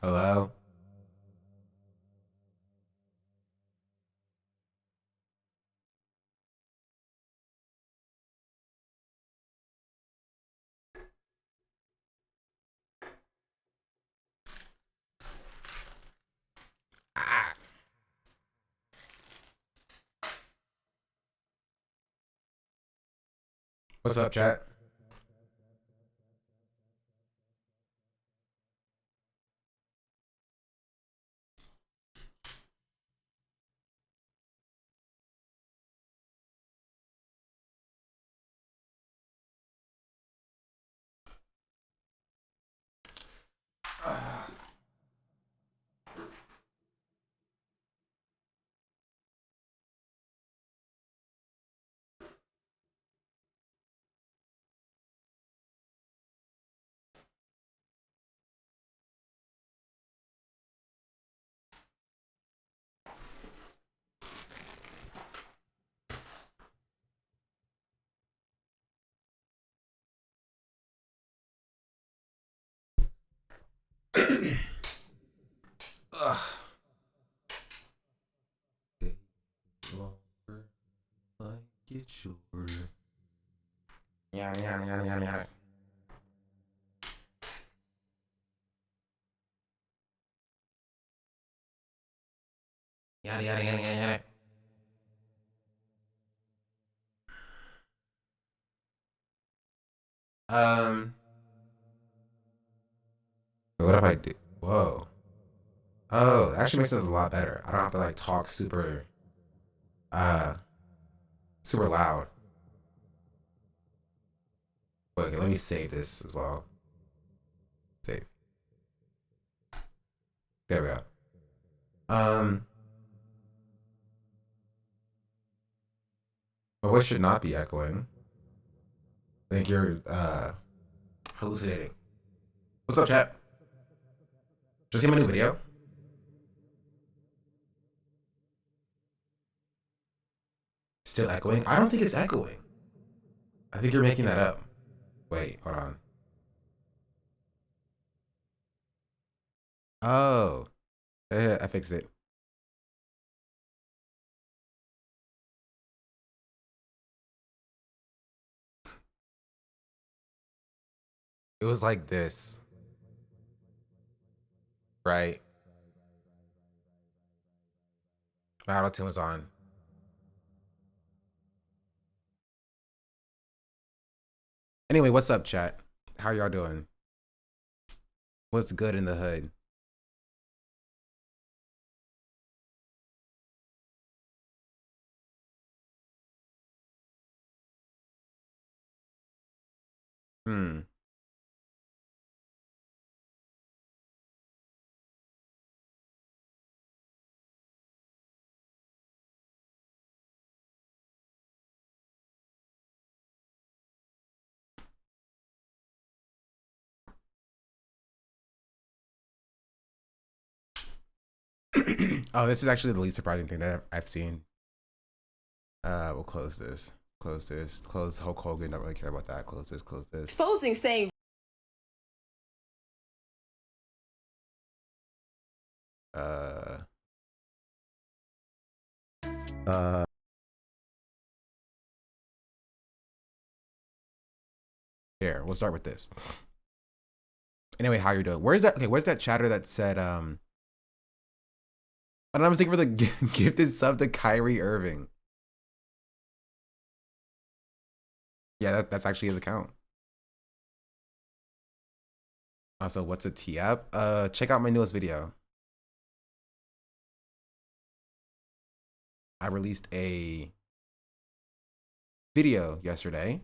Hello? Ah. What's up, chat? Ugh. Like it sure. Yada yada yada yada yada. Yada yada yada yada yada. Um, what if I do? Whoa. Oh, that actually makes it a lot better. I don't have to like talk uh, super loud. Wait, okay, let me save this as well. Save. There we go. Um, my voice should not be echoing. I think you're hallucinating. What's up, chat? Just see my new video? Still echoing? I don't think it's echoing. I think you're making that up. Wait, hold on. Oh, I fixed it. It was like this, right? My auto tune was on. Anyway, what's up, chat? How y'all doing? What's good in the hood? Hmm. Oh, this is actually the least surprising thing that I've seen. We'll close this. Close this. Close Hulk Hogan. Don't really care about that. Close this. Close this. Exposing saying Uh. Uh. Here, we'll start with this. Anyway, how you doing? Where's that? Okay, where's that chatter that said And I'm thinking for the gifted sub to Kyrie Irving. Yeah, that's actually his account. Also, what's a T app? Check out my newest video. I released a video yesterday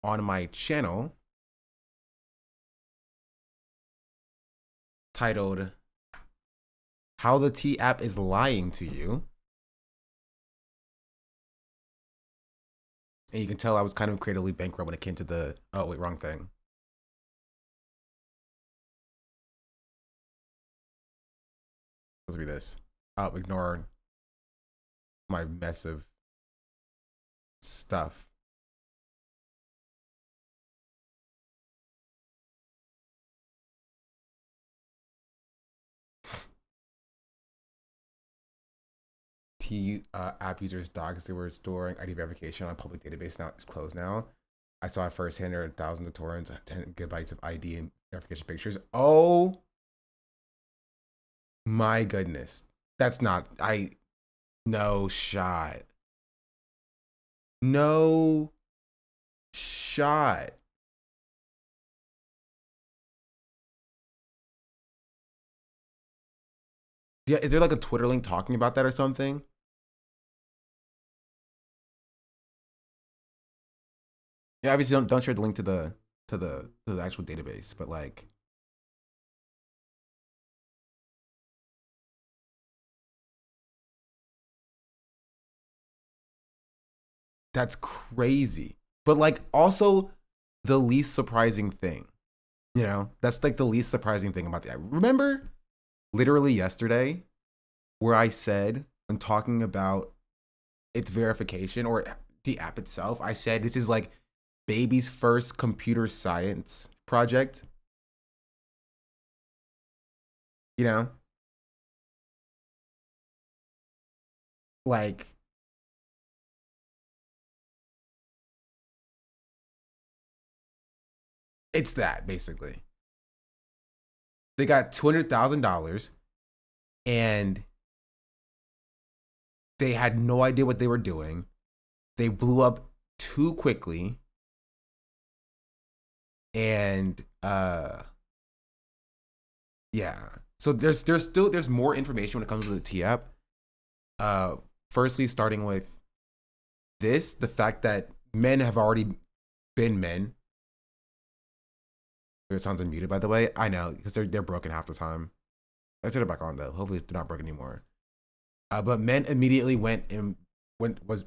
on my channel titled How the T app is Lying to You. And you can tell I was kind of creatively bankrupt when it came to the, oh wait, wrong thing. Let's read this. Oh, ignore my mess of stuff. T app users docs they were storing ID verification on a public database now is closed now. I saw it firsthand. There are thousands of torrents, 10 gigabytes of ID and verification pictures. Oh my goodness. That's not, no shot. No shot. Yeah, is there like a Twitter link talking about that or something? Yeah, obviously don't share the link to the actual database, but like that's crazy. But like also the least surprising thing, you know, that's like the least surprising thing about the app. Remember literally yesterday where I said when talking about its verification or the app itself, I said this is like baby's first computer science project. You know? Like it's that basically. They got $200,000 and they had no idea what they were doing. They blew up too quickly. And yeah. So there's more information when it comes to the T app. Firstly, starting with this, the fact that men have already been men. It sounds unmuted, by the way. I know because they're broken half the time. I turn it back on though. Hopefully they're not broken anymore. But men immediately was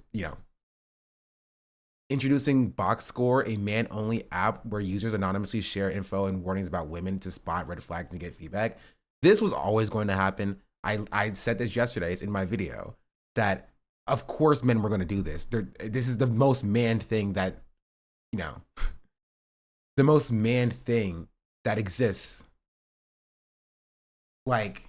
introducing Box Score, a man-only app where users anonymously share info and warnings about women to spot red flags and get feedback. This was always going to happen. I said this yesterday. It's in my video that of course men were going to do this. This is the most man thing that the most man thing that exists. Like,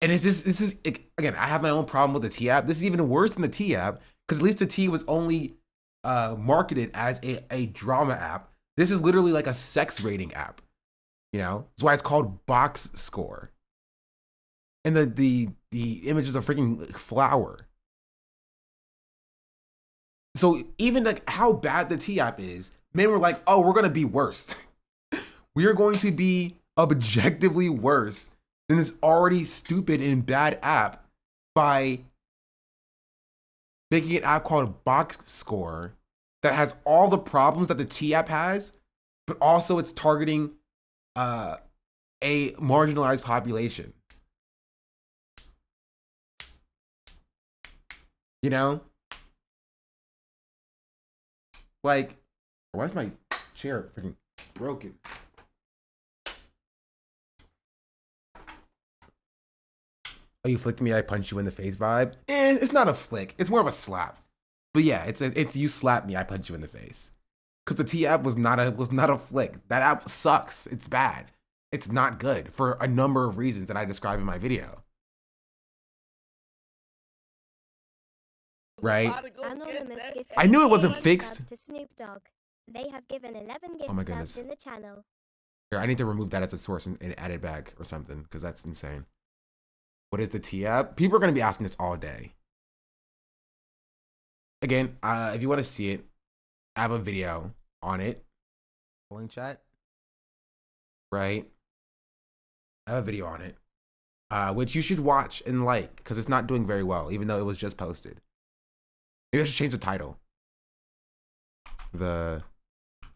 and this is again, I have my own problem with the T app. This is even worse than the T app because at least the T was only marketed as a drama app. This is literally like a sex rating app. That's why it's called Box Score. And the image is a freaking flower. So even like how bad the T app is, men were like, oh, we're gonna be worse. We are going to be objectively worse than this already stupid and bad app by making an app called Box Score that has all the problems that the T app has, but also it's targeting a marginalized population. Like, why is my chair freaking broken? Oh, you flicked me, I punched you in the face vibe? It's not a flick. It's more of a slap. But yeah, it's you slap me, I punch you in the face. Cause the T app was not a flick. That app sucks. It's bad. It's not good for a number of reasons that I describe in my video. Right? I knew it wasn't fixed. To Snoop Dogg. They have given 11 gift Oh my subs goodness. in the channel. Here, I need to remove that as a source and add it back or something because that's insane. What is the T app? People are going to be asking this all day. Again, if you want to see it, I have a video on it. Polling chat. Right? I have a video on it. Which you should watch and like because it's not doing very well, even though it was just posted. Maybe I should change the title. The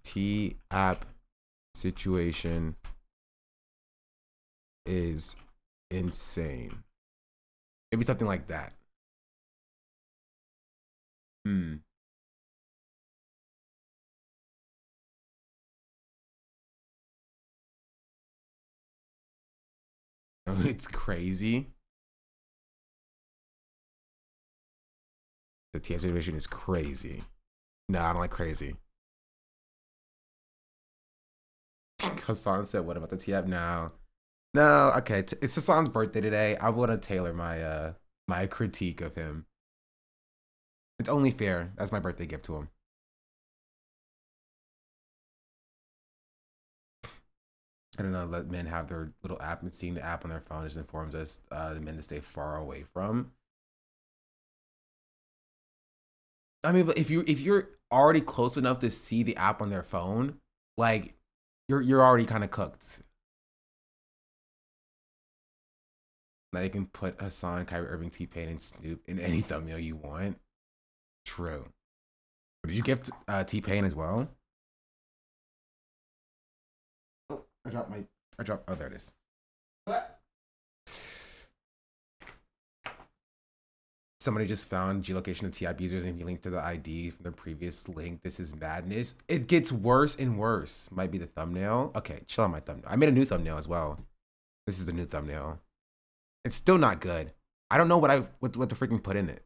T app situation is insane. Maybe something like that. Oh, it's crazy. The T app situation is crazy. No, I don't like crazy. Hassan said, what about the T app now? No, okay. It's Hassan's birthday today. I want to tailor my critique of him. It's only fair. That's my birthday gift to him. I don't know. Let men have their little app, and seeing the app on their phone just informs us the men to stay far away from. I mean, but if you're already close enough to see the app on their phone, like you're already kind of cooked. Now you can put Hassan, Kyrie Irving, T Pain, and Snoop in any thumbnail you want. True. Did you gift T Pain as well? Oh, I dropped my. I dropped. Oh, there it is. What? Somebody just found geolocation of TI users and he linked to the ID from the previous link. This is madness. It gets worse and worse. Might be the thumbnail. Okay, chill on my thumbnail. I made a new thumbnail as well. This is the new thumbnail. It's still not good. I don't know what to freaking put in it.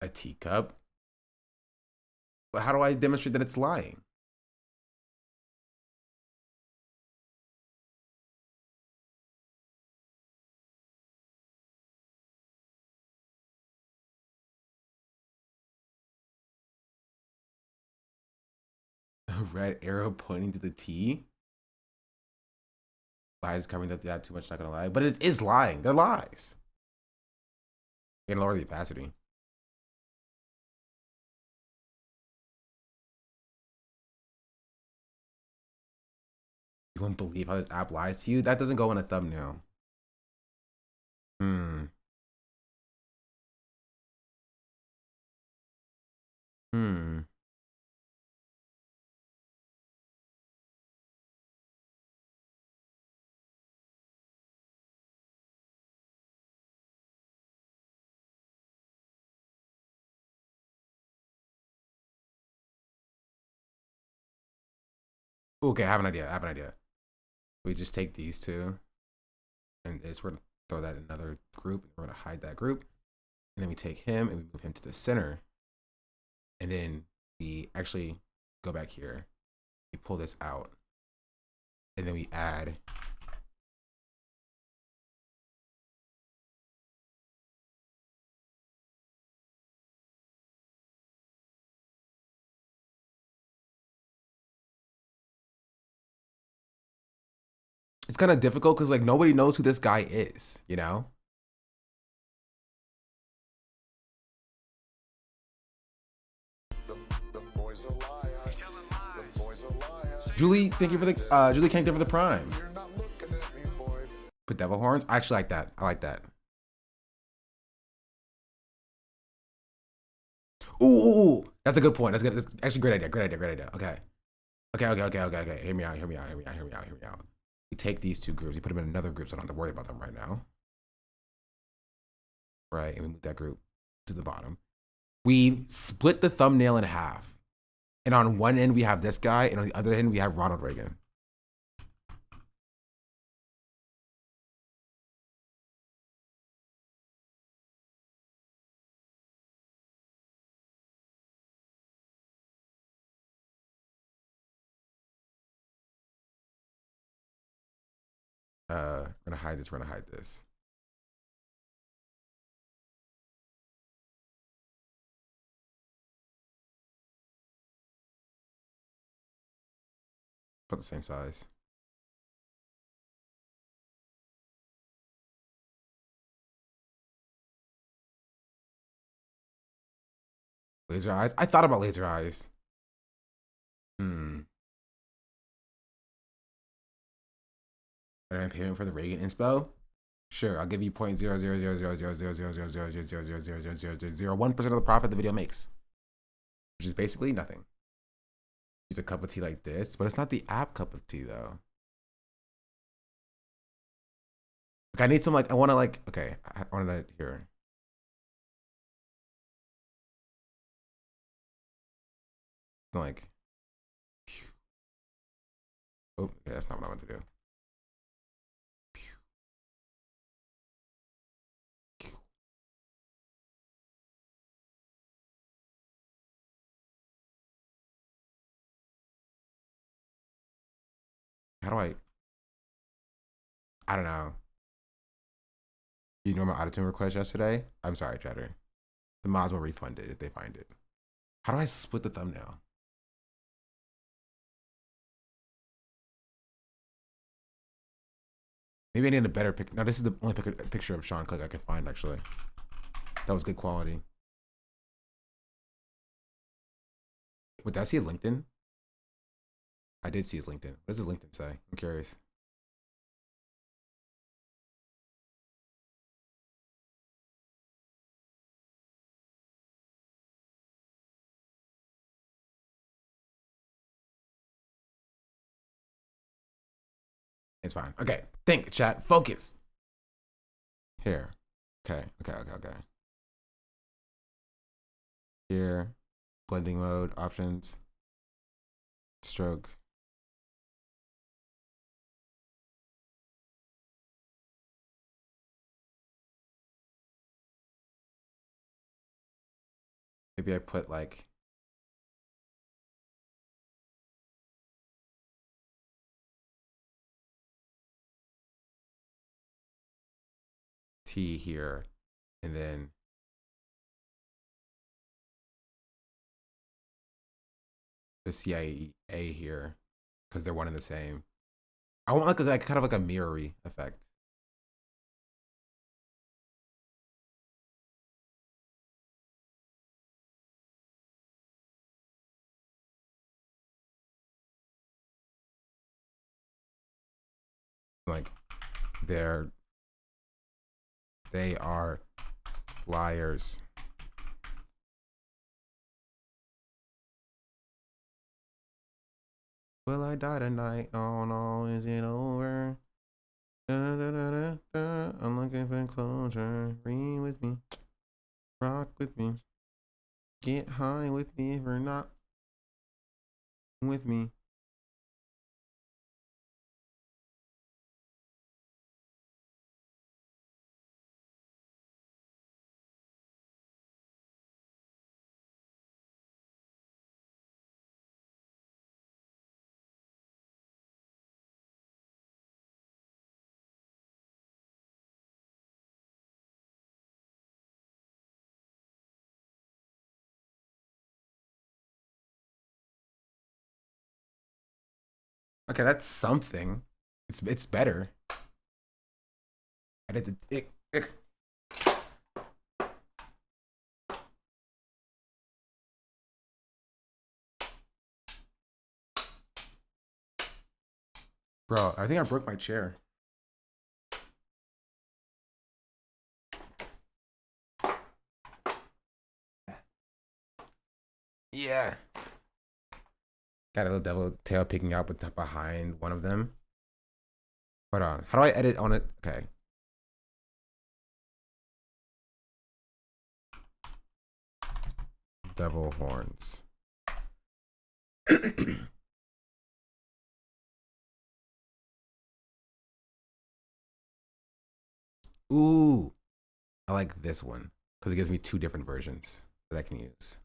A teacup. But how do I demonstrate that it's lying? A red arrow pointing to the T. Lies covering up that too much, not gonna lie. But it is lying. They're lies. You can lower the opacity. You won't believe how this app lies to you. That doesn't go in a thumbnail. Hmm. Hmm. Okay, I have an idea. I have an idea. We just take these two and it's we're gonna throw that in another group. We're gonna hide that group. And then we take him and we move him to the center. And then we actually go back here. We pull this out. And then we add it's kind of difficult because like nobody knows who this guy is, you know? Julie, thank you for the Julie thank you for the prime. Put devil horns. I actually like that. I like that. Ooh, that's a good point. That's good. That's actually a great idea. Great idea. Great idea. Okay. Okay. Hear me out. Hear me out. Hear me out. Hear me out. Hear me out. We take these two groups. We put them in another group, so I don't have to worry about them right now. Right, and we move that group to the bottom. We split the thumbnail in half, and on one end we have this guy, and on the other end we have Ronald Reagan. We're gonna hide this. We're gonna hide this. About the same size. Laser eyes. I thought about laser eyes. Hmm. And payment for the Reagan inspo. Sure, I'll give you 0.00000000000000001% of the profit the video makes, which is basically nothing. Use a cup of tea like this, but it's not the app cup of tea though. Like I need some like I want to like okay I wanted to here. Like oh okay, that's not what I want to do. how do I don't know. You know my auto-tune request yesterday? I'm sorry, Cheddar. The mods will refund it if they find it. How do I split the thumbnail? Maybe I need a better pic. No, this is the only picture of Sean Cook I could find, actually. That was good quality. Wait, did I see his LinkedIn? I did see his LinkedIn. What does his LinkedIn say? I'm curious. It's fine. Okay. Think, chat. Focus. Here. Okay. Here. Blending mode. Options. Stroke. Maybe I put like T here and then the CIA here because they're one and the same. I want like kind of like a mirrory effect. Like they are liars. Will I die tonight? Oh no, is it over? Da, da, da, da, da. I'm looking for closure. Read with me. Rock with me. Get high with me if you're not with me. Okay, that's something. It's better. I did the Bro, I think I broke my chair. Yeah. Got a little devil tail peeking out behind one of them. Hold on. How do I edit on it? Okay. Devil horns. Ooh. I like this one because it gives me two different versions that I can use.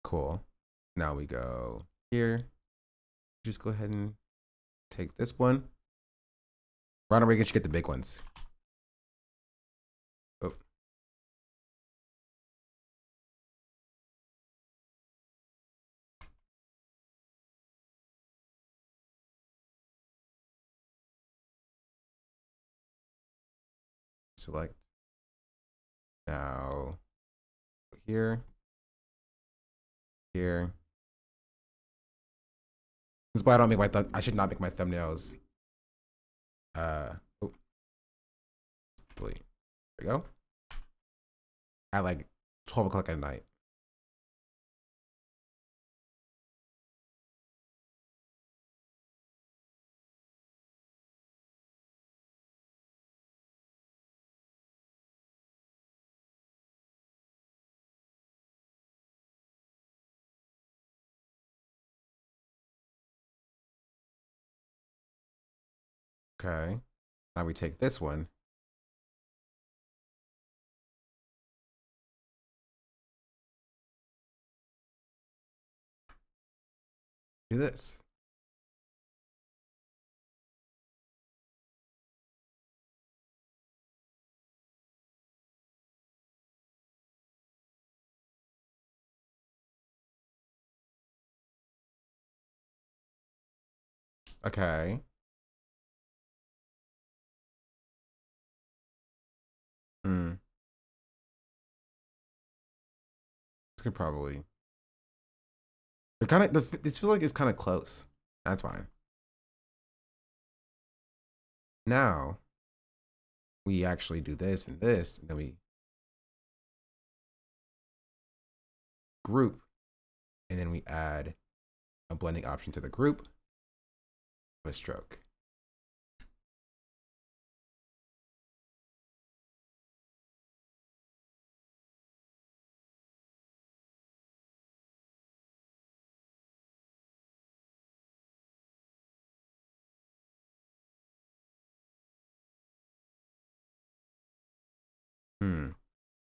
Cool. Now we go here. Just go ahead and take this one. Ronald Reagan should get the big ones. Oh. Select. Now here. Here. This is why I don't make my I should not make my thumbnails. Oh. Delete. There we go. At like 12 o'clock at night. Okay. Now we take this one. do this. Okay. Hmm. This could probably. It kind of. This feels like it's kind of close. That's fine. Now we actually do this and this, and then we group, and then we add a blending option to the group with stroke. Hmm.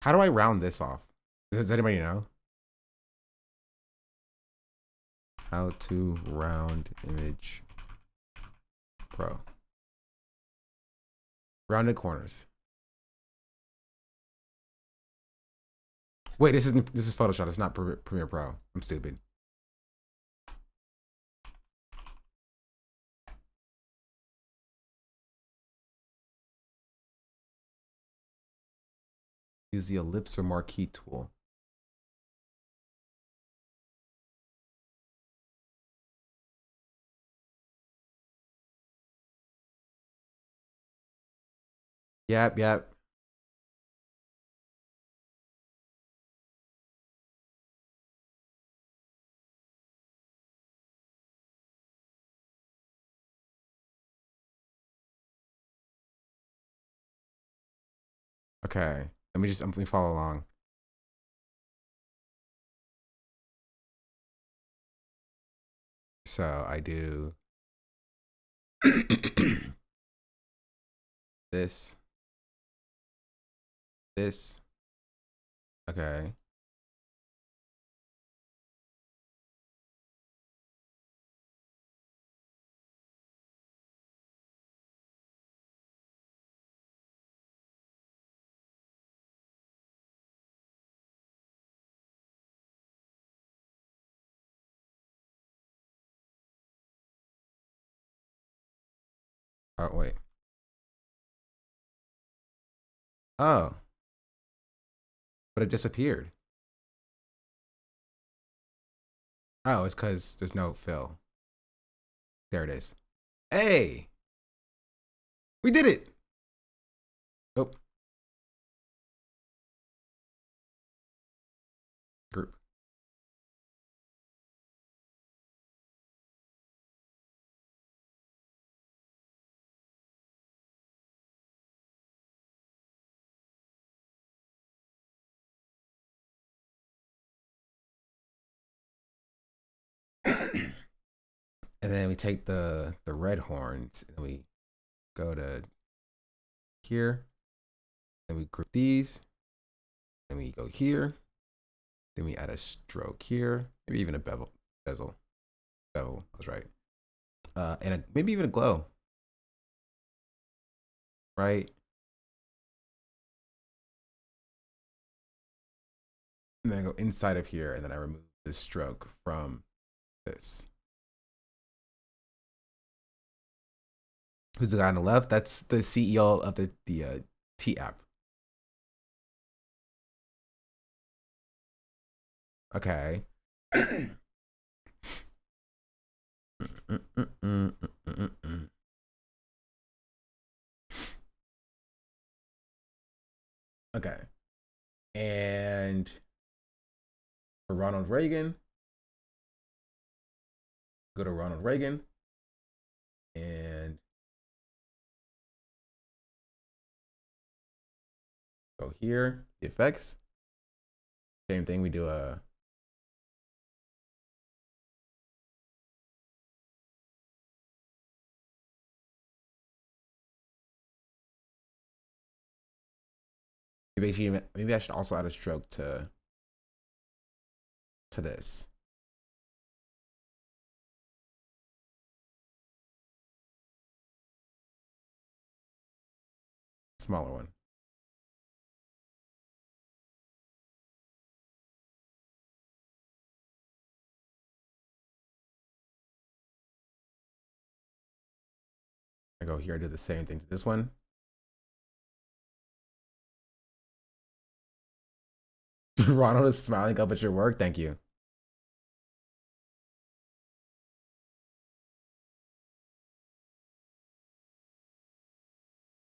How do I round this off? Does anybody know? How to round image pro. Rounded corners. Wait, this is Photoshop. It's not Premiere Pro. I'm stupid. Use the ellipse or marquee tool. Yep. Okay. Let me follow along. So I do this. This. Okay. Oh wait. Oh, but it disappeared. Oh, it's because there's no fill. There it is. Hey, we did it. Oh, group. And then we take the red horns and we go to here. Then we group these. Then we go here. Then we add a stroke here. Maybe even a bevel. Bezel. Bevel. I was right. And maybe even a glow. Right. And then I go inside of here, and then I remove the stroke from this. Who's the guy on the left? That's the CEO of the T app. Okay. Okay. And for Ronald Reagan, go to Ronald Reagan and go here, the effects. Same thing, we do a maybe I should also add a stroke to this. smaller one. I go here, I do the same thing to this one. Ronald is smiling up at your work. Thank you.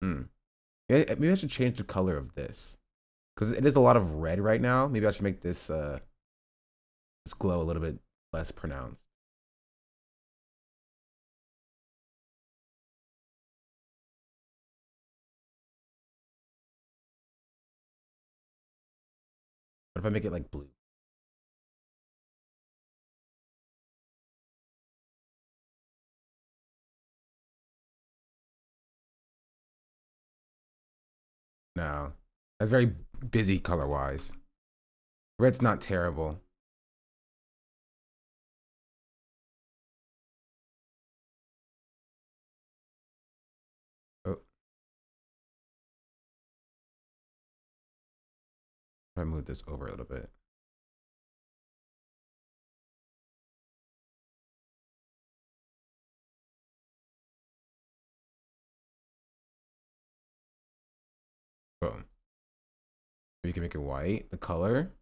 Hmm. Maybe I should change the color of this because it is a lot of red right now. Maybe I should make this this glow a little bit less pronounced. What if I make it like blue? No, that's very busy color wise. Red's not terrible. Oh, I move this over a little bit. Boom. Maybe you can make it white. The color.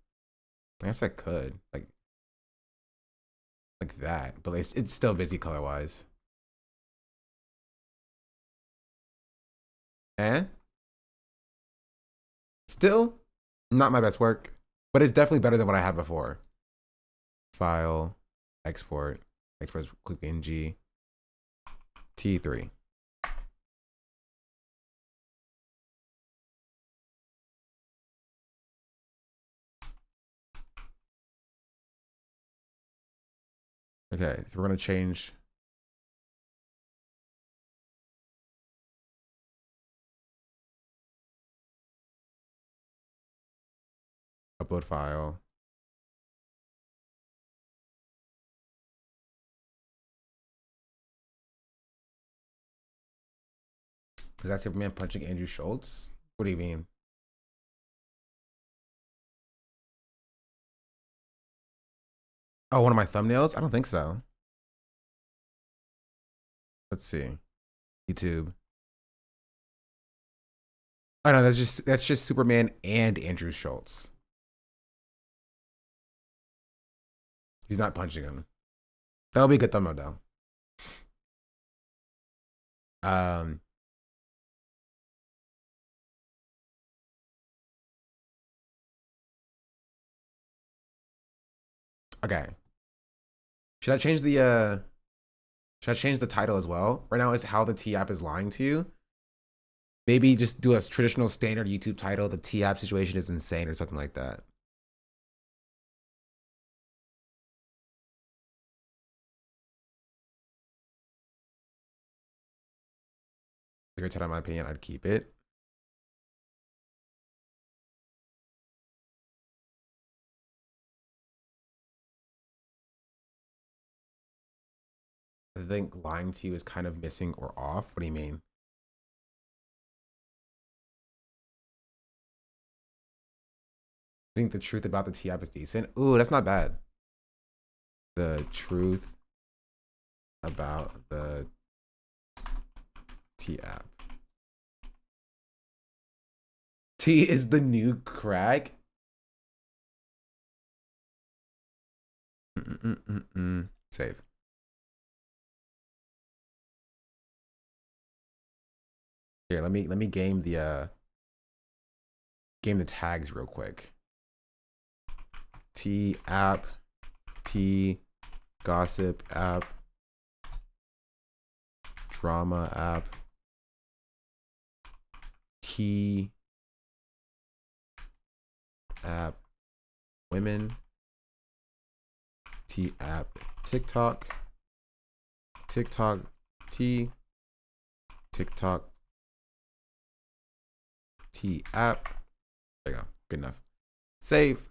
I guess I could like that, but it's still busy color wise. Eh? Still not my best work, but it's definitely better than what I had before. File, export, export quick PNG, T3. Okay, so we're gonna change. Upload file. Is that Superman punching Andrew Schultz? What do you mean? Oh, one of my thumbnails? I don't think so. Let's see. YouTube. Oh no, that's just Superman and Andrew Schultz. He's not punching him. That'll be a good thumbnail though. Um okay. Should I change the title as well? Right now it's how the T app is lying to you. Maybe just do a traditional standard YouTube title. The T app situation is insane or something like that. A great title, in my opinion. I'd keep it. I think lying to you is kind of missing or off. What do you mean? I think the truth about the T app is decent. Ooh, that's not bad. The truth about the T app. T is the new crack. Save. Here, let me game the tags real quick. T app, T gossip app, drama app, T app women, T app TikTok, TikTok T, TikTok T app. There you go. Good enough. Save.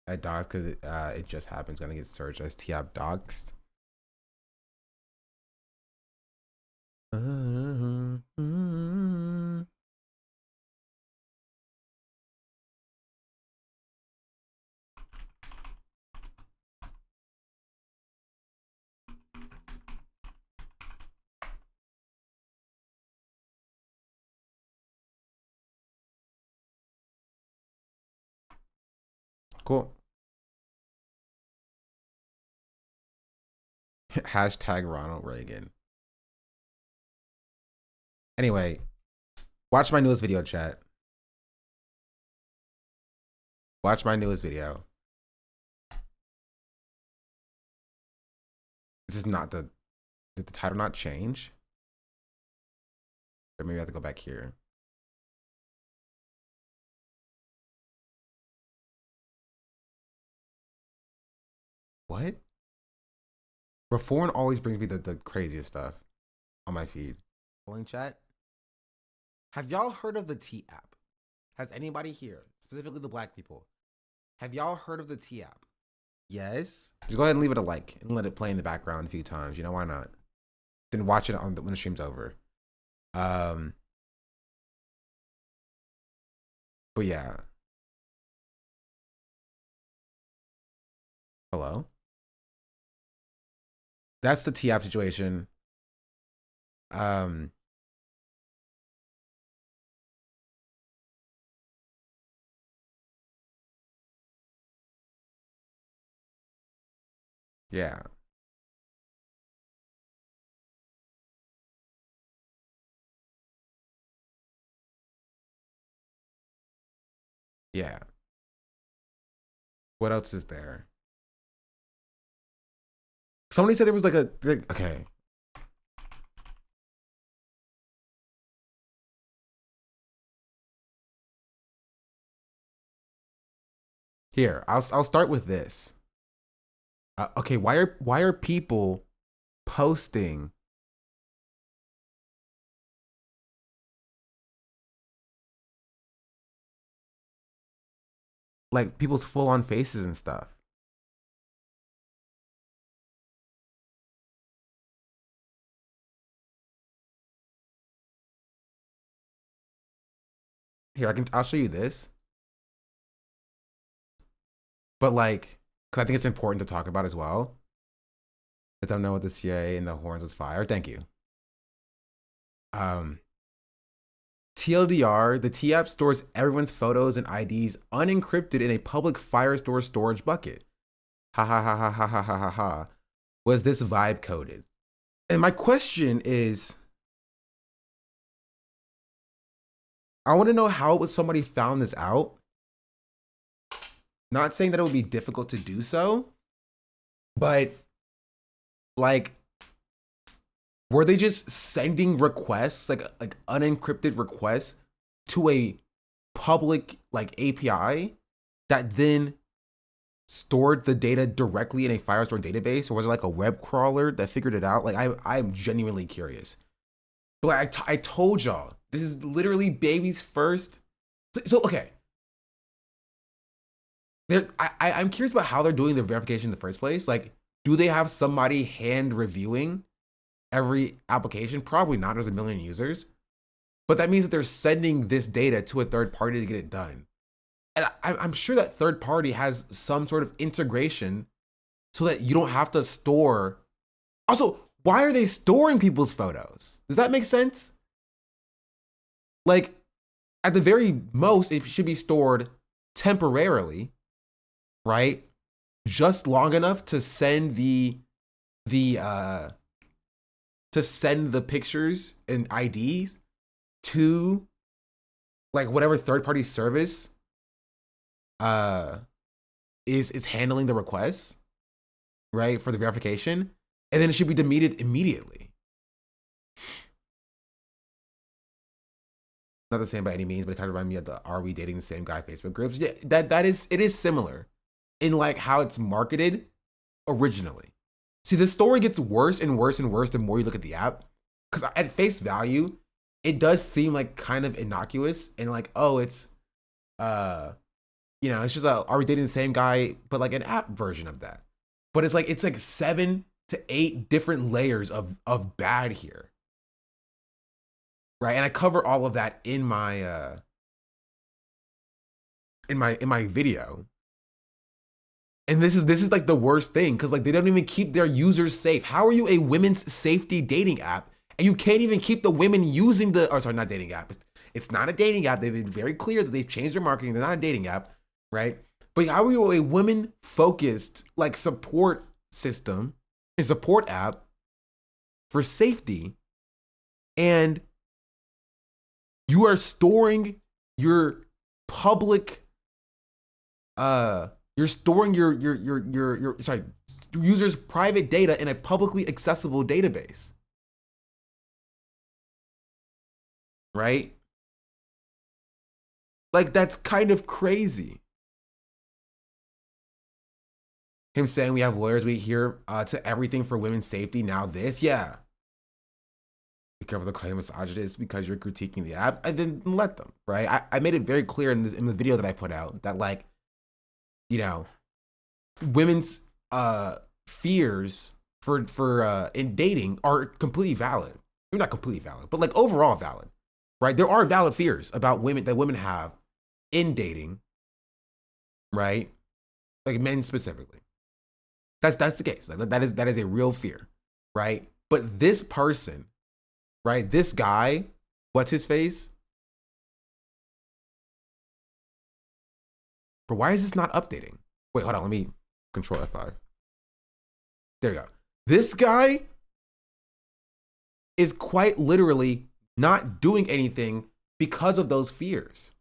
At docs because it just happens. Gonna get searched as T app docs. Cool. Hashtag Ronald Reagan. Anyway, watch my newest video, chat. Watch my newest video. This is not the. Did the title not change? Or maybe I have to go back here. What? Reform always brings me the craziest stuff on my feed. Polling chat. Have y'all heard of the T app? Has anybody here, specifically the black people, have y'all heard of the T app? Yes. Just go ahead and leave it a like and let it play in the background a few times. You know, why not? Then watch it on when the stream's over. But yeah. Hello? That's the T app situation. Yeah. Yeah. What else is there? Somebody said there was like a okay. Here, I'll start with this. Okay, why are people posting like people's full on faces and stuff? Here, I'll show you this. But like, cause I think it's important to talk about as well. Let them know what the CIA and the horns was fired. Thank you. TLDR, the T app stores everyone's photos and IDs unencrypted in a public Firestore storage bucket. Ha ha ha ha ha ha ha ha ha. Was this vibe coded? And my question is, I want to know how somebody found this out. Not saying that it would be difficult to do so, but like, were they just sending requests, like unencrypted requests to a public like API that then stored the data directly in a Firestore database, or was it like a web crawler that figured it out? Like, I'm genuinely curious. But like, I told y'all, this is literally baby's first. So okay. I'm curious about how they're doing the verification in the first place. Like, do they have somebody hand reviewing every application? Probably not. There's a million users. But that means that they're sending this data to a third party to get it done. And I'm sure that third party has some sort of integration so that you don't have to store. Also, why are they storing people's photos? Does that make sense? Like, at the very most, it should be stored temporarily, right? Just long enough to send the pictures and IDs to like whatever third party service is handling the request, right, for the verification, and then it should be deleted immediately. Not the same by any means, but it kind of reminds me of the "Are we dating the same guy" Facebook groups. Yeah, it is similar in like how it's marketed originally. See, the story gets worse and worse and worse the more you look at the app, because at face value, it does seem like kind of innocuous and like, oh, it's it's just a "Are we dating the same guy," but like an app version of that. But it's like 7 to 8 different layers of bad here. right? And I cover all of that in my in my video. And this is like the worst thing, because like they don't even keep their users safe. How are you a women's safety dating app and you can't even keep the women using the, or sorry, not dating app. It's not a dating app. They've been very clear that they've changed their marketing. They're not a dating app, right? But how are you a women focused like support system, a support app for safety, and you are storing your public you're storing your sorry, users' private data in a publicly accessible database, right? Like that's kind of crazy. Him saying we have lawyers, we hear to everything for women's safety. Now this, yeah. Be careful the claim misogynist because you're critiquing the app. I didn't let them, right? I made it very clear in the video that I put out that like, you know, women's fears for in dating are completely valid. They're not completely valid, but like overall valid, right? There are valid fears about women that women have in dating, right? Like men specifically. That's the case. That is a real fear, right? But this person, right? This guy, what's his face? But why is this not updating? Wait, hold on. Let me control F5. There you go. This guy is quite literally not doing anything because of those fears.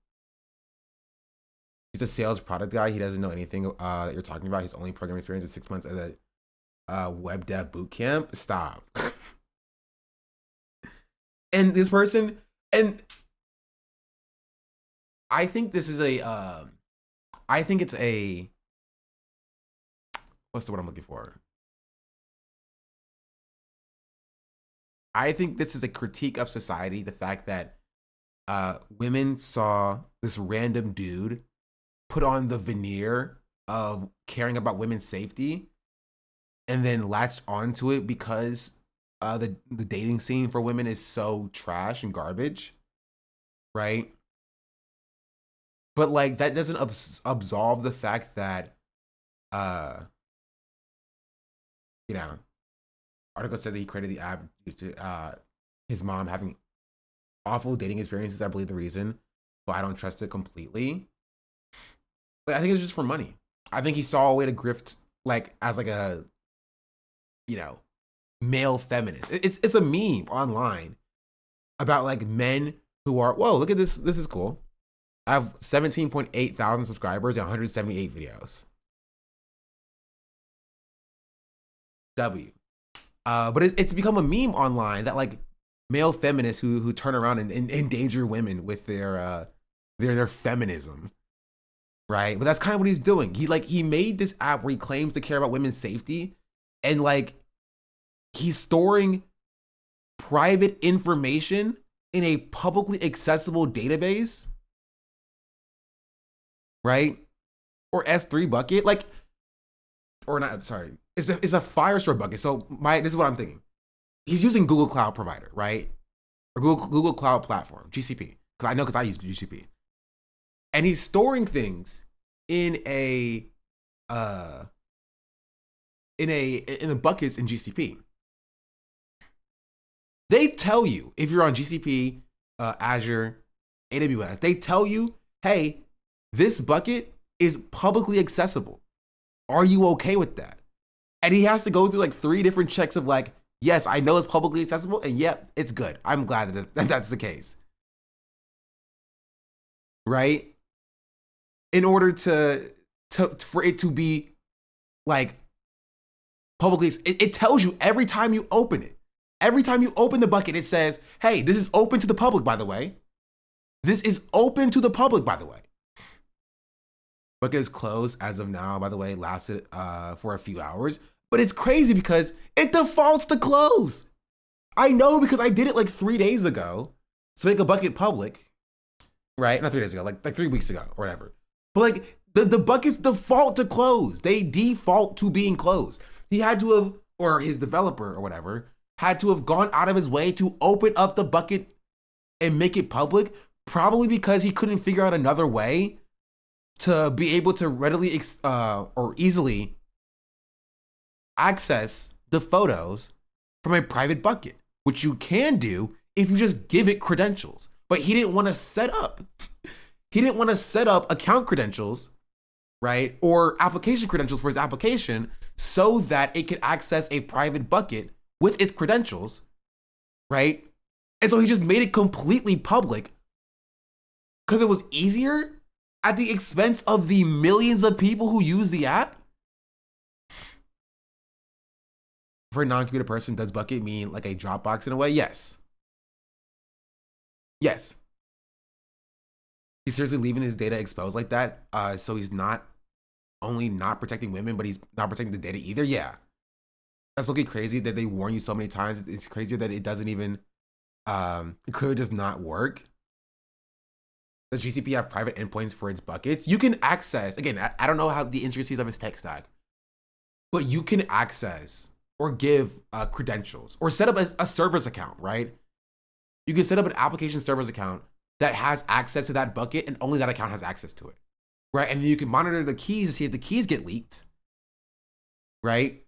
He's a sales product guy. He doesn't know anything that you're talking about. His only program experience is 6 months at a web dev boot camp. Stop. And this person, and I think this is I think it's a, what's the word I'm looking for? I think this is a critique of society. The fact that women saw this random dude put on the veneer of caring about women's safety and then latched onto it because the dating scene for women is so trash and garbage, right? But like that doesn't absolve the fact that you know, article says that he created the app due to his mom having awful dating experiences. I believe the reason, but I don't trust it completely. But I think it's just for money. I think he saw a way to grift, like as like a, you know, male feminist. It's a meme online about like men who are, whoa, look at this. This is cool. I have 17.8 thousand subscribers and 178 videos. W. But it's become a meme online that like male feminists who turn around and endanger women with their feminism, right? But that's kind of what he's doing. He made this app where he claims to care about women's safety, and like he's storing private information in a publicly accessible database, right? Or S3 bucket, like, or not. Sorry, it's a Firestore bucket. So this is what I'm thinking. He's using Google Cloud Provider, right? Or Google Cloud Platform, GCP. Because I use GCP. And he's storing things in the buckets in GCP. They tell you if you're on GCP, Azure, AWS, they tell you, hey, this bucket is publicly accessible. Are you okay with that? And he has to go through like 3 different checks of like, yes, I know it's publicly accessible, and yep, it's good. I'm glad that that's the case. Right? In order for it to be like publicly, it tells you every time you open it. Every time you open the bucket, it says, hey, this is open to the public, by the way. This is open to the public, by the way. Bucket is closed as of now, by the way, lasted for a few hours. But it's crazy because it defaults to close. I know because I did it like 3 days ago to make a bucket public, right? Not 3 days ago, like 3 weeks ago or whatever. But like the buckets default to close. They default to being closed. He had to have, or his developer or whatever, had to have gone out of his way to open up the bucket and make it public, probably because he couldn't figure out another way to be able to readily or easily access the photos from a private bucket, which you can do if you just give it credentials. But he didn't want to set up. He didn't want to set up account credentials, right? Or application credentials for his application so that it could access a private bucket with its credentials, right? And so he just made it completely public because it was easier at the expense of the millions of people who use the app. For a non-computer person, does bucket mean like a Dropbox in a way? Yes. Yes. He's seriously leaving his data exposed like that. So he's not only not protecting women, but he's not protecting the data either. Yeah. That's looking crazy that they warn you so many times. It's crazier that it doesn't even, it clearly does not work. Does GCP have private endpoints for its buckets? You can access, again, I don't know how the intricacies of his tech stack, but you can access or give credentials or set up a service account, right? You can set up an application service account that has access to that bucket and only that account has access to it, right? And then you can monitor the keys to see if the keys get leaked, right?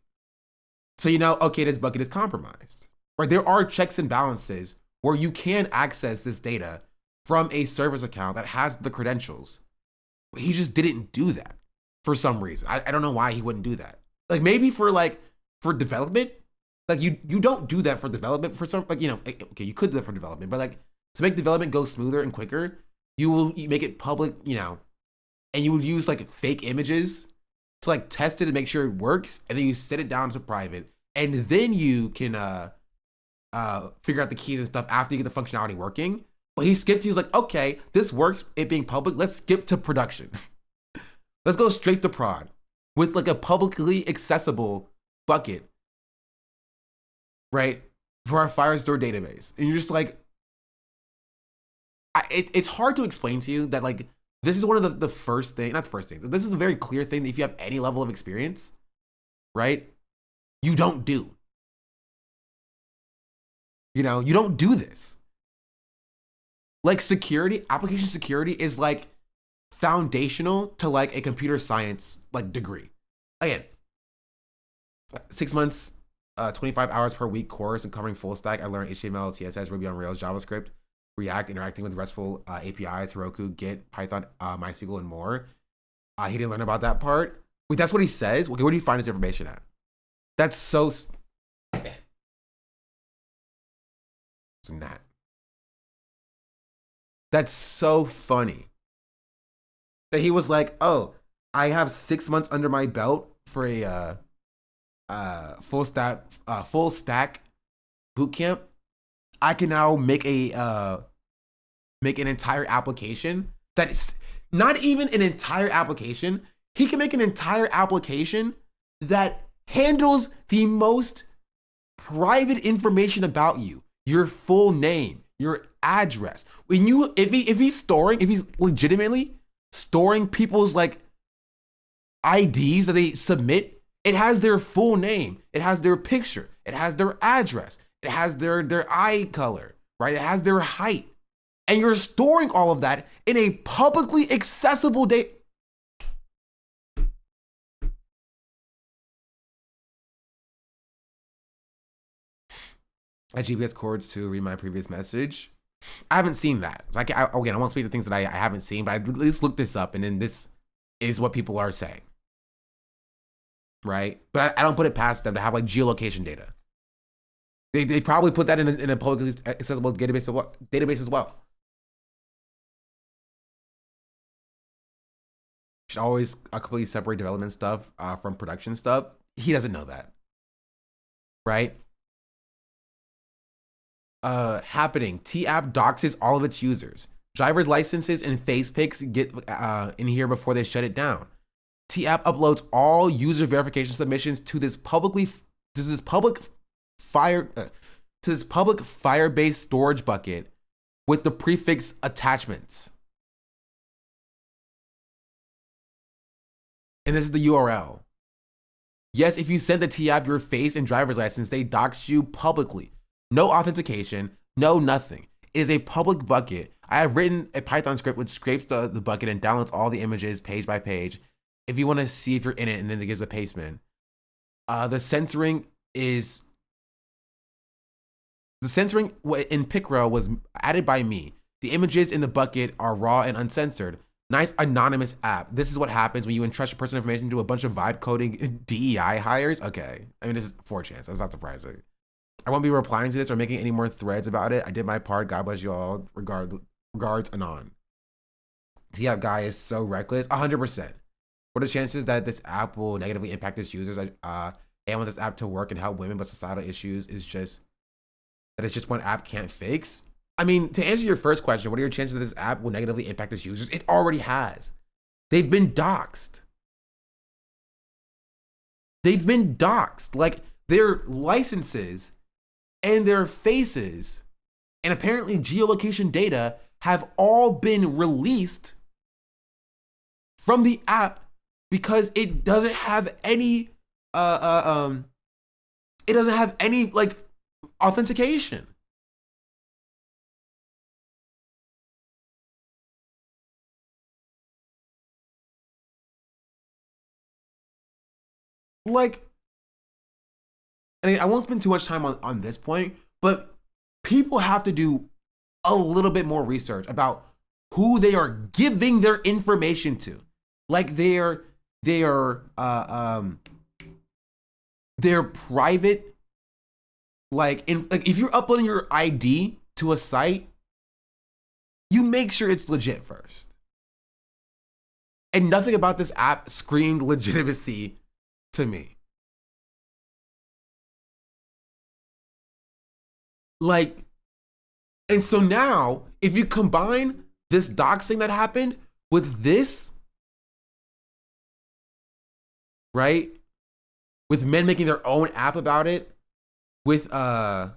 So you know, okay, this bucket is compromised, right? There are checks and balances where you can access this data from a service account that has the credentials. He just didn't do that for some reason. I don't know why he wouldn't do that. Like maybe for development, like you don't do that for development for some, like, you know, okay, you could do that for development, but like to make development go smoother and quicker, you make it public, you know, and you would use like fake images to like test it and make sure it works, and then you set it down to private, and then you can figure out the keys and stuff after you get the functionality working. But he skipped. He was like, okay, this works, it being public. Let's skip to production. Let's go straight to prod with like a publicly accessible bucket, right, for our Firestore database. And you're just like, it's hard to explain to you that like this is one of the first thing, not the first thing. This is a very clear thing that if you have any level of experience, right, you don't do. You know, you don't do this. Like security, application security is like foundational to like a computer science like degree. Again, 6 months, 25 hours per week course and covering full stack. I learned HTML, CSS, Ruby on Rails, JavaScript, React, interacting with RESTful APIs, Heroku, Git, Python, MySQL, and more. He didn't learn about that part. Wait, that's what he says? Okay, where do you find his information at? That's so... Not. That's so funny that he was like, oh, I have 6 months under my belt for a full stack boot camp. I can now make an entire application that is not even an entire application. He can make an entire application that handles the most private information about you, your full name, your address. If he's legitimately storing people's like IDs that they submit, it has their full name, it has their picture, it has their address, it has their eye color, right? It has their height. And you're storing all of that in a publicly accessible data. At GPS cords to read my previous message. I haven't seen that. So I won't speak to things that I haven't seen, but I at least looked this up, and then this is what people are saying, right? But I don't put it past them to have like geolocation data. They probably put that in a publicly accessible database as well. Should always completely separate development stuff from production stuff. He doesn't know that, right? Happening. T-App doxes all of its users. Driver's licenses and face pics get in here before they shut it down. T-App uploads all user verification submissions to this public Firebase storage bucket with the prefix attachments. And this is the URL. Yes, if you send the T-App your face and driver's license, they dox you publicly. No authentication, no nothing. It is a public bucket. I have written a Python script which scrapes the bucket and downloads all the images page by page. If you want to see if you're in it, and then it gives a pasteman. The censoring in Pickrel was added by me. The images in the bucket are raw and uncensored. Nice anonymous app. This is what happens when you entrust your personal information to a bunch of vibe coding DEI hires. Okay. I mean, this is 4chan. That's not surprising. I won't be replying to this or making any more threads about it. I did my part. God bless you all. Regards, Anon. TApp guy is so reckless. 100%. What are the chances that this app will negatively impact its users? I want this app to work and help women, but societal issues is just that it's just one app can't fix. I mean, to answer your first question, what are your chances that this app will negatively impact its users? It already has. They've been doxxed. They've been doxxed. Like, their licenses and their faces and apparently geolocation data have all been released from the app because it doesn't have any it doesn't have any like authentication. Like, I won't spend too much time on this point, but people have to do a little bit more research about who they are giving their information to. Like their private, like if you're uploading your ID to a site, you make sure it's legit first. And nothing about this app screamed legitimacy to me. Like, and so now, if you combine this doxing that happened with this, right? With men making their own app about it, with like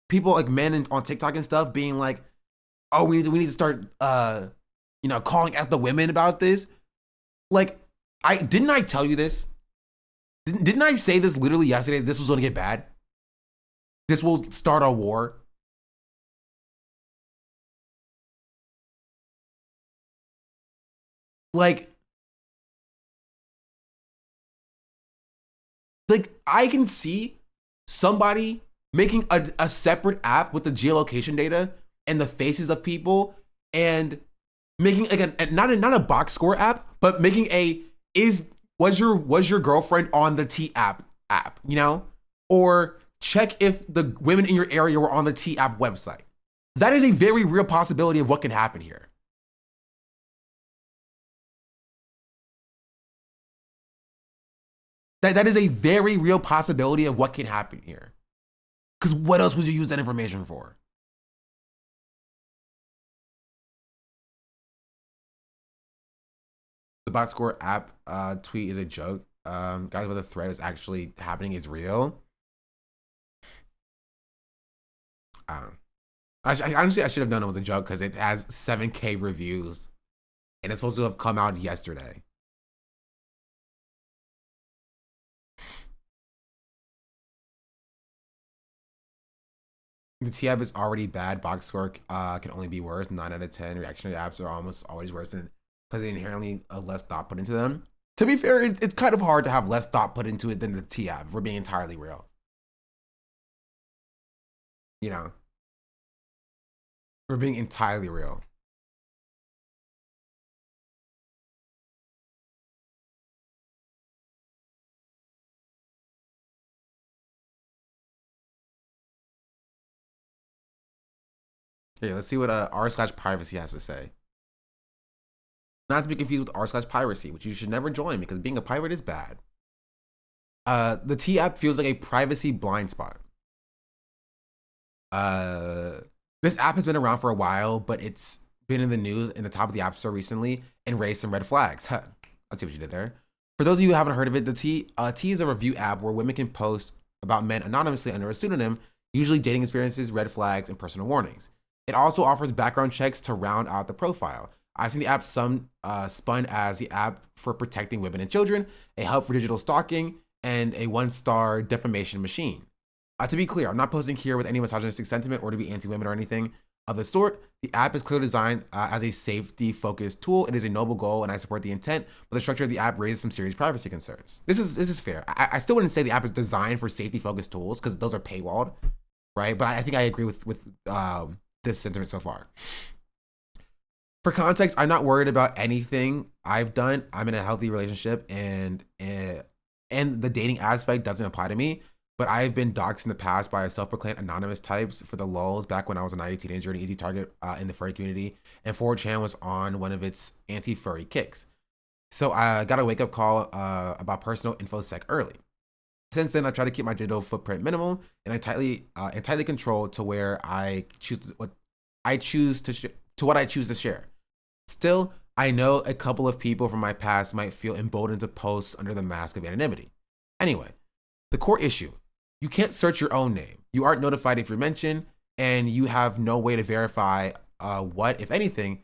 people like men on TikTok and stuff being like, oh, we need to start calling out the women about this. Like, didn't I tell you this? Didn't I say this literally yesterday? This was gonna get bad. This will start a war. Like I can see somebody making a separate app with the geolocation data and the faces of people and making like not a box score app, but making was your girlfriend on the T app, or check if the women in your area were on the T app website. That is a very real possibility of what can happen here. That is a very real possibility of what can happen here. Because what else would you use that information for? The box score app tweet is a joke. Guys, what the thread is actually happening is real. Honestly, I should have known it was a joke because it has 7K reviews and it's supposed to have come out yesterday. The T app is already bad. Box score can only be worse. 9 out of 10 reactionary apps are almost always worse than because they inherently less thought put into them. To be fair, it's kind of hard to have less thought put into it than the T app. If we're being entirely real. We're being entirely real. Okay, let's see what r/privacy has to say. Not to be confused with r/piracy, which you should never join because being a pirate is bad. The T app feels like a privacy blind spot. This app has been around for a while, but it's been in the news in the top of the App Store recently and raised some red flags. Let's see what you did there. For those of you who haven't heard of it, the T is a review app where women can post about men anonymously under a pseudonym, usually dating experiences, red flags, and personal warnings. It also offers background checks to round out the profile. I've seen the app spun as the app for protecting women and children, a hub for digital stalking, and a 1-star defamation machine. To be clear, I'm not posting here with any misogynistic sentiment or to be anti-women or anything of the sort. The app is clearly designed as a safety-focused tool. It is a noble goal, and I support the intent, but the structure of the app raises some serious privacy concerns. This is fair. I still wouldn't say the app is designed for safety-focused tools because those are paywalled, right? But I think I agree with this sentiment so far. For context, I'm not worried about anything I've done. I'm in a healthy relationship, and the dating aspect doesn't apply to me. But I've been doxxed in the past by self-proclaimed anonymous types for the lulz back when I was a naive teenager and an easy target in the furry community. And 4chan was on one of its anti-furry kicks. So I got a wake-up call about personal infosec early. Since then, I try to keep my digital footprint minimal and I tightly controlled to where I choose what I choose to share. Still, I know a couple of people from my past might feel emboldened to post under the mask of anonymity. Anyway, the core issue. You can't search your own name. You aren't notified if you're mentioned, and you have no way to verify what, if anything,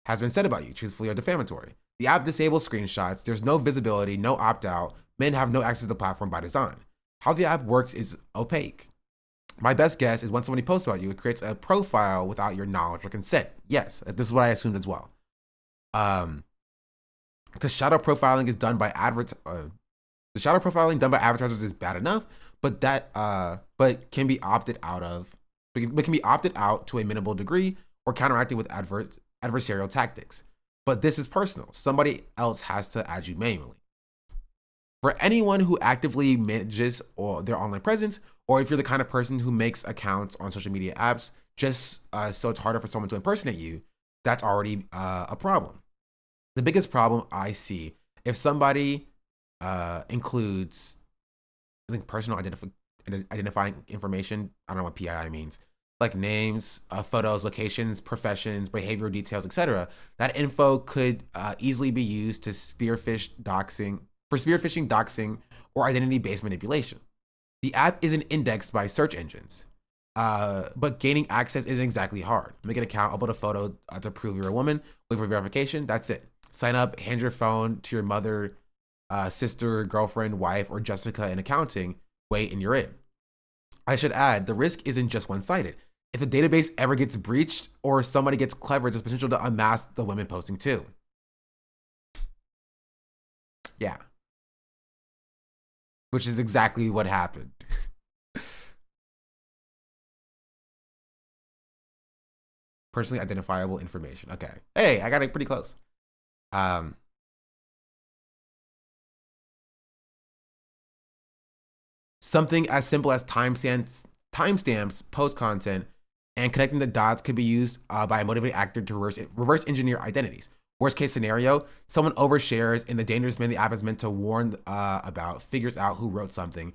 has been said about you, truthfully or defamatory. The app disables screenshots. There's no visibility, no opt-out. Men have no access to the platform by design. How the app works is opaque. My best guess is when somebody posts about you, it creates a profile without your knowledge or consent. Yes, this is what I assumed as well. The shadow profiling is done by the shadow profiling done by advertisers is bad enough, but can be opted out of, but can be opted out to a minimal degree or counteracted with adversarial tactics. But this is personal. Somebody else has to add you manually. For anyone who actively manages their online presence, or if you're the kind of person who makes accounts on social media apps just so it's harder for someone to impersonate you, that's already a problem. The biggest problem I see, if somebody includes, I think, personal identifying information, I don't know what PII means, like names, photos, locations, professions, behavioral details, etc. That info could easily be used to spearphishing, doxing, or identity-based manipulation. The app isn't indexed by search engines, but gaining access isn't exactly hard. Make an account, upload a photo to prove you're a woman, wait for verification, that's it. Sign up, hand your phone to your mother, sister, girlfriend, wife, or Jessica in accounting, wait, and you're in. I should add, the risk isn't just one-sided. If the database ever gets breached or somebody gets clever, there's potential to unmask the women posting too. Yeah. Which is exactly what happened. Personally identifiable information. Okay. Hey, I got it pretty close. Something as simple as timestamps, post content, and connecting the dots could be used by a motivated actor to reverse engineer identities. Worst case scenario, someone overshares and the dangerous man the app is meant to warn about figures out who wrote something,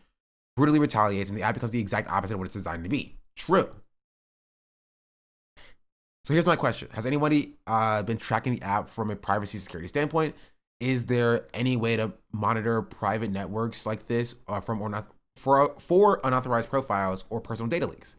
brutally retaliates, and the app becomes the exact opposite of what it's designed to be. True. So here's my question. Has anybody been tracking the app from a privacy security standpoint? Is there any way to monitor private networks like this for unauthorized profiles or personal data leaks?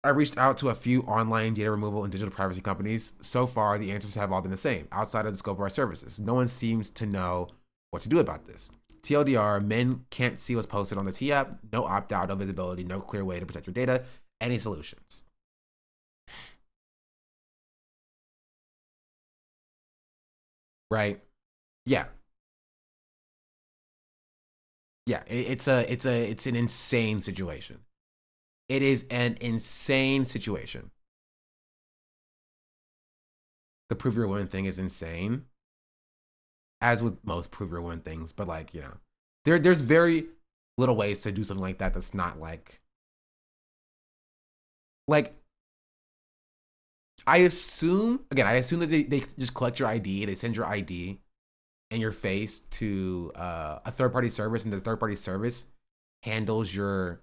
I reached out to a few online data removal and digital privacy companies. So far, the answers have all been the same, outside of the scope of our services. No one seems to know what to do about this. TLDR, men can't see what's posted on the T app, no opt-out, no visibility, no clear way to protect your data. Any solutions? Right? Yeah. Yeah, it's an insane situation. It is an insane situation. The prove your woman thing is insane, as with most prove your woman things. But like, you know, there's very little ways to do something like that that's not like I assume that they just collect your ID, they send your ID and your face to a third-party service, and the third-party service handles your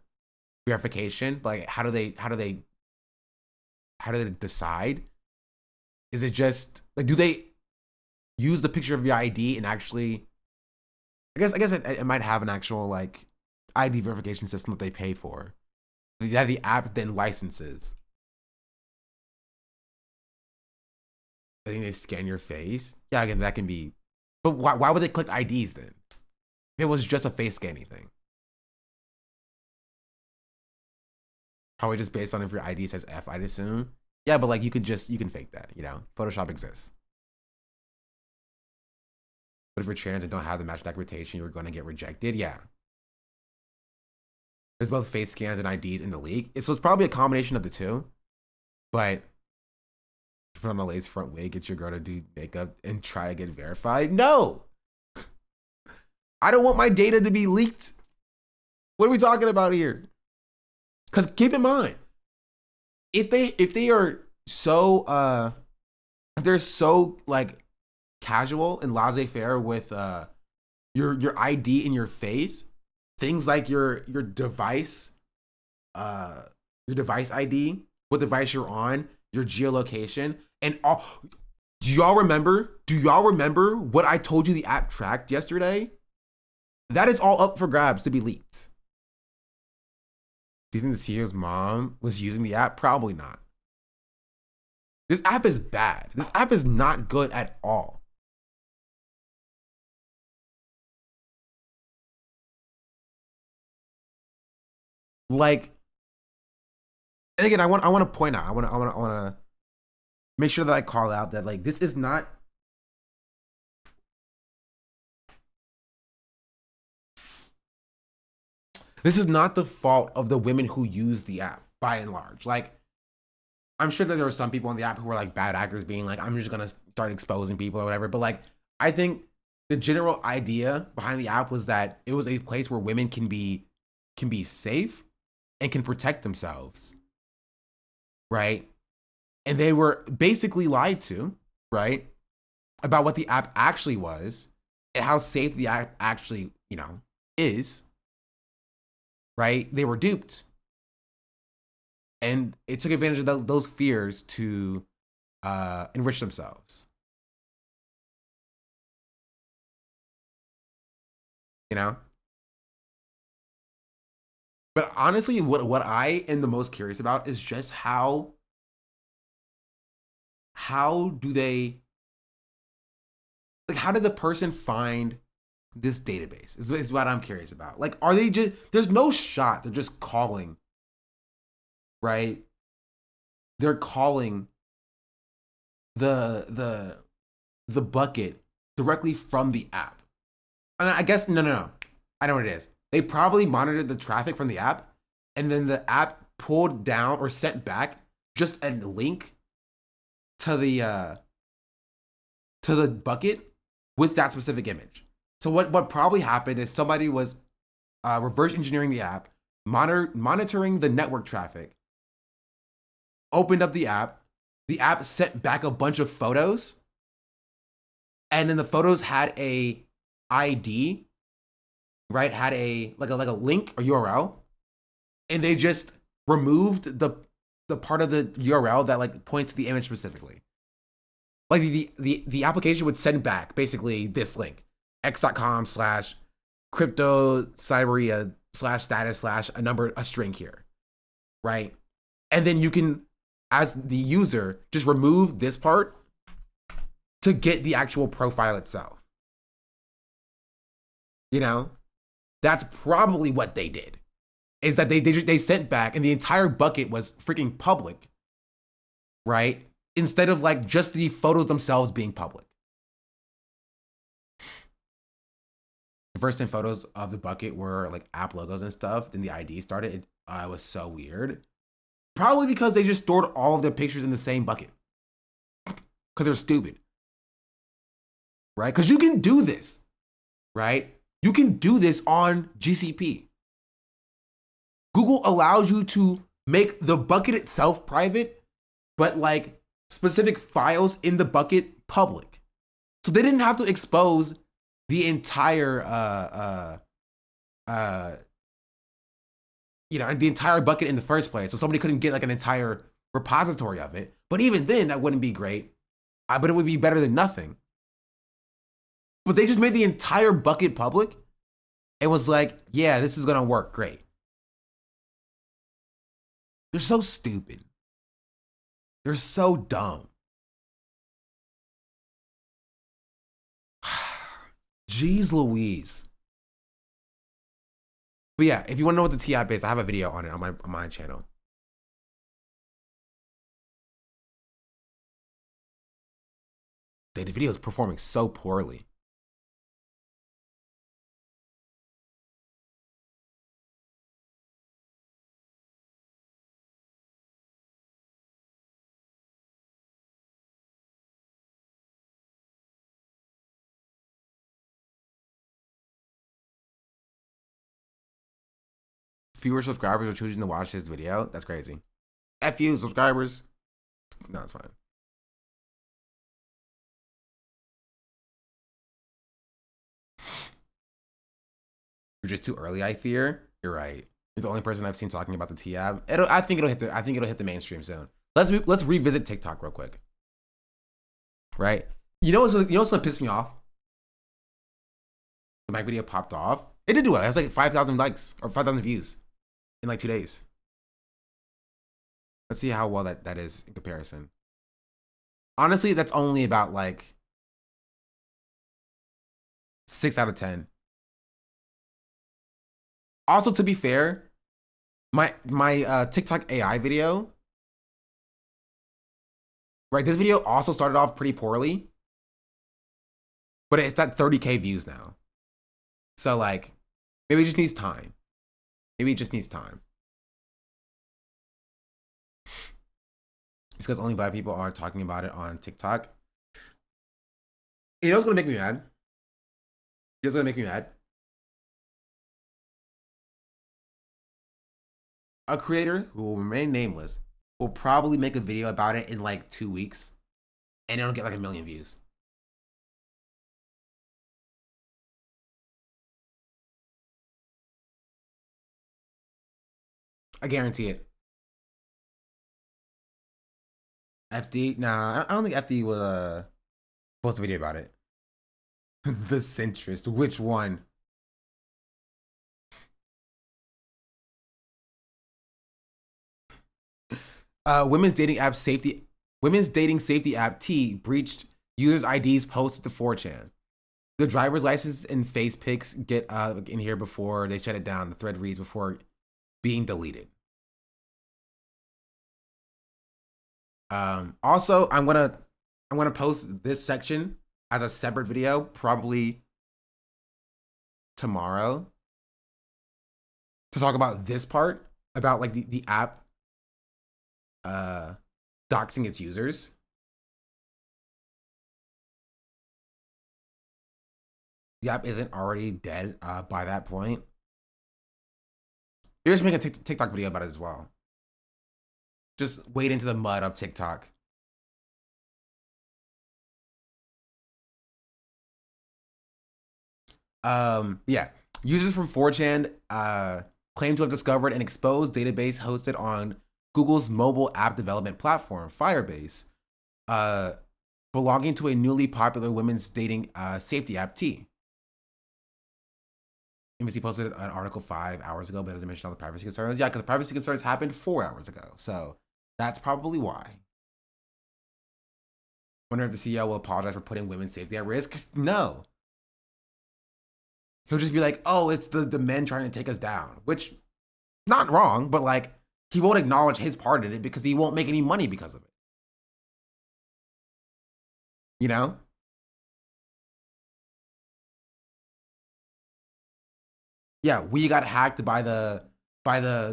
verification. Like, how do they decide? Is it just like, do they use the picture of your ID and actually? I guess it might have an actual like ID verification system that they pay for, that the app then licenses. I think they scan your face. Yeah, again, that can be. But why would they collect IDs then? If it was just a face scanning thing. Probably just based on if your ID says F, I'd assume. Yeah, but like you can fake that, you know? Photoshop exists. But if you're trans and don't have the matching documentation, you're going to get rejected. Yeah. There's both face scans and IDs in the league. So it's probably a combination of the two. But put on a lace front wig, get your girl to do makeup and try to get verified. No. I don't want my data to be leaked. What are we talking about here? Because keep in mind, if they are so if they're so like casual and laissez-faire with your ID in your face, things like your device ID, what device you're on, your geolocation, and all. Do y'all remember what I told you the app tracked yesterday? That is all up for grabs to be leaked. Do you think the CEO's mom was using the app? Probably not. This app is bad. This app is not good at all. Like, and again, I want to point out, I want to make sure that I call out that like this is not. This is not the fault of the women who use the app, by and large. Like, I'm sure that there are some people on the app who are like bad actors being like, I'm just gonna start exposing people or whatever. But like, I think the general idea behind the app was that it was a place where women can be safe and can protect themselves, right? And they were basically lied to, right, about what the app actually was and how safe the app actually, you know, is. Right? They were duped. And it took advantage of those fears to enrich themselves. You know? But honestly, what I am the most curious about is just how do they, like, how did the person find this database is what I'm curious about. Like, are they just, there's no shot they're just calling, right? They're calling the bucket directly from the app. I mean, I guess, no. I know what it is. They probably monitored the traffic from the app, and then the app pulled down or sent back just a link to the bucket with that specific image. So what probably happened is somebody was reverse engineering the app, monitoring the network traffic, opened up the app sent back a bunch of photos, and then the photos had a ID, right? Had a like a link or URL, and they just removed the part of the URL that like points to the image specifically. Like the application would send back basically this link. x.com/crypto cyberia /status/ a string here, right? And then you can, as the user, just remove this part to get the actual profile itself. You know, that's probably what they did. Is that they sent back, and the entire bucket was freaking public, right? Instead of like just the photos themselves being public. The first 10 photos of the bucket were like app logos and stuff. Then the ID started. It was so weird. Probably because they just stored all of their pictures in the same bucket. Because they're stupid. Right? Because you can do this. Right? You can do this on GCP. Google allows you to make the bucket itself private, but like specific files in the bucket public. So they didn't have to expose the entire the entire bucket in the first place. So somebody couldn't get like an entire repository of it. But even then, that wouldn't be great. But it would be better than nothing. But they just made the entire bucket public. It was like, yeah, this is gonna work great. They're so stupid. They're so dumb. Jeez Louise. But yeah, if you want to know what the T app is, I have a video on it on my channel. The video is performing so poorly. Fewer subscribers are choosing to watch this video. That's crazy. F you, subscribers. No, it's fine. You're just too early, I fear. You're right. You're the only person I've seen talking about the T-Ab. I think it'll hit the mainstream soon. Let's revisit TikTok real quick. Right? You know what's gonna piss me off? The Mike video popped off. It did do well. It has like 5,000 likes or 5,000 views in like 2 days. Let's see how well that is in comparison. Honestly, that's only about like 6 out of 10. Also, to be fair, my TikTok AI video, right? This video also started off pretty poorly, but it's at 30K views now. So like, maybe it just needs time. Maybe it just needs time. It's because only Black people are talking about it on TikTok. You know what's gonna make me mad? You know what's gonna make me mad? A creator who will remain nameless will probably make a video about it in like 2 weeks, and it'll get like 1 million views. I guarantee it. FD? Nah, I don't think FD will post a video about it. The centrist. Which one? Women's dating safety app T breached users' IDs posted to 4chan. The driver's license and face pics get in here before they shut it down. The thread reads before being deleted. Also, I'm gonna post this section as a separate video, probably tomorrow, to talk about this part about like the app doxing its users. The app isn't already dead by that point. Maybe I should make a TikTok video about it as well. Just wade into the mud of TikTok. Yeah. Users from 4chan claim to have discovered an exposed database hosted on Google's mobile app development platform, Firebase, belonging to a newly popular women's dating safety app, T. NBC posted an article 5 hours ago, but it doesn't mention all the privacy concerns. Yeah, because the privacy concerns happened 4 hours ago. So that's probably why. Wonder if the CEO will apologize for putting women's safety at risk. No. He'll just be like, oh, it's the men trying to take us down, which not wrong, but like he won't acknowledge his part in it because he won't make any money because of it. You know? Yeah, we got hacked by the meanie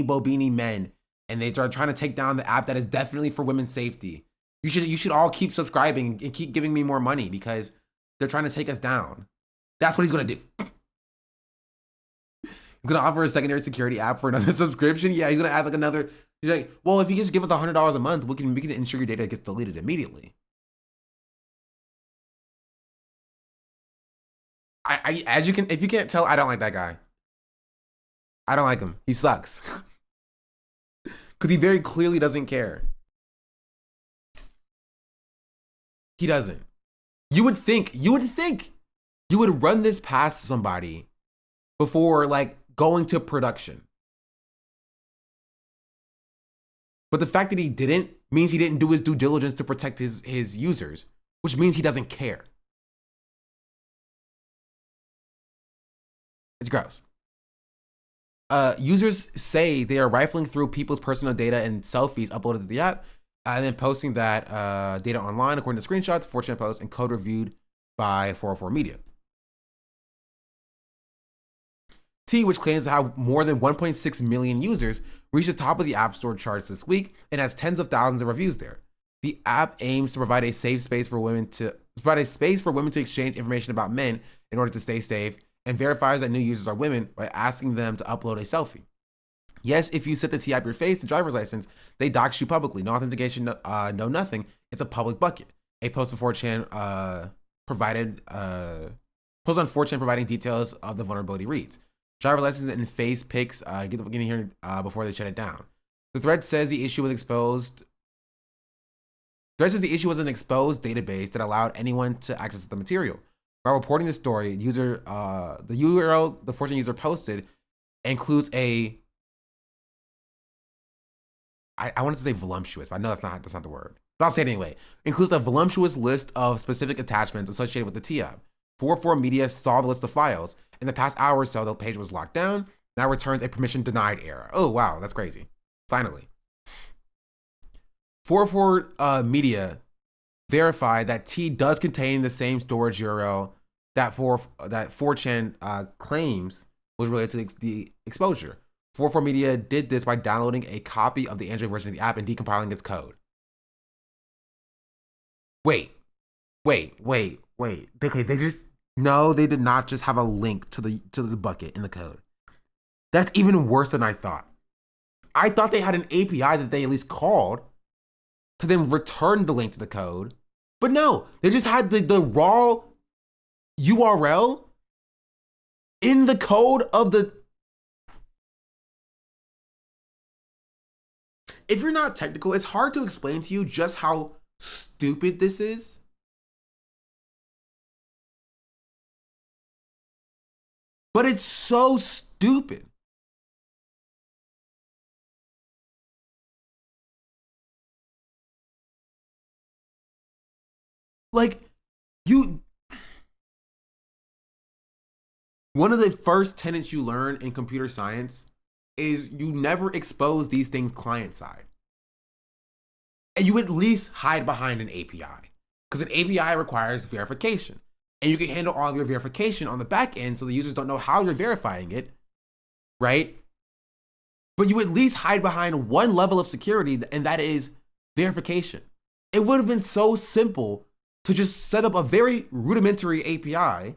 bobini men, and they are trying to take down the app that is definitely for women's safety. You should all keep subscribing and keep giving me more money because they're trying to take us down. That's what he's gonna do. He's gonna offer a secondary security app for another subscription. Yeah, he's gonna add like another. He's like, well, if you just give us $100 a month, we can ensure your data gets deleted immediately. As you can, if you can't tell, I don't like that guy. I don't like him. He sucks. Because he very clearly doesn't care. He doesn't. You would think you would run this past somebody before like going to production. But the fact that he didn't means he didn't do his due diligence to protect his users, which means he doesn't care. It's gross. Users say they are rifling through people's personal data and selfies uploaded to the app And then posting that data online according to screenshots, 4chan posts, and code reviewed by 404 Media. T, which claims to have more than 1.6 million users, reached the top of the App Store charts this week and has tens of thousands of reviews there. The app aims to provide a safe space for women to exchange information about men in order to stay safe, and verifies that new users are women by asking them to upload a selfie. Yes, if you set the T app your face to driver's license, they dox you publicly. No authentication, no nothing. It's a public bucket. A post on 4chan providing details of the vulnerability reads. Driver license and face pics get in here before they shut it down. The thread says the issue was exposed. The thread says the issue was an exposed database that allowed anyone to access the material. While reporting the story, the URL the 4chan user posted includes a, I wanted to say voluptuous, but I know that's not the word. But I'll say it anyway. Includes a voluptuous list of specific attachments associated with the T app. 404 Media saw the list of files. In the past hour or so, the page was locked down. Now returns a permission denied error. Oh, wow, that's crazy. Finally. 404 Media verified that T does contain the same storage URL that 4chan claims was related to the exposure. 404 Media did this by downloading a copy of the Android version of the app and decompiling its code. Wait. Okay, they did not just have a link to the bucket in the code. That's even worse than I thought. I thought they had an API that they at least called to then return the link to the code. But no, they just had the raw URL in the code of the... If you're not technical, it's hard to explain to you just how stupid this is. But it's so stupid. Like, one of the first tenets you learn in computer science is you never expose these things client side. And you at least hide behind an API, because an API requires verification. And you can handle all of your verification on the back end so the users don't know how you're verifying it, right? But you at least hide behind one level of security, and that is verification. It would have been so simple to just set up a very rudimentary API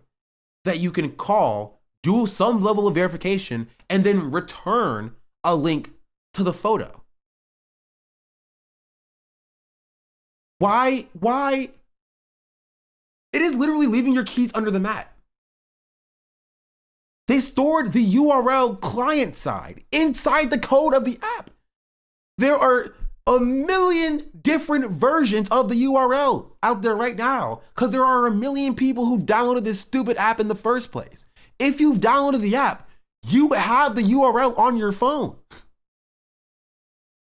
that you can call, do some level of verification, and then return a link to the photo. Why? It is literally leaving your keys under the mat. They stored the URL client side inside the code of the app. There are a million different versions of the URL out there right now because there are a million people who downloaded this stupid app in the first place. If you've downloaded the app, you have the URL on your phone.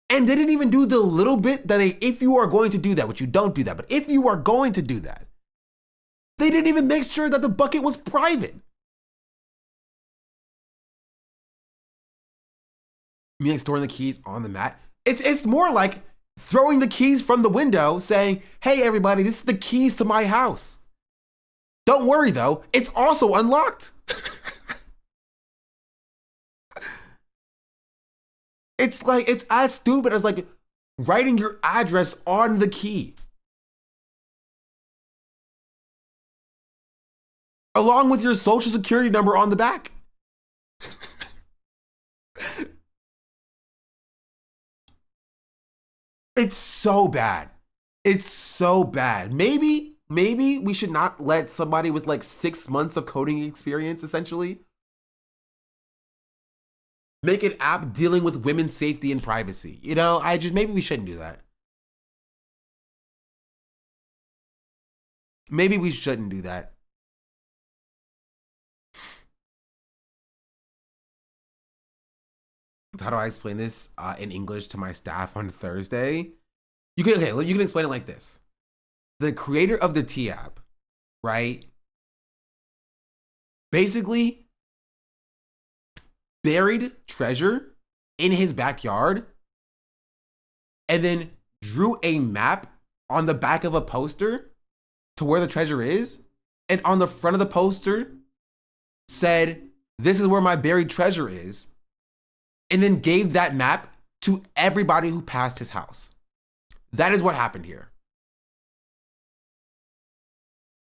And they didn't even do the little bit that if you are going to do that, which you don't do that, but if you are going to do that, they didn't even make sure that the bucket was private. Meaning storing the keys on the mat. It's more like throwing the keys from the window saying, hey everybody, this is the keys to my house. Don't worry though, it's also unlocked. It's as stupid as like writing your address on the key, along with your social security number on the back. It's so bad. It's so bad. Maybe we should not let somebody with like 6 months of coding experience essentially make an app dealing with women's safety and privacy. You know, maybe we shouldn't do that. Maybe we shouldn't do that. How do I explain this in English to my staff on Thursday? You can explain it like this. The creator of the T app, right, basically buried treasure in his backyard and then drew a map on the back of a poster to where the treasure is, and on the front of the poster said, "This is where my buried treasure is," and then gave that map to everybody who passed his house. That is what happened here.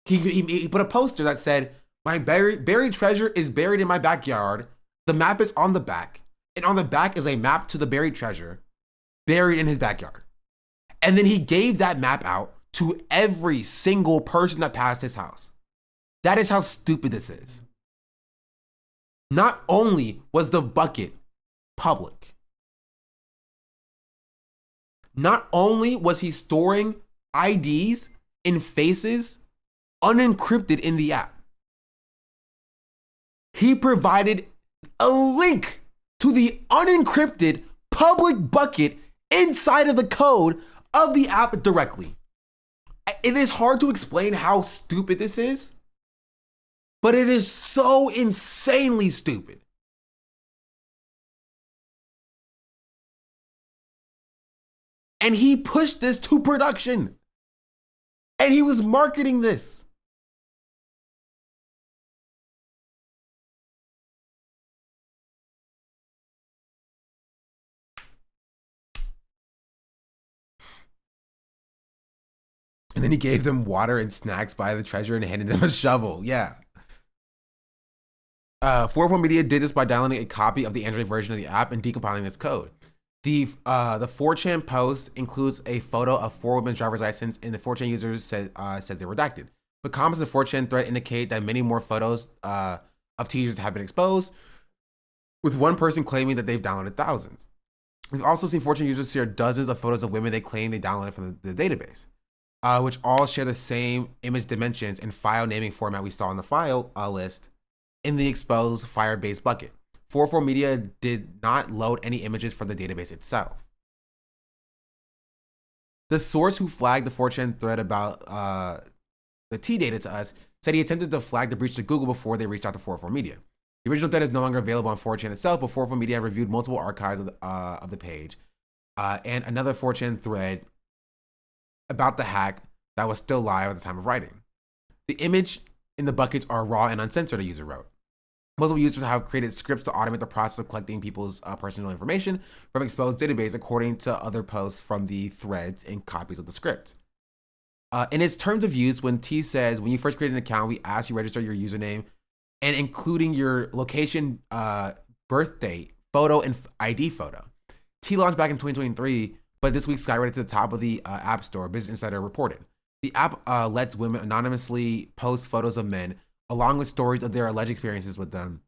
He put a poster that said, "My buried treasure is buried in my backyard. The map is on the back, and on the back is a map to the buried treasure buried in his backyard." And then he gave that map out to every single person that passed his house. That is how stupid this is. Not only was the bucket public, not only was he storing IDs and faces unencrypted in the app, he provided a link to the unencrypted public bucket inside of the code of the app directly. It is hard to explain how stupid this is, but it is so insanely stupid. And he pushed this to production. And he was marketing this. And then he gave them water and snacks by the treasure and handed them a shovel. Yeah. 404 Media did this by downloading a copy of the Android version of the app and decompiling its code. The 4chan post includes a photo of 4 women's driver's license, and the 4chan users said they're redacted. But comments in the 4chan thread indicate that many more photos of teasers have been exposed, with one person claiming that they've downloaded thousands. We've also seen 4chan users share dozens of photos of women they claim they downloaded from the database, which all share the same image dimensions and file naming format we saw in the file list in the exposed Firebase bucket. 404 Media did not load any images from the database itself. The source who flagged the 4chan thread about the T data to us said he attempted to flag the breach to Google before they reached out to 404 Media. The original thread is no longer available on 4chan itself, but 404 Media reviewed multiple archives of the page and another 4chan thread about the hack that was still live at the time of writing. The image in the buckets are raw and uncensored, a user wrote. Multiple users have created scripts to automate the process of collecting people's personal information from exposed database, according to other posts from the threads and copies of the script. In its terms of use, when T says, when you first create an account, we ask you register your username and including your location, birth date, photo, and ID photo. T launched back in 2023, but this week skyrocketed to the top of the App Store, Business Insider reported. The app lets women anonymously post photos of men along with stories of their alleged experiences with them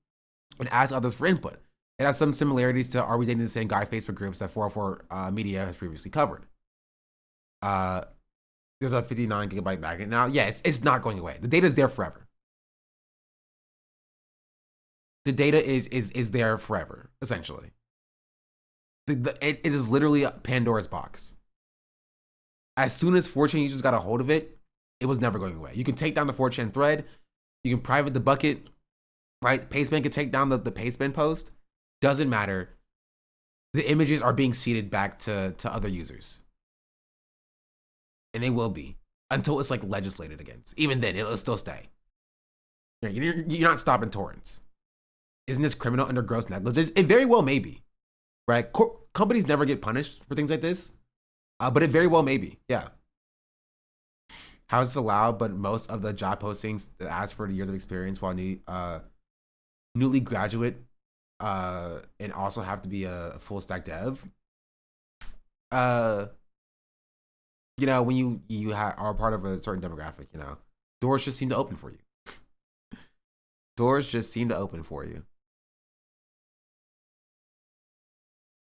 and asks others for input. It has some similarities to Are We Dating the Same Guy Facebook groups that 404 Media has previously covered. There's a 59 gigabyte magnet now. Yeah, it's not going away. The data is there forever. The data is there forever, essentially. It is literally a Pandora's box. As soon as 4chan users got a hold of it, it was never going away. You can take down the 4chan thread. You can private the bucket, right? Pastebin can take down the Pastebin post. Doesn't matter. The images are being seeded back to other users. And they will be until it's like legislated against. Even then, it'll still stay. You're not stopping torrents. Isn't this criminal under gross negligence? It very well may be, right? Companies never get punished for things like this, but it very well may be, yeah. How is this allowed? But most of the job postings that ask for years of experience while newly graduate and also have to be a full stack dev. You know, when you are part of a certain demographic, you know, doors just seem to open for you. Doors just seem to open for you.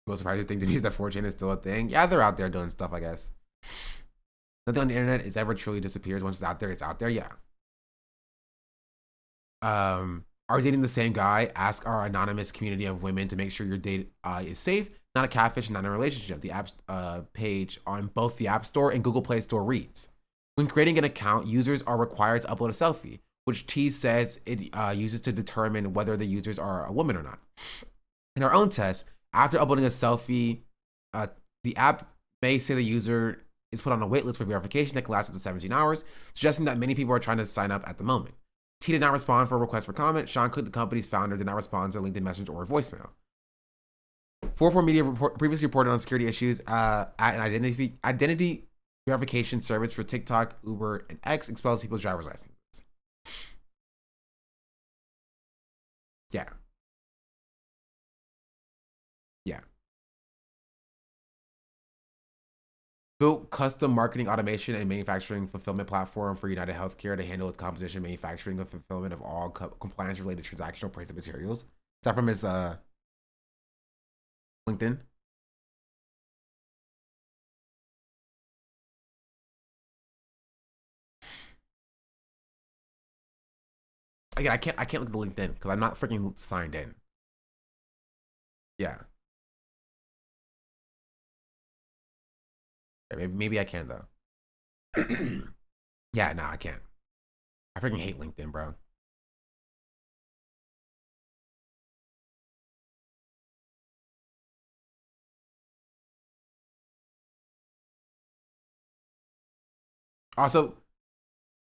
Most surprising thing to me is that 4chan is still a thing. Yeah, they're out there doing stuff, I guess. Nothing on the internet is ever truly disappears. Once it's out there, it's out there. Yeah. Are we dating the same guy? Ask our anonymous community of women to make sure your date is safe, not a catfish, and not a relationship. The app page on both the App Store and Google Play Store reads, when creating an account, users are required to upload a selfie, which T says it uses to determine whether the users are a woman or not. In our own test, after uploading a selfie, the app may say the user is put on a wait list for verification that can last up to 17 hours, suggesting that many people are trying to sign up at the moment. T did not respond for a request for comment. Sean Cook, the company's founder, did not respond to a LinkedIn message or a voicemail. 404 Media previously reported on security issues at an identity verification service for TikTok, Uber, and X expels people's driver's licenses. Yeah. Yeah. Built custom marketing automation and manufacturing fulfillment platform for United Healthcare to handle its composition, manufacturing, and fulfillment of all compliance-related transactional price materials. Is that from his LinkedIn? Again, I can't look at the LinkedIn because I'm not freaking signed in. Yeah. Maybe I can though. Yeah, no, I can't. I freaking hate LinkedIn, bro. Also,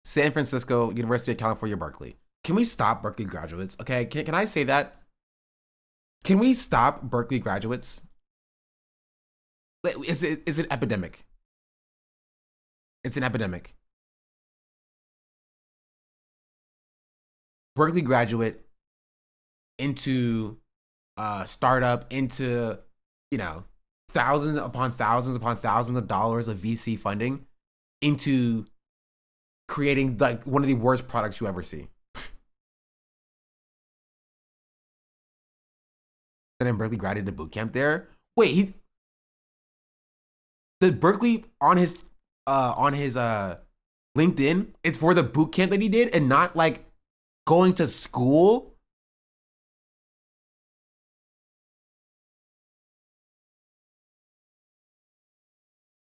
San Francisco, University of California, Berkeley. Can we stop Berkeley graduates? Okay, can I say that? Can we stop Berkeley graduates? It's an epidemic. It's an epidemic. Berkeley graduate into startup, into, you know, thousands upon thousands of dollars of VC funding into creating like one of the worst products you ever see. And then Berkeley graduated boot camp there. Wait, he did Berkeley on his LinkedIn, it's for the boot camp that he did and not like going to school.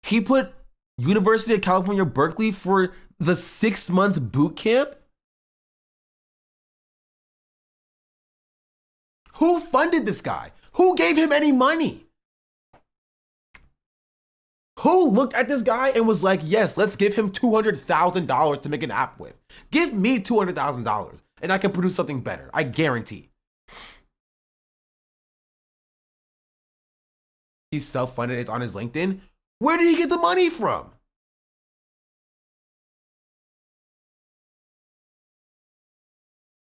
He put University of California, Berkeley for the 6-month boot camp. Who funded this guy? Who gave him any money? Who looked at this guy and was like, yes, let's give him $200,000 to make an app with? Give me $200,000 and I can produce something better. I guarantee. He's self-funded. It's on his LinkedIn. Where did he get the money from?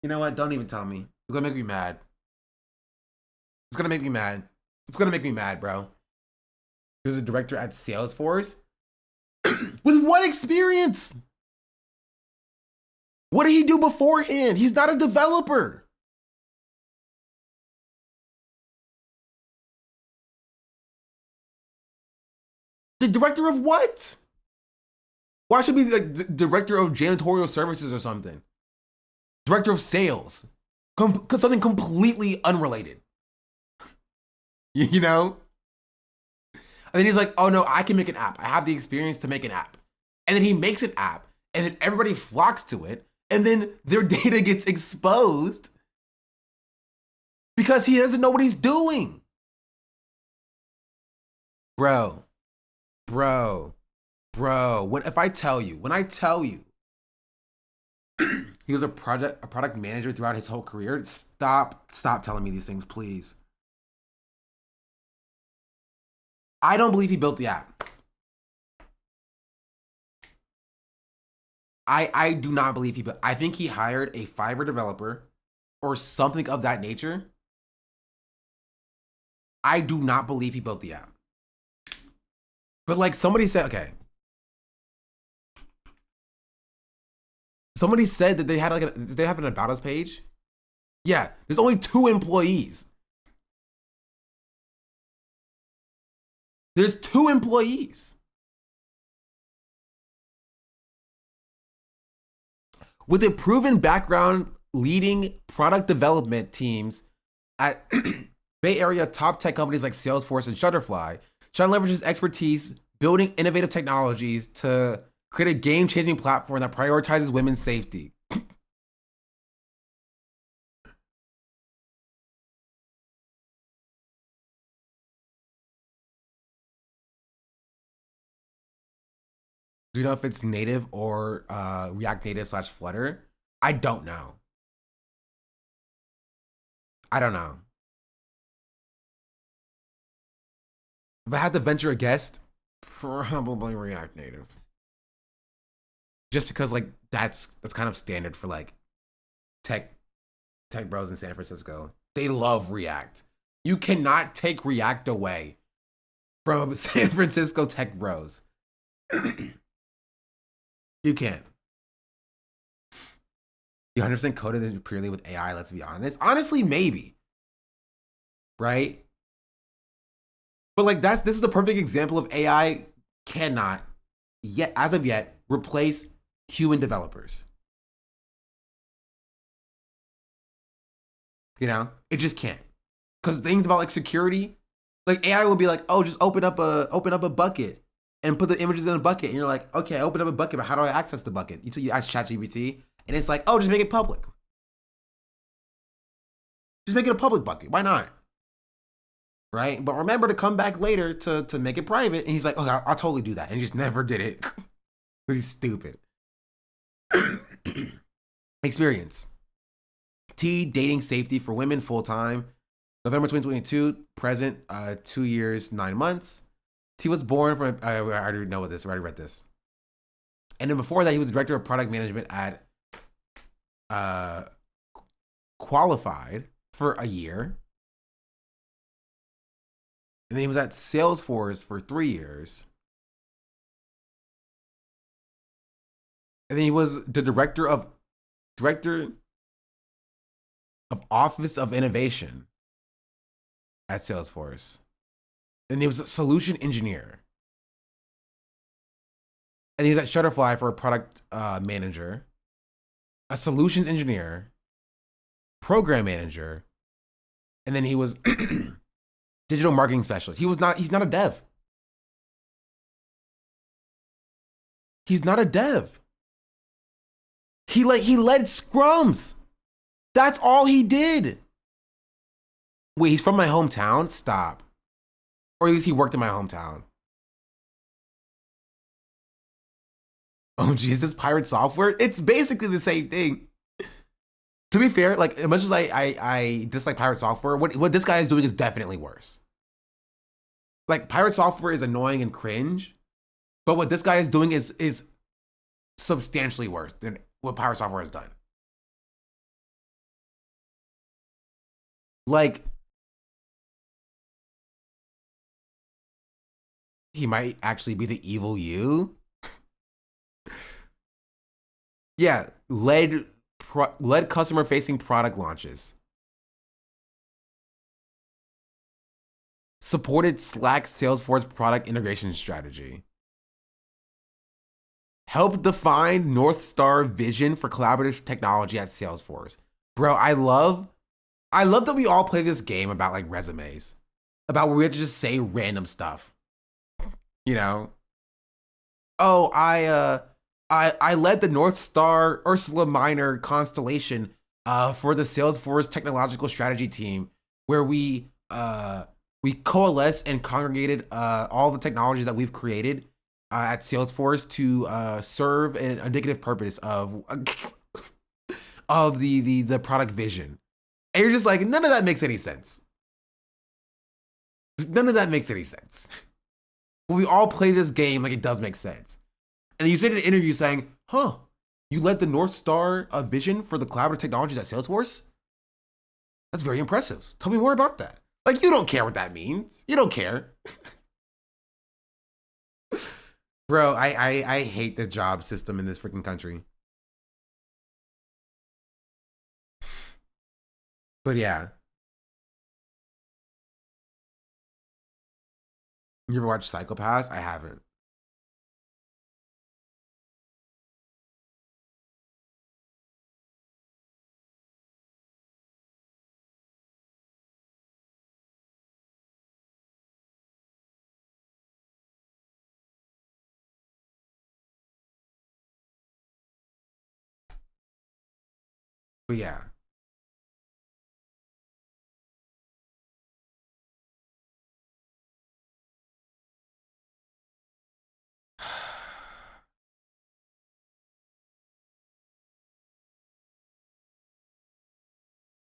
You know what? Don't even tell me. It's gonna make me mad. It's gonna make me mad. It's gonna make me mad, bro. He was a director at Salesforce. With what experience? What did he do beforehand? He's not a developer. The director of what? Why should he be like the director of janitorial services or something? Director of sales. Something completely unrelated. You know? And then he's like, oh no, I can make an app. I have the experience to make an app. And then he makes an app, and then everybody flocks to it, and then their data gets exposed because he doesn't know what he's doing. Bro, when I tell you, he was a product manager throughout his whole career, stop telling me these things, please. I don't believe he built the app. I do not believe he built. I think he hired a Fiverr developer or something of that nature. I do not believe he built the app. But like somebody said, okay. Somebody said that they had like did they have an about us page? Yeah, there's only 2 employees. There's 2 employees. With a proven background leading product development teams at Bay Area top tech companies like Salesforce and Shutterfly, Sean leverages expertise building innovative technologies to create a game-changing platform that prioritizes women's safety. Do you know if it's native or React Native slash Flutter? I don't know. I don't know. If I had to venture a guess, probably React Native. Just because like that's kind of standard for like tech tech bros in San Francisco. They love React. You cannot take React away from San Francisco tech bros. You can't. You 100% coded it purely with AI, let's be honest. Honestly, maybe. Right? But like this is the perfect example of AI cannot yet as of yet replace human developers. You know? It just can't. Cuz things about like security, like AI will be like, "Oh, just open up a bucket and put the images in a bucket." And you're like, "Okay, open up a bucket, but how do I access the bucket?" Until you ask ChatGPT, and it's like, "Oh, just make it public. Just make it a public bucket. Why not?" Right? But remember to come back later to make it private. And he's like, "Oh, I'll totally do that," and he just never did it. He's stupid. Experience. T, dating safety for women full time. November 2022, present, 2 years, 9 months. T was born from, I already know this, I already read this. And then before that, he was the director of product management at uh, Qualified for a year. And then he was at Salesforce for 3 years. And then he was the director of Office of Innovation at Salesforce. And he was a solution engineer. And he was at Shutterfly for a product manager, a solutions engineer, program manager, and then he was digital marketing specialist. He's not a dev. He's not a dev. He led scrums. That's all he did. Wait, he's from my hometown? Stop. Or at least he worked in my hometown. Oh, Jesus, Pirate Software? It's basically the same thing. To be fair, like as much as I dislike Pirate Software, what this guy is doing is definitely worse. Like Pirate Software is annoying and cringe, but what this guy is doing is substantially worse than what Pirate Software has done. Like he might actually be the evil you. Yeah, led customer facing product launches. Supported Slack Salesforce product integration strategy. Helped define North Star vision for collaborative technology at Salesforce. Bro, I love that we all play this game about like resumes. About where we have to just say random stuff. You know? Oh, I led the North Star Ursula Minor constellation for the Salesforce technological strategy team, where we coalesced and congregated all the technologies that we've created at Salesforce to serve an indicative purpose of of the product vision. And you're just like, none of that makes any sense. None of that makes any sense. But we all play this game like it does make sense. And you said in an interview saying, huh, you led the North Star vision for the collaborative technologies at Salesforce? That's very impressive. Tell me more about that. Like, you don't care what that means. You don't care. Bro, I hate the job system in this freaking country. But yeah. You ever watch Psychopaths? I haven't. But yeah.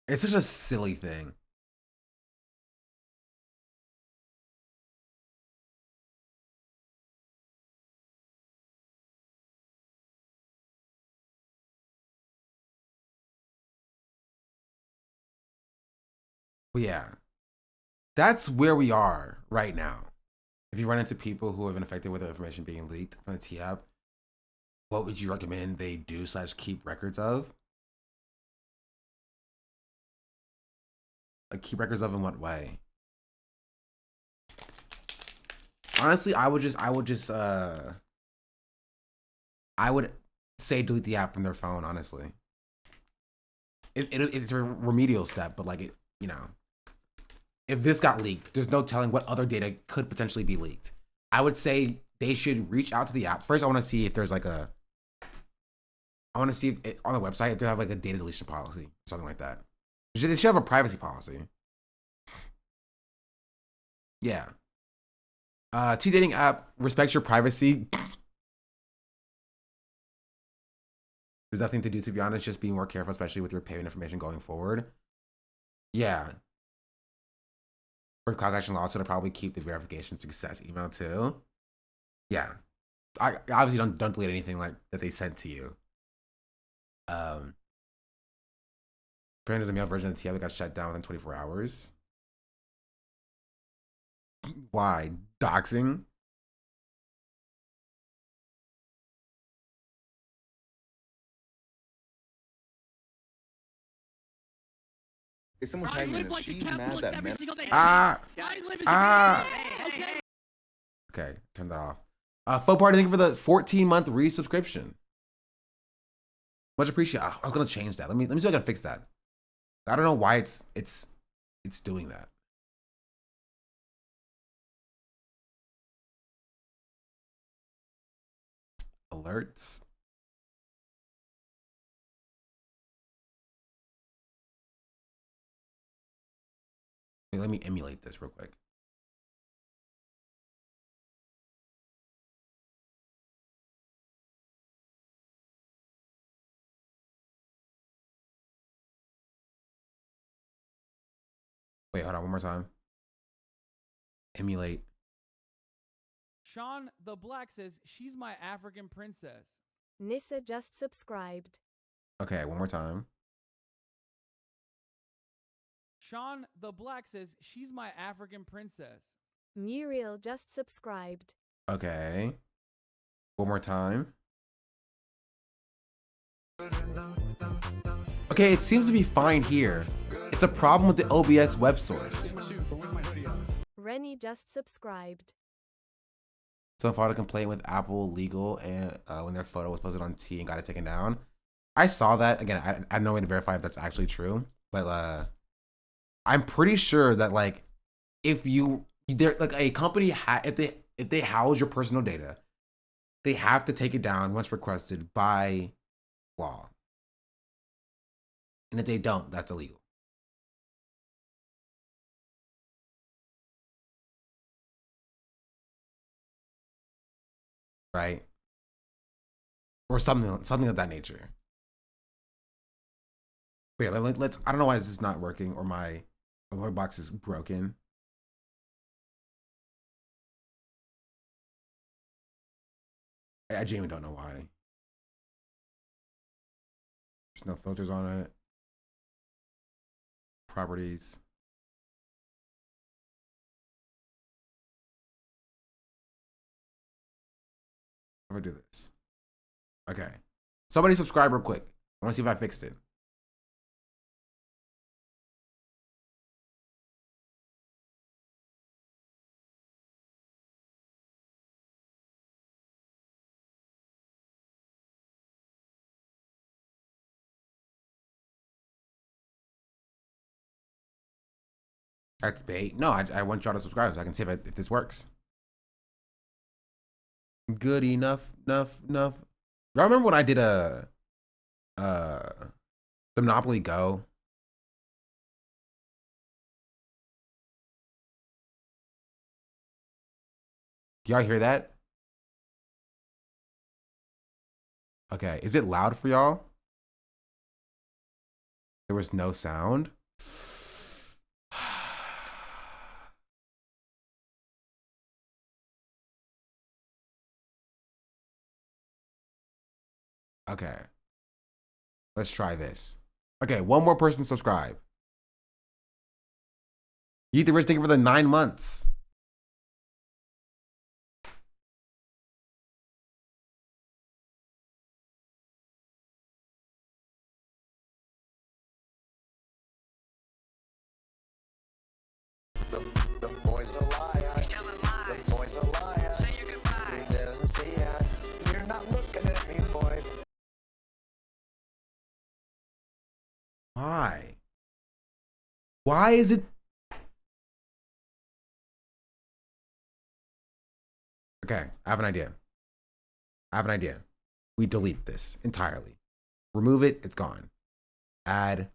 It's such a silly thing. But yeah, that's where we are right now. If you run into people who have been affected with their information being leaked from the T app, what would you recommend they do / keep records of? Like keep records of in what way? Honestly, I would say delete the app from their phone, honestly. It's a remedial step, but like if this got leaked, there's no telling what other data could potentially be leaked. I would say they should reach out to the app. First, I want to see if there's like I want to see if on the website if they have like a data deletion policy, something like that. They should have a privacy policy. Yeah. T dating app respects your privacy. There's nothing to do, to be honest. Just be more careful, especially with your payment information going forward. Yeah. For class action lawsuit, I'll probably keep the verification success email too. Yeah. I obviously don't delete anything like that they sent to you. Apparently there's a male version of the TF that got shut down within 24 hours. Why? Doxing? If someone tagged me in this, she's mad that men. Okay, turn that off. Faux party, thank you for the 14-month resubscription. Much appreciated. I was gonna change that. Let me see if I can fix that. I don't know why it's doing that. Alerts. Let me emulate this real quick. Wait, hold on, one more time. Emulate. Sean the Black says she's my African princess. Nissa just subscribed. Okay, one more time. Sean the Black says she's my African princess. Muriel just subscribed. Okay. One more time. Okay, it seems to be fine here. It's a problem with the OBS web source. Rennie just subscribed. Someone filed a complaint with Apple Legal and when their photo was posted on T and got it taken down. I saw that. Again, I have no way to verify if that's actually true, but I'm pretty sure that like if they're like a company if they house your personal data, they have to take it down once requested by law. And if they don't, that's illegal. Right? Or something of that nature. But yeah, let's I don't know why this is not working or my alert box is broken. I genuinely don't know why. There's no filters on it. Properties. I'm gonna do this. Okay. Somebody subscribe real quick. I want to see if I fixed it. That's bait. No, I want y'all to subscribe so I can see if this works. Good enough. Y'all remember when I did the Monopoly Go? Do y'all hear that? Okay, is it loud for y'all? There was no sound. Okay. Let's try this. Okay, one more person subscribe. Yeet the Rich, thank you for the 9 months. The boy's a liar. The boy's a liar. Say your goodbye. He doesn't see it. You're not looking at me, boy. Why? Why is it? Okay, I have an idea. We delete this entirely. Remove it, it's gone. Add.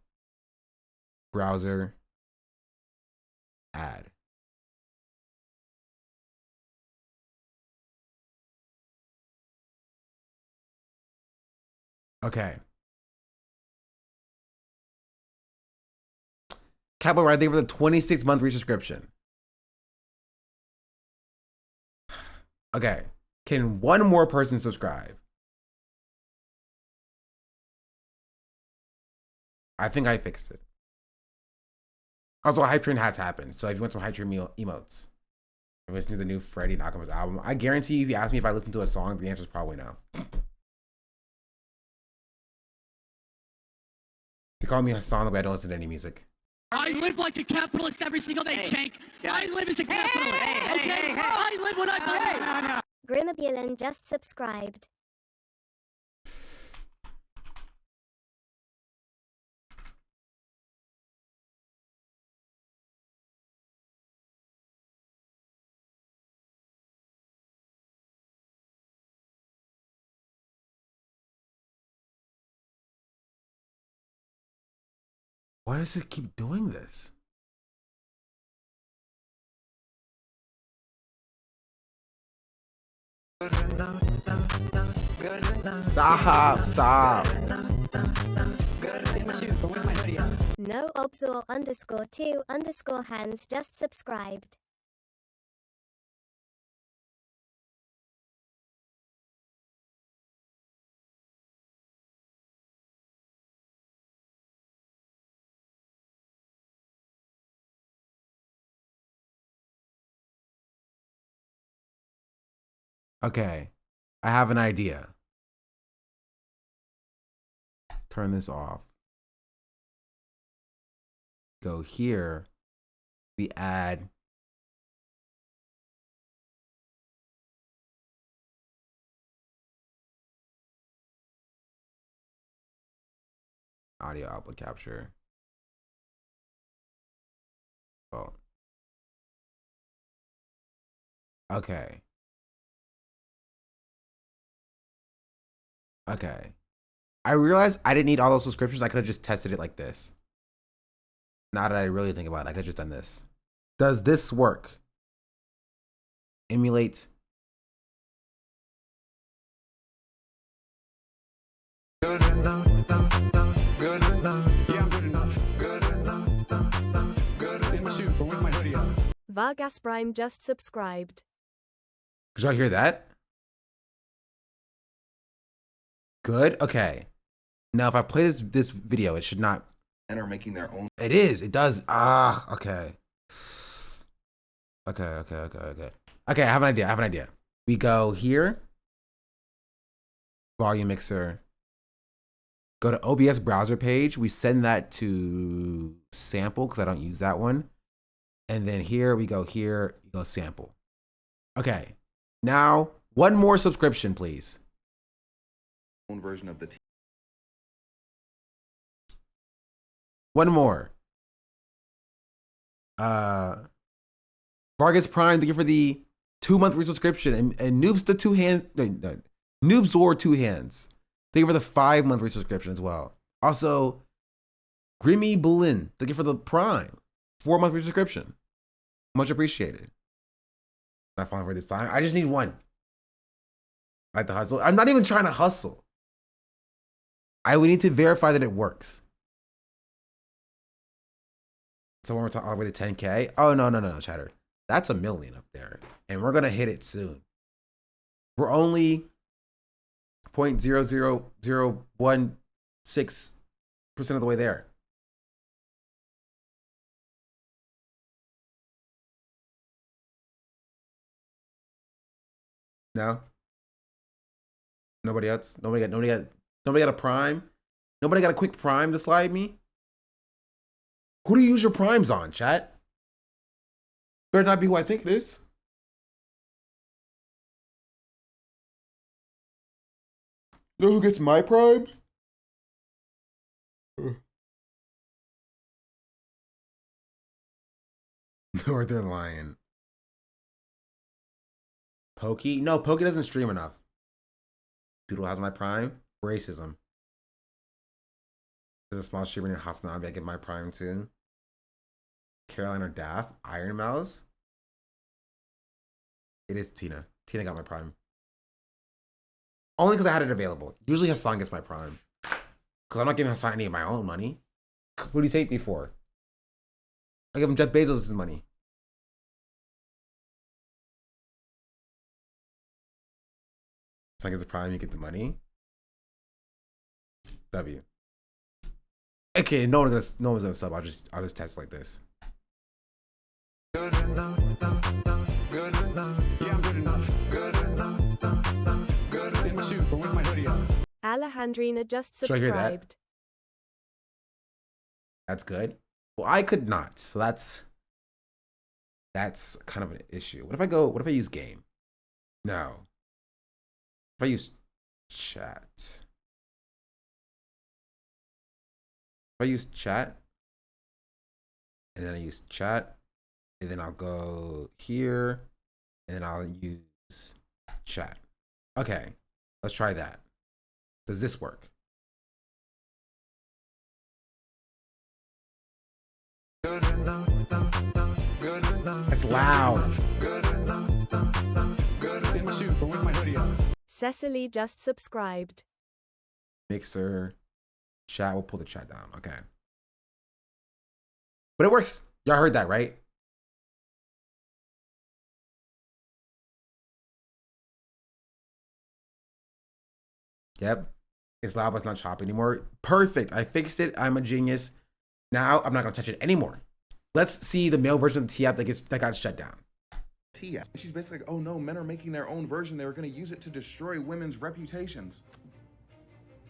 Browser. Add. Okay. Capo right there for the 26-month resubscription. Okay. Can one more person subscribe? I think I fixed it. Also, Hype Train has happened. So if you want some Hype Train emotes, if listen to the new Freddie Nakamura's album, I guarantee you, if you ask me if I listen to a song, the answer is probably no. They call me Hassan the way I don't listen to any music. I live like a capitalist every single day, Shank. I live as a capitalist, okay? I live when I believe. Grimabulin just subscribed. Why does it keep doing this? Stop. No obsor _2_hands just subscribed. Okay, I have an idea. Turn this off. Go here. We add audio output capture. Oh. Okay. Okay. I realized I didn't need all those subscriptions. I could have just tested it like this. Now that I really think about it, I could have just done this. Does this work? Emulate. Good enough. Good enough. Yeah, I'm good enough. Good enough. Good In my suit, but with my hoodie on. Vargas Prime just subscribed. Did y'all hear that? Good. Okay. Now, if I play this video, it should not. And are making their own. It is. It does. Ah. Okay. Okay. Okay. I have an idea. We go here. Volume mixer. Go to OBS browser page. We send that to sample because I don't use that one. And then here we go here. You go sample. Okay. Now, one more subscription, please. Own version of the One more. Vargas Prime, thank you for the 2-month resubscription. And Noobs the 2 hands. No. Noobzor 2 hands. Thank you for the 5-month resubscription as well. Also, Grimmy Bulin, thank you for the Prime 4-month resubscription. Much appreciated. Not falling for this time. I just need one. I like the hustle. I'm not even trying to hustle. We need to verify that it works. So when we're talking all the way to 10K, oh no, chatter. That's 1 million up there, and we're gonna hit it soon. We're only 0.00016% of the way there. No. Nobody else. Nobody got a prime. Nobody got a quick prime to slide me. Who do you use your primes on, chat? Better not be who I think it is. Know who gets my prime? Northern Lion. Pokey? No, Pokey doesn't stream enough. Doodle has my prime. Racism. There's a small streamer named Hasanabi I get my prime too. Caroline or Daft. Iron Mouse. It is Tina. Tina got my prime. Only because I had it available. Usually Hassan gets my prime. Because I'm not giving Hassan any of my own money. What do you take me for? I give him Jeff Bezos' money. Hassan gets the prime, you get the money. W. Okay, no one's gonna sub. I'll just test like this. Good enough, good enough, yeah, I'm good enough, good enough, good enough. In my suit, but with my hoodie on. Alejandrina just Should I hear that? subscribed. That's good. Well, I could not, so that's kind of an issue. What if I use game? No. If I use chat. If I use chat, and then I use chat, and then I'll go here, and then I'll use chat. Okay, let's try that. Does this work? Good enough, good enough. It's loud. Good enough, good enough. In my suit, but with my hoodie on. Cecily just subscribed. Mixer, chat, we'll pull the chat down. Okay. But it works. Y'all heard that, right? Yep. It's loud, but it's not choppy anymore. Perfect. I fixed it. I'm a genius. Now I'm not gonna touch it anymore. Let's see the male version of the T-app that got shut down. Tia. She's basically like, oh no, men are making their own version. They were gonna use it to destroy women's reputations.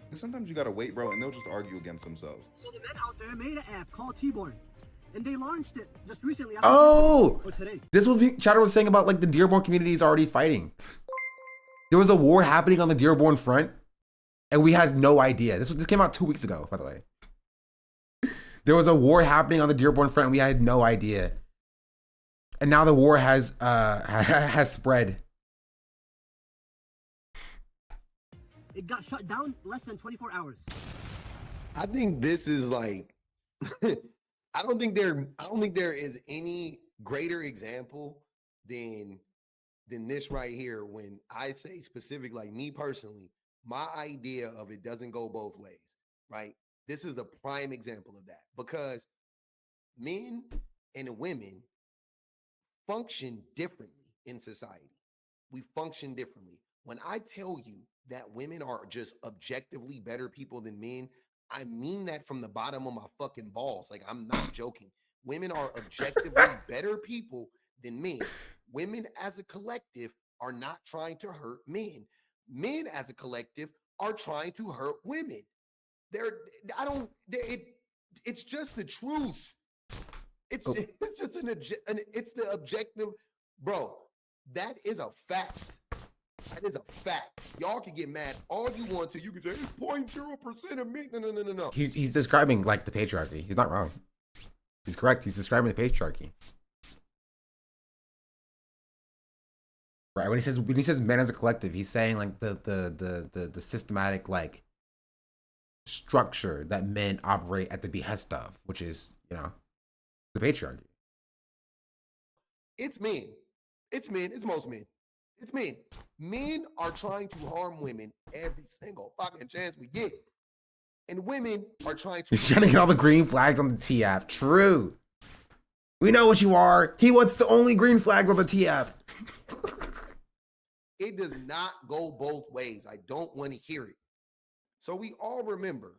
And sometimes you gotta wait, bro, and they'll just argue against themselves. So the men out there made an app called T-Born, and they launched it just recently. Oh, or today. this was what Chatter was saying about like the Dearborn community is already fighting. There was a war happening on the Dearborn front, and we had no idea. This came out 2 weeks ago, by the way. There was a war happening on the Dearborn front, and we had no idea. And now the war has spread. It got shut down less than 24 hours. I think this is like I don't think there is any greater example than this right here when I say specific, like me personally, my idea of it doesn't go both ways, right? This is the prime example of that because men and women function differently in society. We function differently. When I tell you that women are just objectively better people than men, I mean that from the bottom of my fucking balls. Like, I'm not joking. Women are objectively better people than men. Women as a collective are not trying to hurt men. Men as a collective are trying to hurt women. It's just the truth. It's just it's the objective, bro. That is a fact. That is a fact. Y'all can get mad all you want to. You can say it's 0.0% of me. No. He's describing like the patriarchy. He's not wrong. He's correct. He's describing the patriarchy. Right. When he says men as a collective, he's saying like the systematic like structure that men operate at the behest of, which is, you know, the patriarchy. It's men. It's men. It's most men. It's men. Men are trying to harm women every single fucking chance we get. And women are trying to... He's trying to get all the green flags on the T-app. True. We know what you are. He wants the only green flags on the T app. It does not go both ways. I don't want to hear it. So we all remember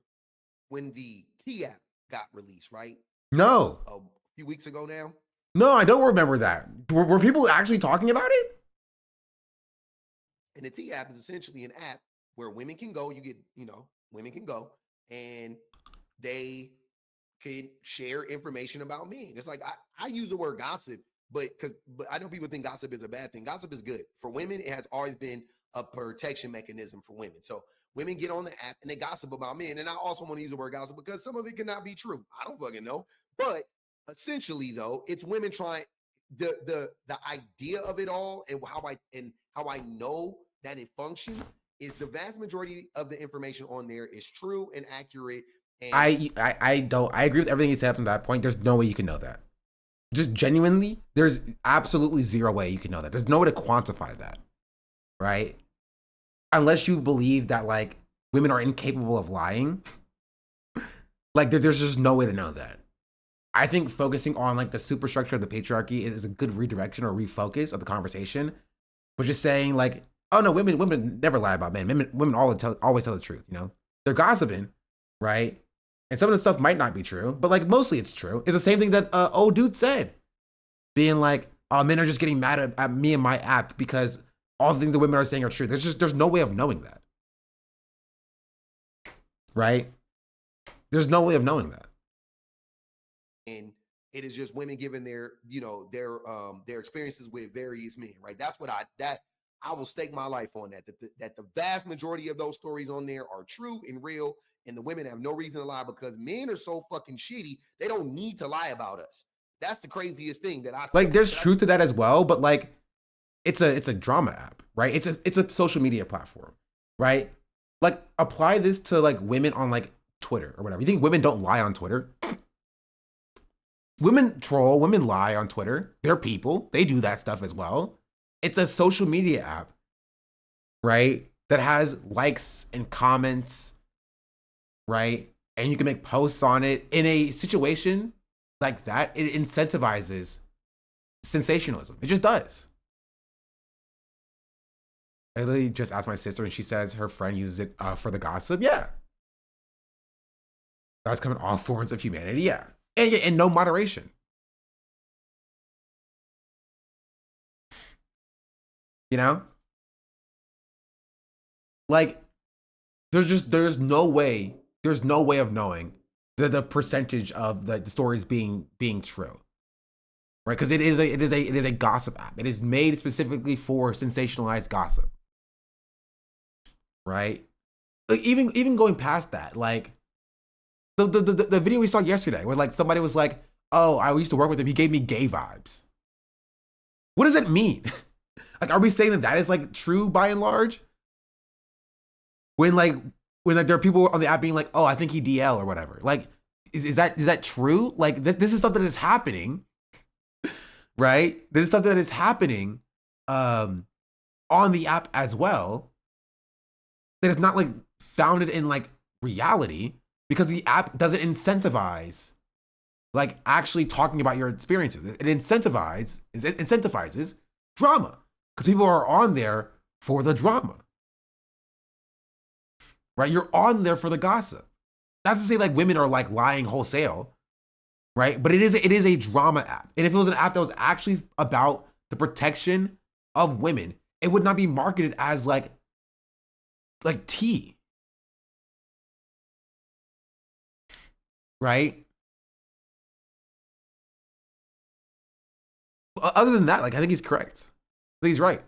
when the T app got released, right? No. A few weeks ago now. No, I don't remember that. Were people actually talking about it? And the T app is essentially an app where women can go, women can go and they can share information about men. It's like I use the word gossip, but I know people think gossip is a bad thing. Gossip is good. For women, it has always been a protection mechanism for women. So women get on the app and they gossip about men. And I also want to use the word gossip because some of it cannot be true. I don't fucking know. But essentially, though, it's women trying the idea of it all and how I know that it functions is the vast majority of the information on there is true and accurate. And I agree with everything you said up to that point. There's no way you can know that. Just genuinely, there's absolutely zero way you can know that. There's no way to quantify that, right? Unless you believe that like women are incapable of lying. Like there's just no way to know that. I think focusing on like the superstructure of the patriarchy is a good redirection or refocus of the conversation. But just saying like, oh no, women never lie about men. Women always tell the truth. You know, they're gossiping, right? And some of the stuff might not be true, but like mostly it's true. It's the same thing that old dude said, being like, "Oh, men are just getting mad at me and my app because all the things the women are saying are true." There's no way of knowing that, right? There's no way of knowing that. And it is just women giving their experiences with various men, right? That's what I will stake my life on that the vast majority of those stories on there are true and real. And the women have no reason to lie because men are so fucking shitty. They don't need to lie about us. That's the craziest thing that I like. There's truth to that as well, but like, it's a drama app, right? It's a social media platform, right? Like, apply this to like women on like Twitter or whatever. You think women don't lie on Twitter? Women troll, women lie on Twitter. They're people. They do that stuff as well. It's a social media app, right? That has likes and comments, right? And you can make posts on it. In a situation like that, it incentivizes sensationalism. It just does. I literally just asked my sister and she says her friend uses it for the gossip. Yeah. That's coming off forms of humanity. Yeah. And no moderation. You know? Like, there's no way of knowing the percentage of the stories being true. Right? Because it is a gossip app. It is made specifically for sensationalized gossip. Right? Like, even going past that, like the video we saw yesterday where like somebody was like, "Oh, I used to work with him. He gave me gay vibes." What does it mean? Like, are we saying that is like true by and large? When there are people on the app being like, "Oh, I think he DL or whatever." Like, is that true? Like, this is stuff that is happening, right? This is stuff that is happening on the app as well. That is not like founded in like reality. Because the app doesn't incentivize like actually talking about your experiences. It incentivizes drama because people are on there for the drama, right? You're on there for the gossip. Not to say like women are like lying wholesale, right? But it is a drama app. And if it was an app that was actually about the protection of women, it would not be marketed as like tea. Right? Other than that, like, I think he's correct. I think he's right.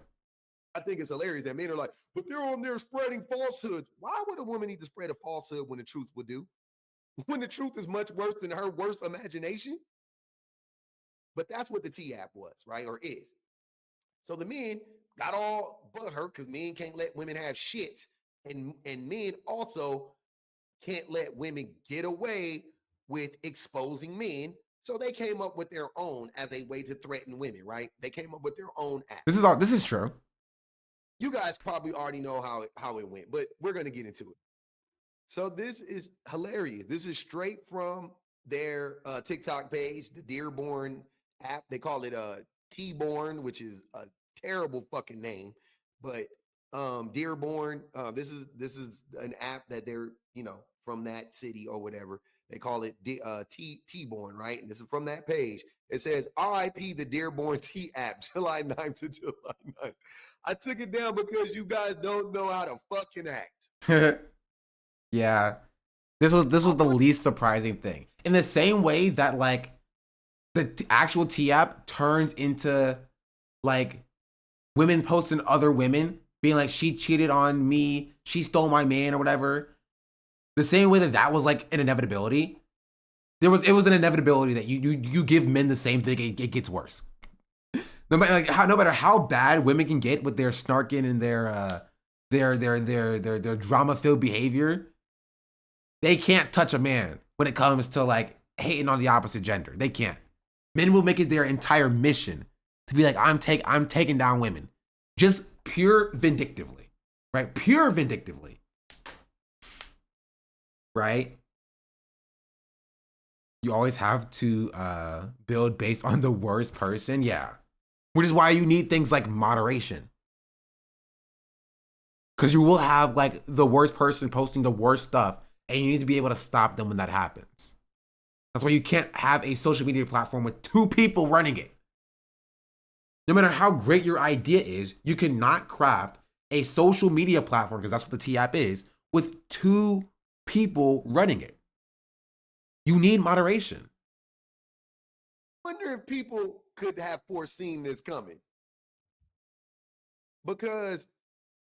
I think it's hilarious that men are like, but they're on there spreading falsehoods. Why would a woman need to spread a falsehood when the truth would do? When the truth is much worse than her worst imagination? But that's what the T app was, right? Or is. So the men got all butthurt because men can't let women have shit. And men also can't let women get away with exposing men. So they came up with their own as a way to threaten women, right? They came up with their own app. This is true. You guys probably already know how it went, but we're going to get into it. So this is hilarious. This is straight from their TikTok page, the Dearborn app. They call it T-Born, which is a terrible fucking name. But Dearborn, this is an app that they're, you know, from that city or whatever. They call it T-Born, right? And this is from that page. It says RIP the Dearborn T app, July 9th to July 9th. I took it down because you guys don't know how to fucking act. Yeah. This was the least surprising thing. In the same way that like the actual T app turns into like women posting other women being like, she cheated on me, she stole my man or whatever. The same way that that was like an inevitability. It was an inevitability that you give men the same thing, it gets worse. No matter how bad women can get with their snarking and their drama-filled behavior, they can't touch a man when it comes to like hating on the opposite gender. They can't. Men will make it their entire mission to be like, I'm taking down women. Just pure vindictively. Right? Pure vindictively. Right? You always have to build based on the worst person. Yeah. Which is why you need things like moderation. Because you will have like the worst person posting the worst stuff, and you need to be able to stop them when that happens. That's why you can't have a social media platform with 2 people running it. No matter how great your idea is, you cannot craft a social media platform, because that's what the T app is, with 2 people running it. You need moderation. I wonder if people could have foreseen this coming. Because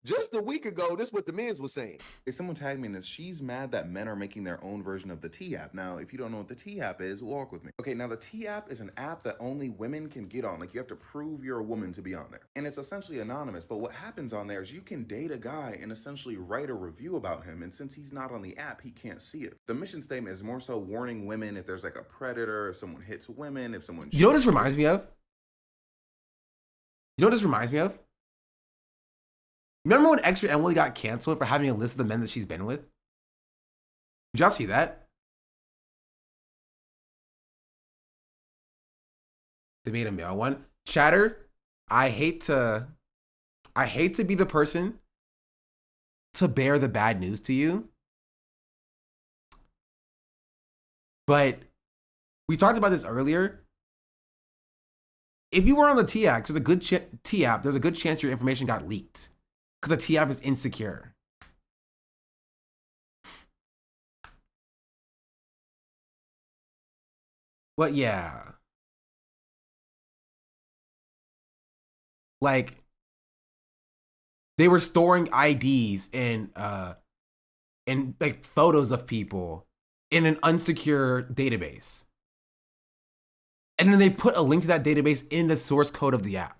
just a week ago, this is what the men's was saying. If someone tagged me in this, she's mad that men are making their own version of the T app. Now, if you don't know what the T app is, walk with me. Okay, now the T app is an app that only women can get on. Like, you have to prove you're a woman to be on there. And it's essentially anonymous. But what happens on there is you can date a guy and essentially write a review about him. And since he's not on the app, he can't see it. The mission statement is more so warning women if there's like a predator, if someone hits women, if someone... You know what this reminds me of? You know what this reminds me of? Remember when Extra Emily got canceled for having a list of the men that she's been with? Did y'all see that? They made a male one. Chatter, I hate to be the person to bear the bad news to you. But we talked about this earlier. If you were on the T app, there's a good chance your information got leaked. Because the T app is insecure. But yeah. Like, they were storing IDs and like photos of people in an unsecure database. And then they put a link to that database in the source code of the app.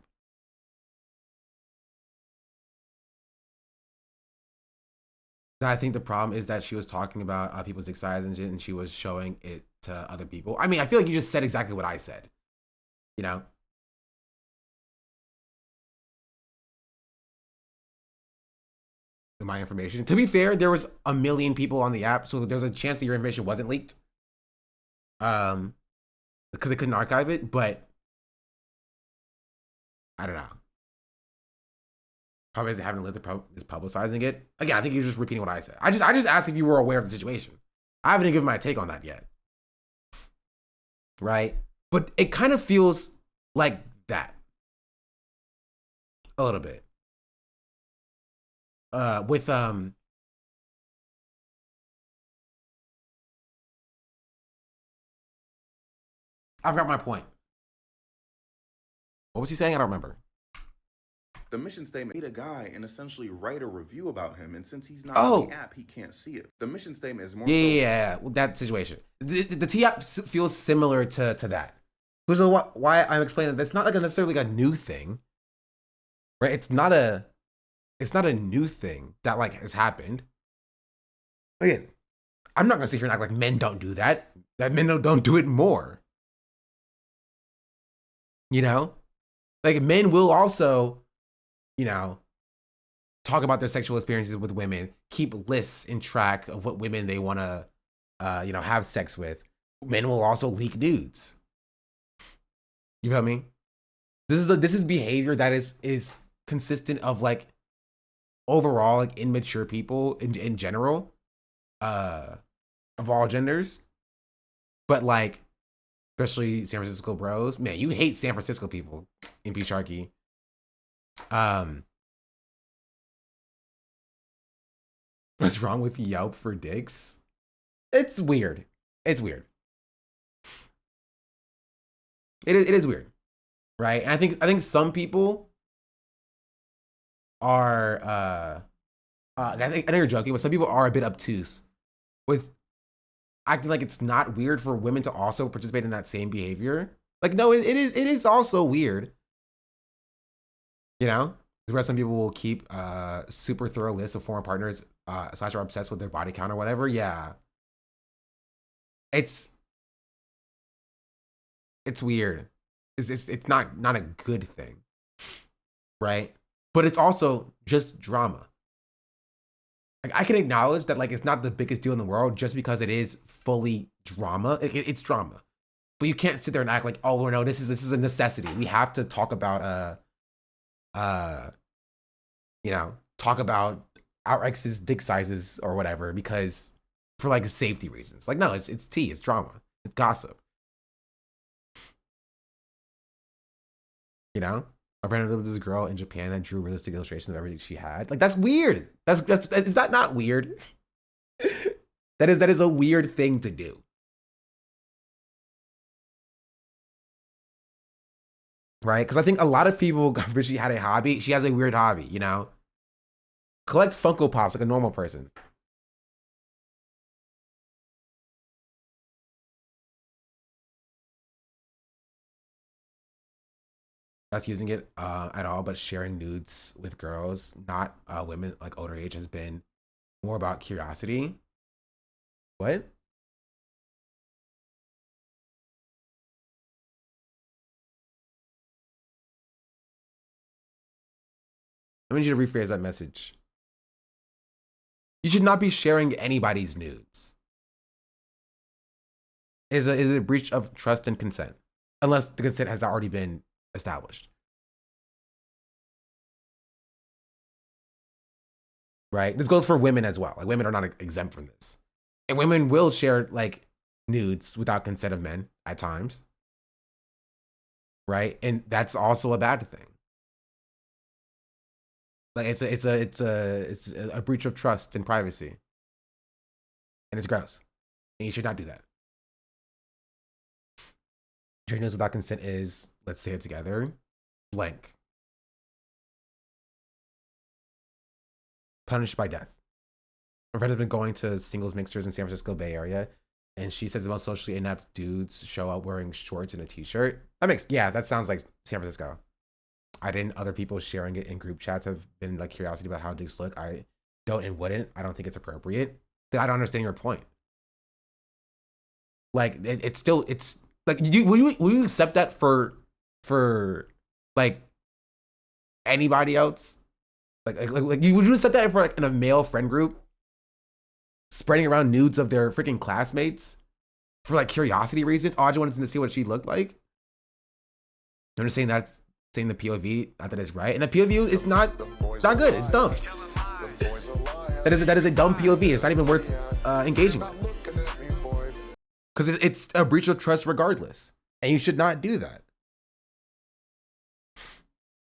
I think the problem is that she was talking about people's dick size and shit, and she was showing it to other people. I mean, I feel like you just said exactly what I said. You know? My information. To be fair, there was 1 million people on the app, so there's a chance that your information wasn't leaked. Because they couldn't archive it, but I don't know. Probably isn't having lived is publicizing it. Again, I think you're just repeating what I said. I just asked if you were aware of the situation. I haven't given my take on that yet. Right? But it kind of feels like that. A little bit. With I forgot my point. What was he saying? I don't remember. The mission statement, meet a guy and essentially write a review about him, and since he's not on the app, he can't see it. The mission statement is more well, that situation. The T app feels similar to that. Which is why I'm explaining that it's not like necessarily like a new thing, right? It's not a new thing that like has happened. Again, I'm not gonna sit here and act like men don't do that. That men don't do it more. You know, like men will also, you know, talk about their sexual experiences with women, keep lists in track of what women they want to, you know, have sex with. Men will also leak nudes. You feel me? This is behavior that is consistent of like overall like immature people in general, of all genders, but like especially San Francisco bros. Man, you hate San Francisco people in P Sharky. What's wrong with Yelp for dicks? It's weird. It's weird. It is weird, right? And I think some people are I know you're joking, but some people are a bit obtuse with acting like it's not weird for women to also participate in that same behavior. Like, no, it is also weird. You know? Where some people will keep super thorough lists of former partners / are obsessed with their body count or whatever. Yeah. It's weird. It's not a good thing. Right? But it's also just drama. Like, I can acknowledge that like it's not the biggest deal in the world just because it is fully drama. It's drama. But you can't sit there and act like, oh no, this is a necessity. We have to talk about talk about our ex's dick sizes or whatever because for like safety reasons. Like, no, it's tea, it's drama, it's gossip. You know? I ran into this girl in Japan that drew realistic illustrations of everything she had. Like, that's weird. That's is that not weird? that is a weird thing to do. Right? Because I think a lot of people, if she had a hobby, she has a weird hobby, you know? Collect Funko Pops like a normal person. That's using it at all, but sharing nudes with girls, not women like older age, has been more about curiosity. What? I need you to rephrase that message. You should not be sharing anybody's nudes. It is a breach of trust and consent, unless the consent has already been established. Right? This goes for women as well. Like, women are not exempt from this. And women will share like nudes without consent of men at times. Right? And that's also a bad thing. Like, it's a breach of trust and privacy. And it's gross. And you should not do that. Sharing nudes without consent is, let's say it together, blank. Punished by death. My friend has been going to singles mixers in San Francisco Bay Area, and she says the most socially inept dudes show up wearing shorts and a t-shirt. That sounds like San Francisco. Other people sharing it in group chats have been like curiosity about how dicks look. I don't and wouldn't. I don't think it's appropriate. I don't understand your point. Like, it's like, would you accept that for like anybody else? Like would you accept that for like in a male friend group, spreading around nudes of their freaking classmates for like curiosity reasons? Oh, I just wanted to see what she looked like. I'm just saying that's saying the POV, not that it's right, and the POV is not good. It's dumb. That is a dumb POV. It's not even worth engaging with. Because it's a breach of trust regardless. And you should not do that.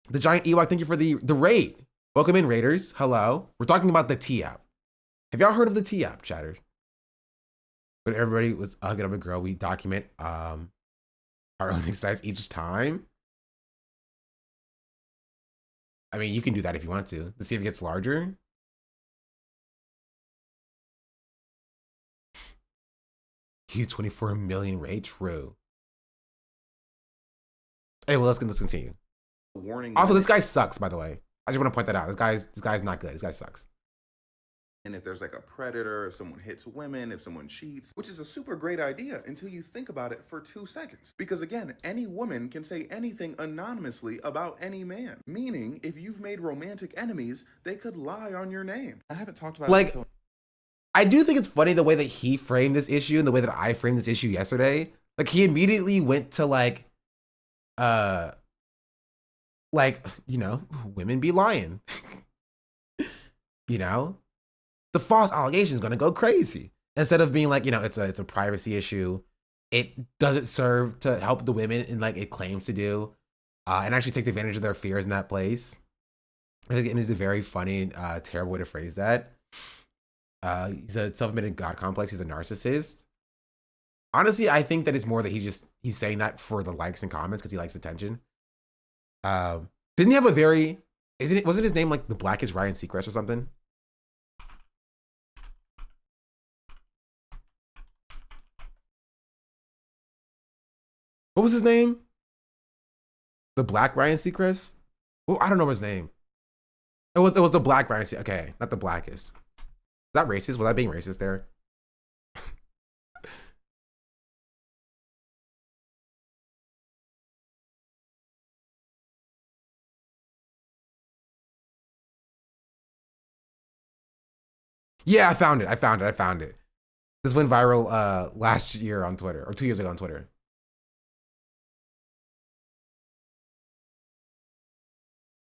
The Giant Ewok, thank you for the raid. Welcome in, Raiders. Hello. We're talking about the T app. Have y'all heard of the T app, chatters? When everybody was hugging up a girl, we document our own exercise each time. I mean, you can do that if you want to. Let's see if it gets larger. Huge 24 million rate, true. Anyway, let's continue. Warning. Also, this guy sucks, by the way. I just want to point that out. This guy's not good. This guy sucks. And if there's like a predator, if someone hits women, if someone cheats, which is a super great idea until you think about it for 2 seconds. Because again, any woman can say anything anonymously about any man. Meaning, if you've made romantic enemies, they could lie on your name. I haven't talked about like, it until... I do think it's funny the way that he framed this issue and the way that I framed this issue yesterday. Like, he immediately went to like like, you know, women be lying. You know, the false allegation is gonna go crazy. Instead of being like, you know, it's a privacy issue. It doesn't serve to help the women in like it claims to do, and actually takes advantage of their fears in that place. I think it is a very funny, terrible way to phrase that. He's a self-admitted god complex. He's a narcissist. Honestly, I think that it's more that he's saying that for the likes and comments because he likes attention. Didn't he have a very, wasn't his name like the Blackest Ryan Seacrest or something? What was his name? The Black Ryan Seacrest? Well, I don't know his name. It was the Black Ryan Seacrest. Okay, not the Blackest. Is that racist? Was I being racist there? Yeah, I found it. This went viral last year on Twitter, or 2 years ago on Twitter.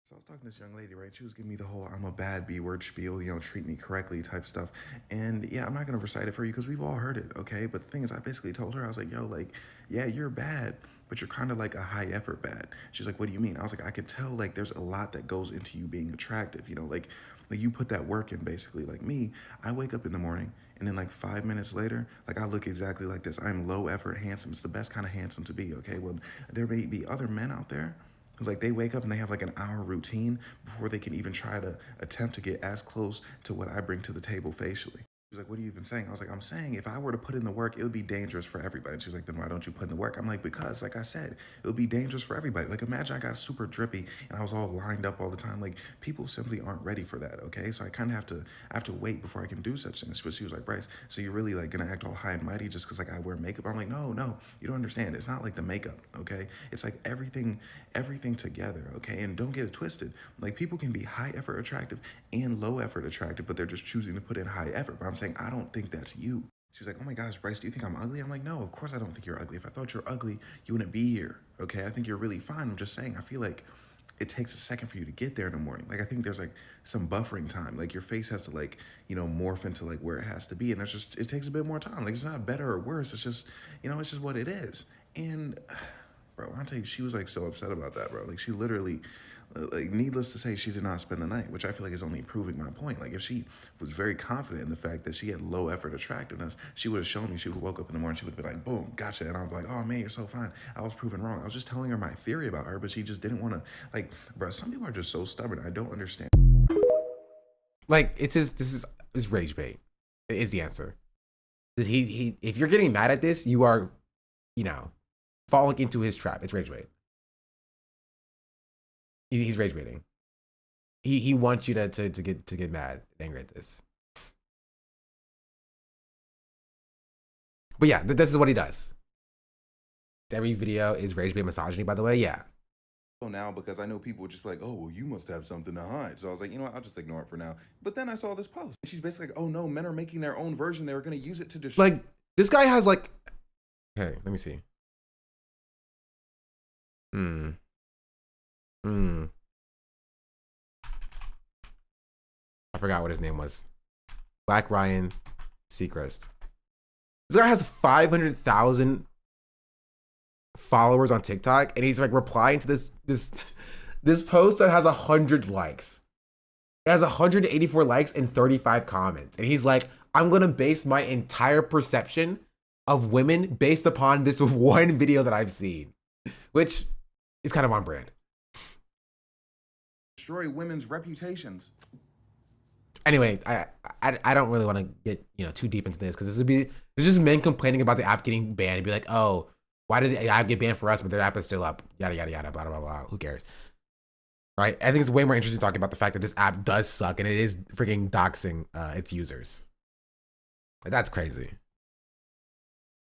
So I was talking to this young lady, right? She was giving me the whole I'm a bad B word spiel, you know, treat me correctly type stuff. And yeah, I'm not going to recite it for you because we've all heard it, okay? But the thing is, I basically told her, I was like, yo, like, yeah, you're bad, but you're kind of like a high effort bad. She's like, what do you mean? I was like, I can tell like there's a lot that goes into you being attractive, you know, like you put that work in basically. Like me, I wake up in the morning and then like 5 minutes later, like I look exactly like this. I'm low effort handsome. It's the best kind of handsome to be, okay? Well, there may be other men out there who like they wake up and they have like an hour routine before they can even try to attempt to get as close to what I bring to the table facially. She was like, what are you even saying? I was like, I'm saying if I were to put in the work, it would be dangerous for everybody. And she's like, then why don't you put in the work? I'm like, because like I said, it would be dangerous for everybody. Like imagine I got super drippy and I was all lined up all the time. Like people simply aren't ready for that, okay? So I kind of have to wait before I can do such things. But she was like, Bryce, so you're really like gonna act all high and mighty just because like I wear makeup? I'm like, no, you don't understand. It's not like the makeup, okay? It's like everything together, okay? And don't get it twisted. Like people can be high effort attractive and low effort attractive, but they're just choosing to put in high effort. But I'm saying I don't think that's you. She was like, oh my gosh, Bryce, do you think I'm ugly? I'm like, no, of course I don't think you're ugly. If I thought you're ugly, you wouldn't be here, okay? I think you're really fine. I'm just saying, I feel like it takes a second for you to get there in the morning. Like, I think there's like some buffering time. Like your face has to like, you know, morph into like where it has to be. And it takes a bit more time. Like it's not better or worse. It's just, you know, it's just what it is. And bro, I'll tell you, she was like so upset about that, bro. Like she literally, like needless to say, she did not spend the night, which I feel like is only proving my point. Like if she was very confident in the fact that she had low effort attractiveness, she would have shown me. She would have woke up in the morning, she would have been like, boom, gotcha. And I was like, oh man, you're so fine. I was proven wrong. I was just telling her my theory about her, but she just didn't want to, like, bro, some people are just so stubborn. I don't understand. Like this is rage bait. It is the answer. He if you're getting mad at this, you are, you know, falling into his trap. It's rage bait. He's rage baiting. He wants you to get mad and angry at this. But yeah, this is what he does. Every video is rage bait misogyny, by the way. Yeah. Now because I know people would just be like, oh, well, you must have something to hide. So I was like, you know what, I'll just ignore it for now. But then I saw this post. She's basically like, oh no, men are making their own version. They were going to use it to destroy. Like this guy has like, okay, let me see. I forgot what his name was. Black Ryan Seacrest. This guy has 500,000 followers on TikTok, and he's like replying to this post that has 100 likes. It has 184 likes and 35 comments, and he's like, I'm gonna base my entire perception of women based upon this one video that I've seen, which is kind of on brand. Destroy women's reputations. Anyway, I don't really want to get, you know, too deep into this because there's just men complaining about the app getting banned and be like, oh, why did the app get banned for us, but their app is still up? Yada yada yada, blah blah blah. Who cares? Right? I think it's way more interesting talking about the fact that this app does suck and it is freaking doxing its users. Like, that's crazy.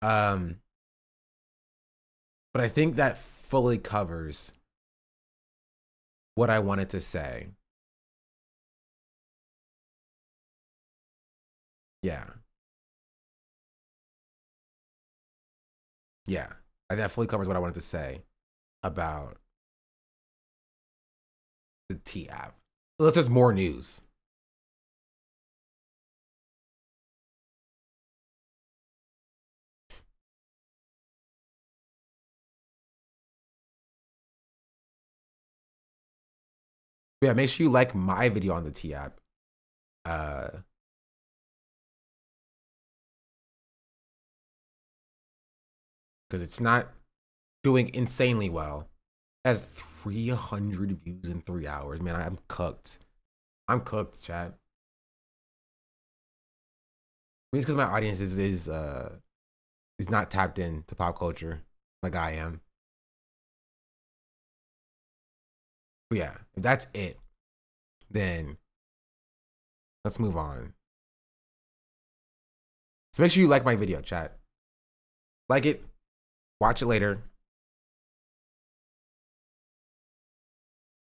But I think that fully covers what I wanted to say. Yeah. Yeah. That fully covers what I wanted to say. about the T app. That's just more news. Yeah, make sure you like my video on the T app. Because it's not doing insanely well. It has 300 views in 3 hours. Man, I'm cooked. I'm cooked, chat. It's because my audience is not tapped into pop culture like I am. But yeah, if that's it, then let's move on. So make sure you like my video, chat. Like it, watch it later.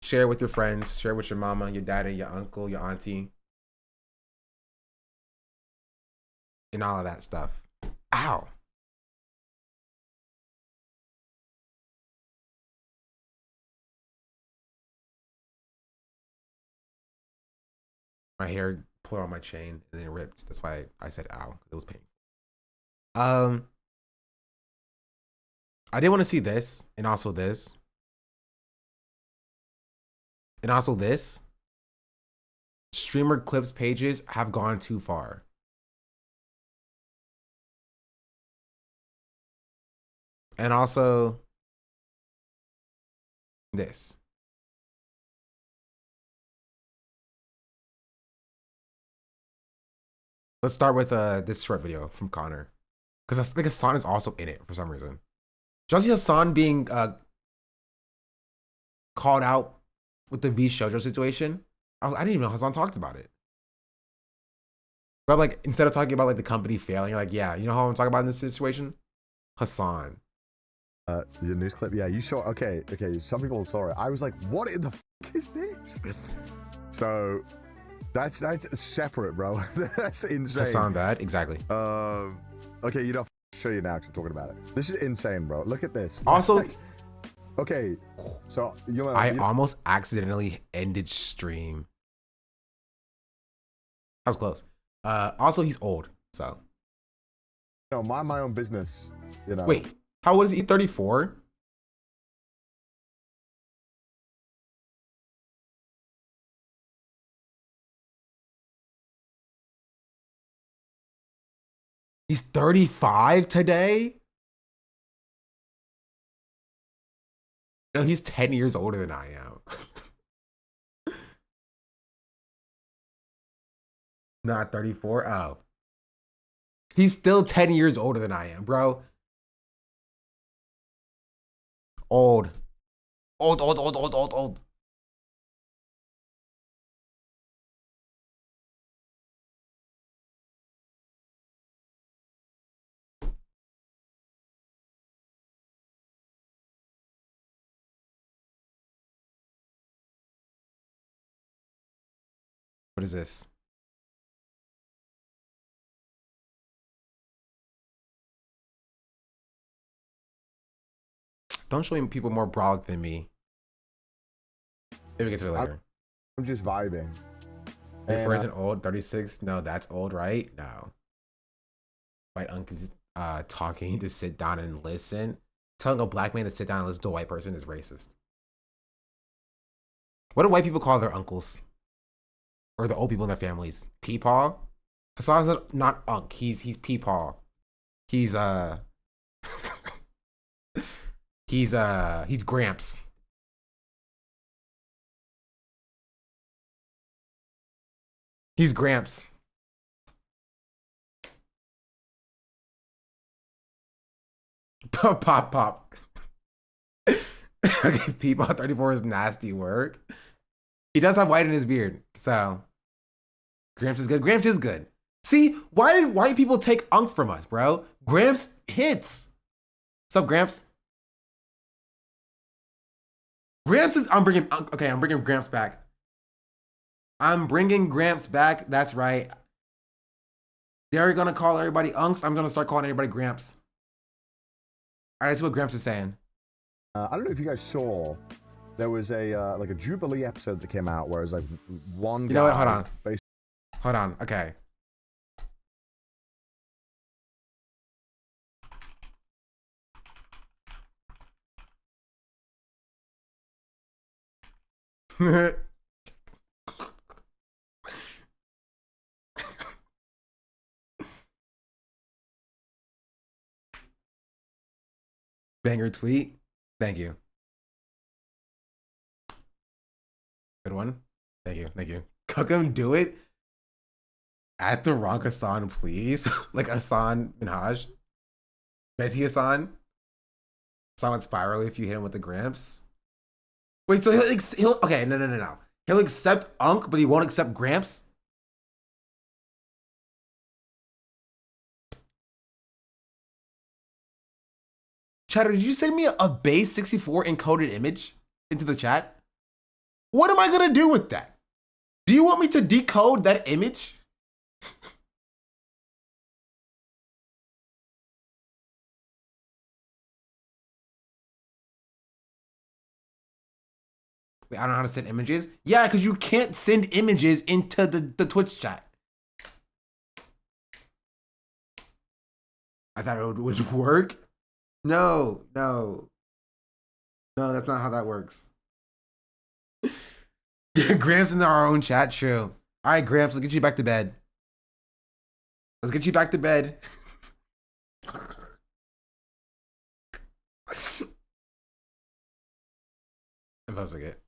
Share it with your friends, share it with your mama, your daddy, your uncle, your auntie. And all of that stuff. Ow. My hair pulled on my chain and then it ripped. That's why I said ow. It was painful. I didn't want to see this and also this. And also this. Streamer clips pages have gone too far. And also this. Let's start with this short video from Connor. Because I think Hassan is also in it for some reason. Did y'all see Hassan being called out with the V Shoujo situation? I didn't even know Hassan talked about it. But like, instead of talking about like the company failing, you're like, yeah, you know how I'm talking about in this situation? Hassan. The news clip, yeah, you saw. Okay, some people saw it. I was like, what in the is this? So that's separate, bro. That's insane. Hassan bad, exactly. Okay, you know, show you now because I'm talking about it. This is insane, bro. Look at this. Also, like, okay, so I almost accidentally ended stream. That was close. Also, he's old, so. You know, mind my own business. You know. Wait, how old is he? 34? He's 35 today? No, he's 10 years older than I am. Not 34? Oh. He's still 10 years older than I am, bro. Old. Old. What is this? Don't show me people more brolic than me. Maybe we get to it later. I'm just vibing. 34 isn't old. 36? No, that's old, right? No. White uncle is talking to sit down and listen. Telling a black man to sit down and listen to a white person is racist. What do white people call their uncles? Or the old people in their families? Peepaw? Hassan's not Unc. He's Peepaw. He's Gramps. He's Gramps. Pop. Okay, Peepaw 34 is nasty work. He does have white in his beard, so Gramps is good. Gramps is good. See, why did white people take Unc from us, bro? Gramps hits. What's up, Gramps? Gramps is. I'm bringing Gramps back. I'm bringing Gramps back. That's right. They're gonna call everybody Unks. I'm gonna start calling everybody Gramps. All right, that's what Gramps is saying. I don't know if you guys saw. There was a like a Jubilee episode that came out where it was like one. You know what? Hold guy on. basically- Hold on. Okay. Banger tweet. Thank you. Good one. Thank you. Thank you. Cook him, do it. At the wrong Hassan, please. Like Hassan Minhaj. Mehdi Hassan. Hassan Spiral if you hit him with the Gramps. Wait, so he'll okay, no. He'll accept Unk, but he won't accept Gramps? Chatter, did you send me a base 64 encoded image into the chat? What am I gonna do with that? Do you want me to decode that image? Wait, I don't know how to send images. Yeah, because you can't send images into the Twitch chat. I thought it would work. No, that's not how that works. Gramps in our own chat, true. All right, Gramps, let's get you back to bed. Let's get you back to bed. I'm posting it.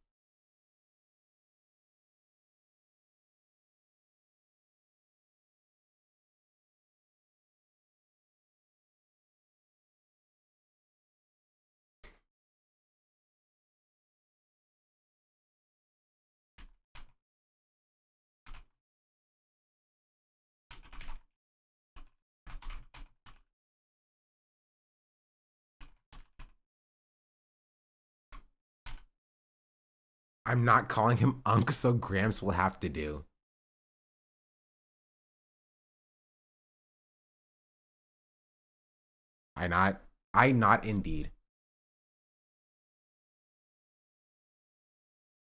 I'm not calling him Unk, so Gramps will have to do. I not indeed.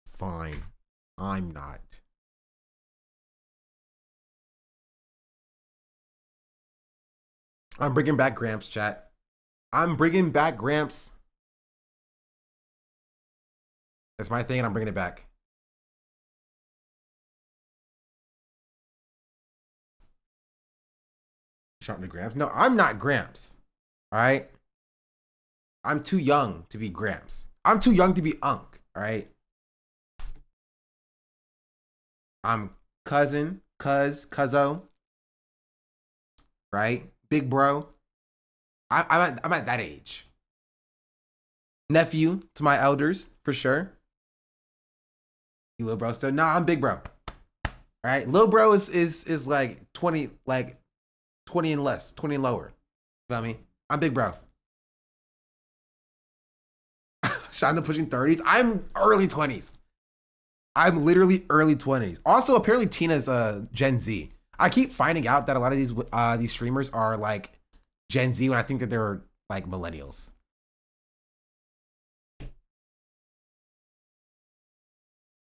Fine. I'm not. I'm bringing back Gramps, chat. I'm bringing back Gramps. That's my thing, and I'm bringing it back. Shouting to Gramps? No, I'm not Gramps. All right? I'm too young to be Gramps. I'm too young to be Unk. All right? I'm Cuzzo. Right? Big bro. I'm at that age. Nephew to my elders, for sure. You little bro still? Nah, I'm big bro. All right, little bro is like 20, like 20 and less, 20 and lower. You feel me? I'm big bro. Shonda pushing 30s. I'm early 20s. I'm literally early 20s. Also, apparently Tina's Gen Z. I keep finding out that a lot of these streamers are like Gen Z when I think that they're like millennials.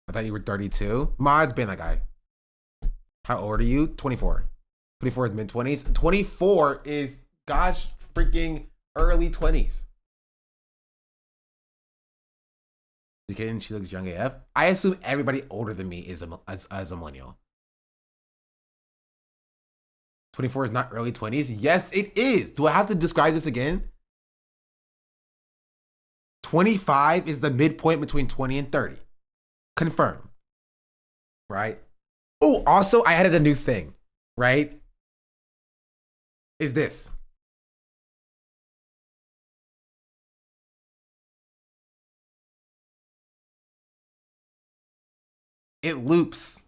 I thought you were 32. Mod's been that guy. How old are you? 24. 24 is mid 20s. 24 is gosh freaking early 20s. You kidding? She looks young AF. I assume everybody older than me is as a millennial. 24 is not early 20s. Yes, it is. Do I have to describe this again? 25 is the midpoint between 20 and 30. Confirmed. Right? Oh, also, I added a new thing. Right? Is this. It loops.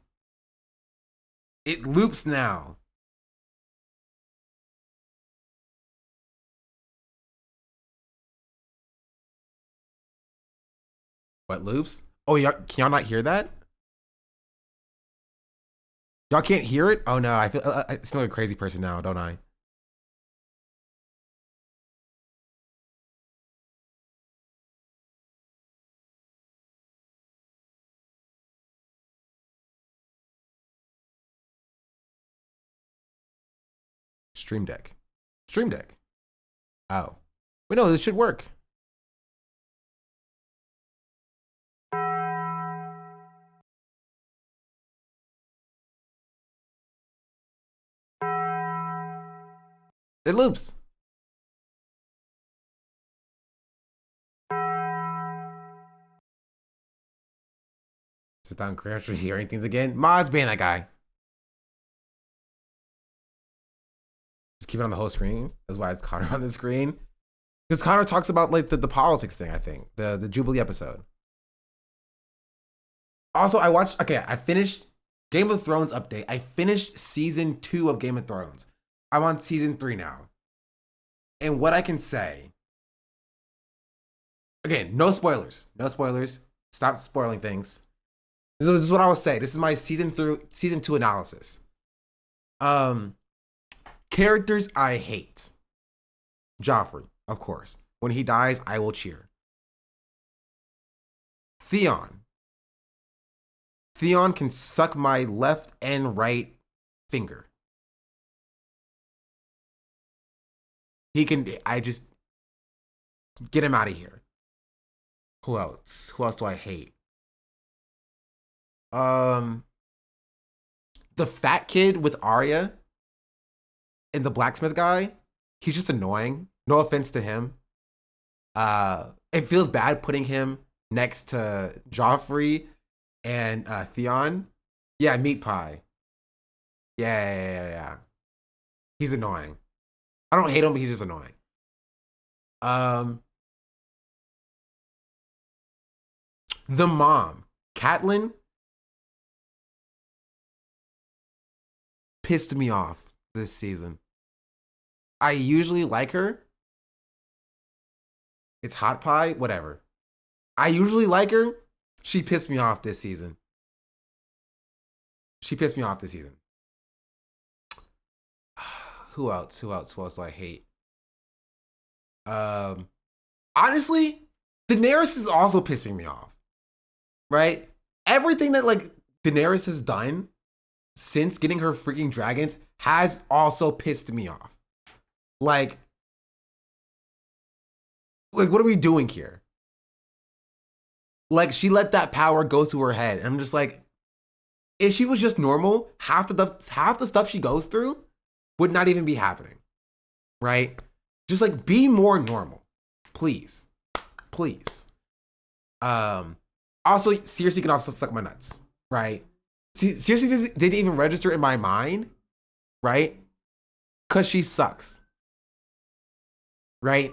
It loops now. What loops? Oh, can y'all not hear that? Y'all can't hear it? Oh no, I feel I sound like a crazy person now, don't I? Stream Deck. Stream Deck. Oh. Wait, no, this should work. It loops. Sit down, crash, hearing things again. Mods ban that guy. Just keep it on the whole screen. That's why it's Connor on the screen. Because Connor talks about like the politics thing, I think. The Jubilee episode. Also, I finished Game of Thrones update. I finished season 2 of Game of Thrones. I'm on season 3 now. And what I can say, again, no spoilers. No spoilers. Stop spoiling things. This is what I will say. This is my season 2 analysis. Characters I hate. Joffrey, of course. When he dies, I will cheer. Theon. Theon can suck my left and right finger. I just get him out of here. Who else? Who else do I hate? The fat kid with Arya and the blacksmith guy, he's just annoying. No offense to him. It feels bad putting him next to Joffrey and Theon. Yeah, meat pie. Yeah. He's annoying. I don't hate him, but he's just annoying. The mom, Catelyn, pissed me off this season. I usually like her. It's hot pie, whatever. I usually like her. She pissed me off this season. Who else do I hate? Honestly, Daenerys is also pissing me off. Right? Everything that like Daenerys has done since getting her freaking dragons has also pissed me off. Like what are we doing here? Like, she let that power go to her head. And I'm just like, if she was just normal, half the stuff she goes through would not even be happening. Right? Just like, be more normal. Please. Also, Cersei can also suck my nuts. Right? Cersei didn't even register in my mind. Right? Because she sucks. Right?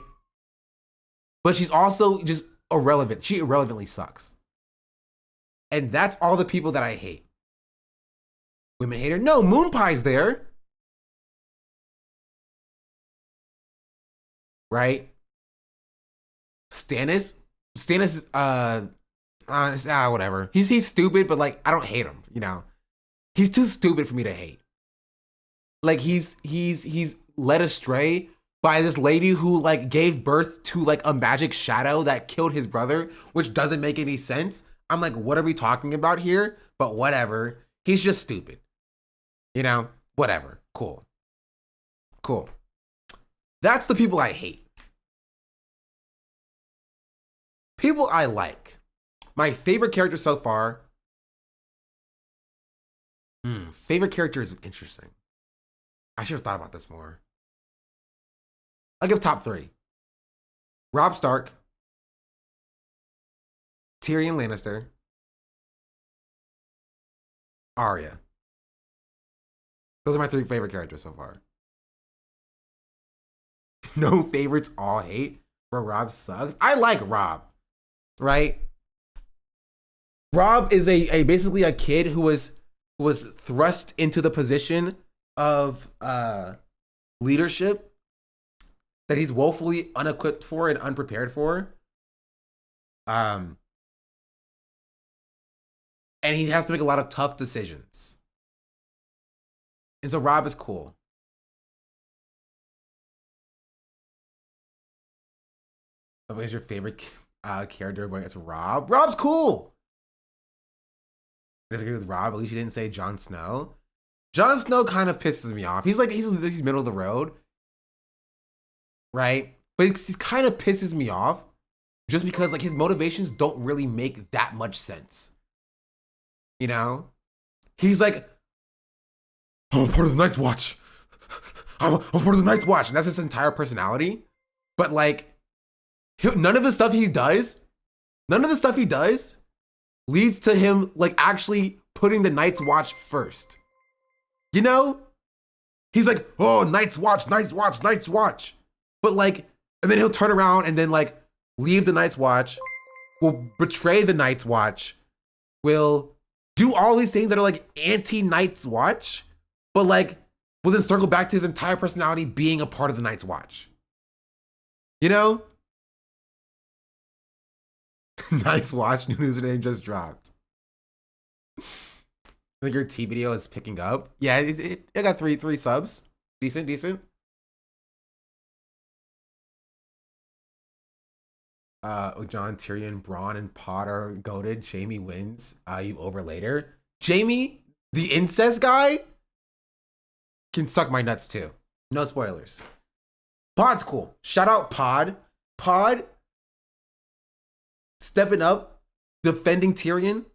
But she's also just irrelevant. She irrelevantly sucks. And that's all the people that I hate. Women hater? No, Moon Pie's there. Right? Stannis, whatever. He's stupid, but like, I don't hate him, you know? He's too stupid for me to hate. Like, he's led astray by this lady who like gave birth to like a magic shadow that killed his brother, which doesn't make any sense. I'm like, what are we talking about here? But whatever. He's just stupid. You know? Whatever. Cool. That's the people I hate. People I like. My favorite character so far. Favorite character is interesting. I should have thought about this more. I'll give top 3. Robb Stark, Tyrion Lannister, Arya. Those are my 3 favorite characters so far. No favorites, all hate. Bro, Robb sucks. I like Robb, right? Robb is basically a kid who was thrust into the position of leadership that he's woefully unequipped for and unprepared for. And he has to make a lot of tough decisions. And so Robb is cool. What is your favorite character going against Robb? Robb's cool. I disagree with Robb. At least you didn't say Jon Snow. Jon Snow kind of pisses me off. He's middle of the road, right? But he kind of pisses me off just because like his motivations don't really make that much sense. You know, he's like, I'm part of the Night's Watch. I'm part of the Night's Watch, and that's his entire personality. But like, none of the stuff he does leads to him like actually putting the Night's Watch first. You know? He's like, oh, Night's Watch, Night's Watch, Night's Watch. But like, and then he'll turn around and then like leave the Night's Watch, will betray the Night's Watch, will do all these things that are like anti-Night's Watch, but like, will then circle back to his entire personality being a part of the Night's Watch. You know? Night's Watch, new username just dropped. I think your T video is picking up. Yeah, it got three subs. Decent. Jon, Tyrion, Bronn, and Pod are goated. Jaime wins. You over later. Jaime, the incest guy, can suck my nuts too. No spoilers. Pod's cool. Shout out Pod. Pod stepping up, defending Tyrion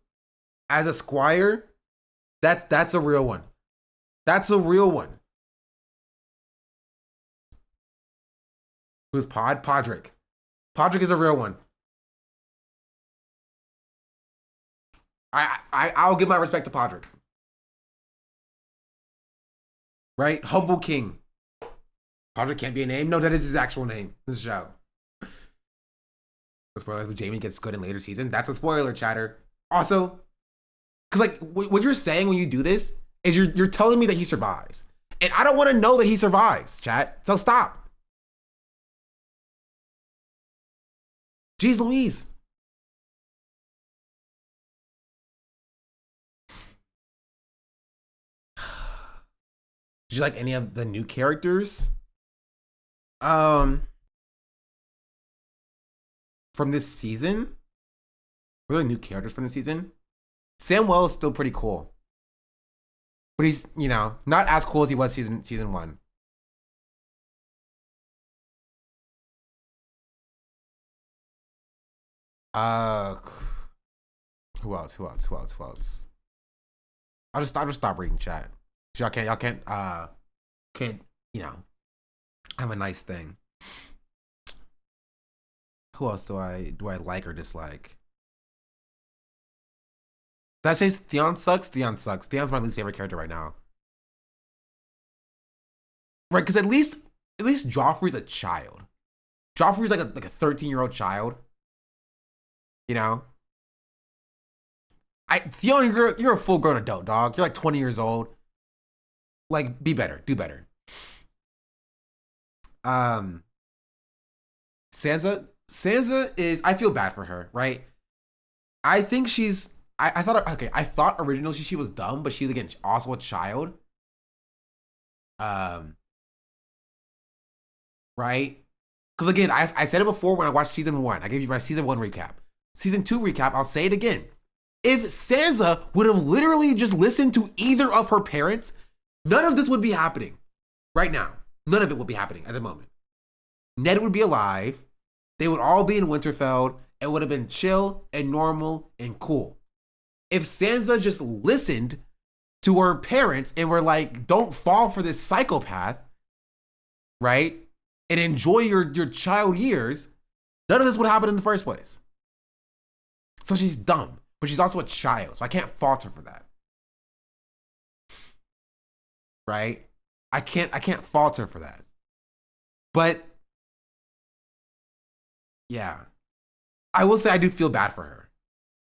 as a squire. That's a real one. That's a real one. Who's Pod? Podrick. Podrick is a real one. I'll give my respect to Podrick. Right? Humble King. Podrick can't be a name. No, that is his actual name. This show. The spoilers, but Jaime gets good in later season. That's a spoiler, chatter. Also, because like what you're saying when you do this is you're telling me that he survives, and I don't want to know that he survives, chat. So stop. Jeez Louise. Did you like any of the new characters? From this season? Really new characters from this season? Samwell is still pretty cool. But he's, you know, not as cool as he was season 1. Who else? I'll just stop reading chat. Y'all can't you know, have a nice thing. Who else do I like or dislike? Did I say Theon sucks? Theon sucks. Theon's my least favorite character right now. Right, because at least Joffrey's a child. Joffrey's like a 13-year-old child. You know? Theon, you're a full-grown adult, dog. You're like 20 years old. Like, be better. Do better. Sansa is, I feel bad for her, right? I think she's, I thought originally she was dumb, but she's again also a child. Right? Because again, I said it before when I watched season 1. I gave you my season 1 recap. Season 2 recap, I'll say it again. If Sansa would have literally just listened to either of her parents, none of this would be happening right now. None of it would be happening at the moment. Ned would be alive. They would all be in Winterfell. It would have been chill and normal and cool. If Sansa just listened to her parents and were like, don't fall for this psychopath, right? And enjoy your child years, none of this would happen in the first place. So she's dumb, but she's also a child. So I can't fault her for that. Right? I can't fault her for that. But yeah, I will say I do feel bad for her.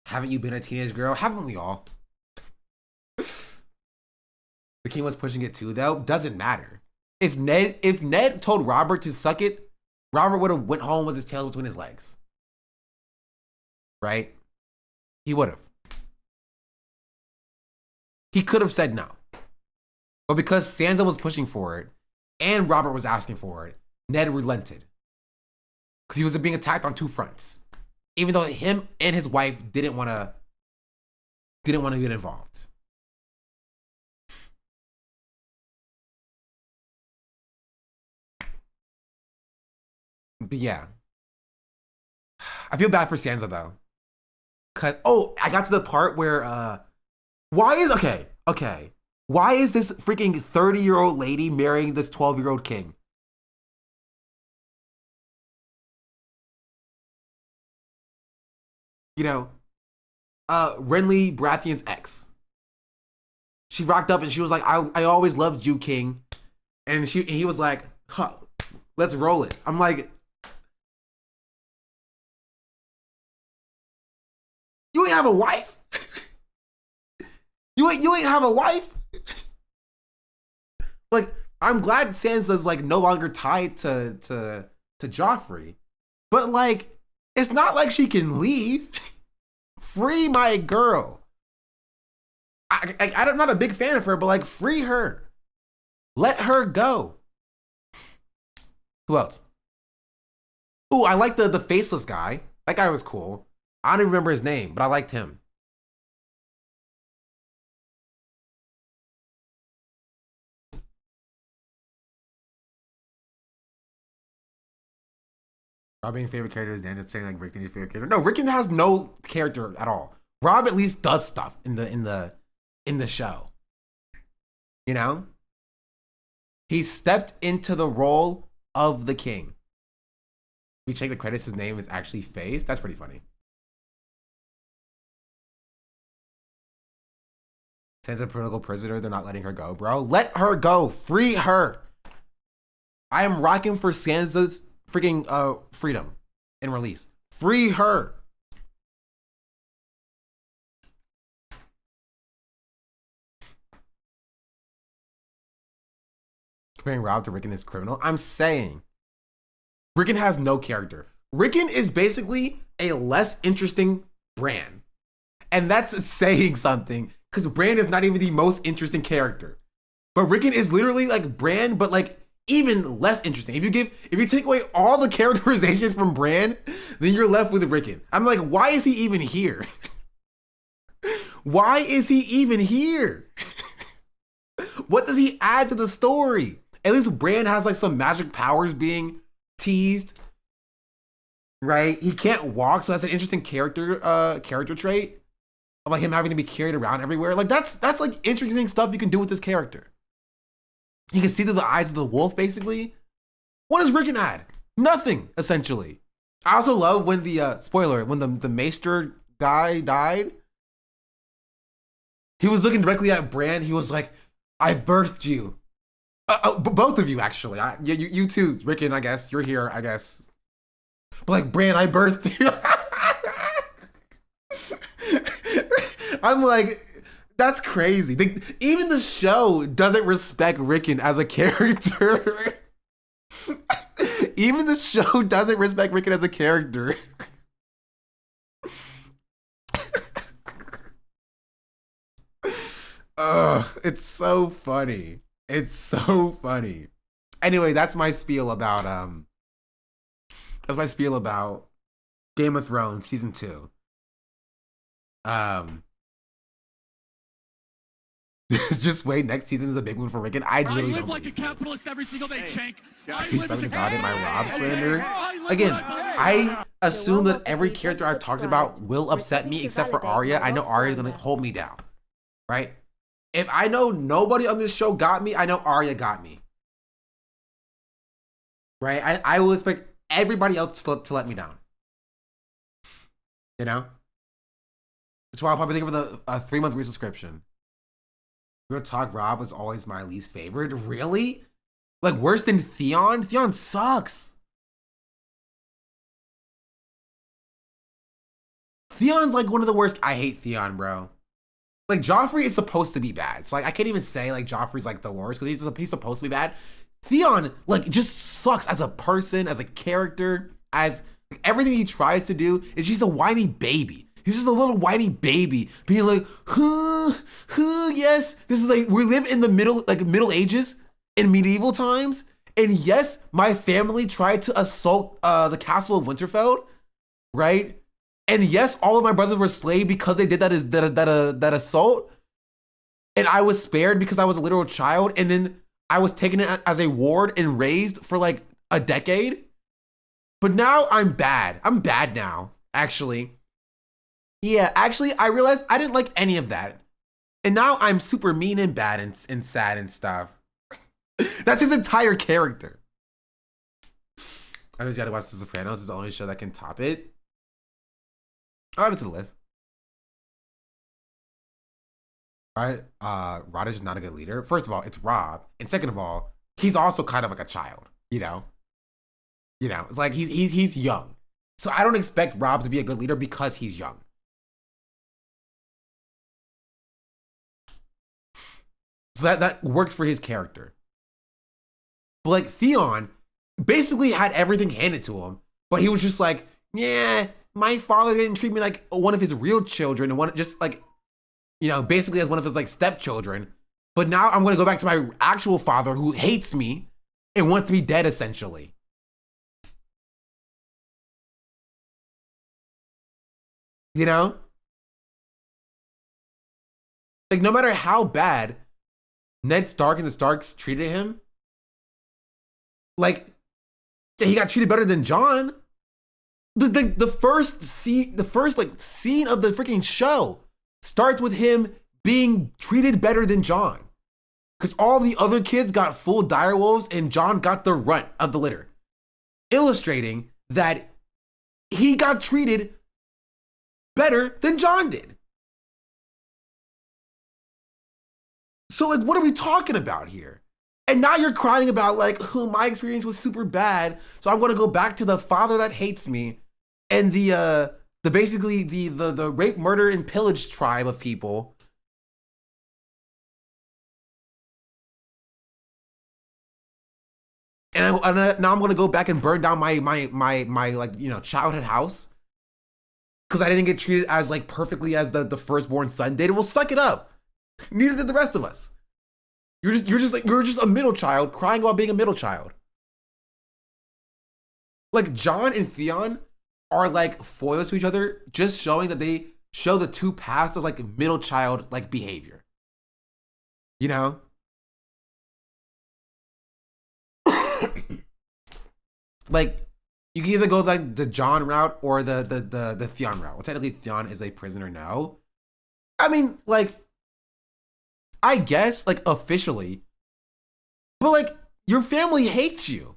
Haven't you been a teenage girl? Haven't we all? The king was pushing it too, though. Doesn't matter. If Ned told Robert to suck it, Robert would have went home with his tail between his legs. Right? He would have. He could have said no. But because Sansa was pushing for it and Robert was asking for it, Ned relented. Because he was being attacked on two fronts. Even though him and his wife didn't want to get involved. But yeah. I feel bad for Sansa though. I got to the part where why is why is this freaking 30-year-old lady marrying this 12-year-old king? You know, Renly Baratheon's ex. She rocked up and she was like, I always loved you, king. And he was like, huh, let's roll it. I'm like, you ain't have a wife? you ain't have a wife? Like, I'm glad Sansa's like no longer tied to Joffrey. But like, it's not like she can leave. Free my girl. I'm not a big fan of her, but like, free her. Let her go. Who else? Ooh, I like the faceless guy. That guy was cool. I don't even remember his name, but I liked him. Rob being favorite character is Dan just saying like Rickon is your favorite character. No, Rickon has no character at all. Rob at least does stuff in the show. You know? He stepped into the role of the king. If you check the credits, his name is actually Face. That's pretty funny. Sansa political prisoner, they're not letting her go, bro. Let her go. Free her. I am rocking for Sansa's freaking freedom and release. Free her. Comparing Rob to Rickon is criminal. I'm saying Rickon has no character. Rickon is basically a less interesting Bran. And that's saying something, because Bran is not even the most interesting character. But Rickon is literally like Bran, but like even less interesting. If you take away all the characterization from Bran, then you're left with Rickon. I'm like, why is he even here? Why is he even here? What does he add to the story? At least Bran has like some magic powers being teased, right? He can't walk, so that's an interesting character trait of like him having to be carried around everywhere. Like that's like interesting stuff you can do with this character. You can see through the eyes of the wolf, basically. What does Rickon add? Nothing, essentially. I also love when the spoiler, when the Maester guy died, he was looking directly at Bran. He was like, "I've birthed you." Both of you, actually. You too, Rickon, I guess. You're here, I guess. But like, Bran, I birthed you. I'm like, that's crazy. Even the show doesn't respect Rickon as a character. Even the show doesn't respect Rickon as a character. It's so funny. It's so funny. Anyway, that's my spiel about Game of Thrones season 2. Just wait, next season is a big one for Rickon. I really live don't like a capitalist every single day, Shank. He's talking about in my Rob slander. Again, I assume that every character I've talked about will upset me except for Arya. I know Arya's gonna hold me down, right? If I know nobody on this show got me, I know Arya got me. Right? I will expect everybody else to let me down. You know? That's why I'll probably think of a 3-month resubscription. Real talk, Rob was always my least favorite. Really? Like worse than Theon? Theon sucks. Theon's like one of the worst. I hate Theon, bro. Like Joffrey is supposed to be bad. So like I can't even say like Joffrey's like the worst because he's supposed to be bad. Theon like just sucks as a person, as a character, as like, everything he tries to do is just a whiny baby. He's just a little whiny baby being like, yes. This is like, we live in the Middle Ages in medieval times. And yes, my family tried to assault the castle of Winterfell, right? And yes, all of my brothers were slain because they did that assault. And I was spared because I was a literal child. And then I was taken as a ward and raised for like a decade. But now I'm bad. I'm bad now, actually. Yeah, actually, I realized I didn't like any of that. And now I'm super mean and bad and sad and stuff. That's his entire character. I just gotta watch The Sopranos. It's the only show that can top it. I'll add it to the list. Right? Rod is not a good leader. First of all, it's Rob. And second of all, he's also kind of like a child, you know? You know, it's like he's young. So I don't expect Rob to be a good leader because he's young. So that worked for his character. But like Theon basically had everything handed to him, but he was just like, yeah, my father didn't treat me like one of his real children and one just like, you know, basically as one of his like stepchildren. But now I'm gonna go back to my actual father who hates me and wants me dead essentially. You know? Like no matter how bad Ned Stark and the Starks treated him, like, yeah, he got treated better than Jon. The first scene of the freaking show starts with him being treated better than Jon. Because all the other kids got full direwolves and Jon got the runt of the litter. Illustrating that he got treated better than Jon did. So like, what are we talking about here? And now you're crying about like, oh, my experience was super bad. So I'm gonna go back to the father that hates me and the basically the rape, murder, and pillage tribe of people. And now I'm gonna go back and burn down my like, you know, childhood house because I didn't get treated as like perfectly as the firstborn son did. Well, suck it up. Neither did the rest of us. You're just a middle child crying about being a middle child. Like Jon and Theon are like foils to each other, just showing that they show the two paths of like middle child like behavior. You know? Like you can either go like the Jon route or the Theon route. Well, technically Theon is a prisoner now. I mean, like, I guess, like, officially. But, like, your family hates you.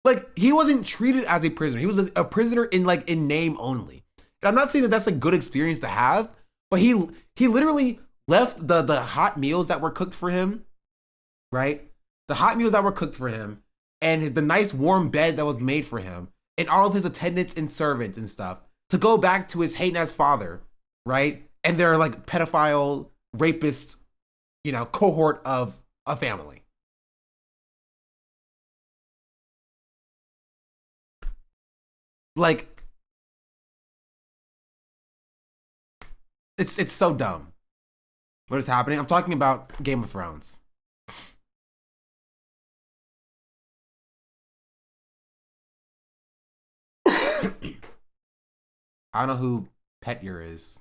Like, he wasn't treated as a prisoner. He was a prisoner in, like, in name only. And I'm not saying that that's a good experience to have, but he literally left the hot meals that were cooked for him, right? The hot meals that were cooked for him, and the nice warm bed that was made for him, and all of his attendants and servants and stuff, to go back to his hating ass father, right? And their, like, pedophile rapist, you know, cohort of a family. Like, it's so dumb. What is happening? I'm talking about Game of Thrones. I don't know who Petyer is.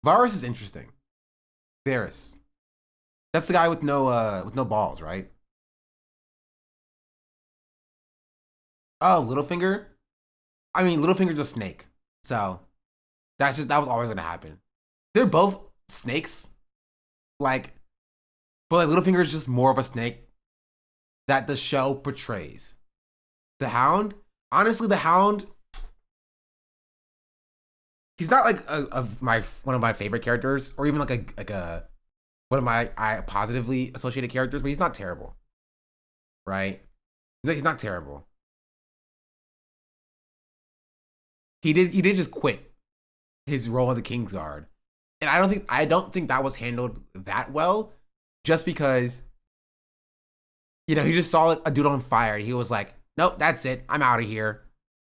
Varys is interesting. Varys. That's the guy with no balls, right? Oh, Littlefinger? I mean, Littlefinger's a snake. So that was always gonna happen. They're both snakes. Like, but like Littlefinger is just more of a snake that the show portrays. The Hound? Honestly, the Hound, he's not like one of my favorite characters, or even like a one of my positively associated characters, but he's not terrible, right? He's not terrible. He did just quit his role in the Kingsguard, and I don't think that was handled that well, just because, you know, he just saw a dude on fire and he was like, nope, that's it, I'm out of here.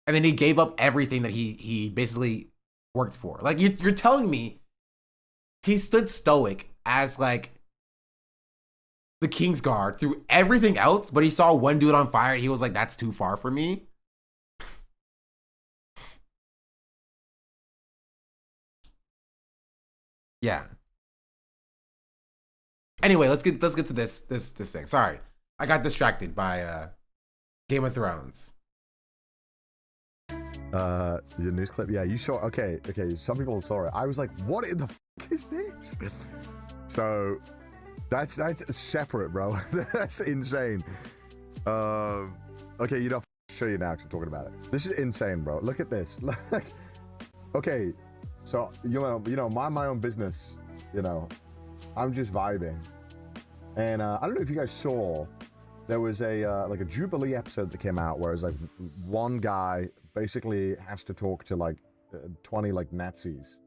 And then he gave up everything that he basically worked for. Like, you're telling me he stood stoic as like the Kingsguard through everything else, but he saw one dude on fire and he was like, that's too far for me. Yeah. Anyway, let's get to this thing. Sorry, I got distracted by Game of Thrones. The news clip. Yeah, you saw. Okay. Some people saw it. I was like, what in the is this? So that's separate, bro. That's insane. Okay, you know, show you now because I'm talking about it. This is insane, bro. Look at this. Okay, so you know, mind my own business. You know, I'm just vibing, and I don't know if you guys saw. There was a like a Jubilee episode that came out where it's like one guy basically has to talk to like 20 like Nazis,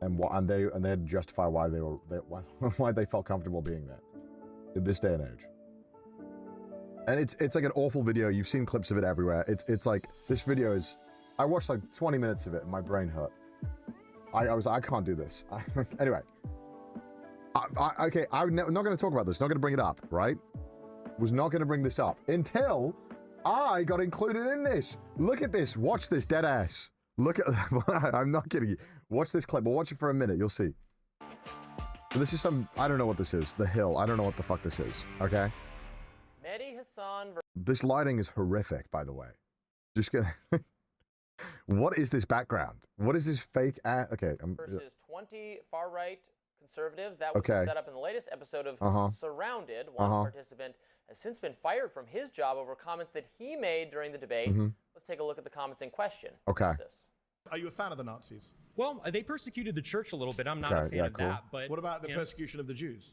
and they had to justify why why they felt comfortable being there in this day and age. And it's like an awful video. You've seen clips of it everywhere. It's like this video is. I watched like 20 minutes of it and my brain hurt. I was like, I can't do this. Anyway, okay, I'm not going to talk about this. Not going to bring it up, right? Was not going to bring this up until I got included in this. Look at this. Watch this, dead ass. Look at. I'm not kidding you. Watch this clip. We'll watch it for a minute. You'll see. So this is some. I don't know what this is. The Hill. I don't know what the fuck this is. Okay. Mehdi Hassan. This lighting is horrific, by the way. Just gonna. What is this background? What is this fake? Okay. Versus 20 far-right conservatives. That was set up in the latest episode of Surrounded. One participant has since been fired from his job over comments that he made during the debate. Let's take a look at the comments in question. Okay. Are you a fan of the Nazis? Well, they persecuted the church a little bit. I'm not a fan of that. But what about the persecution of the Jews?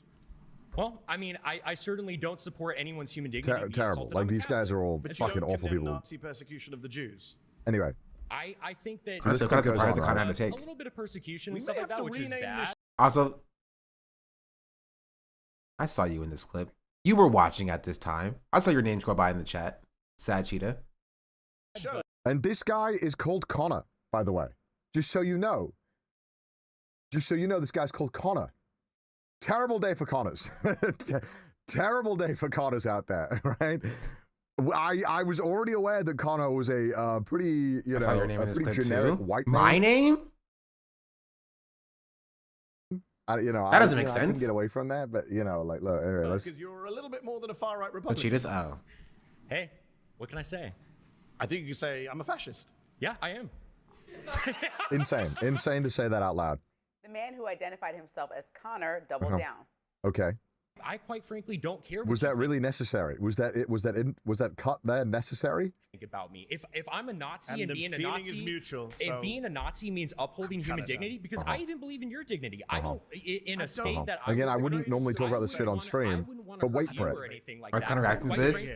Well, I mean, I certainly don't support anyone's human dignity. Terrible. Like these guys are all fucking awful people. Nazi persecution of the Jews. Anyway. I think that I'm so kind of surprised the had to take a little bit of persecution and stuff like that, which is bad. Also, I saw you in this clip. You were watching at this time. I saw your name scroll by in the chat. Sad Cheetah. And this guy is called Connor, by the way. Just so you know. Just so you know, this guy's called Connor. Terrible day for Connors. Terrible day for Connors out there, right? I was already aware that Connor was a pretty, you know, your name in this pretty clip generic too. white My name? You know, that doesn't make I sense. can get away from that, but you know, like, look, anyway, let's. Because you're a little bit more than a far right Republican. Cheetah's oh. Hey, what can I say? I think you could say I'm a fascist. Yeah, I am. Insane to say that out loud. The man who identified himself as Connor doubled down. Okay. I quite frankly don't care. Was that really necessary? Was that cut there necessary? Think about me. If I'm a Nazi and the being a feeling Nazi is mutual, and being a Nazi means upholding human dignity, because I even believe in your dignity. I don't in a state that again. I wouldn't normally talk about this shit on stream, but wait for it. I was kind of reacting to this.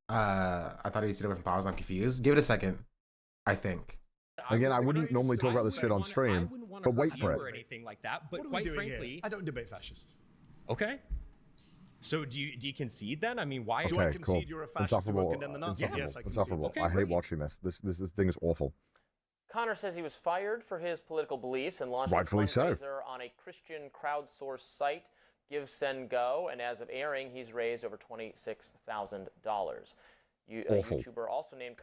I thought he was doing from pause. I'm confused. Give it a second. I think. Again, I wouldn't normally talk about this shit on stream, but wait for it. Or anything like that. But What are we quite doing frankly, here? I don't debate fascists. okay. So do you concede then? I mean, why? Do I Okay, concede cool. you're a fascist who Insufferable. condemn the Nazis? Insufferable. Yes, I concede. Insufferable. Okay, I hate great. watching this. This thing is awful. Connor says he was fired for his political beliefs and launched Rightfully a so. fundraiser on a Christian crowdsourced site, Give Send Go, and as of airing, he's raised over $26,000. A Awful. YouTuber also named.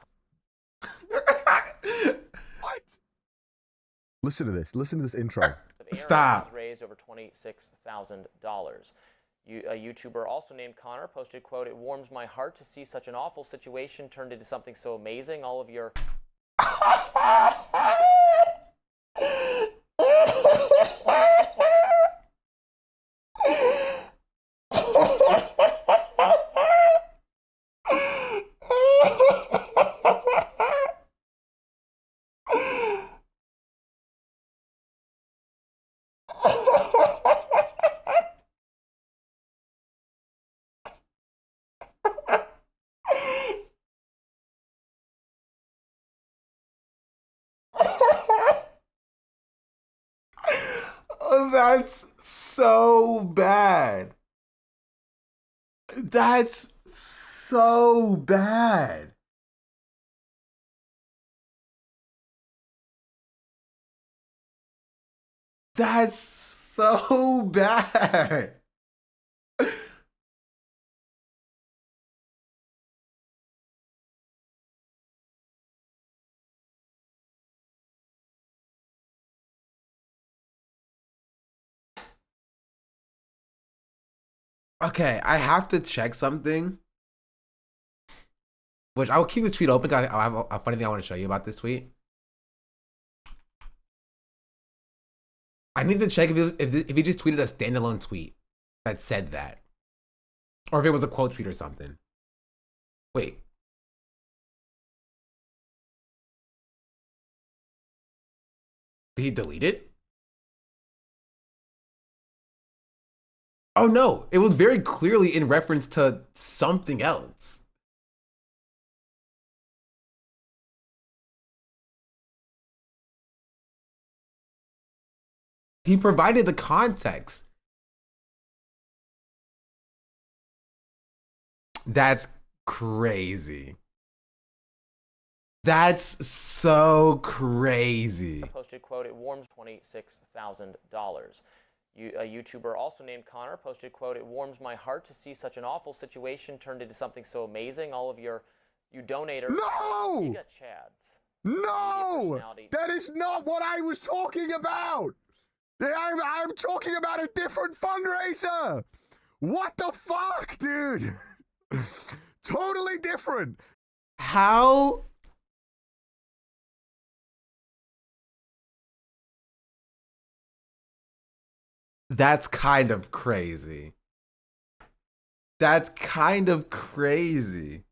What? Listen to this. Listen to this intro. Stop. He's raised over $26,000. A YouTuber also named Connor posted, quote, "It warms my heart to see such an awful situation turned into something so amazing. All of your..." That's so bad. That's so bad. That's so bad. Okay, I have to check something. which I'll keep this tweet open because I have a funny thing I want to show you about this tweet. I need to check if he just tweeted a standalone tweet that said that. Or if it was a quote tweet or something. Wait. Did he delete it? Oh no, it was very clearly in reference to something else. He provided the context. That's crazy. That's so crazy. Posted quote, it warms $26,000. A YouTuber also named Connor posted quote, it warms my heart to see such an awful situation turned into something so amazing. All of you donators. No! You got Chads. No! That is not what I was talking about! I'm talking about a different fundraiser! What the fuck, dude? Totally different. How? That's kind of crazy. That's kind of crazy.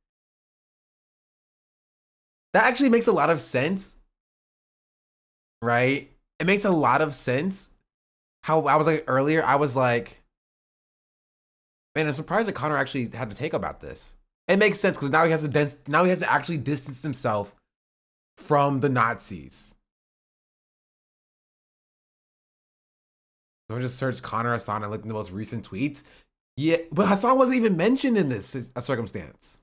That actually makes a lot of sense, right? It makes a lot of sense. How I was like earlier, I was like, man, I'm surprised that Connor actually had to take about this. It makes sense because now he has to actually distance himself from the Nazis. So I just searched Connor Hassan and looked in the most recent tweets. Yeah, but Hassan wasn't even mentioned in this circumstance.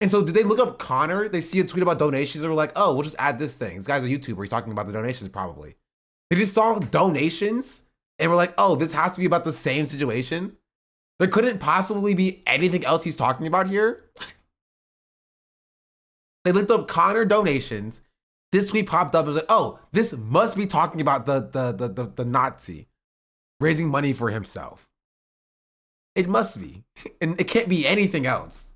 And so did they look up Connor? They see a tweet about donations and were like, oh, we'll just add this thing. This guy's a YouTuber. He's talking about the donations probably. They just saw donations and were like, oh, this has to be about the same situation. There couldn't possibly be anything else he's talking about here. They looked up Connor donations. This tweet popped up. It was like, oh, this must be talking about the Nazi raising money for himself. It must be. And it can't be anything else.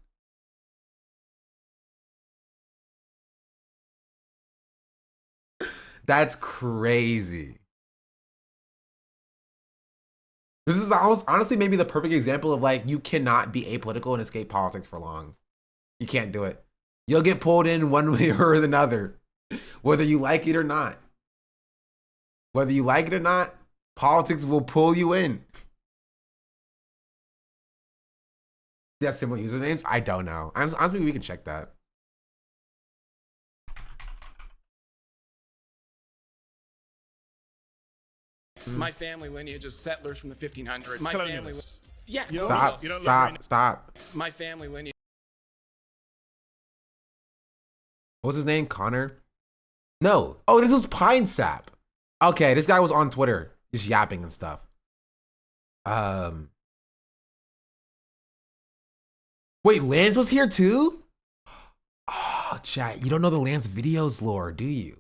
That's crazy. This is honestly maybe the perfect example of like, you cannot be apolitical and escape politics for long. You can't do it. You'll get pulled in one way or another, whether you like it or not. Whether you like it or not, politics will pull you in. Do you have similar usernames? I don't know. Honestly, we can check that. My family lineage is settlers from the 1500s. My family, yeah. Stop. My family lineage. What's his name? Connor? No. Oh, this was Pine Sap. Okay, this guy was on Twitter, just yapping and stuff. Wait, Lance was here too? Oh, chat, you don't know the Lance Videos lore, do you?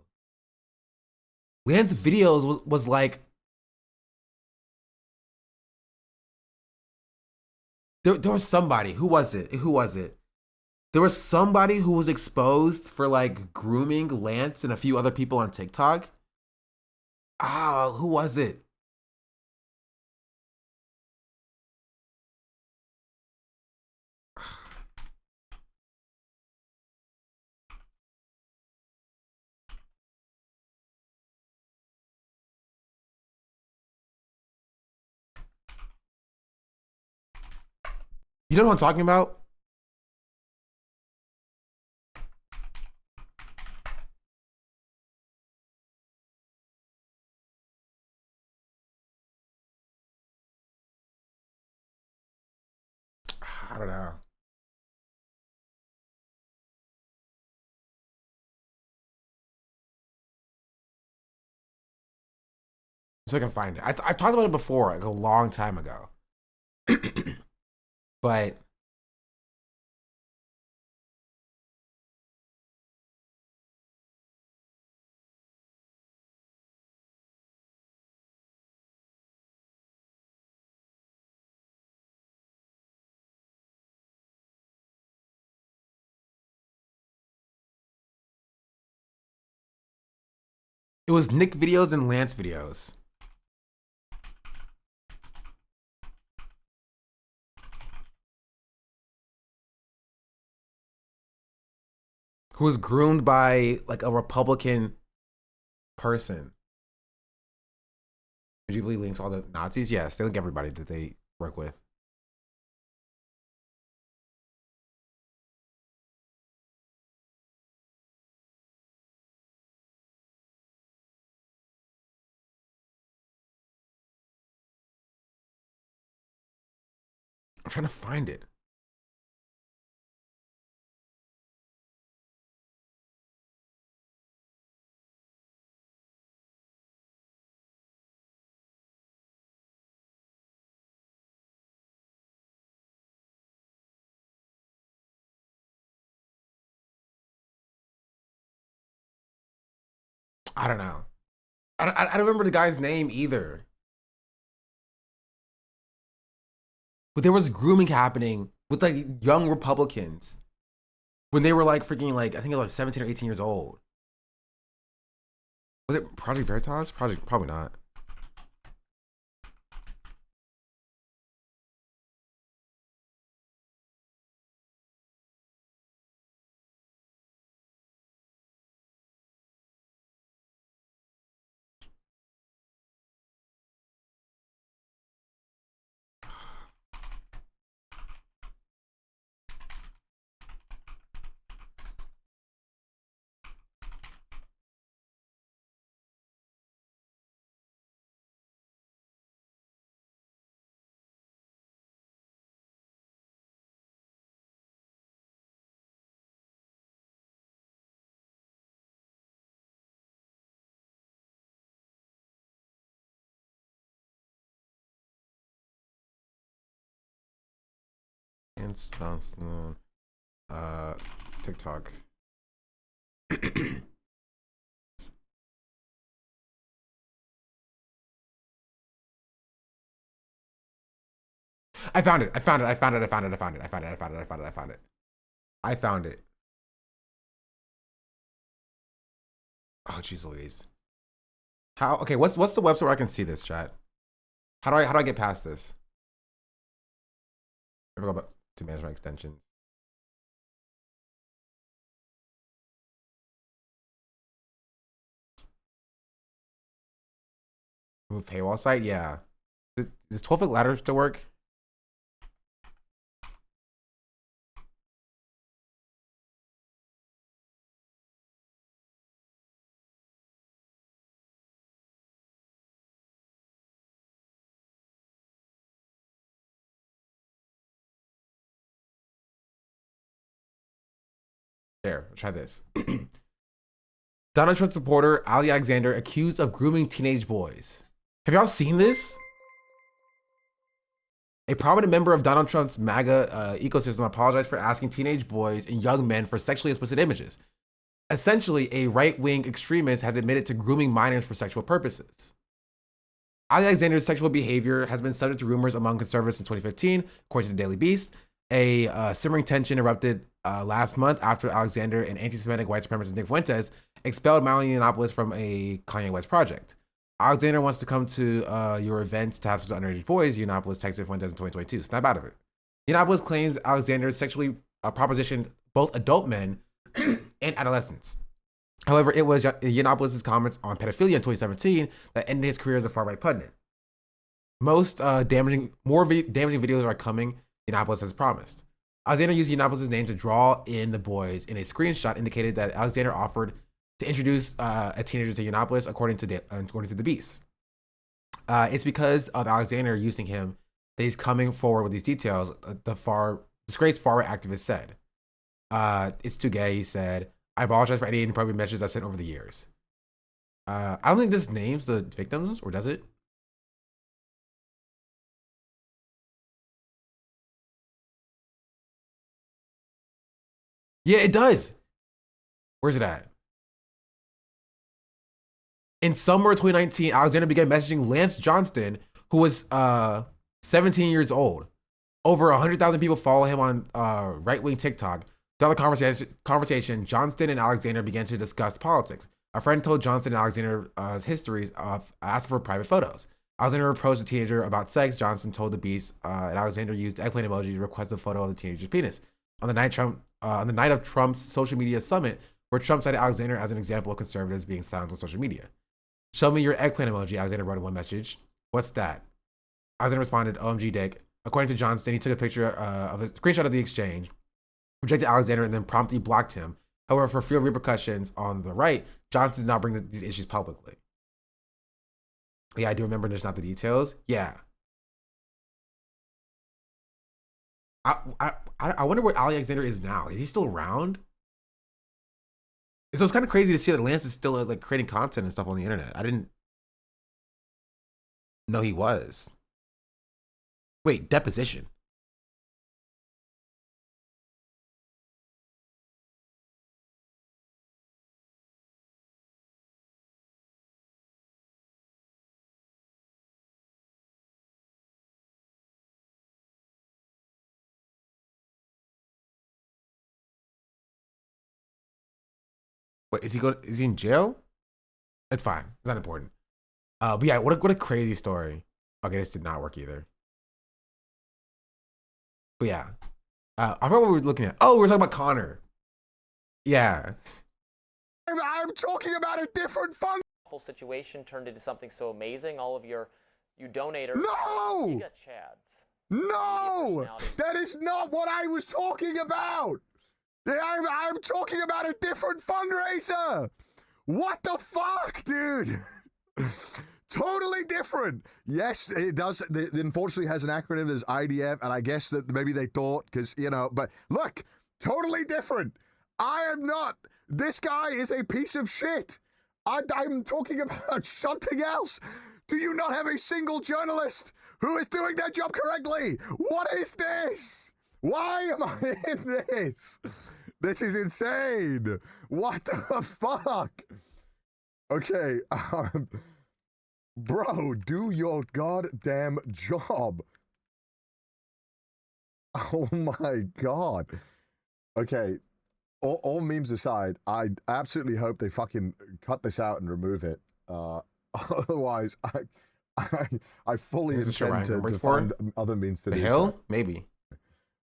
Lance Videos was like, there was somebody. Who was it? There was somebody who was exposed for like grooming Lance and a few other people on TikTok. Ah, who was it? You know what I'm talking about? I don't know. So I can find it. I've talked about it before, like a long time ago. But It was Nick videos and Lance videos. Who was groomed by like a Republican person. Did you believe links all the Nazis? Yes, they link everybody that they work with. I'm trying to find it. I don't know. I don't remember the guy's name either. But there was grooming happening with like young Republicans when they were like freaking like, I think it was like 17 or 18 years old. Was it Project Veritas? Probably not. Johnston, TikTok. I found it. I found it. Oh, jeez Louise. How? Okay, what's the website where I can see this, chat? How do I get past this? Let me go back to manage my extensions. Move paywall site? Yeah. Does 12-foot ladder still work? There, try this. Donald Trump supporter Ali Alexander accused of grooming teenage boys. Have y'all seen this? A prominent member of Donald Trump's MAGA ecosystem apologized for asking teenage boys and young men for sexually explicit images. Essentially, a right-wing extremist had admitted to grooming minors for sexual purposes. Ali Alexander's sexual behavior has been subject to rumors among conservatives since 2015, according to the Daily Beast. A simmering tension erupted last month after Alexander and anti-Semitic white supremacist Nick Fuentes expelled Milo Yiannopoulos from a Kanye West project. Alexander wants to come to your events to have sex with underage boys, Yiannopoulos texted Fuentes in 2022. Snap out of it. Yiannopoulos claims Alexander sexually propositioned both adult men and adolescents. However, it was Yiannopoulos' comments on pedophilia in 2017 that ended his career as a far-right pundit. More damaging videos are coming, Yiannopoulos has promised. Alexander used Yiannopoulos' name to draw in the boys, and a screenshot indicated that Alexander offered to introduce a teenager to Yiannopoulos, according to the Beast. It's because of Alexander using him that he's coming forward with these details, the disgraced far-right activist said. It's too gay, he said. I apologize for any inappropriate messages I've sent over the years. I don't think this names the victims, or does it? Yeah, it does. Where's it at? In summer of 2019, Alexander began messaging Lance Johnston, who was 17 years old. Over 100,000 people follow him on right-wing TikTok. Throughout the conversation, Johnston and Alexander began to discuss politics. A friend told Johnson and Alexander's histories of asking for private photos. Alexander approached the teenager about sex. Johnson told the Beast, and Alexander used eggplant emoji to request a photo of the teenager's penis. On the night of Trump's social media summit, where Trump cited Alexander as an example of conservatives being silenced on social media. Show me your eggplant emoji, Alexander wrote in one message. What's that? Alexander responded, OMG dick. According to Johnston, he took a picture of a screenshot of the exchange, rejected Alexander, and then promptly blocked him. However, for fear of repercussions on the right, Johnson did not bring these issues publicly. Yeah, I do remember there's not the details. Yeah. I wonder where Alexander is now. Is he still around? So it's kind of crazy to see that Lance is still like creating content and stuff on the internet. I didn't know he was. Wait, deposition. Wait, is he in jail? It's fine. It's not important. But yeah, what a crazy story. Okay, this did not work either. But yeah. I forgot what we were looking at. Oh, we were talking about Connor. Yeah. I'm talking about a different fund. Whole situation turned into something so amazing. All of you donators. No! You got Chads. No! That is not what I was talking about! I'm talking about a different fundraiser! What the fuck, dude? Totally different. Yes, it does. It unfortunately has an acronym. There's IDF, and I guess that maybe they thought, because, you know, but look, totally different. I am not. This guy is a piece of shit. I'm talking about something else. Do you not have a single journalist who is doing their job correctly? What is this? Why am I in this? This is insane. What the fuck? Okay, bro, do your goddamn job. Oh my god. Okay, all memes aside, I absolutely hope they fucking cut this out and remove it. Otherwise, I fully intend to find other means to do. The Hill? Maybe.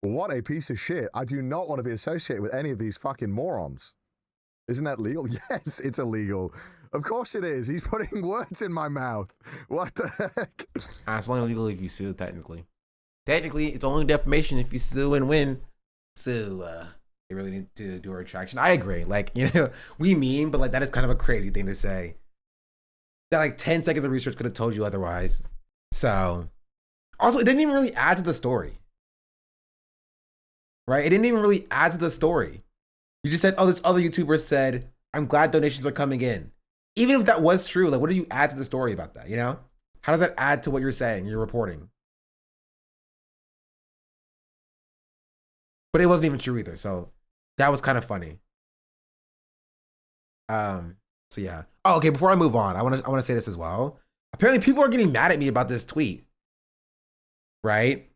What a piece of shit. I do not want to be associated with any of these fucking morons. Isn't that legal? Yes, it's illegal. Of course it is. He's putting words in my mouth. What the heck? It's only illegal if you sue, technically. Technically, it's only defamation if you sue and win. So, they really need to do a retraction. I agree. Like, you know, we mean, but like that is kind of a crazy thing to say. That like 10 seconds of research could have told you otherwise. So, also, it didn't even really add to the story. Right? It didn't even really add to the story. You just said, oh, this other YouTuber said, I'm glad donations are coming in. Even if that was true, like, what do you add to the story about that, you know? How does that add to what you're saying, you're reporting? But it wasn't even true either, so that was kind of funny. So yeah. Oh, okay, before I move on, I want to say this as well. Apparently people are getting mad at me about this tweet. Right?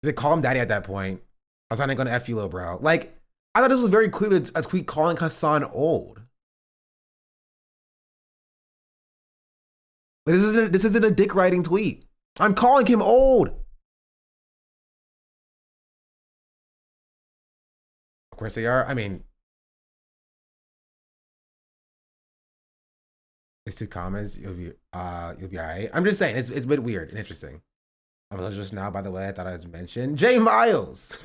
They call him daddy at that point. I was not going to F you, little bro. Like, I thought this was very clearly a tweet calling Hassan old. Like, this isn't a dick riding tweet. I'm calling him old. Of course they are. I mean, it's 2 comments. You'll be all right. I'm just saying it's a bit weird and interesting. I was just now, by the way, I thought I was mentioned Jay Miles.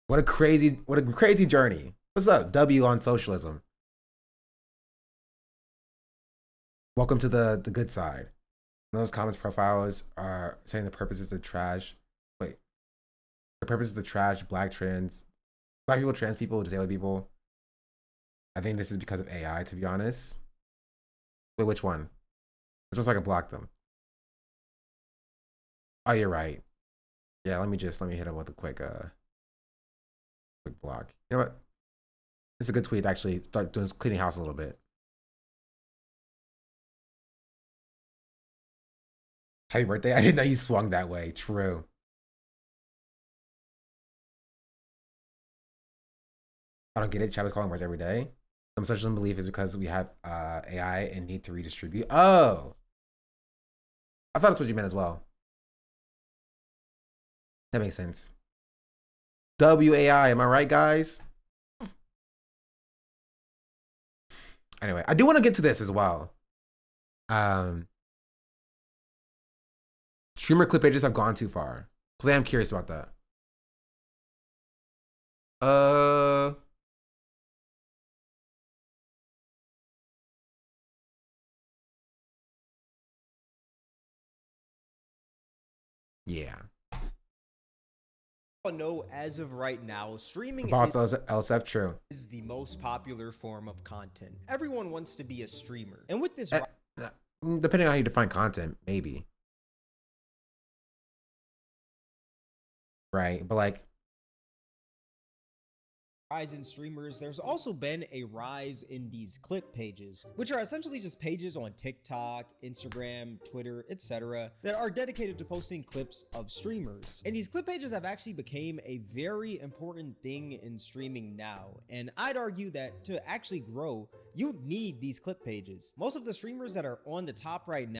What a crazy journey. What's up, W on socialism? Welcome to the good side. Those comments profiles are saying the purpose is to trash. Wait, the purpose is to trash black people, trans people, disabled people. I think this is because of AI, to be honest. Wait, which one? Which one's so I can block them? Oh, you're right. Yeah, let me hit him with a quick block. You know what? It's a good tweet, actually. Start doing cleaning house a little bit. Happy birthday. I didn't know you swung that way. True. I don't get it. Chat is calling words every day. Some socialism belief is because we have AI and need to redistribute. Oh, I thought that's what you meant as well. That makes sense. WAI, am I right, guys? Anyway, I do want to get to this as well. Streamer clip pages have gone too far. Because I am curious about that. Yeah. No, as of right now, streaming LSF, true. is the most popular form of content. Everyone wants to be a streamer. And with this... Depending on how you define content, maybe. Right, but like... rise in streamers, there's also been a rise in these clip pages, which are essentially just pages on TikTok, Instagram, Twitter, etc. that are dedicated to posting clips of streamers. And these clip pages have actually become a very important thing in streaming now. And I'd argue that to actually grow, you need these clip pages. Most of the streamers that are on the top right now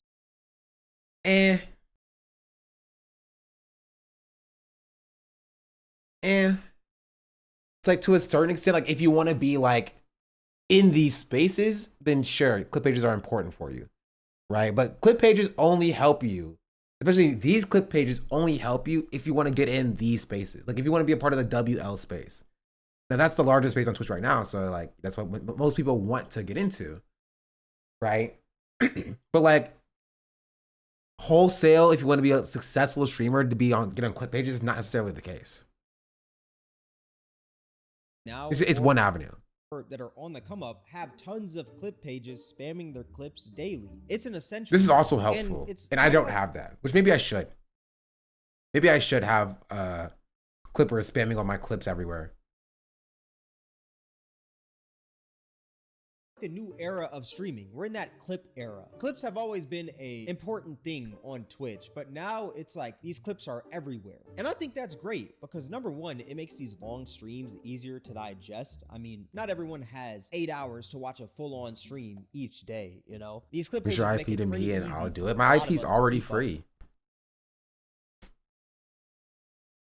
it's like to a certain extent, like if you want to be like in these spaces, then sure, clip pages are important for you, right? But clip pages only help you, especially these clip pages only help you if you want to get in these spaces. Like if you want to be a part of the WL space. Now that's the largest space on Twitch right now, so like that's what most people want to get into, right? But like wholesale, if you want to be a successful streamer to get on clip pages is not necessarily the case. Now it's one avenue that are on the come up have tons of clip pages spamming their clips daily. It's an essential. This is also helpful, and I don't have that, which maybe I should. Maybe I should have clippers spamming on my clips everywhere. The new era of streaming. We're in that clip era. Clips have always been an important thing on Twitch, but now it's like these clips are everywhere. And I think that's great because number one, it makes these long streams easier to digest. I mean, not everyone has 8 hours to watch a full-on stream each day, you know? These clip pages make it pretty easy. And I'll do it. My IP's already free.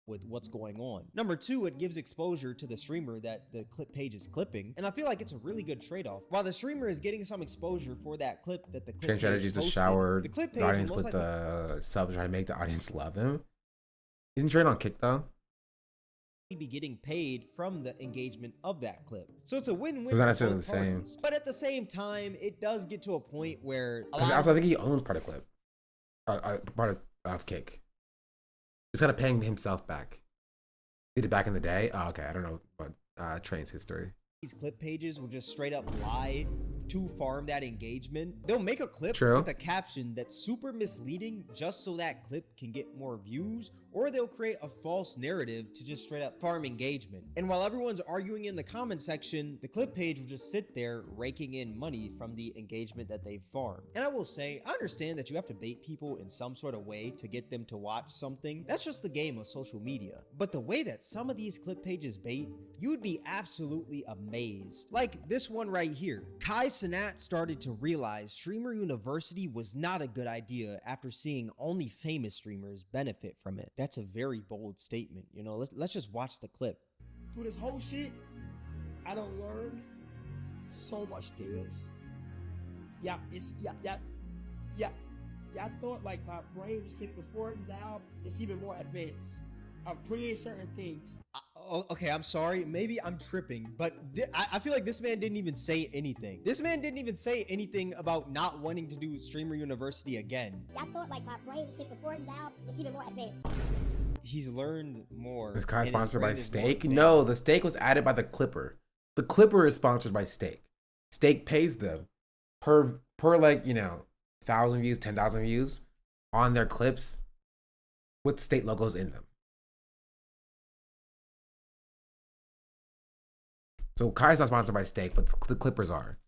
With what's going on. Number two, it gives exposure to the streamer that the clip page is clipping. And I feel like it's a really good trade-off. While the streamer is getting some exposure for that clip that the clip change strategy to shower the clip page audience with the subs, trying to make the audience love him. Isn't Train on Kick though? Be getting paid from the engagement of that clip. So it's a win-win. It's not necessarily the same. But at the same time, it does get to a point where also I think he owns part of clip. Part of Kick. He's kind of paying himself back. Did it back in the day? Oh, okay. I don't know what Train's history. These clip pages will just straight up lie to farm that engagement. They'll make a clip True. with a caption that's super misleading just so that clip can get more views, or they'll create a false narrative to just straight up farm engagement. And while everyone's arguing in the comment section, the clip page will just sit there raking in money from the engagement that they've farmed. And I will say, I understand that you have to bait people in some sort of way to get them to watch something. That's just the game of social media. But the way that some of these clip pages bait, you would be absolutely amazed. Like this one right here. Kai Cenat started to realize Streamer University was not a good idea after seeing only famous streamers benefit from it. That's a very bold statement. You know, let's just watch the clip. Through this whole shit, I done learned so much things. Y'all thought like my brain was clicking before, now it's even more advanced. I'm putting in certain things. Okay, I'm sorry. Maybe I'm tripping, but I feel like this man didn't even say anything. This man didn't even say anything about not wanting to do Streamer University again. I thought like my brain was clicking before, now it's even more advanced. He's learned more. Is Kai sponsored by Steak? No, the Steak was added by the Clipper. The Clipper is sponsored by Steak. Steak pays them per like, 1,000 views, 10,000 views on their clips with state logos in them. So Kai's not sponsored by Steak, but the Clippers are.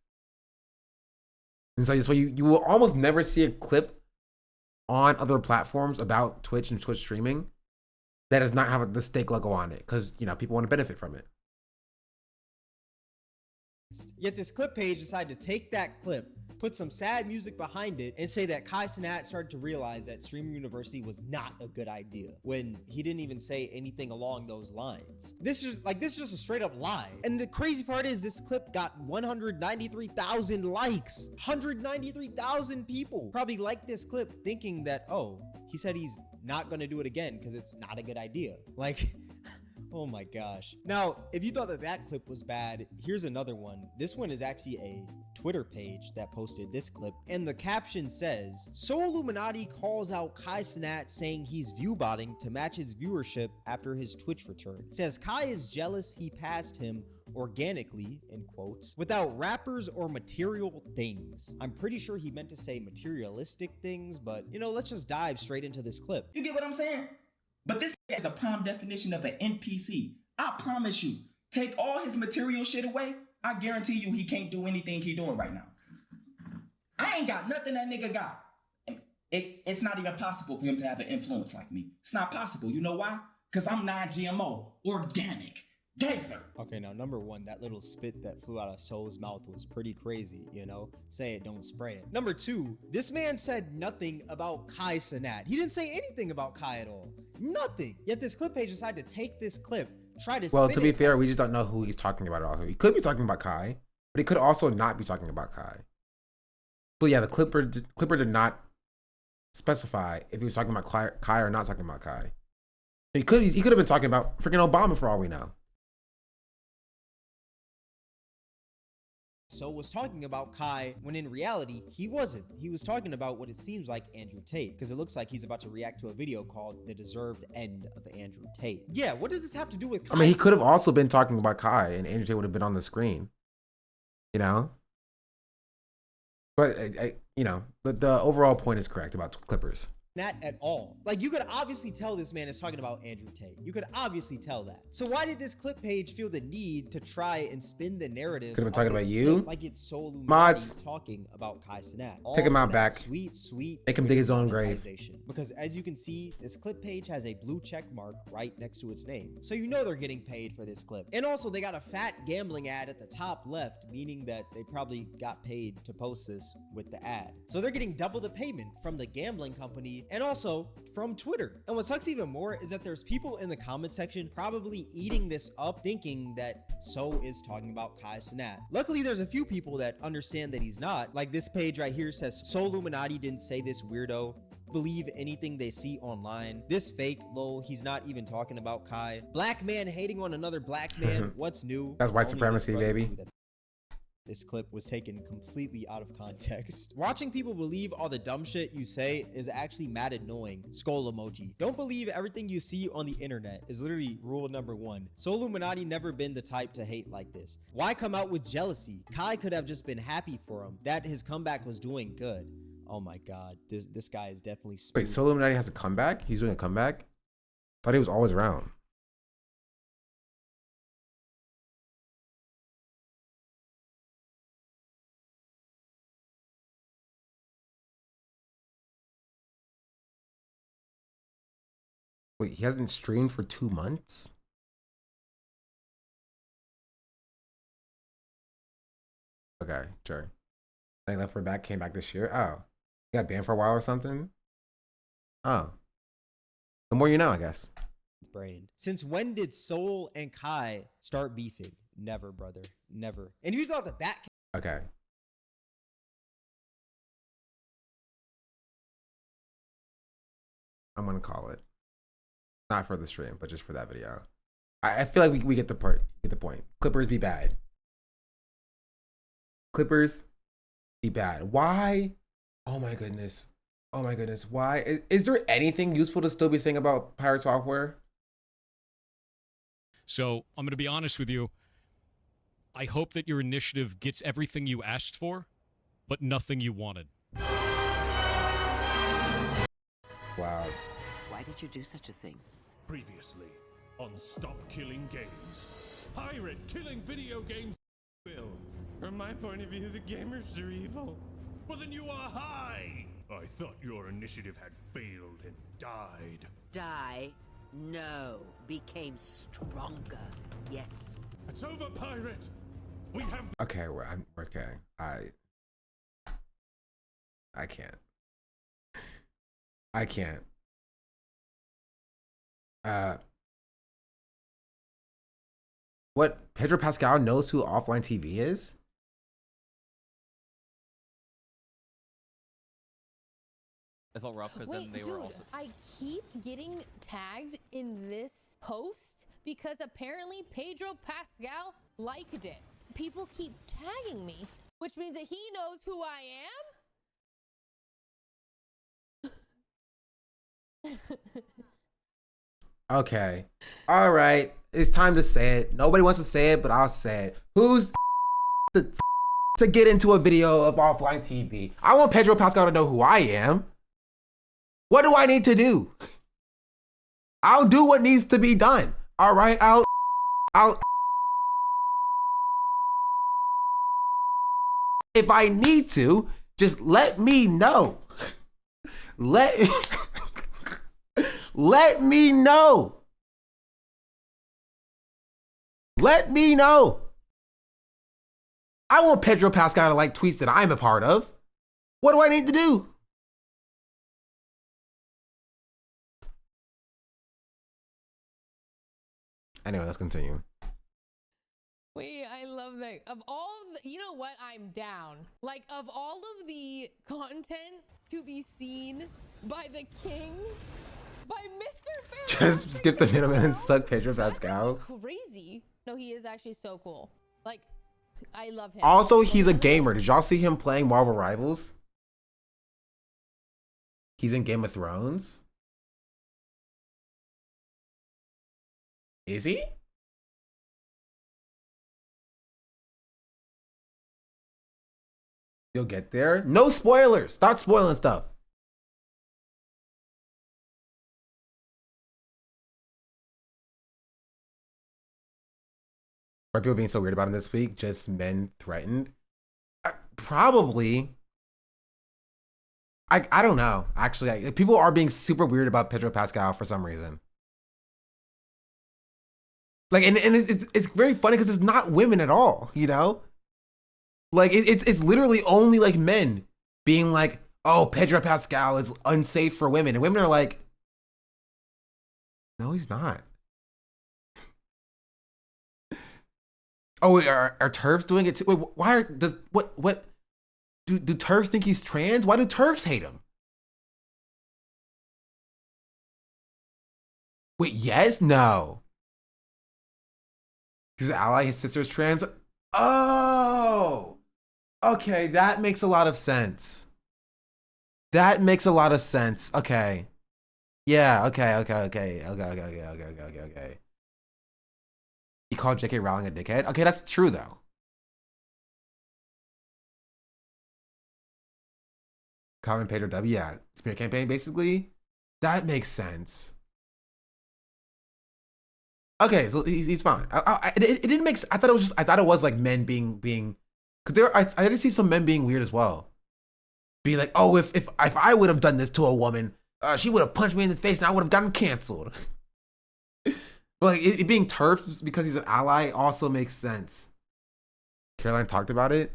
And so you will almost never see a clip on other platforms about Twitch and Twitch streaming that does not have the Steak logo on it, because people want to benefit from it. Yet this clip page decided to take that clip, put some sad music behind it, and say that Kai Cenat started to realize that Streamer University was not a good idea, when he didn't even say anything along those lines. This is just a straight up lie. And the crazy part is this clip got 193,000 likes. 193,000 people probably liked this clip thinking that, oh, he said he's not gonna do it again because it's not a good idea. Like, oh my gosh. Now, if you thought that that clip was bad, here's another one. This one is actually a Twitter page that posted this clip, and the caption says, So Illuminati calls out Kai Cenat saying he's viewbotting to match his viewership after his Twitch return. It says Kai is jealous he passed him organically, in quotes, without rappers or material things. I'm pretty sure he meant to say materialistic things, but you know, let's just dive straight into this clip. You get what I'm saying? But this is a prime definition of an NPC. I promise you, take all his material shit away, I guarantee you he can't do anything he doing right now. I ain't got nothing that nigga got. It's not even possible for him to have an influence like me. It's not possible. You know why? Because I'm non-GMO, organic, gazer. Okay, now number one, that little spit that flew out of Soul's mouth was pretty crazy, you know? Say it, don't spray it. Number two, this man said nothing about Kai Cenat. He didn't say anything about Kai at all. Nothing. Yet this clip page decided to take this clip, try to Well, to be fair, we just don't know who he's talking about at all. He could be talking about Kai, but he could also not be talking about Kai. But yeah, the Clipper did not specify if he was talking about Kai or not talking about Kai. He could have been talking about freaking Obama for all we know. So was talking about Kai when in reality he wasn't. He was talking about what it seems like Andrew Tate, because it looks like he's about to react to a video called The Deserved End of Andrew Tate. Yeah, what does this have to do with Kai? I mean, he could have also been talking about Kai and Andrew Tate would have been on the screen, you know? But, you know, the overall point is correct about Clippers. Not at all. Like, you could obviously tell this man is talking about Andrew Tate. You could obviously tell that. So why did this clip page feel the need to try and spin the narrative? Could have been talking about you. Like it's Soul Illuminati Mods talking about Kai Cenat. Take him out back. Sweet. Make him dig his own grave. Because as you can see, this clip page has a blue check mark right next to its name. So you know they're getting paid for this clip. And also they got a fat gambling ad at the top left, meaning that they probably got paid to post this with the ad. So they're getting double the payment from the gambling company and also from Twitter. And what sucks even more is that there's people in the comment section probably eating this up, thinking that So is talking about Kai Cenat. Luckily, there's a few people that understand that he's not. Like this page right here says, So Illuminati didn't say this weirdo. Believe anything they see online. This fake, lol, he's not even talking about Kai. Black man hating on another black man. What's new? That's white supremacy, baby. This clip was taken completely out of context. Watching people believe all the dumb shit you say is actually mad annoying. Skull emoji. Don't believe everything you see on the internet is literally rule number one. So Illuminati never been the type to hate like this. Why come out with jealousy? Kai could have just been happy for him that his comeback was doing good. Oh my god, this guy is definitely Wait, so Illuminati has a comeback? He's doing a comeback? Thought he was always around. Wait, he hasn't streamed for 2 months? Okay, sure. They left for back, came back this year. Oh, he got banned for a while or something? Oh. The more you know, I guess. Brain. Since when did Soul and Kai start beefing? Never, brother. Never. And you thought that Okay. I'm gonna call it. Not for the stream, but just for that video. I feel like we get the point. Clippers be bad. Clippers be bad. Why? Oh my goodness. Oh my goodness. Why? Is there anything useful to still be saying about Pirate Software? So I'm going to be honest with you. I hope that your initiative gets everything you asked for, but nothing you wanted. Wow. Why did you do such a thing? Previously on Stop Killing Games. Pirate killing video games. Will. From my point of view, the gamers are evil. Well, then you are high. I thought your initiative had failed and died. Die? No. Became stronger. Yes. It's over, Pirate. We have Okay, I'm okay. I can't. I can't. What? Pedro Pascal knows who Offline TV is? I felt rough because then they were also. I keep getting tagged in this post because apparently Pedro Pascal liked it. People keep tagging me, which means that he knows who I am. Okay. All right. It's time to say it. Nobody wants to say it, but I'll say it. Who's to get into a video of Offline TV? I want Pedro Pascal to know who I am. What do I need to do? I'll do what needs to be done. All right. I'll if I need to, just let me know. Let me know. Let me know. I want Pedro Pascal to like tweets that I'm a part of. What do I need to do? Anyway, let's continue. Wait, I love that. Of all, you know what? I'm down. Like, of all of the content to be seen by the king, by Mr. Pharaoh. Just skip the middleman and suck Pedro Pascal. Crazy. No, he is actually so cool. Like, I love him. Also, he's a gamer. Did y'all see him playing Marvel Rivals? He's in Game of Thrones. Is he? You'll get there. No spoilers. Stop spoiling stuff. Why are people being so weird about him this week? Just men threatened? Probably. I don't know. Actually, people are being super weird about Pedro Pascal for some reason. Like, and it's very funny because it's not women at all, you know? Like, it's literally only like men being like, oh, Pedro Pascal is unsafe for women. And women are like, no, he's not. Oh, wait, are TERFs doing it too? Wait, why do TERFs think he's trans? Why do TERFs hate him? Wait, yes? No. He's an ally, his sister's trans? Oh! Okay, that makes a lot of sense. That makes a lot of sense. Okay. Yeah, okay. He called J.K. Rowling a dickhead? Okay, that's true, though. Calvin Pedro W, yeah. Smear campaign, basically. That makes sense. Okay, so he's fine. It didn't make. I thought it was like men being because I did see some men being weird as well. Be like, oh, if I would have done this to a woman, she would have punched me in the face and I would have gotten canceled. But like it being TERF because he's an ally also makes sense. Caroline talked about it.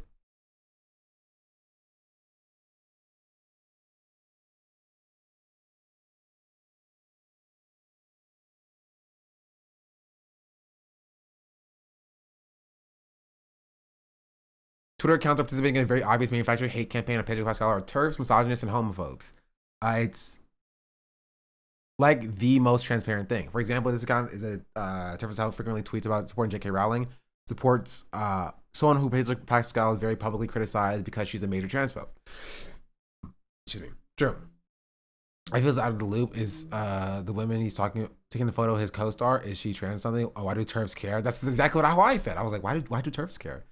Twitter accounts are participating in a very obvious manufactured hate campaign on Pedro Pascal are TERFs, misogynists, and homophobes. It's like the most transparent thing. For example, this account is a TERF frequently tweets about supporting J.K. Rowling, supports someone who Pedro Pascal is very publicly criticized because she's a major transphobe. Excuse me. True. I feel out of the loop is the women he's taking the photo of his co-star. Is she trans or something? Oh, why do TERFs care? That's exactly how I felt. I was like, why do TERFs care?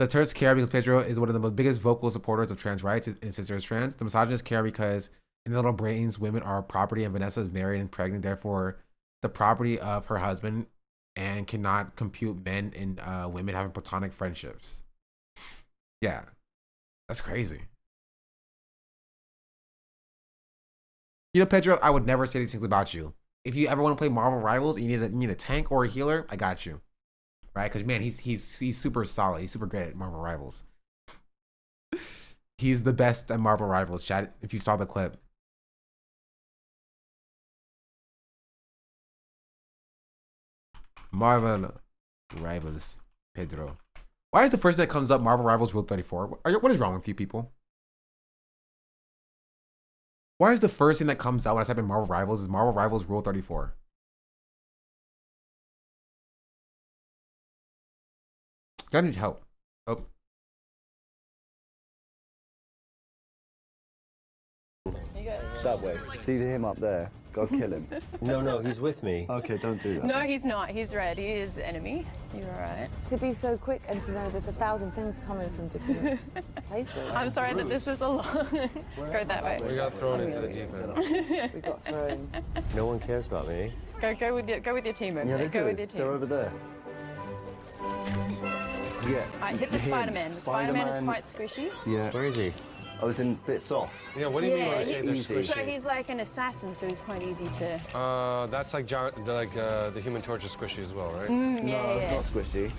The TERFs care because Pedro is one of the biggest vocal supporters of trans rights and his sister is trans. The misogynists care because in their little brains, women are property and Vanessa is married and pregnant, therefore the property of her husband, and cannot compute men and women having platonic friendships. Yeah, that's crazy. You know, Pedro, I would never say these things about you. If you ever want to play Marvel Rivals and you need a tank or a healer, I got you. right? Because man, he's super solid. He's super great at Marvel Rivals. He's the best at Marvel Rivals, chat. If you saw the clip. Marvel Rivals, Pedro. Why is the first thing that comes up Marvel Rivals Rule 34? What is wrong with you people? Why is the first thing that comes out when I type in Marvel Rivals is Marvel Rivals Rule 34? I need help. Oh. Subway. See him up there. Go kill him. No, he's with me. Okay, don't do that. No, he's not. He's red. He is enemy. You're alright. To be so quick and to know there's 1,000 things coming from different places. I'm sorry that this was a lot. Go that way. We got thrown into the deep end. We got thrown. No one cares about me. Go with your team over there. Go with your team. They're over there. Yeah. Alright, hit the Spider-Man. The Spider-Man is quite squishy. Yeah. Where is he? I was in a bit soft. Yeah, what do you mean when I say they're squishy? So he's like an assassin, so he's quite easy to... That's like the Human Torch is squishy as well, right? Yeah. Not squishy.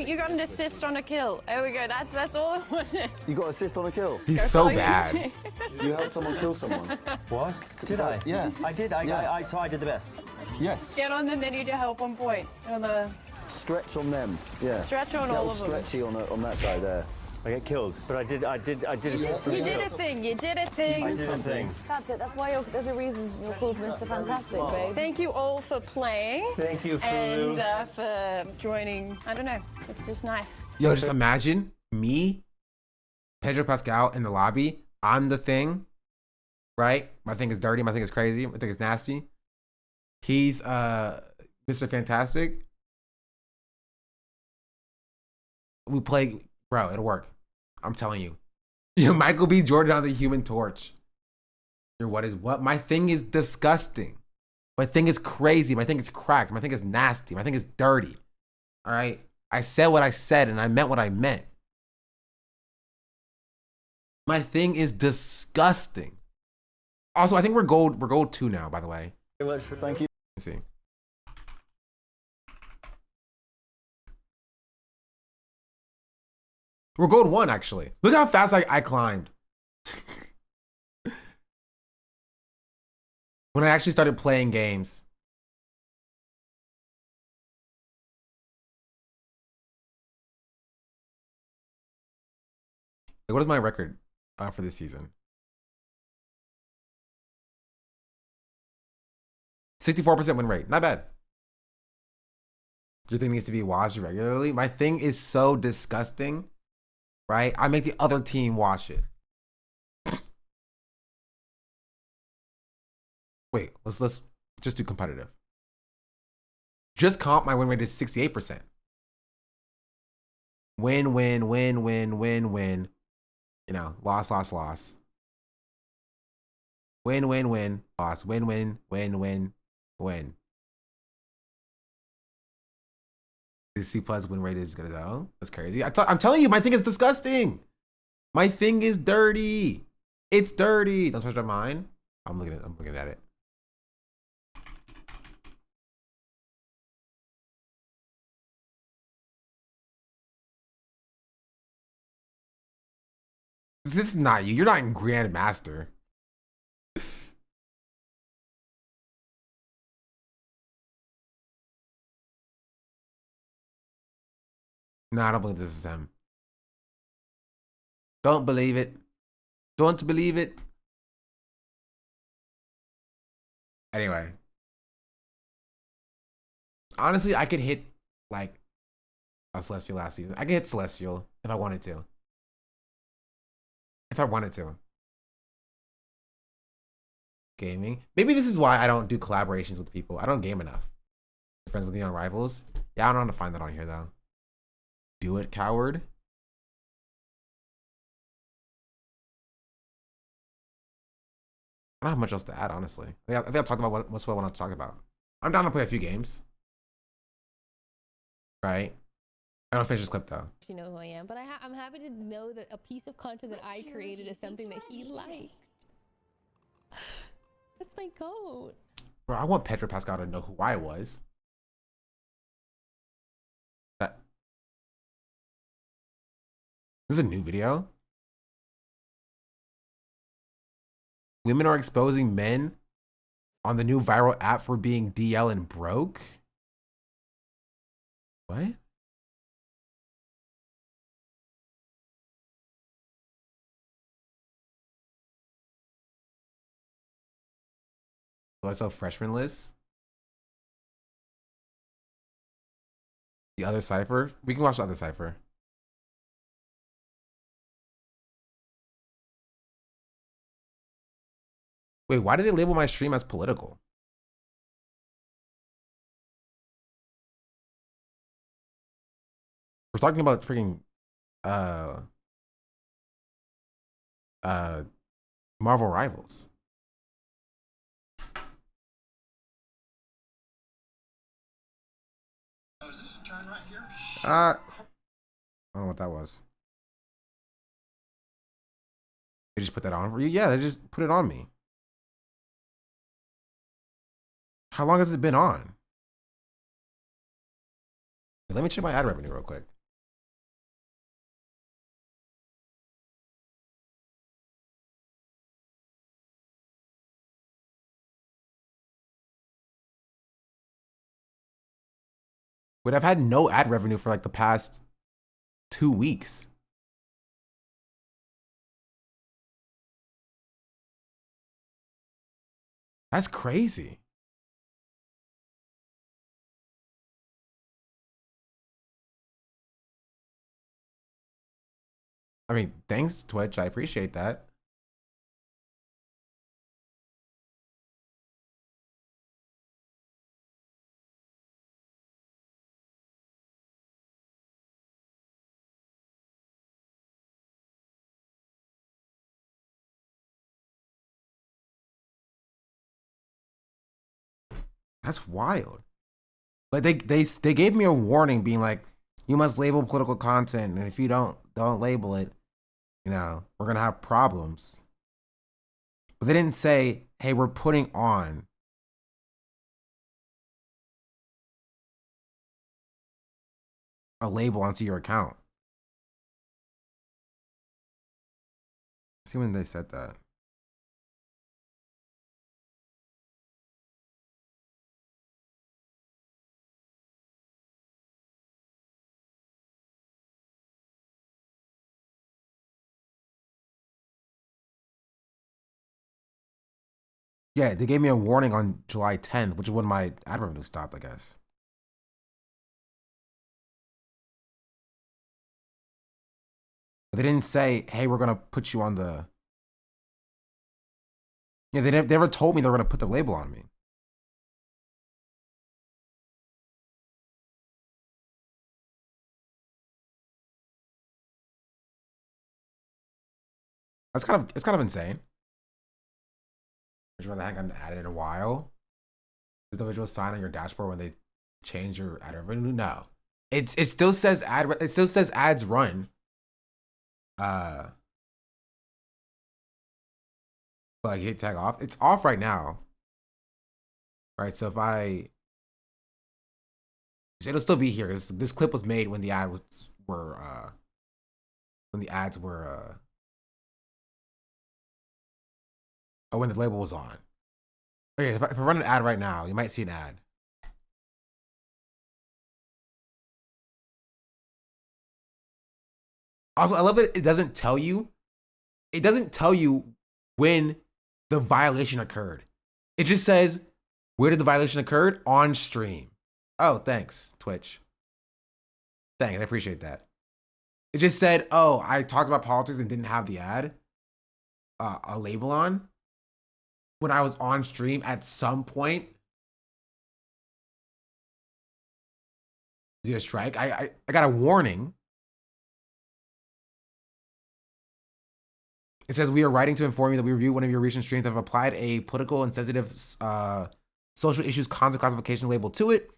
You got an assist on a kill. There we go. That's all I wanted. You got assist on a kill? He's so bad. You helped someone kill someone. What? Did I? Yeah. I did. So I did the best. Yes. Get on them, they need your help on point. On the... Stretch on them. Yeah. Stretch on all of them. Stretchy on that guy there. I get killed, but I did. You did a thing. You did a thing. I did a thing. That's it. That's why there's a reason you're called Mr. Fantastic, babe. Thank you all for playing. Thank you, and for joining. I don't know. It's just nice. Yo, just imagine me, Pedro Pascal in the lobby. I'm the thing, right? My thing is dirty. My thing is crazy. My thing is nasty. He's Mr. Fantastic. We play, bro. It'll work. I'm telling you. You Michael B. Jordan on the Human Torch. What is what? My thing is disgusting. My thing is crazy. My thing is cracked. My thing is nasty. My thing is dirty. All right. I said what I said and I meant what I meant. My thing is disgusting. Also, I think we're gold. We're gold 2 now, by the way. Thank you. Let's see. We're gold 1, actually. Look how fast I climbed. When I actually started playing games. Like, what is my record for this season? 64% win rate. Not bad. Your thing needs to be watched regularly. My thing is so disgusting. Right? I make the other team watch it. Wait, let's just do competitive. Just comp, my win rate is 68%. Win, win, win, win, win, win. You know, loss, loss, loss. Win, win, win, loss. Win, win, win, win, win. The C+ win rate is gonna go. That's crazy. I'm telling you, my thing is disgusting. My thing is dirty. It's dirty. Don't touch mine. I'm looking at it. This is not you. You're not in Grandmaster. No, I don't believe this is him. Don't believe it. Don't believe it. Anyway. Honestly, I could hit, like, a Celestial last season. I could hit Celestial if I wanted to. If I wanted to. Gaming. Maybe this is why I don't do collaborations with people. I don't game enough. Friends with me on Rivals. Yeah, I don't know how to find that on here, though. Do it, coward. I don't have much else to add, honestly. I think I've talked about what's what I want to talk about. I'm down to play a few games. Right? I don't finish this clip, though. You know who I am, but I'm happy to know that a piece of content that I created is something that he liked. That's my goat. Bro, I want Pedro Pascal to know who I was. This is a new video. Women are exposing men on the new viral app for being DL and broke. What? So I saw freshman list. The other cipher. We can watch the other cipher. Wait, why did they label my stream as political? We're talking about freaking Marvel Rivals. Oh, is this a turn right here? I don't know what that was. They just put that on for you? Yeah, they just put it on me. How long has it been on? Let me check my ad revenue real quick. Wait, I've had no ad revenue for like the past 2 weeks. That's crazy. I mean, thanks, Twitch. I appreciate that. That's wild. Like they gave me a warning being like, you must label political content, and if you don't label it, you know, we're gonna have problems. But they didn't say, hey, we're putting on a label onto your account. See when they said that. Yeah, they gave me a warning on July 10th, which is when my ad revenue stopped, I guess. But they didn't say, hey, we're gonna put you on the... Yeah, they never told me they were gonna put the label on me. It's kind of insane. Visual that hadn't added in a while. Is the visual sign on your dashboard when they change your ad revenue? No, it still says ads run. But like hit tag off. It's off right now. Right, so if it'll still be here. This clip was made when the ads were oh, when the label was on. Okay, if I run an ad right now, you might see an ad. Also, I love that it doesn't tell you. It doesn't tell you when the violation occurred. It just says, where did the violation occur? On stream. Oh, thanks, Twitch. Thanks, I appreciate that. It just said, oh, I talked about politics and didn't have the ad, a label on. When I was on stream at some point. Did a strike? I got a warning. It says, we are writing to inform you that we reviewed one of your recent streams and have applied a political and sensitive social issues content classification label to it.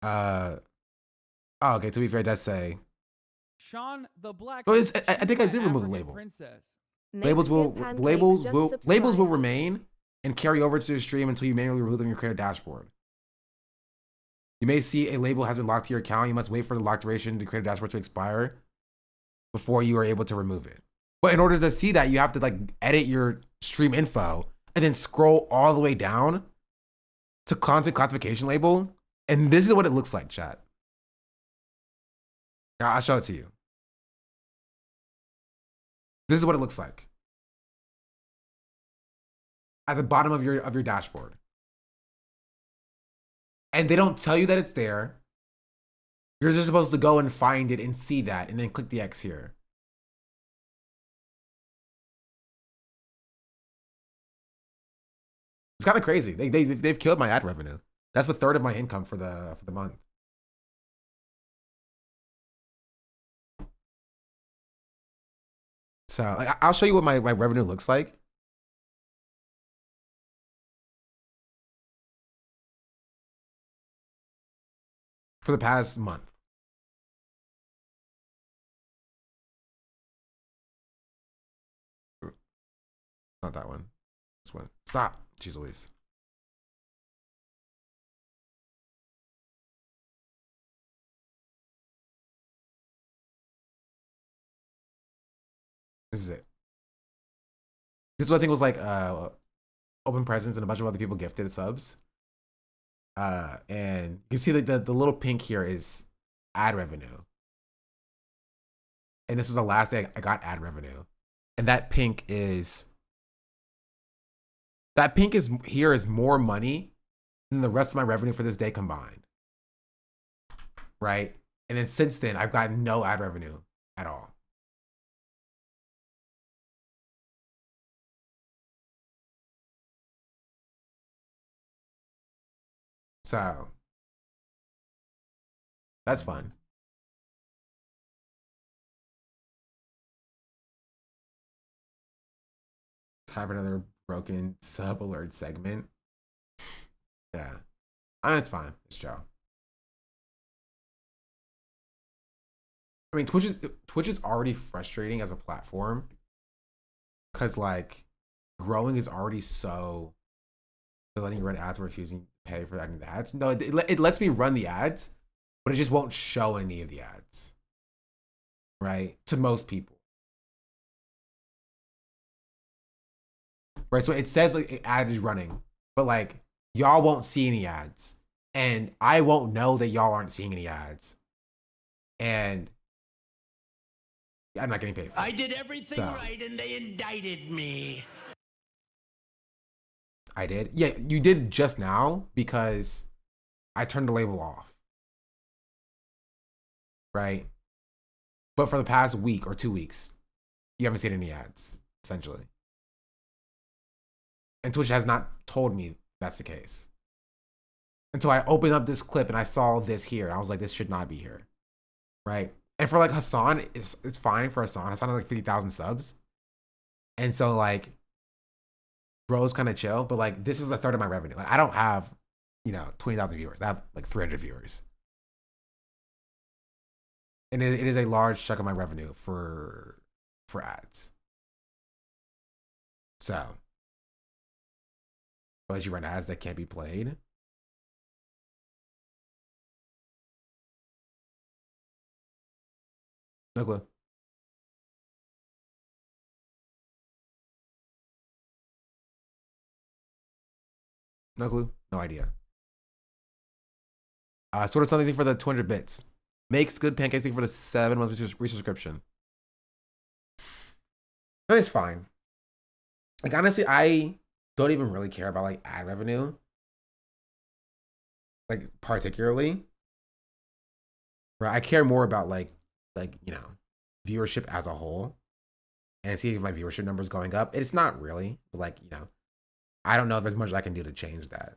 Oh, okay, to be fair, it does say. Sean the Black. Oh, I think I did remove the label. Princess. Labels will remain and carry over to your stream until you manually remove them in your creator dashboard. You may see a label has been locked to your account. You must wait for the lock duration to creator dashboard to expire. before you are able to remove it. But in order to see that, you have to like edit your stream info and then scroll all the way down to content classification label. And this is what it looks like, chat. Now, I'll show it to you. This is what it looks like at the bottom of your dashboard. And they don't tell you that it's there. You're just supposed to go and find it and see that and then click the X here. It's kind of crazy. They've killed my ad revenue. That's a third of my income for the month. So like, I'll show you what my revenue looks like. For the past month. Not that one. This one. Stop. Jeez Louise. This is it. This is what I think was like open presents and a bunch of other people gifted subs. And you can see that the little pink here is ad revenue. And this is the last day I got ad revenue. And that pink is here is more money than the rest of my revenue for this day combined. Right? And then since then, I've gotten no ad revenue at all. So that's fun. Have another broken sub alert segment. Yeah. It's fine. It's Joe. I mean, Twitch is already frustrating as a platform. Cause like growing is already so they're letting you run ads, refusing to pay for any of the ads. No, it lets me run the ads, but it just won't show any of the ads. Right? To most people. Right? So it says like an ad is running, but like y'all won't see any ads. And I won't know that y'all aren't seeing any ads. And I'm not getting paid for it. I did everything right and they indicted me. I did? Yeah, you did just now because I turned the label off. Right? But for the past week or 2 weeks, you haven't seen any ads, essentially. And Twitch has not told me that's the case. Until I opened up this clip and I saw this here. And I was like, this should not be here. Right? And for like Hassan, it's fine for Hassan. Hassan has like 50,000 subs. And so like, bro's kind of chill, but like this is a third of my revenue. Like I don't have, 20,000 viewers. I have like 300 viewers. And it is a large chunk of my revenue for ads. So, unless you run ads that can't be played. No clue. No clue. No idea. Sort of something for the 200 bits. Makes good pancakes for the 7 months resubscription. No, it's fine. Like honestly, I don't even really care about like ad revenue. Like particularly. Right. I care more about like viewership as a whole. And see if my viewership number is going up. It's not really, but like, I don't know if there's much I can do to change that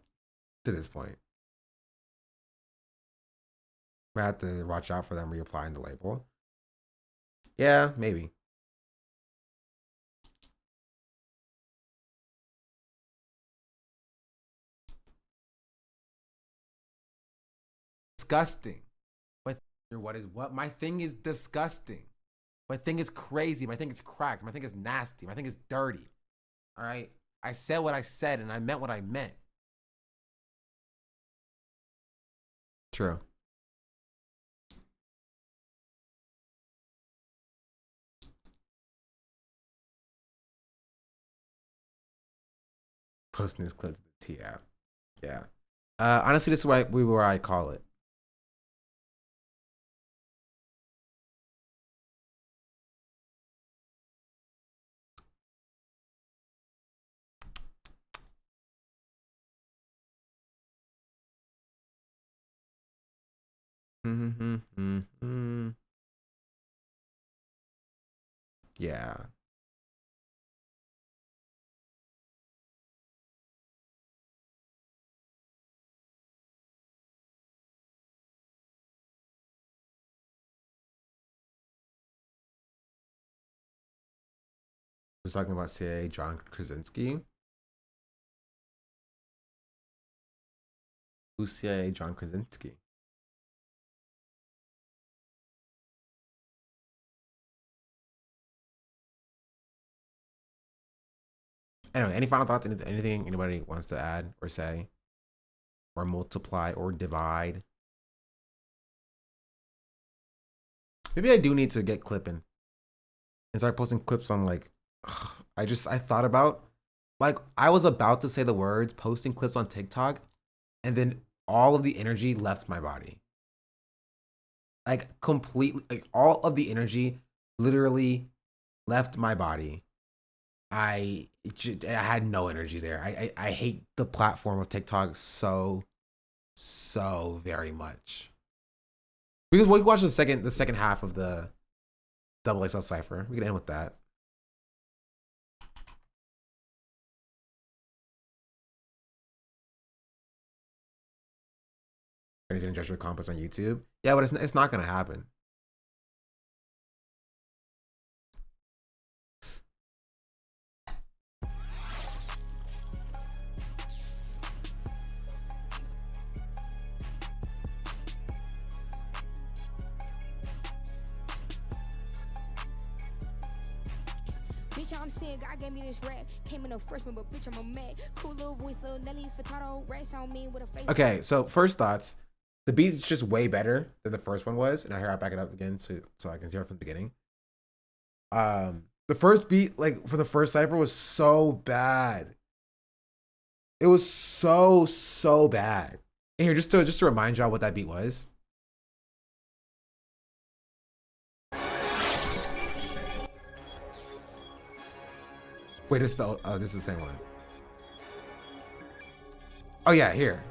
to this point. I have to watch out for them reapplying the label. Yeah, maybe. Disgusting. What? My thing is disgusting. My thing is crazy. My thing is cracked. My thing is nasty. My thing is dirty. All right? I said what I said and I meant what I meant. True. Posting this clip to the T app. Yeah. Honestly, this is where I call it. Yeah. Was talking about CIA John Krasinski. Who's CIA John Krasinski? Anyway, any final thoughts? Anything anybody wants to add or say? Or multiply or divide? Maybe I do need to get clipping and start posting clips on like, I thought about, like, I was about to say the words posting clips on TikTok and then all of the energy left my body. Like completely, like all of the energy literally left my body. I had no energy there. I hate the platform of TikTok so very much. Because we watch the second half of the XXL Cypher. We can end with that. Anything in Joshua Compass on YouTube? Yeah, but it's not gonna happen. Bitch, I'm saying God gave me this rap. Came in a freshman, but bitch, I'm a Mac. Cool little voice, little Nelly Furtado. Rash on me with a face. Okay, so first thoughts. The beat's just way better than the first one was, and I hear I back it up again so I can hear it from the beginning. The first beat, like for the first cypher, was so bad. It was so bad. And here, just to remind y'all what that beat was. Wait, this is the same one. Oh yeah, here.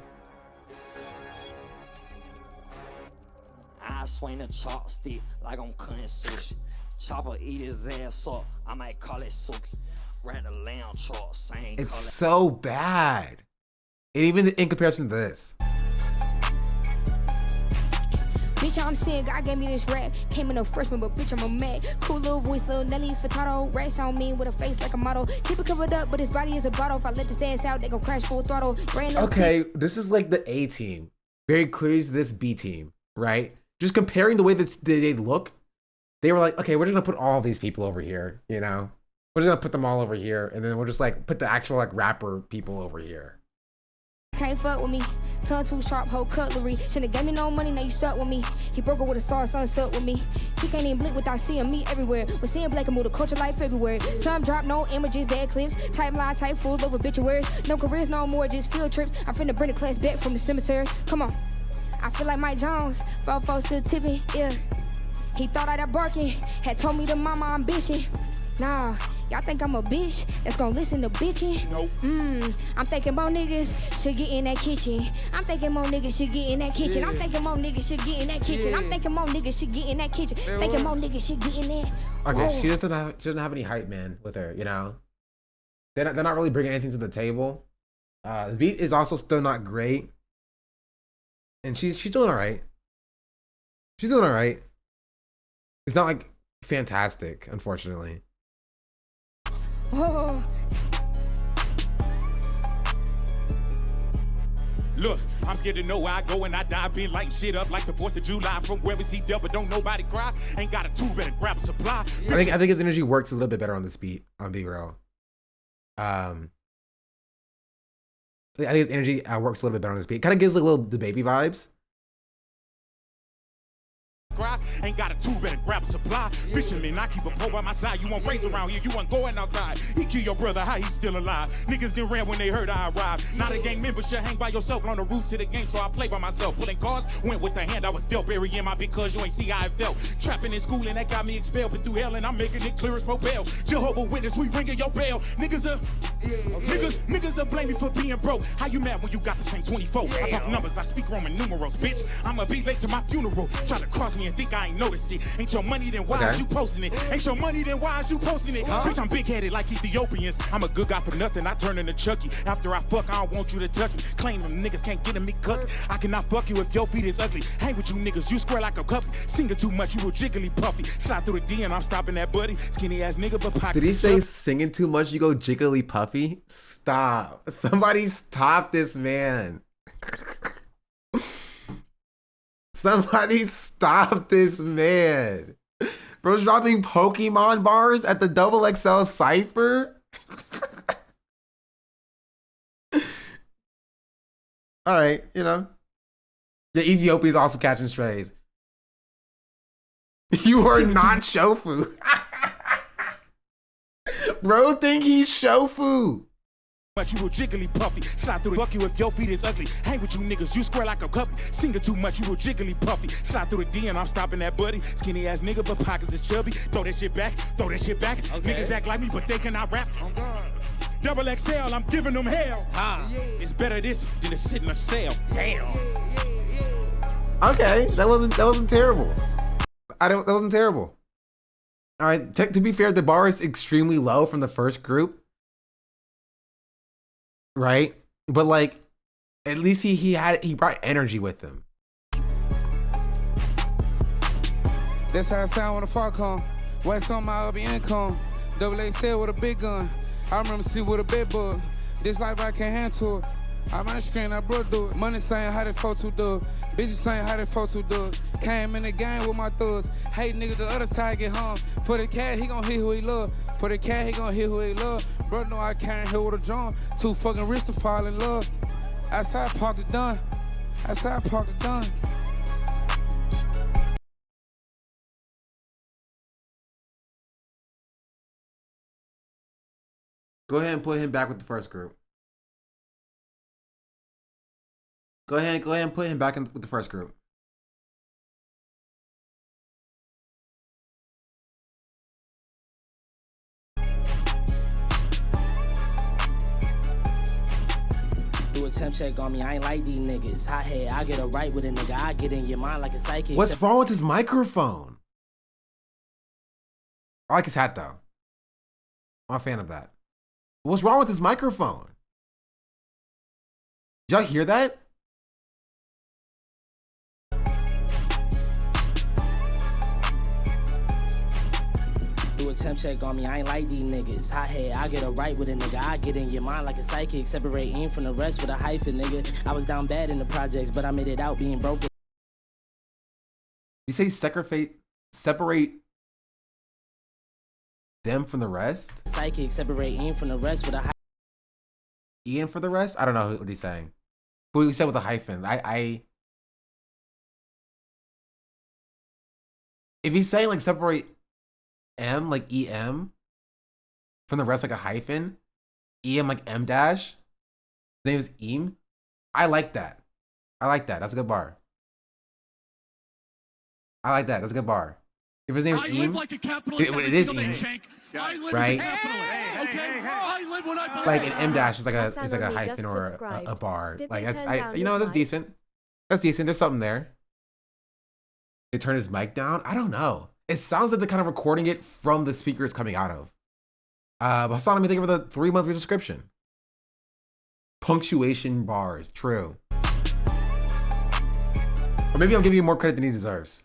I swing a chopstick like I'm cutting sushi. Chopper eat his ass up, I might call it suki. Rat a lamb chop, same It's color. so bad. And even in comparison to this. Bitch, I'm saying God gave me this rap. Came in a freshman, but bitch, I'm a Mac. Cool little voice, little Nelly Furtado. Rash on me with a face like a model. Keep it covered up, but his body is a bottle. If I let this ass out, they gon' crash full throttle. Okay, this is like the A team. Very clearly this B team, right? Just comparing the way that they look, they were like, okay, we're just gonna put all these people over here, you know? We're just gonna put them all over here, and then we'll just like put the actual like rapper people over here. Can't fuck with me. Tongue too sharp, whole cutlery. Shouldn't gave me no money, now you stuck with me. He broke up with a star, son stuck with me. He can't even blink without seeing me everywhere. We're seeing black and move the culture like February. Some drop, no images, bad clips. Type line, type full of obituaries. No careers, no more, just field trips. I'm finna bring the class back from the cemetery. Come on. I feel like Mike Jones, 4-4 still tipping, yeah. He thought I'd barking, had told me to mind my ambition. Nah, y'all think I'm a bitch that's gonna listen to bitching? Nope. I'm thinking more niggas should get in that kitchen. I'm thinking more niggas should get in that kitchen. Yeah. I'm thinking more niggas should get in that kitchen. Yeah. I'm thinking more niggas should get in that kitchen. Thinking more niggas should get in there. Okay, Oh. she doesn't have any hype man with her, you know? They're not really bringing anything to the table. The beat is also still not great. And she's doing all right. She's doing all right. It's not like fantastic, unfortunately. Oh. Look, I'm scared to know where I go and I die. Been lighting shit up like the 4th of July. From where we see double, don't nobody cry. Ain't got a tool, better grab a supply. I think his energy works a little bit better on this beat, on Be Real. I think his energy works a little bit better on this beat. Kind of gives like little the baby vibes. cry. Ain't got a tool, better grab a supply. Fisherman, I keep a pole by my side. You won't race around here, you ain't going outside. He kill your brother, how he still alive? Niggas didn't ran when they heard I arrived. Not a gang member, should hang by yourself on the roots of the game, so I play by myself. Pulling cards, went with the hand I was dealt. Burying my because you ain't see how I felt. Trapping in school and that got me expelled. But through hell and I'm making it clear as propel. Jehovah Witness, we ringing your bell. Niggas are blame me for being broke. How you mad when you got the same 24? I talk numbers, I speak Roman numerals, bitch. I'ma be late to my funeral. Try to cross me and think I ain't noticed it. Ain't your money, then why is you posting it? Ain't your money, then why is you posting it? Bitch, I'm big-headed like Ethiopians. I'm a good guy for nothing, I turn into Chucky. After I fuck, I don't want you to touch me. Claim them niggas can't get in me cut. I cannot fuck you if your feet is ugly. Hang with you niggas, you square like a cup. Singing too much, you a jiggly puppy. Slide through the D and I'm stopping that buddy. Skinny ass nigga, but pocket. Did he say singing too much, you go jiggly puffy? Stop. Somebody stop this man. Somebody stop this man. Bro's dropping Pokemon bars at the XXL Cypher? Alright, you know. The Ethiopia's also catching strays. You are not Shofu. Bro think he's Shofu. But you a jiggly puppy. Slide through the fuck you if your feet is ugly. Hang with you niggas, you square like a cuppy. Singing too much, you a jiggly puppy. Slide through the D and I'm stopping that buddy. Skinny ass nigga, but pockets is chubby. Throw that shit back, throw that shit back. Okay. Niggas act like me, but they cannot rap. Double XL, I'm giving them hell. It's better this than to sit in a cell. Damn. Okay, that wasn't terrible. That wasn't terrible. All right, to be fair, the bar is extremely low from the first group. Right? But like, at least he brought energy with him. That's how I sound when the far come. Wax on my upper income. Double XL with a big gun. I remember see with a bed bug. This life I can't handle it. I'm on the screen, I bro do it. Money saying how they folks who do it. Bitches saying how they folks who do it. Came in the game with my thugs. Hey nigga, the other side get hung. For the cat, he gon' hit who he love. For the cat, he gon' hit who he love. Bro, no, I can't hit with a drum. Too fucking rich to fall in love. Outside, park the done. Outside, park the done. Go ahead and put him back with the first group. Go ahead and put him back with the first group. Do a temp check on me, I ain't like these niggas. Hot head, I get a right with a nigga, I get in your mind like a psychic. What's wrong with his microphone? I like his hat though. I'm a fan of that. What's wrong with his microphone? Did y'all hear that? Do a temp check on me, I ain't like these niggas. Hot head, I get a right with a nigga, I get in your mind like a psychic. Separate in from the rest with a hyphen, nigga. I was down bad in the projects, but I made it out being broken. You say separate them from the rest? Psychic, separate in from the rest with a hyphen. Ian for the rest? I don't know what he's saying. But he said with a hyphen. If he's saying like separate M, like EM, from the rest like a hyphen, EM like M dash, his name is Eam, I like that. I like that. That's a good bar. I like that. That's a good bar. If his name is Eam, like a it is Eam, right? Like an M dash is like a hyphen or a bar. Like that's that's decent. That's decent. There's something there. They turn his mic down. I don't know. It sounds like they're kind of recording it from the speaker it's coming out of. Hassan, let me think of the 3-month subscription. Punctuation bars. True. Or maybe I'm giving you more credit than he deserves.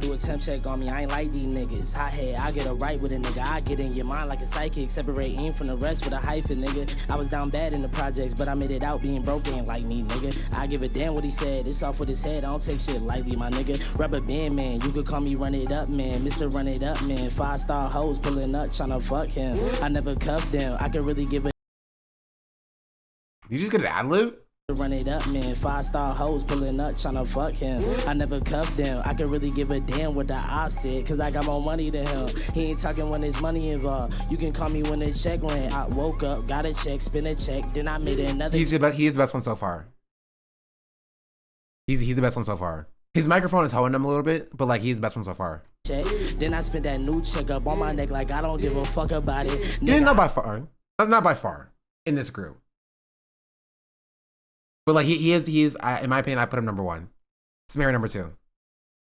Do a temp check on me, I ain't like these niggas. Hot head, I get a right with a nigga, I get in your mind like a psychic. Separate in from the rest with a hyphen, nigga. I was down bad in the projects, but I made it out being broken like me, nigga. I give a damn what he said, it's off with his head, I don't take shit lightly, my nigga. Rubber band man, you could call me Run It Up man, Mr. Run It Up man. 5-star hoes pulling up, tryna fuck him. I never cuffed them, I could really give a... You just get an ad-lib? Run it up, man. 5-star hoes pulling up, tryna fuck him. I never cuffed them. I could really give a damn what the I said, cause I got more money than him. He ain't talking when there's money involved. You can call me when the check went. I woke up, got a check, spin a check, then I made another. He's the best one so far. He's the best one so far. His microphone is holding him a little bit, but like he's the best one so far. check. Then I spent that new check up on my neck like I don't give a fuck about it. Yeah, not by far. Not by far in this group. But like he is in my opinion, I put him number 1. Samira number 2.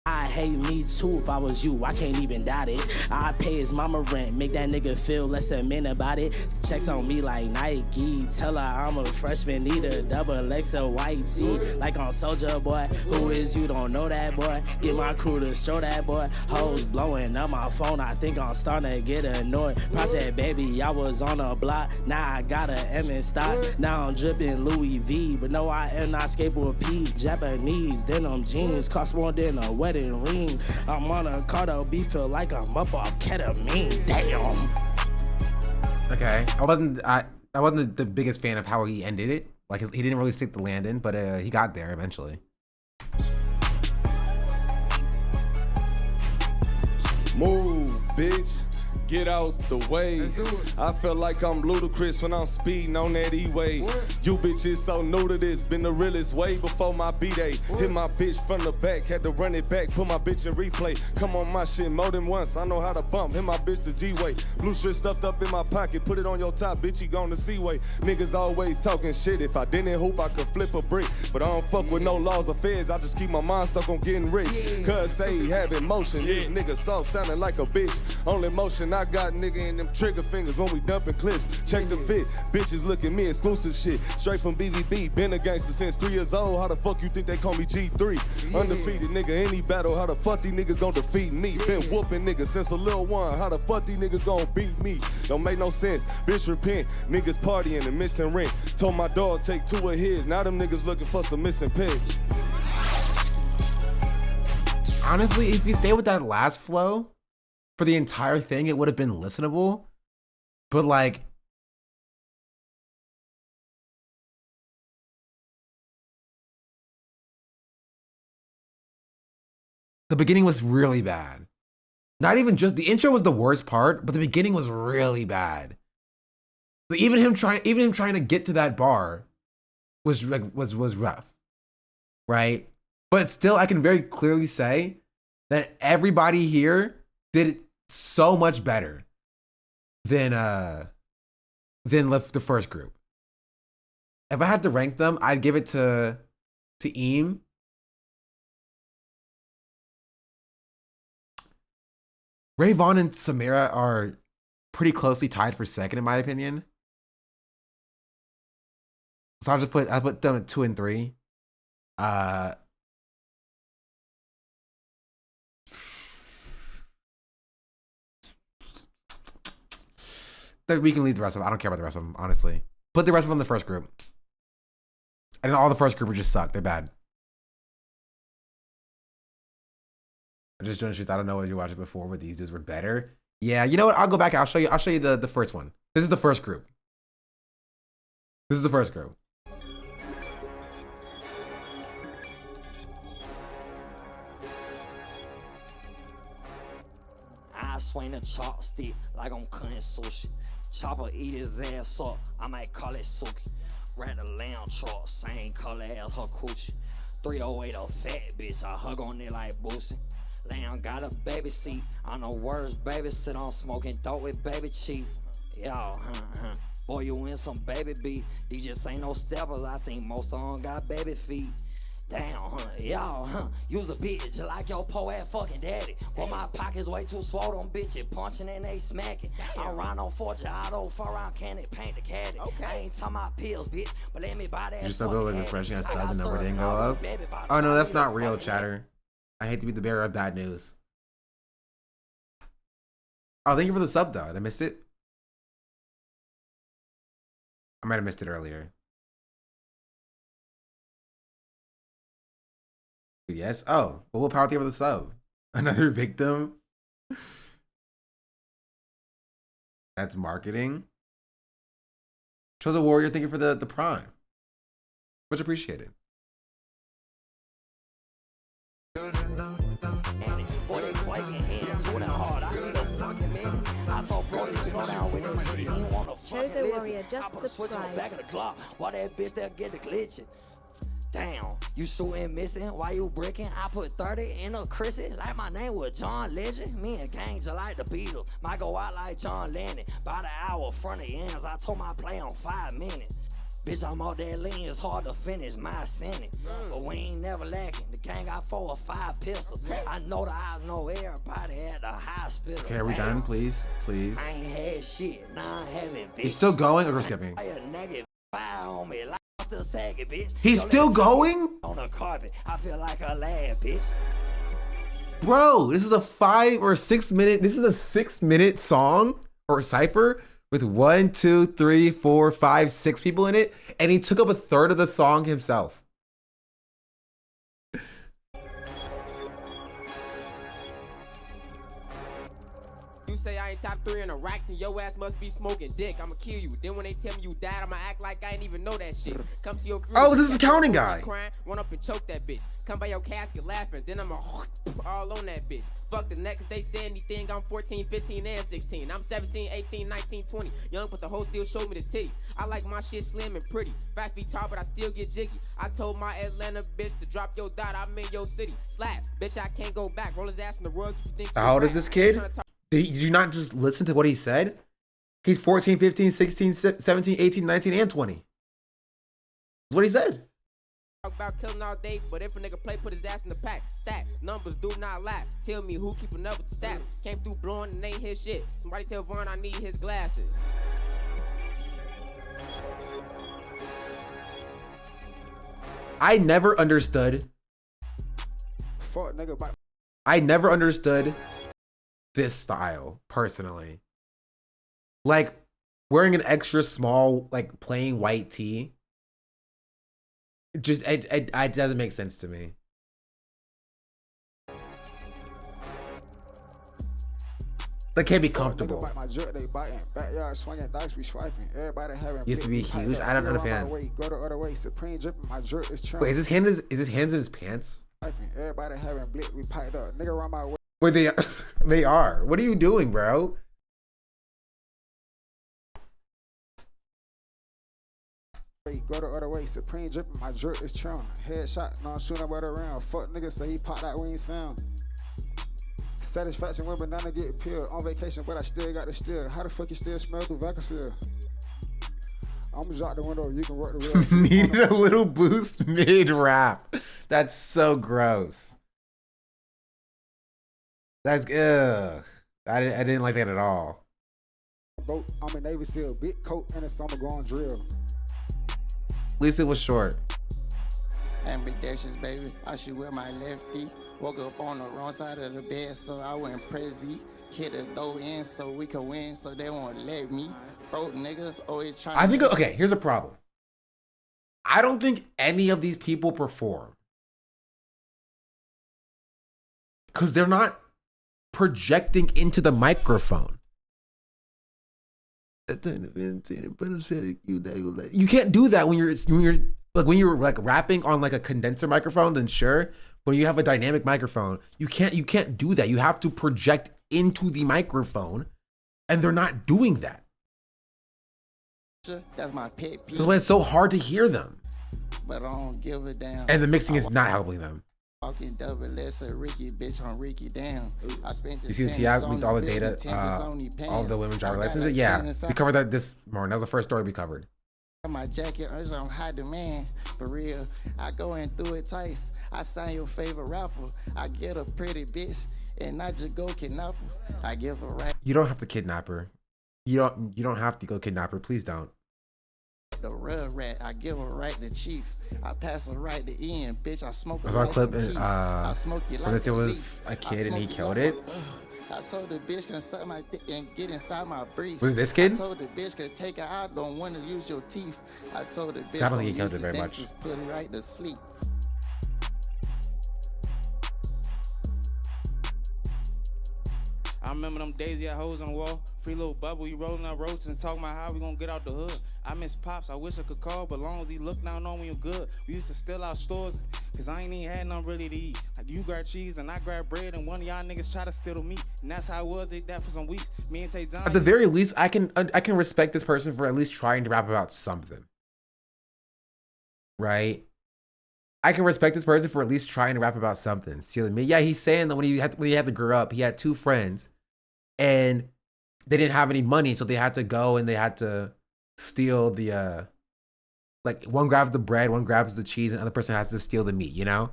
I hate me too if I was you. I can't even doubt it. I pay his mama rent, make that nigga feel less a man about it. Checks on me like Nike. Tell her I'm a freshman, need a double X of white tee. Like on Soldier Boy. Who is you? Don't know that boy. Get my crew to show that boy. Hoes blowing up my phone. I think I'm starting to get annoyed. Project Baby, I was on a block. Now I got a M in stocks. Now I'm dripping Louis V. But no, I am not skateboard P. Japanese denim jeans cost more than a wedding ring. I'm on a Cardo B, feel like I'm up off ketamine. Damn. Okay, I wasn't the biggest fan of how he ended it. Like he didn't really stick the landing, but he got there eventually. Move, bitch. Get out the way. I feel like I'm ludicrous when I'm speeding on that E-way. You bitches so new to this, been the realest way before my B-day. Hit my bitch from the back, had to run it back, put my bitch in replay. Come on my shit more than once, I know how to bump, hit my bitch the G-way. Blue shit stuffed up in my pocket, put it on your top, bitch, you gone the C-way. Niggas always talking shit, if I didn't hoop, I could flip a brick. But I don't fuck with no laws or feds, I just keep my mind stuck on getting rich. Cuz say he having motion, this nigga soft sounding like a bitch. Only motion I got, nigga, in them trigger fingers when we dumping clips. Check the fit, bitches look at me, exclusive shit. Straight from BBB, been a gangster since 3 years old. How the fuck you think they call me G3? Undefeated, nigga, any battle. How the fuck these niggas gon' defeat me? Been whooping niggas since a little one. How the fuck these niggas gon' beat me? Don't make no sense. Bitch repent, niggas partying and missing rent. Told my dog take 2 of his. Now them niggas looking for some missing pigs. Honestly, if you stay with that last flow for the entire thing, it would have been listenable. But like, the beginning was really bad. Not even just the intro was the worst part, but the beginning was really bad. But even him trying to get to that bar was rough, right? But still, I can very clearly say that everybody here did it so much better than the first group. If I had to rank them, I'd give it to Eam. Ray Vaughn and Samira are pretty closely tied for second, in my opinion. So I put them at 2 and 3. We can leave the rest of them. I don't care about the rest of them, honestly. Put the rest of them in the first group. And all the first group just suck. They're bad. I just don't shoot. I don't know what you watched it before, but these dudes were better. Yeah, you know what? I'll go back. I'll show you the first one. This is the first group. This is the first group. I swing a chopstick like I'm cutting sushi. Chopper eat his ass up, I might call it Suki. Ran the lamb truck, same color as her coochie. 308 a fat bitch, I hug on it like Boosie. Lamb got a baby seat, I know words baby sit on smoking dope with baby cheap. Yo, boy you in some baby beat, these just ain't no steppers, I think most of them got baby feet. Damn, y'all, use a bitch like your poet fucking daddy. Well, my pockets way too swollen, bitches punching and they smacking. I'm riding on Fortune Auto, 4 round cannon, paint the caddy. I ain't talking about pills, bitch, but let me buy that. Just a little bit refreshing. I saw the number didn't go up. Oh no, that's not real, chatter. I hate to be the bearer of bad news. Oh, thank you for the sub though. Did I miss it? I might have missed it earlier. Yes. Oh, well, we'll power through with the sub. Another victim. That's marketing. Chose a warrior thinking for the prime. Much appreciated. Boy, they quaking hands so damn hard. I need a fucking minute. I told bro to slow down with this shit. He ain't want to fucking Chosen listen. Warrior, just I put a switch on the subscribe. back of the Glock. Why that bitch they'll get the glitching? Damn, you shooting missing? Why you breaking? I put 30 in a Chrissy. Like my name was John Legend. Me and Gang just like the Beatles. Might go out like John Lennon. By the hour, front of ends. I told my play on 5 minutes. Bitch, I'm all that lean, it's hard to finish my sentence. But we ain't never lacking. The gang got 4 or 5 pistols. I know that I know everybody at the hospital. Okay, are we done, please? Please. I ain't had shit, now I'm having bitch. He's still going, or we're skipping? I a negative fire on me, like I'm still sagging, bitch. He's Don't still let me going? on the carpet, I feel like a lad, bitch. Bro, this is a 5 or 6 minute, this is a 6-minute song or cipher with 1, 2, 3, 4, 5, 6 people in it, and he took up a third of the song himself. You say I ain't top 3 in a rack, then your ass must be smoking dick. I'ma kill you. Then when they tell me you died, I'ma act like I ain't even know that shit. Come to your Oh, this is the counting guy. Crying, run up and choke that bitch. Come by your casket laughing, then I'ma all on that bitch. Fuck the next day say anything. I'm 14, 15, and 16. I'm 17, 18, 19, 20. Young, but the hoe still show me the titties. I like my shit slim and pretty. 5 feet tall, but I still get jiggy. I told my Atlanta bitch to drop your dot. I'm in your city. Slap, bitch, I can't go back. Roll his ass in the rug. You think How old is this kid? Did you not just listen to what he said? He's 14, 15, 16, 17, 18, 19, and 20. That's what he said. Talk about killing all day, but if a nigga play, put his ass in the pack. Stat, numbers do not lie. Tell me who keeping up with the stats. Came through blowing and ain't his shit. Somebody tell Vaughn I need his glasses. I never understood. Fuck nigga, bye. I never understood this style personally. Like wearing an extra small, like plain white tee. Just it doesn't make sense to me. That can't be comfortable. Bite my jerk, they biting. Backyard swinging, dice be swiping. Everybody having. Used to be huge. I don't understand. Go the other way. Supreme dripping. My jerk is trying. Wait, is his hands in his pants? Everybody having blit. We piped up. Nigga run my way. Wait, they are. What are you doing, bro? Go the other way. Supreme dripping. My jerk is trying. Headshot. No, I'm shooting about around. Fuck nigga say he popped that we ain't sound. Satisfaction when banana get peeled. On vacation, but I still got the steal. How the fuck you still smell through vacuum? I'm gonna drop the window. You can work the real. Needed a little boost mid rap. That's so gross. That's ugh. I didn't like that at all. Boat. I'm a Navy SEAL. Big coat and a summer going drill. At least it was short. Ambidextrous, baby. I should wear my lefty. Woke up on the wrong side of the bed, so I went crazy. Hit a throw in so we could win, so they won't let me. Broke niggas always trying. I think okay. Here's a problem. I don't think any of these people perform because they're not projecting into the microphone. You can't do that when you're like rapping on like a condenser microphone. Then sure. When you have a dynamic microphone, you can't do that. You have to project into the microphone, and they're not doing that. That's my pet peeve. So it's so hard to hear them. But I don't give a damn. And the mixing is not helping them. Fucking double S a Ricky, bitch, on Ricky down. I spent You see the TI with all the data, all the women driver licenses. Yeah, we covered that this morning. That was the first story we covered. My jacket is on high demand, for real. I go in through it tight. I sign your favorite rapper. I get a pretty bitch, and I just go kidnap her. I give her right. You don't have to kidnap her. You don't have to go kidnap her. Please don't. The real rat, I give her right to chief. I pass her right to Ian, bitch. I smoke. I saw a clip I smoke you where like there was a kid and he killed it. I told the bitch can suck my dick and get inside my breast. Was it this kid? I told the bitch can take her out. Don't want to use your teeth. I told the bitch I don't think he don't killed use it very the much. dentures, put her right to sleep. I remember them days you had hoes on the wall. Free little bubble, you rolling up roaches and talking about how we gonna get out the hood. I miss Pops, I wish I could call, but long as he look down on me, you good. We used to steal out stores, cause I ain't even had nothing really to eat. Like you grab cheese and I grab bread, and one of y'all niggas try to steal the meat. And that's how it was, they did that for some weeks. Me and Tay John. At the very least, I can respect this person for at least trying to rap about something. Right? I can respect this person for at least trying to rap about something. Stealing me. Yeah, he's saying that when he had to grow up, he had 2 friends and they didn't have any money, so they had to go and they had to steal the like one grabs the bread, one grabs the cheese, and the other person has to steal the meat, you know?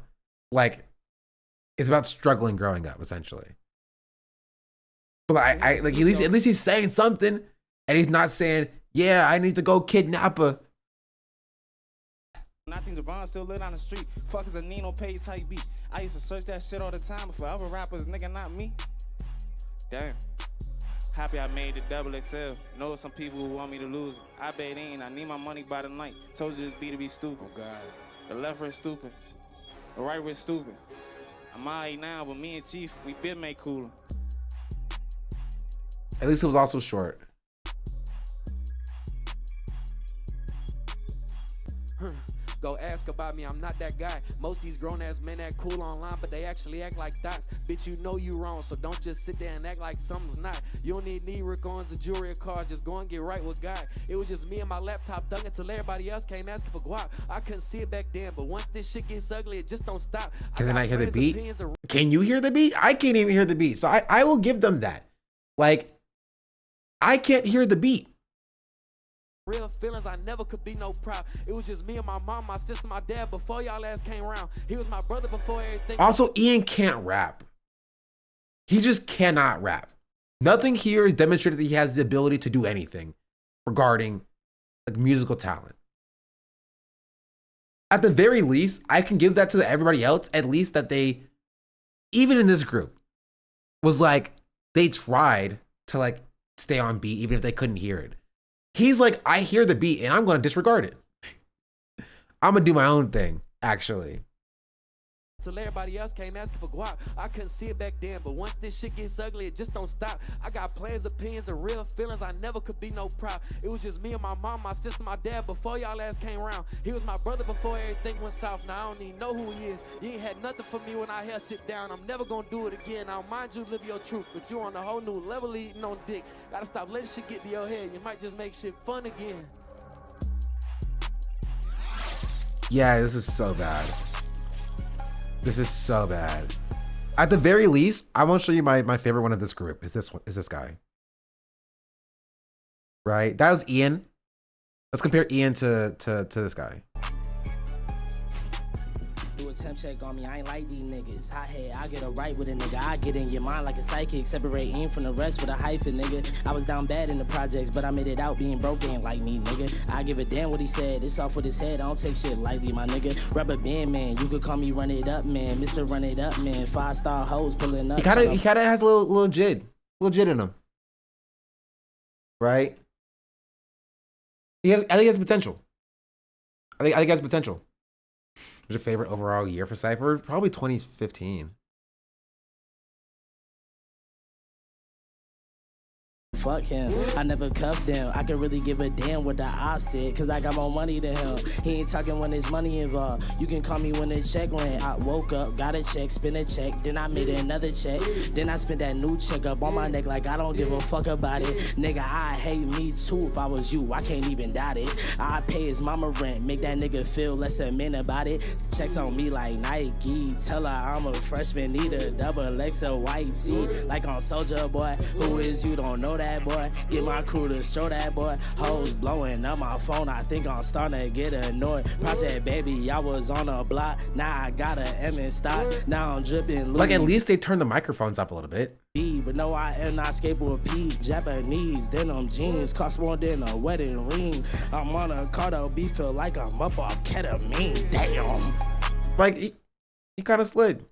Like it's about struggling growing up, essentially. But I like at least he's saying something, and he's not saying, yeah, I need to go kidnap her. Nothing Javon still lit on the street. Fuck is a Nino Pay type beat. I used to search that shit all the time before other rappers, nigga, not me. Damn. Happy I made the double XL. Know some people who want me to lose. I bet ain't. I need my money by the night. Told you this beat to be stupid. Oh God. The left wrist stupid. The right wrist stupid. I'm alright now, but me and Chief, we been made cooler. At least it was also short. Go ask about me, I'm not that guy. Most these grown ass men act cool online, but they actually act like thoughts. Bitch, you know you wrong, so don't just sit there and act like something's not. You don't need knee rick-ons or jewelry or cars, just go and get right with God. It was just me and my laptop dunking till everybody else came asking for guap. I couldn't see it back then, but once this shit gets ugly, it just don't stop. Can I hear the beat? Can you hear the beat? I can't even hear the beat, so I will give them that. Like, I can't hear the beat. Real feelings, I never could be no prop. It was just me and my mom, my sister, my dad before y'all ass came around. He was my brother before everything. Also, Ian can't rap. He just cannot rap. Nothing here is demonstrated that he has the ability to do anything regarding like musical talent. At the very least, I can give that to everybody else, at least that they, even in this group, was like, they tried to like stay on beat even if they couldn't hear it. He's like, I hear the beat and I'm going to disregard it. I'm going to do my own thing, actually. Till everybody else came asking for guap. I couldn't see it back then, but once this shit gets ugly, it just don't stop. I got plans, opinions, and real feelings. I never could be no prop. It was just me and my mom, my sister, my dad before y'all ass came around. He was my brother before everything went south. Now I don't even know who he is. You ain't had nothing for me when I held shit down. I'm never gonna do it again. Now mind you, live your truth, but you on a whole new level eating on dick. Gotta stop letting shit get to your head. You might just make shit fun again. Yeah, this is so bad. This is so bad. At the very least, I want to show you my favorite one of this group. Is this guy. Right? That was Ian. Let's compare Ian to this guy. Do a temp check on me, I ain't like these niggas. Hot head, I get a right with a nigga. I get in your mind like a psychic, separate in from the rest with a hyphen, nigga. I was down bad in the projects, but I made it out being broke, ain't like me, nigga. I give a damn what he said, it's off with his head, I don't take shit lightly, my nigga. Rubber band man, you could call me Run It Up man, Mr. Run It Up man, 5-star hoes pulling up. He kinda has a little jid in him. Right? I think he has potential. I think he has potential. What's your favorite overall year for Cypher? Probably 2015. Fuck him, I never cuffed him. I can really give a damn what the I said, cause I got more money than him. He ain't talking when there's money involved. You can call me when the check land. I woke up, got a check, spent a check, then I made another check. Then I spent that new check up on my neck like I don't give a fuck about it. Nigga, I hate me too if I was you, I can't even doubt it. I pay his mama rent, make that nigga feel less a man about it. Checks on me like Nike, tell her I'm a freshman, need a double XL white tee. Like on Soldier Boy, who is you, don't know that boy. Get my crew to show that boy. Hoes blowing up my phone, I think I'm starting to get annoyed. Project Baby, I was on a block, now I got a M in stocks. Now I'm dripping Louis. Like at least they turned the microphones up a little bit. But no, I am not skateboard P. Japanese denim jeans cost more than a wedding ring. I'm on a Cardo B, feel like I'm up off ketamine. Damn. Like he kind of slid.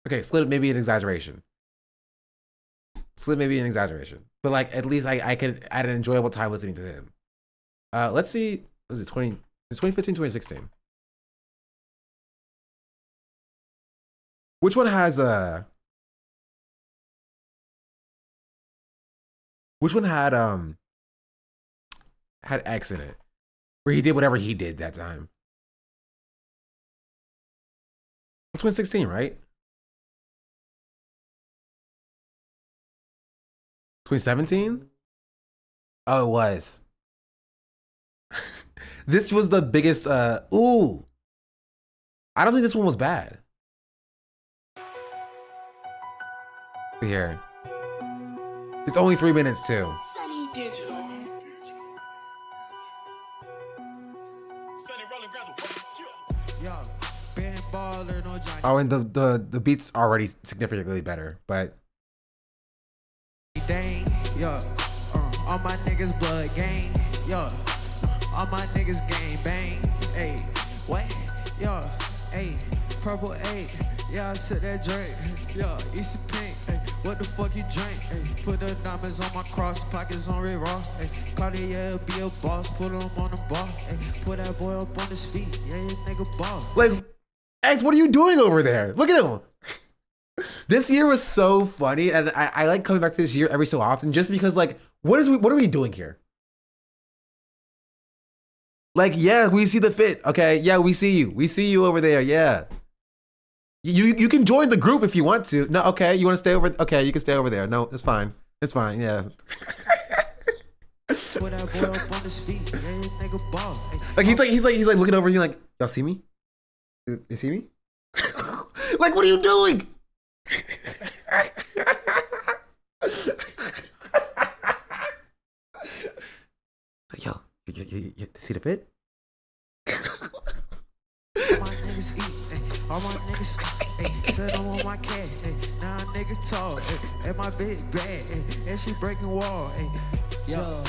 Okay, slid maybe an exaggeration. Slid maybe an exaggeration. But like at least I had an enjoyable time listening to him. Let's see. Was it 2015, 2016? Which one has Which one had had X in it, where he did whatever he did that time. 2016, right? 2017? Oh, it was. This was the biggest, ooh. I don't think this one was bad. Here. It's only 3 minutes too. Oh, and the beats already significantly better, but Dang, yeah, all my niggas blood gang, yeah, all my niggas gang bang, hey, what, yeah, hey, purple 8, yeah, I said that drink, yeah, Easy Pink, hey, what the fuck you drink, hey, put the diamonds on my cross, pockets on Ray Raw, hey, Cartier be a boss, put him on the bar, hey, put that boy up on his feet, yeah, nigga boss. like, X, what are you doing over there? Look at him. This year was so funny, and I like coming back this year every so often just because, like, what are we doing here? Like, yeah, we see the fit. Okay, yeah, we see you. We see you over there. Yeah. You can join the group if you want to. No, okay, you want to stay over? Okay, you can stay over there. No, it's fine. It's fine. Yeah. Put that boy up on his feet, yeah, nigga boss. Like he's like looking over you like, y'all see me? You see me? Like, what are you doing? Yo, you see the fit? All my niggas eat, all my niggas, said I'm on my cat, now a nigga talk, and my big bag, and she breaking wall, Yo.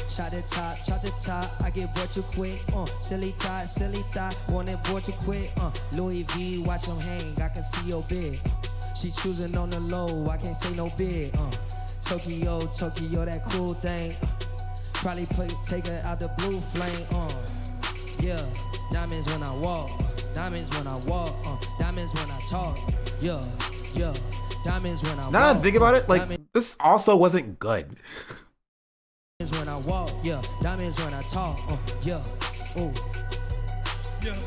Shot the top, I get bored too quick, silly thought, want it bored too quick, Louis V, watch him hang, I can see your bid, she choosing on the low, I can't say no bid, Tokyo, that cool thing, probably take her out the blue flame, yeah, diamonds when I walk, diamonds when I talk, yeah, diamonds when I walk. Now that I think about it, like, this also wasn't good. When I walk, yeah, diamonds when I talk, yeah, ooh. Yeah,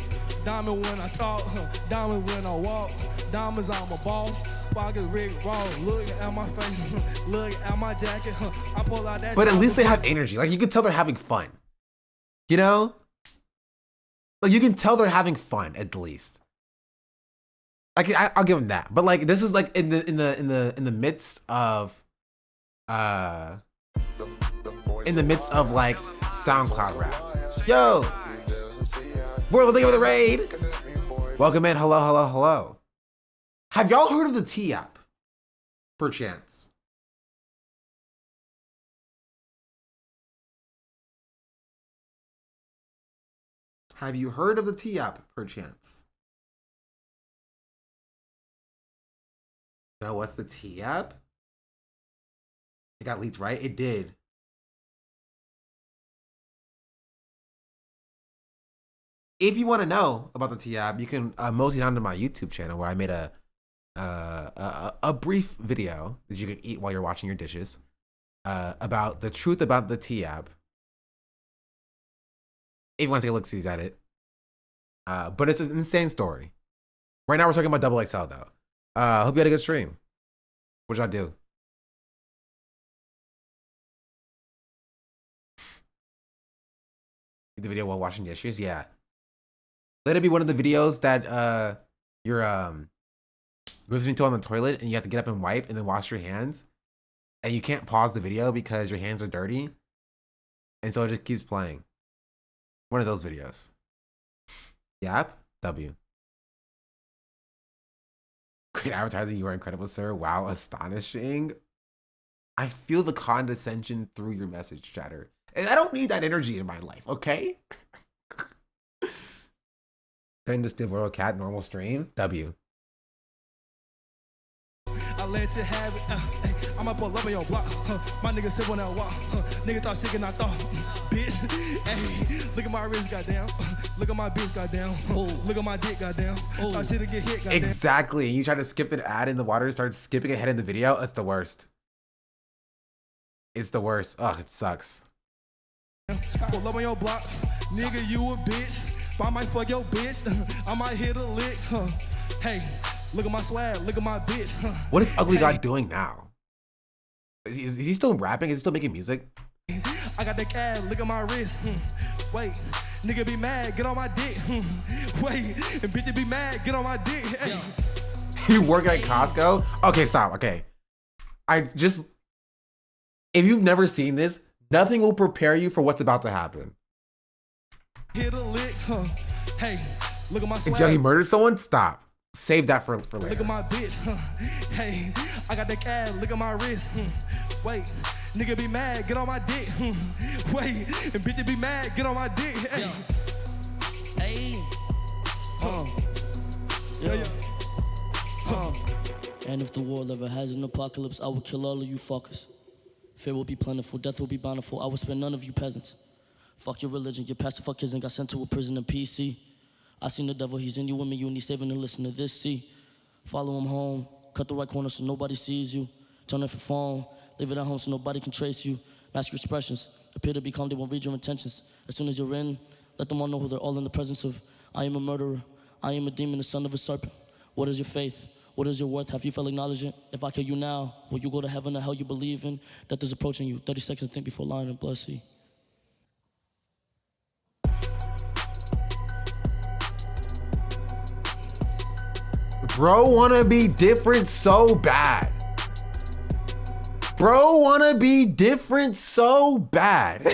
diamond when I talk, diamond when I walk, diamonds I'm a boss, pocket Rick Ross, look at my face, look at my jacket, I pull out that. But at least they have energy. Like, you can tell they're having fun. You know? Like, you can tell they're having fun at least. Like, I'll give them that. But like, this is like in the midst of like SoundCloud rap. Yo, World, thank you for the raid. Welcome in. Hello. Have y'all heard of the T app? Perchance. Have you heard of the T app? Perchance. So what's the T app? It got leaked, right? It did. If you want to know about the T app, you can mosey down to my YouTube channel where I made a brief video that you can eat while you're washing your dishes about the truth about the T app. If you want to take a look, see at it. But it's an insane story. Right now we're talking about Double XL though. Hope you had a good stream. What y'all do? The video while washing dishes, yeah. Let it be one of the videos that you're listening to on the toilet and you have to get up and wipe and then wash your hands, and you can't pause the video because your hands are dirty, and so it just keeps playing. One of those videos. Yep. W. Great advertising. You are incredible, sir. Wow, astonishing. I feel the condescension through your message, chatter. And I don't need that energy in my life, okay? Then this Devoro Cat normal stream. W. I let you have it. I might pull up on your block. My nigga sit on that walk. Nigga thought shit and I thought, bitch. Hey, look at my wrist, goddamn. Look at my bitch, goddamn. Look at my dick, goddamn. Thought shit to get hit, goddamn. Exactly. You try to skip an ad in the water, start skipping ahead in the video. It's the worst. It's the worst. Ugh, it sucks. Pull up on your block, nigga, you a bitch. I might fuck your bitch. I might hit a lick. Hey, look at my swag. Look at my bitch. What is Ugly God doing now? Is he still rapping? Is he still making music? I got that cash. Look at my wrist. Wait, nigga be mad. Get on my dick. Wait, and bitch be mad. Get on my dick. Hey. You work at Costco? Okay, stop. Okay. If you've never seen this, nothing will prepare you for what's about to happen. Hit a lick. Hey, look at my If swag. he murdered someone, stop. Save that for later. Look at my bitch. Hey, I got that cash. Look at my wrist. Wait, nigga be mad. Get on my dick. Wait, and bitch be mad. Get on my dick. Hey. Hey. And if the world ever has an apocalypse, I will kill all of you fuckers. Fear will be plentiful, death will be bountiful. I will spare none of you peasants. Fuck your religion, your pastor fuck kids and got sent to a prison in PC. I seen the devil, he's in you, women, you need saving and listen to this, see. Follow him home, cut the right corner so nobody sees you. Turn off your phone, leave it at home so nobody can trace you. Mask your expressions, appear to be calm, they won't read your intentions. As soon as you're in, let them all know who they're all in the presence of. I am a murderer, I am a demon, the son of a serpent. What is your faith? What is your worth? Have you felt acknowledging? If I kill you now, will you go to heaven or hell you believe in? Death is approaching you. 30 seconds, think before lying and blood see. Bro wanna be different so bad. Bro wanna be different so bad.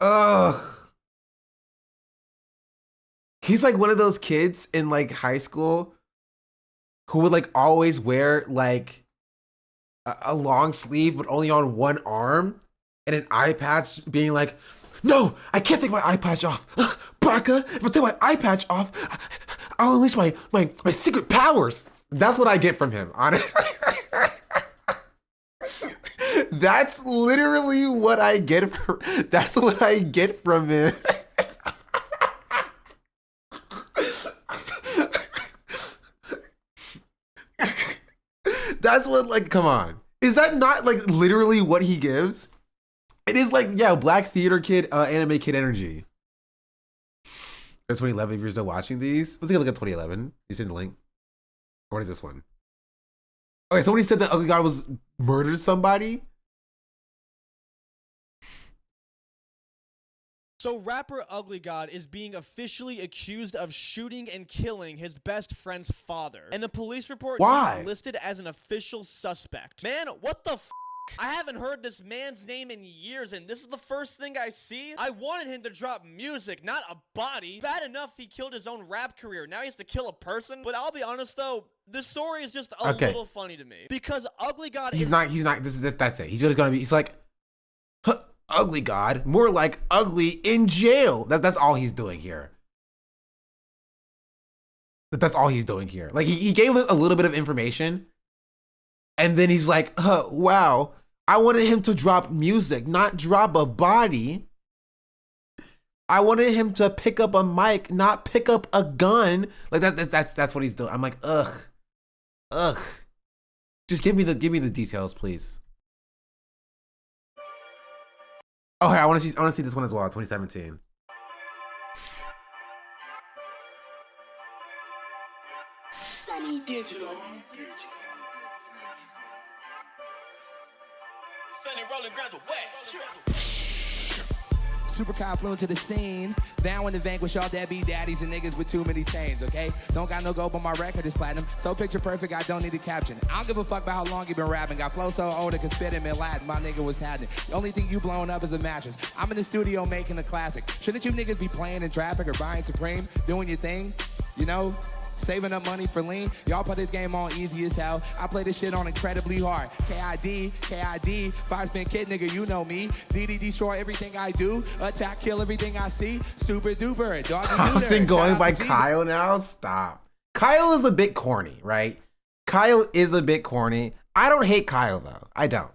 Ugh. He's like one of those kids in like high school who would like always wear like a long sleeve but only on one arm and an eye patch, being like, no, I can't take my eye patch off. Baka, if I take my eye patch off, I'll unleash my secret powers. That's what I get from him, honestly. That's literally what I get from, that's what I get from him. That's what, like, come on. Is that not like literally what he gives? It is like, yeah, black theater kid, anime kid energy. It's 2011 if you're still watching these. Let's take a look at 2011. You seen the link? Or what is this one? Okay, somebody said that Ugly God was murdered somebody. So rapper Ugly God is being officially accused of shooting and killing his best friend's father. And the police report is listed as an official suspect. Man, what the f***? I haven't heard this man's name in years, and this is the first thing I see. I wanted him to drop music, not a body. Bad enough he killed his own rap career. Now he has to kill a person. But I'll be honest though, this story is just a little funny to me. Because Ugly God he's not, that's it. He's just gonna be, he's like, huh, Ugly God, more like ugly in jail. That's all he's doing here. That's all he's doing here. Like he gave us a little bit of information. And then he's like, wow, I wanted him to drop music, not drop a body. I wanted him to pick up a mic, not pick up a gun. Like that's what he's doing. I'm like, ugh. Just give me the details, please. Oh, I want to see this one as well, 2017. Sunny Digital. Sunny rolling grass of wax. Super confluent to the scene. Down when to vanquish all deadbeat daddies and niggas with too many chains, okay? Don't got no gold, but my record is platinum. So picture perfect, I don't need a caption. I don't give a fuck about how long you been rapping. Got flow so old I can spit him in Latin. My nigga was happening. The only thing you blowing up is a mattress. I'm in the studio making a classic. Shouldn't you niggas be playing in traffic or buying Supreme? Doing your thing? You know? Saving up money for lean. Y'all put this game on easy as hell. I play this shit on incredibly hard. KID, 5-spin kid, nigga, you know me. DD destroy everything I do. Attack, kill everything I see. Super duper. Doggy Austin going by Kyle now? Stop. Kyle is a bit corny, right? Kyle is a bit corny. I don't hate Kyle though. I don't.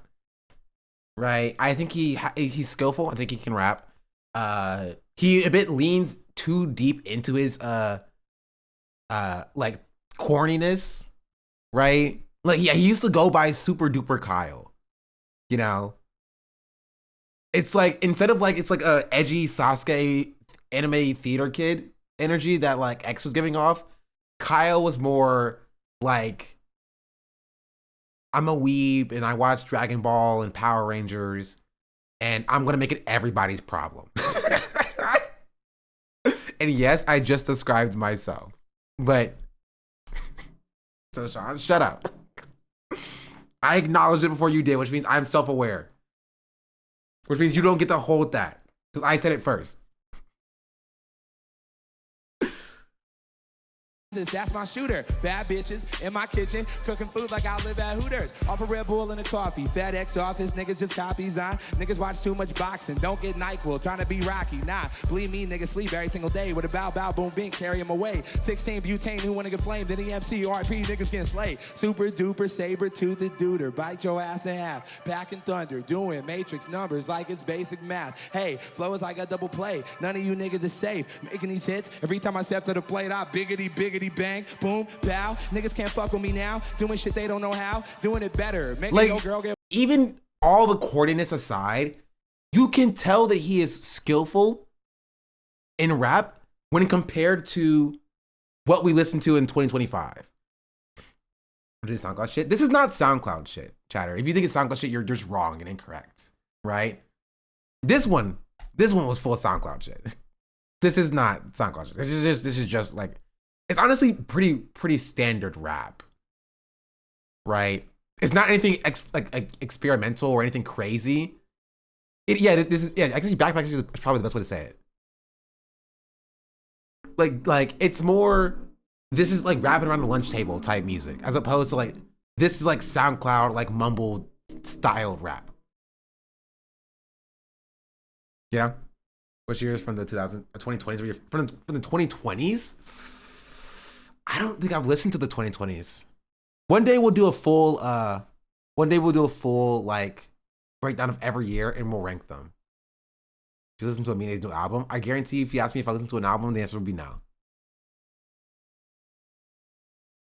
Right? I think he's skillful. I think he can rap. He a bit leans too deep into his like corniness, right? Like, yeah, he used to go by Super Duper Kyle. You know? It's like, instead of like, it's like a edgy Sasuke anime theater kid energy that like X was giving off, Kyle was more like, I'm a weeb and I watch Dragon Ball and Power Rangers and I'm gonna make it everybody's problem. And yes, I just described myself, but so Sean, shut up. I acknowledged it before you did, which means I'm self-aware. Which means you don't get to hold that, because I said it first. That's my shooter. Bad bitches in my kitchen, cooking food like I live at Hooters. Off a Red Bull and a coffee. FedEx office, niggas just copies on. Niggas watch too much boxing, don't get NyQuil, trying to be Rocky. Nah, believe me, niggas sleep every single day with a bow, boom, bing, carry him away. 16 butane, who wanna get flamed? Then EMC, RP, niggas getting slayed. Super duper, saber toothed duder, bite your ass in half. Back in thunder, doing matrix numbers like it's basic math. Hey, flow is like a double play. None of you niggas is safe. Making these hits, every time I step to the plate, I biggity, bang, boom, bow. Niggas can't fuck with me now. Doing shit they don't know how. Doing it better. Making Like, your girl get... even all the corniness aside, you can tell that he is skillful in rap when compared to what we listen to in 2025. This is SoundCloud shit. This is not SoundCloud shit, chatter. If you think it's SoundCloud shit, you're just wrong and incorrect, right? This one was full SoundCloud shit. This is not SoundCloud shit. This is just like, it's honestly pretty standard rap, right? It's not anything experimental or anything crazy. Actually, backpack is probably the best way to say it. Like it's more, this is like rapping around the lunch table type music, as opposed to like, this is like SoundCloud, like mumble styled rap. Yeah? Which years from the 2020s? From the 2020s? I don't think I've listened to the 2020s. One day we'll do a full like breakdown of every year and we'll rank them. If you listen to Amine's new album, I guarantee if you ask me if I listen to an album, the answer would be no.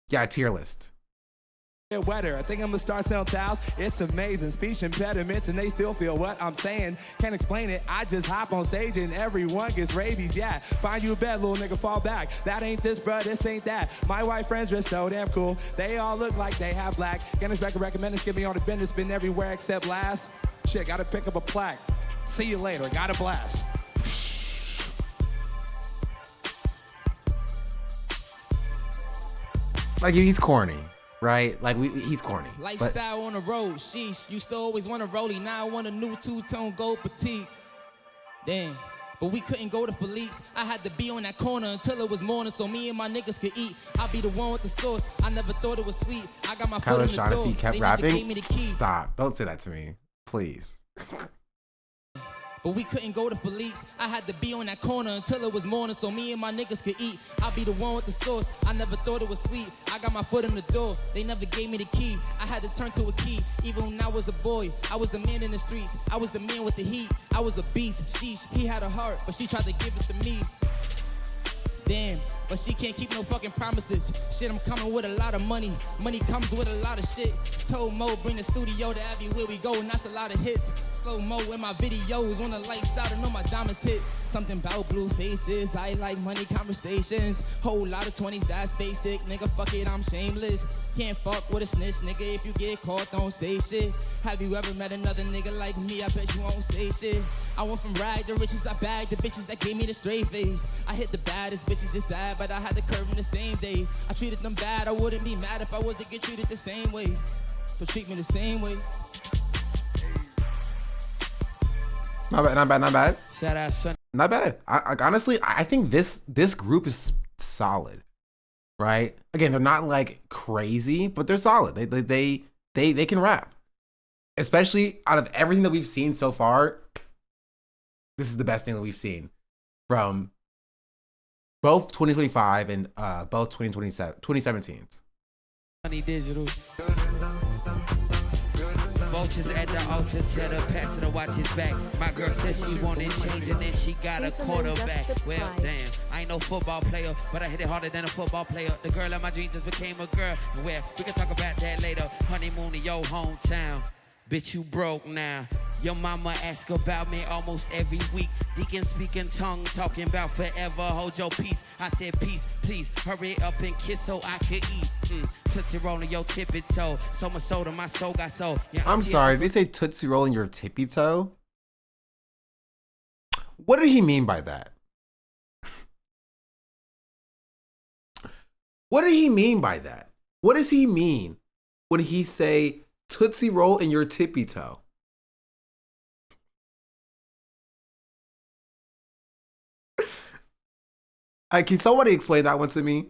Yeah, a tier list. Get wetter. I think I'm gonna start selling towels. It's amazing. Speech impediments and they still feel what I'm saying. Can't explain it. I just hop on stage and everyone gets rabies. Yeah, find you a bed, little nigga, fall back. That ain't this, bruh, this ain't that. My white friends are so damn cool. They all look like they have black. Guinness record recommended, skip me on the business. Been everywhere except last. Shit, gotta pick up a plaque. See you later. Got a blast. Like, he's corny. Right? Like, he's corny. Lifestyle on the road, sheesh. Used to always want a rollie, now I want a new two-tone gold petite. Damn. But we couldn't go to Philippe's. I had to be on that corner until it was morning so me and my niggas could eat. I'll be the one with the sauce. I never thought it was sweet. I got my foot in the door. If he kept They rapping, gave me the key. Stop. Don't say that to me. Please. But we couldn't go to Philippe's. I had to be on that corner until it was morning so me and my niggas could eat. I'll be the one with the sauce. I never thought it was sweet. I got my foot in the door. They never gave me the key. I had to turn to a key. Even when I was a boy, I was the man in the streets. I was the man with the heat. I was a beast. Sheesh, he had a heart, but she tried to give it to me. Damn, but she can't keep no fucking promises. Shit, I'm coming with a lot of money. Money comes with a lot of shit. Told Mo, bring the studio to everywhere we go, and that's a lot of hits. Slow-mo in my videos, on the lights out and all my diamonds hit. Something about blue faces, I like money conversations. Whole lot of 20s, that's basic. Nigga, fuck it, I'm shameless. Can't fuck with a snitch, nigga. If you get caught, don't say shit. Have you ever met another nigga like me? I bet you won't say shit. I went from rag to riches, I bagged the bitches that gave me the straight face. I hit the baddest bitches, it's sad, but I had the curve in the same day. I treated them bad, I wouldn't be mad if I was to get treated the same way. So treat me the same way. Not bad. Shout out, son. Not bad. Honestly, I think this group is solid, right? Again, they're not like crazy, but they're solid. They can rap. Especially out of everything that we've seen so far, this is the best thing that we've seen from both 2025 and both 2017. Sunny Digital. vultures at the altar, tell the pastor to watch his back. My girl said she wanted change and then she got a quarterback. Well, damn, I ain't no football player, but I hit it harder than a football player. The girl of my dreams just became a girl. Well, we can talk about that later. Honeymoon in your hometown. Bitch, you broke now. Your mama ask about me almost every week. Deacon speaking tongue, talking about forever. Hold your peace. I said peace, please. Hurry up and kiss so I could eat. Tootsie Roll in your tippy toe. So much soda, my soul got soul. Yeah, I'm sorry, did they say Tootsie Roll in your tippy toe? What did he mean by that? What did he mean by that? What does he mean when he say Tootsie Roll in your tippy toe? Can somebody explain that one to me?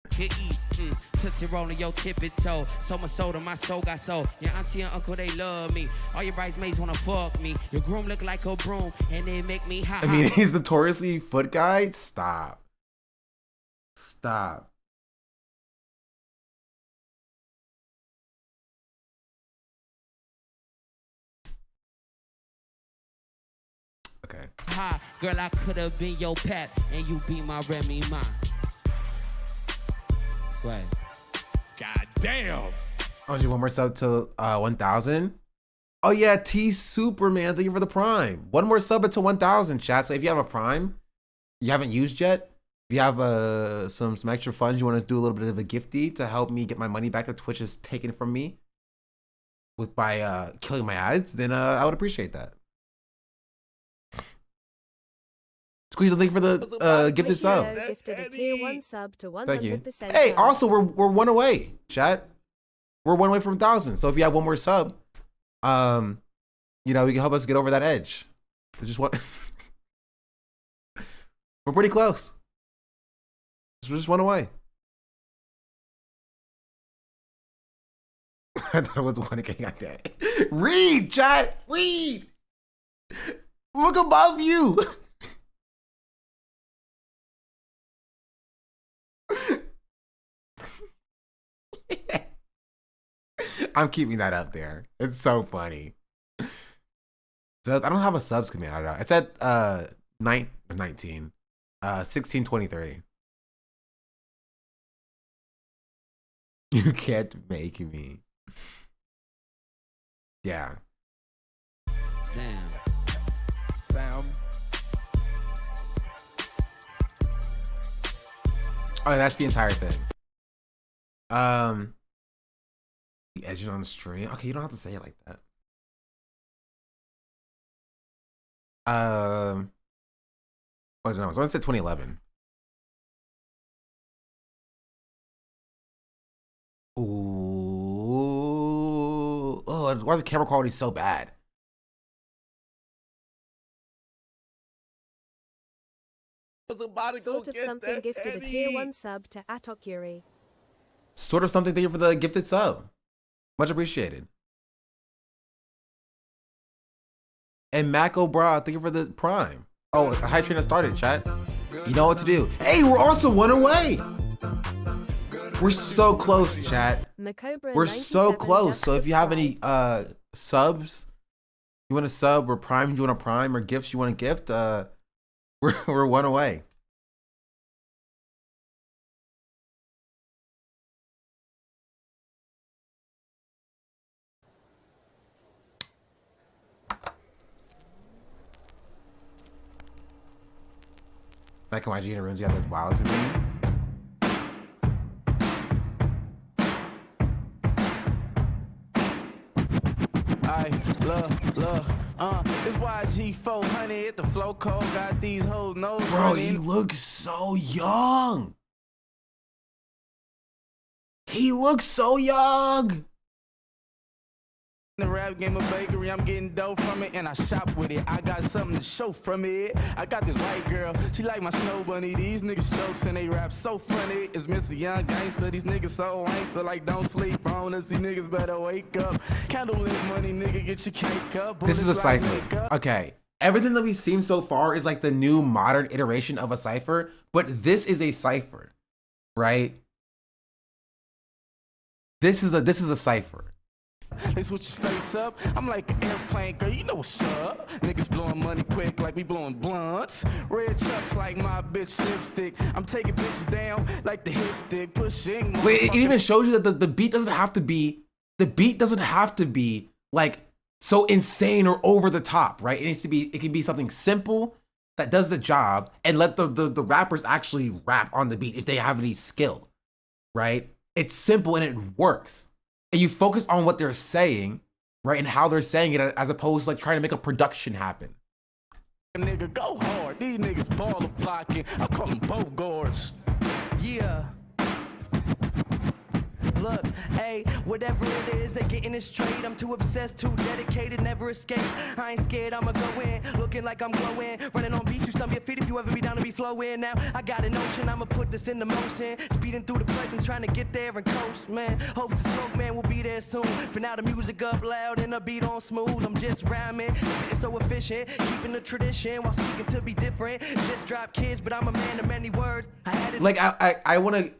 Tootsie Roll in your tippy toe. So much soda, my soul got soul. Your auntie and uncle, they love me. All your bridesmaids wanna fuck me. Your groom look like a broom, and they make me hot. I mean, he's notoriously foot guy. Stop. Stop. Okay. Ha, girl, I could have been your pet, and you be my Remy Ma. Right. God damn. Oh, you one more sub to 1,000? Oh yeah, T Superman, thank you for the Prime. One more sub to 1,000, chat. So if you have a Prime you haven't used yet, if you have some extra funds, you want to do a little bit of a gifty to help me get my money back that Twitch is taken from me by killing my ads, then I would appreciate that. Squeeze the link for the gifted sub. Gifted a tier 1 sub to 100%. Thank you. Hey, also we're one away, chat. We're one away from 1,000. So if you have one more sub, you know, you can help us get over that edge. We just want we're pretty close. We're just one away. I thought it was 1K. Goddamn. Read, chat. Read. Look above you. I'm keeping that up there. It's so funny. So I don't have a subs command. I don't know. It's at 1623. You can't make me. Yeah. Damn. Oh, that's the entire thing. The edge on the stream. Okay, you don't have to say it like that. What was it? I was going to say 2011. Ooh. Oh, why is the camera quality so bad? Sort of something gifted a tier 1 sub to Atokuri. Sort of something. Thank you for the gifted sub. Much appreciated. And Mac O'Bra, thank you for the Prime. Oh, the hype train has started, chat. You know what to do. Hey, we're also one away. We're so close, chat. We're so close. So if you have any subs, you want to sub or Prime, you want to Prime or gifts you want to gift, we're one away. Back in YG in the rooms, you have those wilds in me. It's YG 400 at the flow code. Got these hoes nose. Bro, he looks so young. He looks so young. The rap game of bakery, I'm getting dough from it and I shop with it. I got something to show from it. I got this white girl, she like my snow bunny. These niggas jokes and they rap so funny. It's Mr. Young Gangster, these niggas so gangster. Like don't sleep on us, these niggas better wake up. Candlelit money, nigga, get your cake up. This is a cipher. Okay. Everything that we've seen so far is like the new modern iteration of a cipher, but this is a cipher, right? This is a cipher. They switch your face up. I'm like an airplane, girl, you know what's up. Niggas blowing money quick like we blowing blunts. Red chucks like my bitch lipstick. I'm taking bitches down like the hit stick. Pushing. Wait, it even shows you that the beat doesn't have to be, like so insane or over the top, right? It can be something simple that does the job and let the rappers actually rap on the beat if they have any skill, right? It's simple and it works. And you focus on what they're saying, right? And how they're saying it as opposed to like trying to make a production happen. Nigga, go hard. These niggas baller blocking. I call them Bogarts. Yeah. Look, hey, whatever it is, they getting it straight. I'm too obsessed, too dedicated, never escape. I ain't scared, I'ma go in, looking like I'm glowing. Running on beats, you stump your feet if you ever be down to be flowing. Now, I got a notion, I'ma put this into motion. Speeding through the present, trying to get there and coast, man. Hopes the smoke, man, will be there soon. For now, the music up loud and the beat on smooth. I'm just rhyming, it's so efficient. Keeping the tradition while seeking to be different. Just drop kids, but I'm a man of many words. I had it. Like, I want to...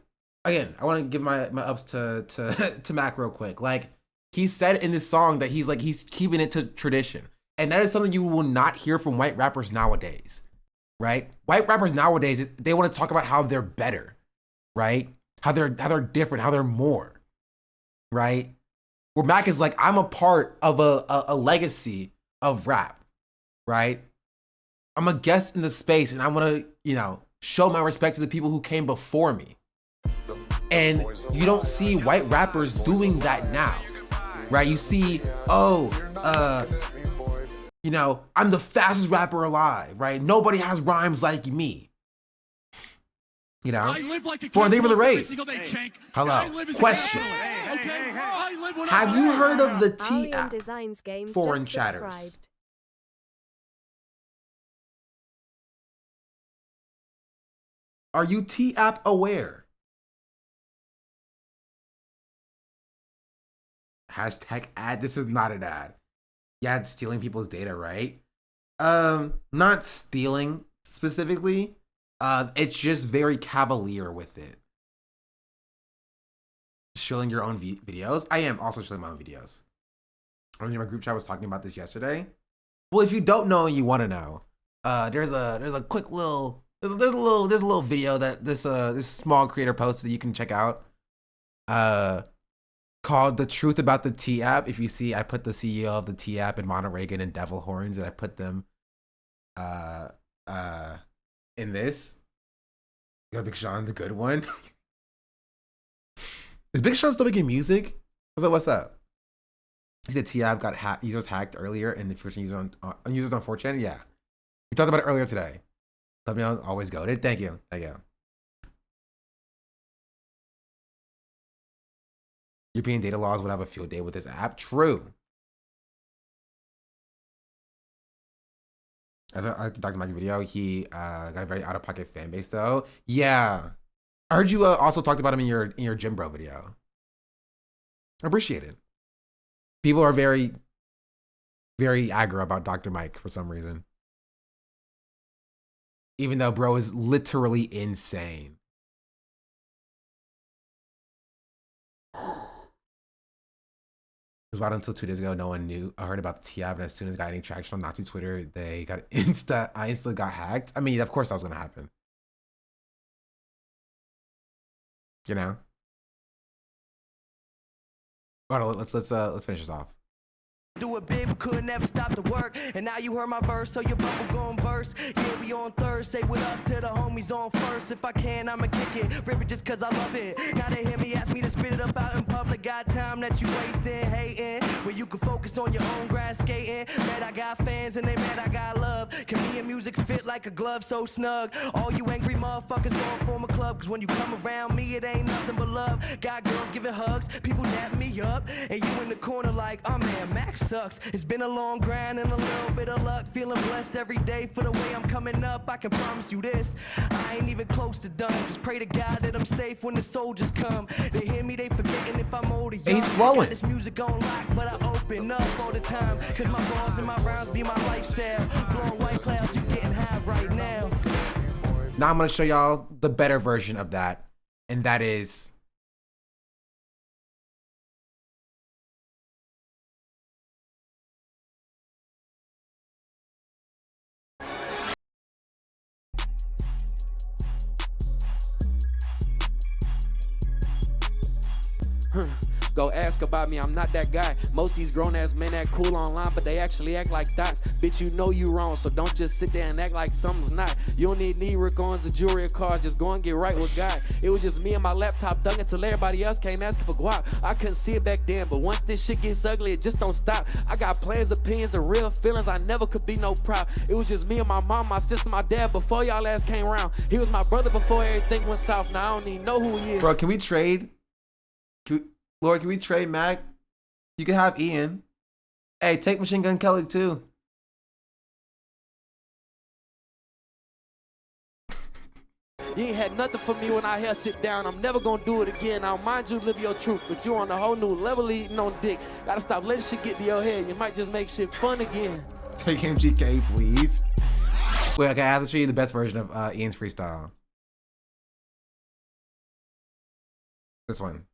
Again, I want to give my ups to Mac real quick. Like, he said in this song that he's keeping it to tradition. And that is something you will not hear from white rappers nowadays, right? White rappers nowadays, they want to talk about how they're better, right? How they're different, how they're more, right? Where Mac is like, I'm a part of a legacy of rap, right? I'm a guest in the space and I want to, show my respect to the people who came before me. And you don't see white rappers doing that now, right? You see, I'm the fastest rapper alive, right? Nobody has rhymes like me. For the name of the race. Hello. Question. Have you heard of the T-App foreign chatters? Are you T-App aware? Hashtag ad. This is not an ad. Yeah, it's stealing people's data, right? Not stealing specifically. It's just very cavalier with it. Showing your own videos. I am also showing my own videos. I mean, my group chat was talking about this yesterday. Well, if you don't know and you want to know, there's a quick little there's a little video that this small creator posted that you can check out. Called The Truth About the T-App. If you see, I put the CEO of the T-App and Mono Reagan and Devil Horns, and I put them in this. Big Sean, the good one. Is Big Sean still making music? What's up? He said T-App got users hacked earlier and the users on 4chan. Yeah. We talked about it earlier today. Thumbnail always goated. Thank you. European data laws would have a field day with this app. True. As I talked about your video, he got a very out-of-pocket fan base, though. Yeah, I heard you also talked about him in your Gym Bro video. I appreciate it. People are very, very aggro about Dr. Mike for some reason, even though bro is literally insane. It was about until 2 days ago, no one knew. I heard about the T-App, and as soon as it got any traction on Nazi Twitter, they got I instantly got hacked. I mean, of course that was gonna happen. Hold on, let's finish this off. Do it big, but could never stop the work. And now you heard my verse, so your bubble gon' burst. Yeah, we on third. Say what up to the homies on first. If I can, I'ma kick it. Rip it just cause I love it. Now they hear me ask me to spit it up out in public. Got time that you wasting, hating. When you can focus on your own grass skating. Mad I got fans and they mad I got love. Can me and music fit like a glove so snug? All you angry motherfuckers gon' form a club. Cause when you come around me, it ain't nothing but love. Got girls giving hugs, people dapping me up. And you in the corner like, oh man, Max sucks. It's been a long grind and a little bit of luck. Feeling blessed every day for the way I'm coming up. I can promise you this, I ain't even close to done. Just pray to God that I'm safe when the soldiers come. They hear me, they forgetting if I'm older young. He's flowing. Got this music on lock, but I open up all the time. Cause my bars and my rounds be my lifestyle. Blowing white clouds, you getting high right now. Now I'm gonna show y'all the better version of that. And that is Go ask about me, I'm not that guy. Most these grown ass men act cool online, but they actually act like thoughts. Bitch, you know you wrong, so don't just sit there and act like something's not. You don't need knee rick-ons or jewelry or cars, just go and get right with God. It was just me and my laptop dunking till everybody else came asking for guap. I couldn't see it back then, but once this shit gets ugly, it just don't stop. I got plans, opinions, and real feelings, I never could be no prop. It was just me and my mom, my sister, my dad before y'all ass came around. He was my brother before everything went south, now I don't even know who he is. Bro, can we trade? Lord, can we trade Mac? You can have Ian. Hey, take Machine Gun Kelly too. You ain't had nothing for me when I held shit down. I'm never gonna do it again. Now mind you, live your truth, but you on a whole new level eating on dick. Gotta stop letting shit get to your head. You might just make shit fun again. Take MGK, please. Wait, okay, I have to show you the best version of Ian's freestyle. This one.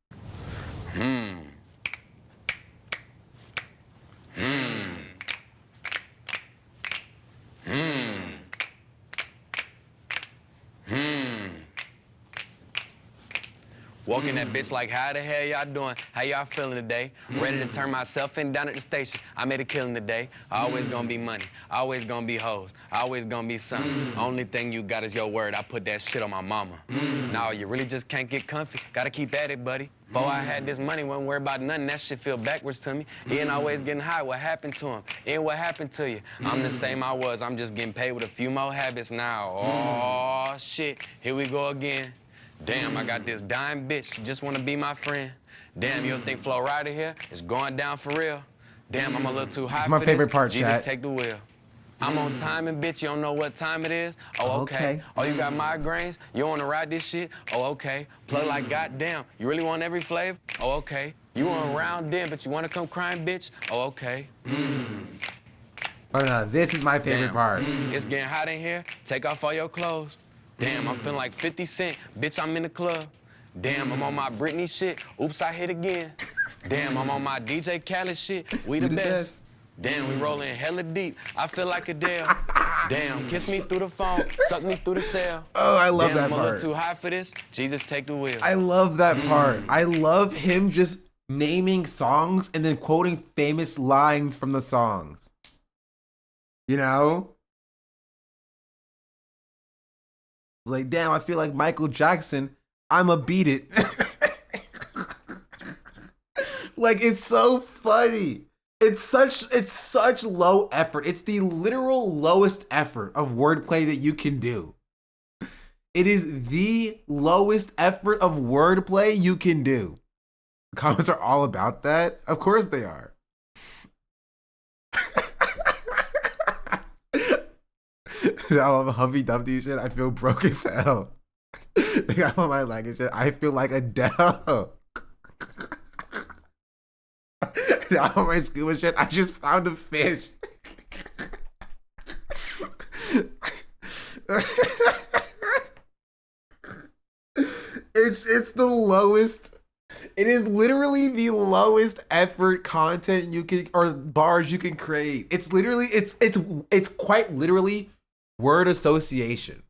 Walking that bitch like, how the hell y'all doing? How y'all feeling today? Ready to turn myself in down at the station. I made a killing today. Always gonna be money. Always gonna be hoes. Always gonna be something. Only thing you got is your word. I put that shit on my mama. No, you really just can't get comfy. Gotta keep at it, buddy. Before I had this money, wasn't worried about nothing. That shit feel backwards to me. Ian always getting high. What happened to him? Ian, what happened to you? I'm the same I was. I'm just getting paid with a few more habits now. Oh, shit. Here we go again. Damn, I got this dime bitch. She just want to be my friend. Damn, you don't think Flo Rida here is going down for real? Damn, I'm a little too high It's my for favorite this. part, Jesus, chat. take the wheel. I'm on timing, bitch. You don't know what time it is? Oh, okay. Oh, you got migraines? You want to ride this shit? Oh, okay. Plug like goddamn. You really want every flavor? Oh, okay. You want round in, but you want to come crying, bitch? Oh, okay. Oh, no, this is my favorite part. It's getting hot in here. Take off all your clothes. Damn, I'm feeling like 50 Cent. Bitch, I'm in the club. Damn, I'm on my Britney shit. Oops, I hit again. Damn, I'm on my DJ Khaled shit. We the best. Damn, we rolling hella deep. I feel like Adele. Damn, kiss me through the phone. Suck me through the cell. Oh, I love Damn, that I'm part. a little too high for this. Jesus, take the wheel. I love that part. I love him just naming songs and then quoting famous lines from the songs. You know? Like, damn, I feel like Michael Jackson. I'ma beat it. Like, it's so funny. It's such low effort. It's the literal lowest effort of wordplay that you can do. It is the lowest effort of wordplay you can do. Comments are all about that. Of course they are. That Humpty Dumpty shit. I feel broke as hell. They got on my leg and shit. I feel like Adele. On my scuba shit. I just found a fish. It's the lowest. It is literally the lowest effort content you can, or bars you can create. It's literally, it's quite literally word association.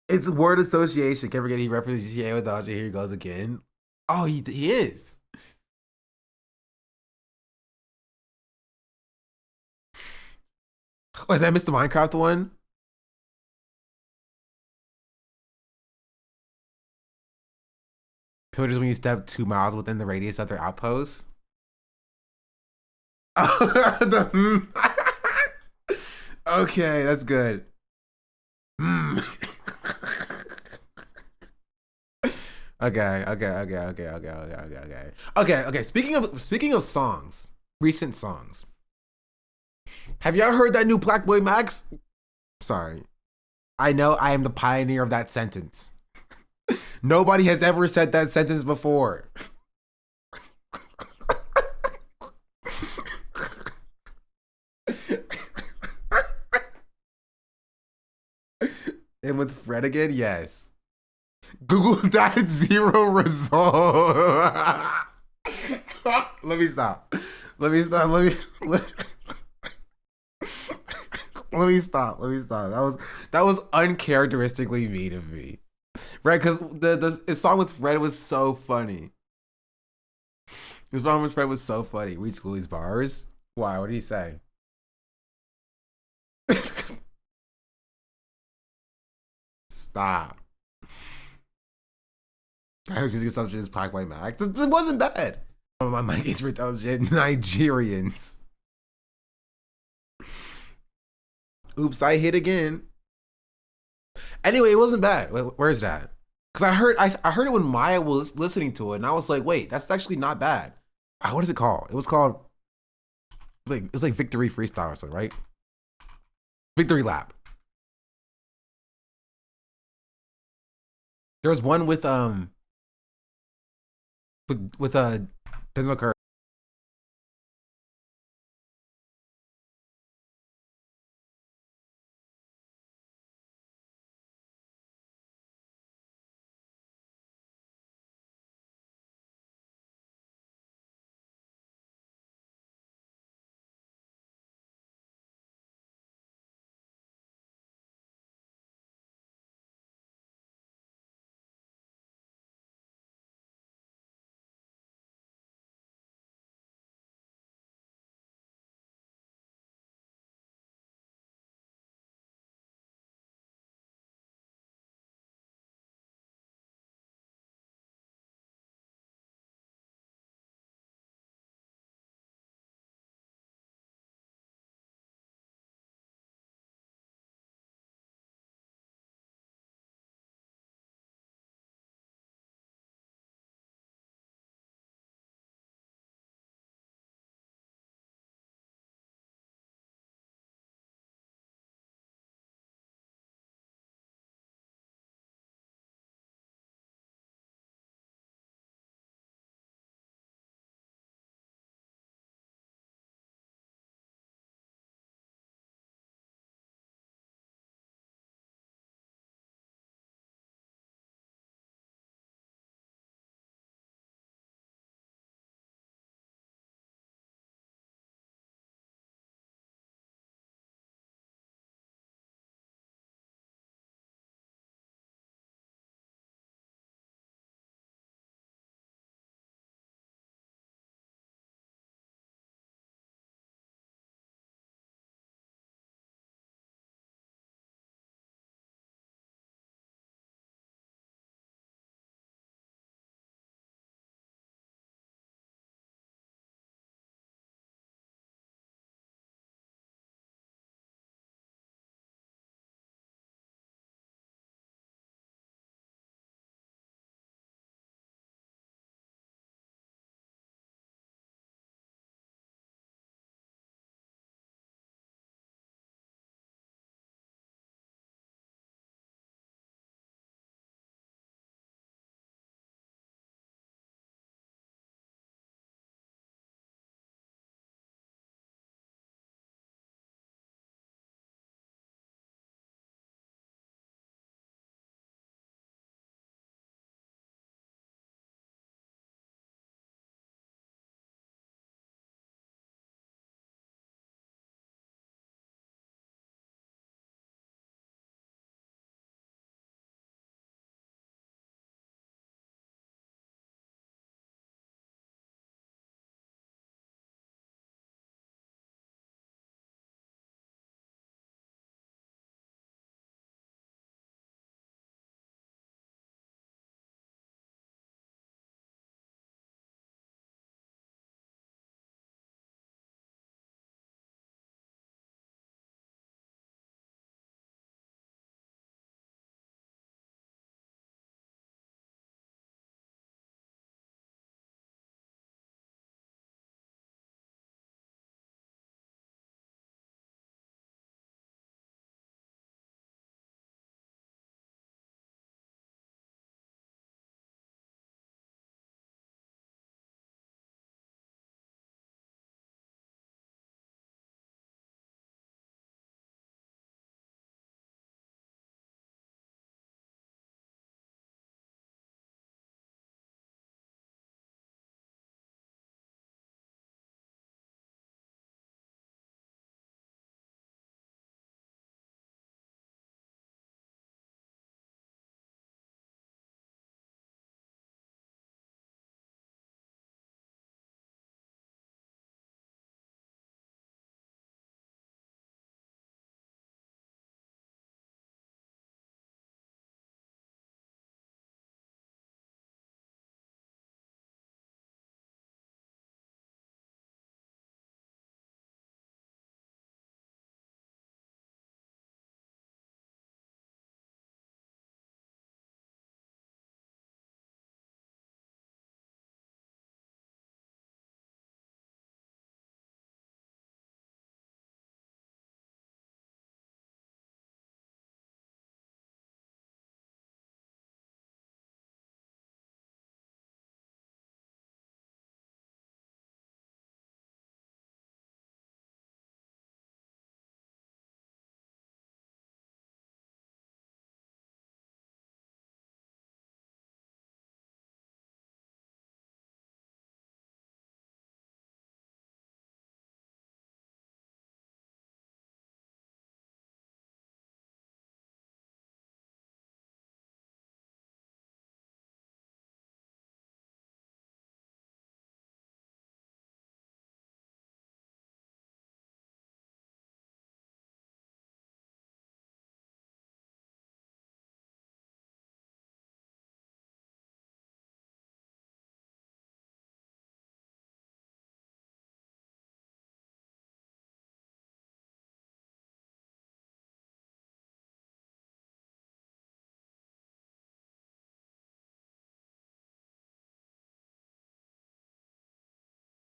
It's word association. Can't forget he references GTA with Dodger. Here he goes again. Oh, he is. Oh, is that Mr. Minecraft one? Pillagers when you step 2 miles within the radius of their outposts. Okay, that's good. Okay. Speaking of songs, recent songs. Have y'all heard that new Black Boy Max? Sorry. I know I am the pioneer of that sentence. Nobody has ever said that sentence before. And with Fred again, yes. Google that 0 result. Let me stop. Let me stop. That was uncharacteristically mean of me. Right? Because the song with Fred was so funny. His song with Fred was so funny. Read Schoolie's bars. Why? What did he say? Stop. Tyler's music consumption is Pac by Max. It wasn't bad. Oh, my mic is for intelligent Nigerians. Oops, I hit again. Anyway, it wasn't bad. Where's that? Because I heard it when Maya was listening to it, and I was like, wait, that's actually not bad. What is it called? It was called it's like Victory Freestyle or something, right? Victory Lap. There was one with Denzel Curry.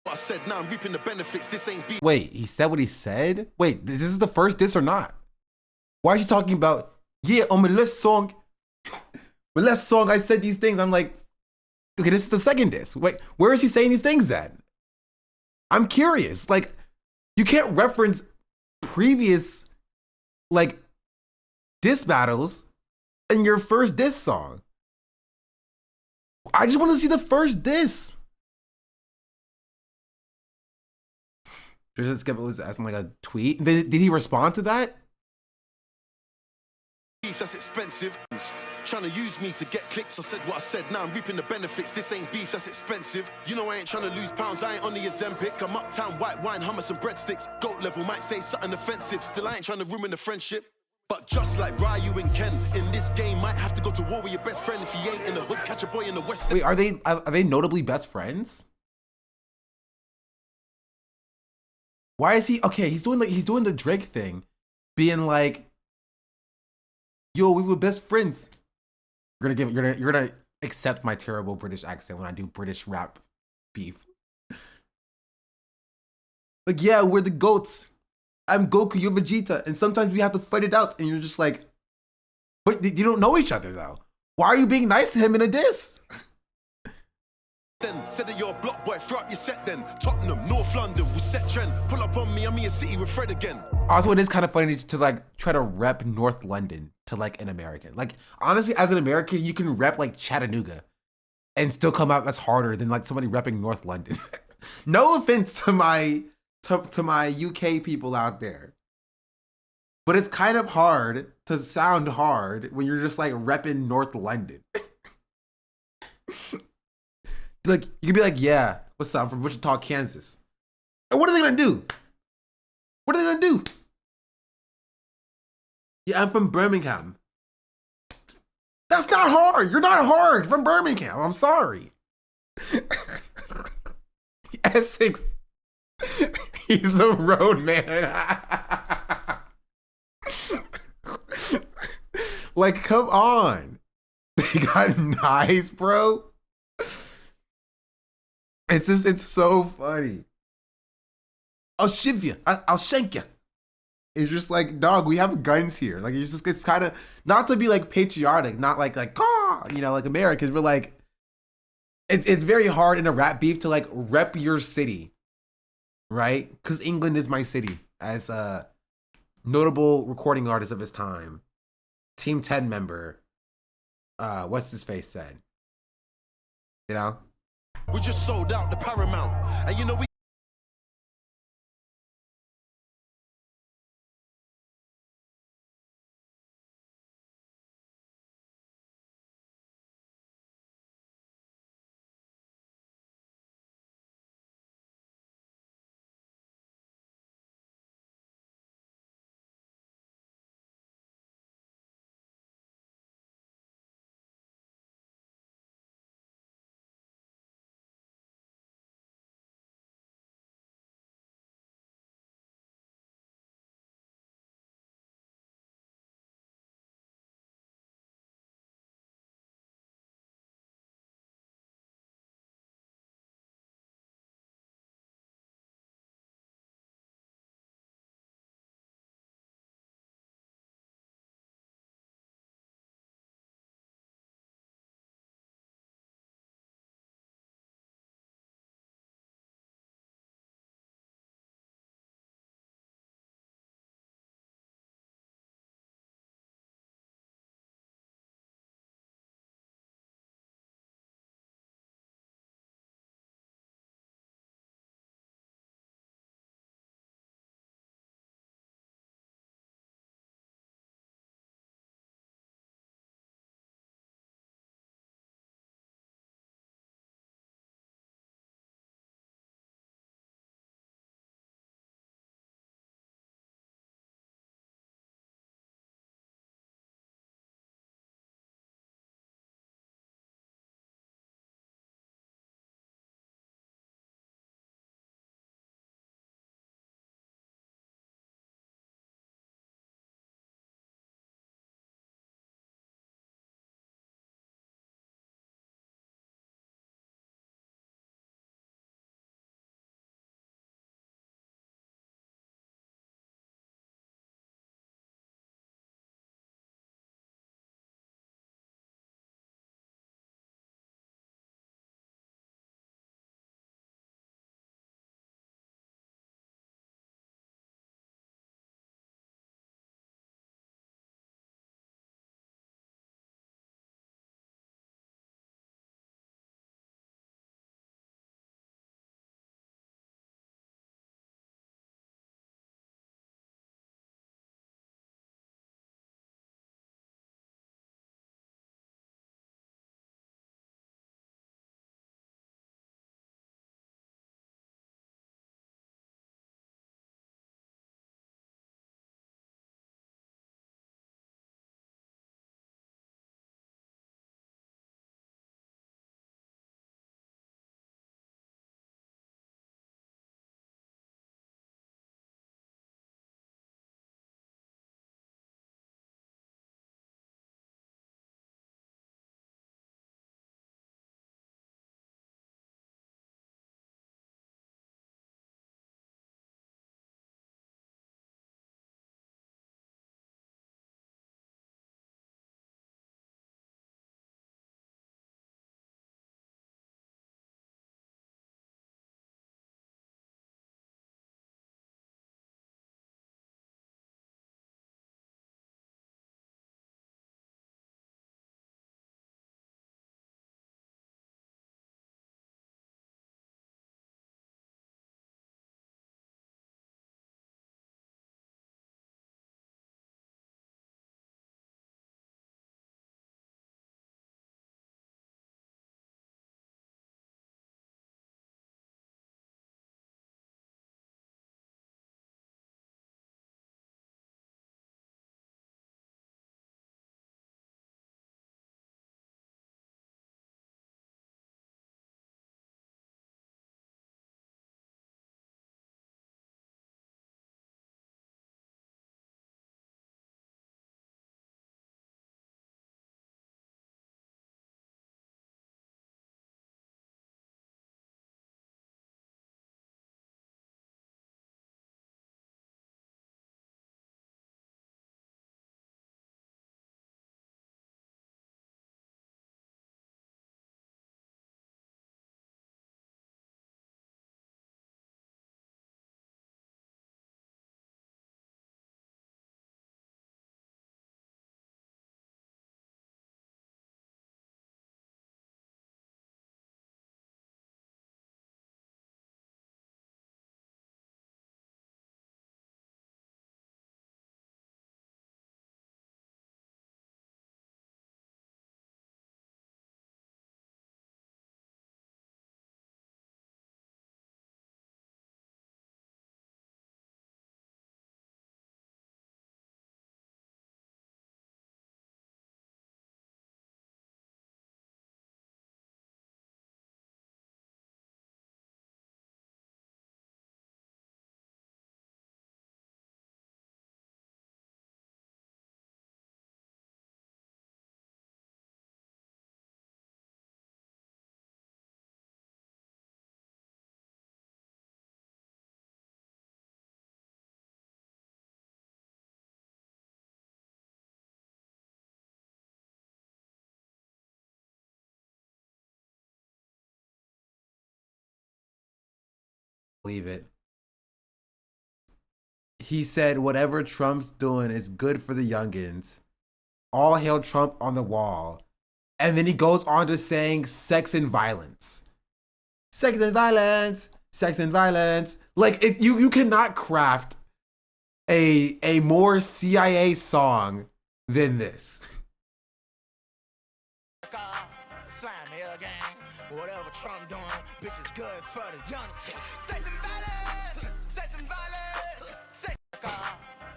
I said, now I'm reaping the benefits. This ain't beef. Wait, he said what he said? Wait, this is the first diss or not? Why is he talking about, yeah, on my last song, I said these things. I'm like, okay, this is the second diss. Wait, where is he saying these things at? I'm curious. Like, you can't reference previous, like, diss battles in your first diss song. I just want to see the first diss. Skip was asking like a tweet. Did he respond to that? Beef that's expensive. Trying to use me to get clicks. I said what I said, now I'm reaping the benefits. This ain't beef that's expensive. You know I ain't trying to lose pounds, I ain't on the Ozempic. I'm uptown, white wine, hummus and breadsticks. Goat level might say something offensive. Still I ain't trying to ruin the friendship. But just like Ryu and Ken, in this game might have to go to war with your best friend. If he ain't in the hood, catch a boy in the west. Wait, are they notably best friends? Why is he okay? He's doing the Drake thing, being like, "Yo, we were best friends." You're gonna accept my terrible British accent when I do British rap beef. Like, yeah, we're the goats. I'm Goku, you're Vegeta, and sometimes we have to fight it out. And you're just like, but you don't know each other though. Why are you being nice to him in a diss? Then said that you're a block boy, throw up your set then. Tottenham, North London, we set trend. Pull up on me, I'm in your city with Fred again. Also, it is kind of funny to like try to rep North London to like an American. Like, honestly, as an American, you can rep like Chattanooga and still come out that's harder than like somebody repping North London. No offense to my UK people out there, but it's kind of hard to sound hard when you're just like repping North London. Like, you could be like, yeah, what's up? I'm from Wichita, Kansas. And what are they gonna do? What are they gonna do? Yeah, I'm from Birmingham. That's not hard. You're not hard from Birmingham. I'm sorry. Essex. He's a road man. Like, come on. They got nice, bro. It's so funny. I'll shiv you. I'll shank you. It's just like, dog, we have guns here. Like, it's kind of, not to be like patriotic, not like, you know, like Americans, but like, it's very hard in a rap beef to like rep your city, right? Because England is my city, as a notable recording artist of his time, Team 10 member, what's his face said, you know? We just sold out the Paramount, and you know we believe it. He said, whatever Trump's doing is good for the youngins. All hail Trump on the wall. And then he goes on to saying sex and violence. Sex and violence. Sex and violence. Like, you cannot craft a more CIA song than this. Whatever Trump doing, bitch is good for the young. Sex and violence, sex and violence, sex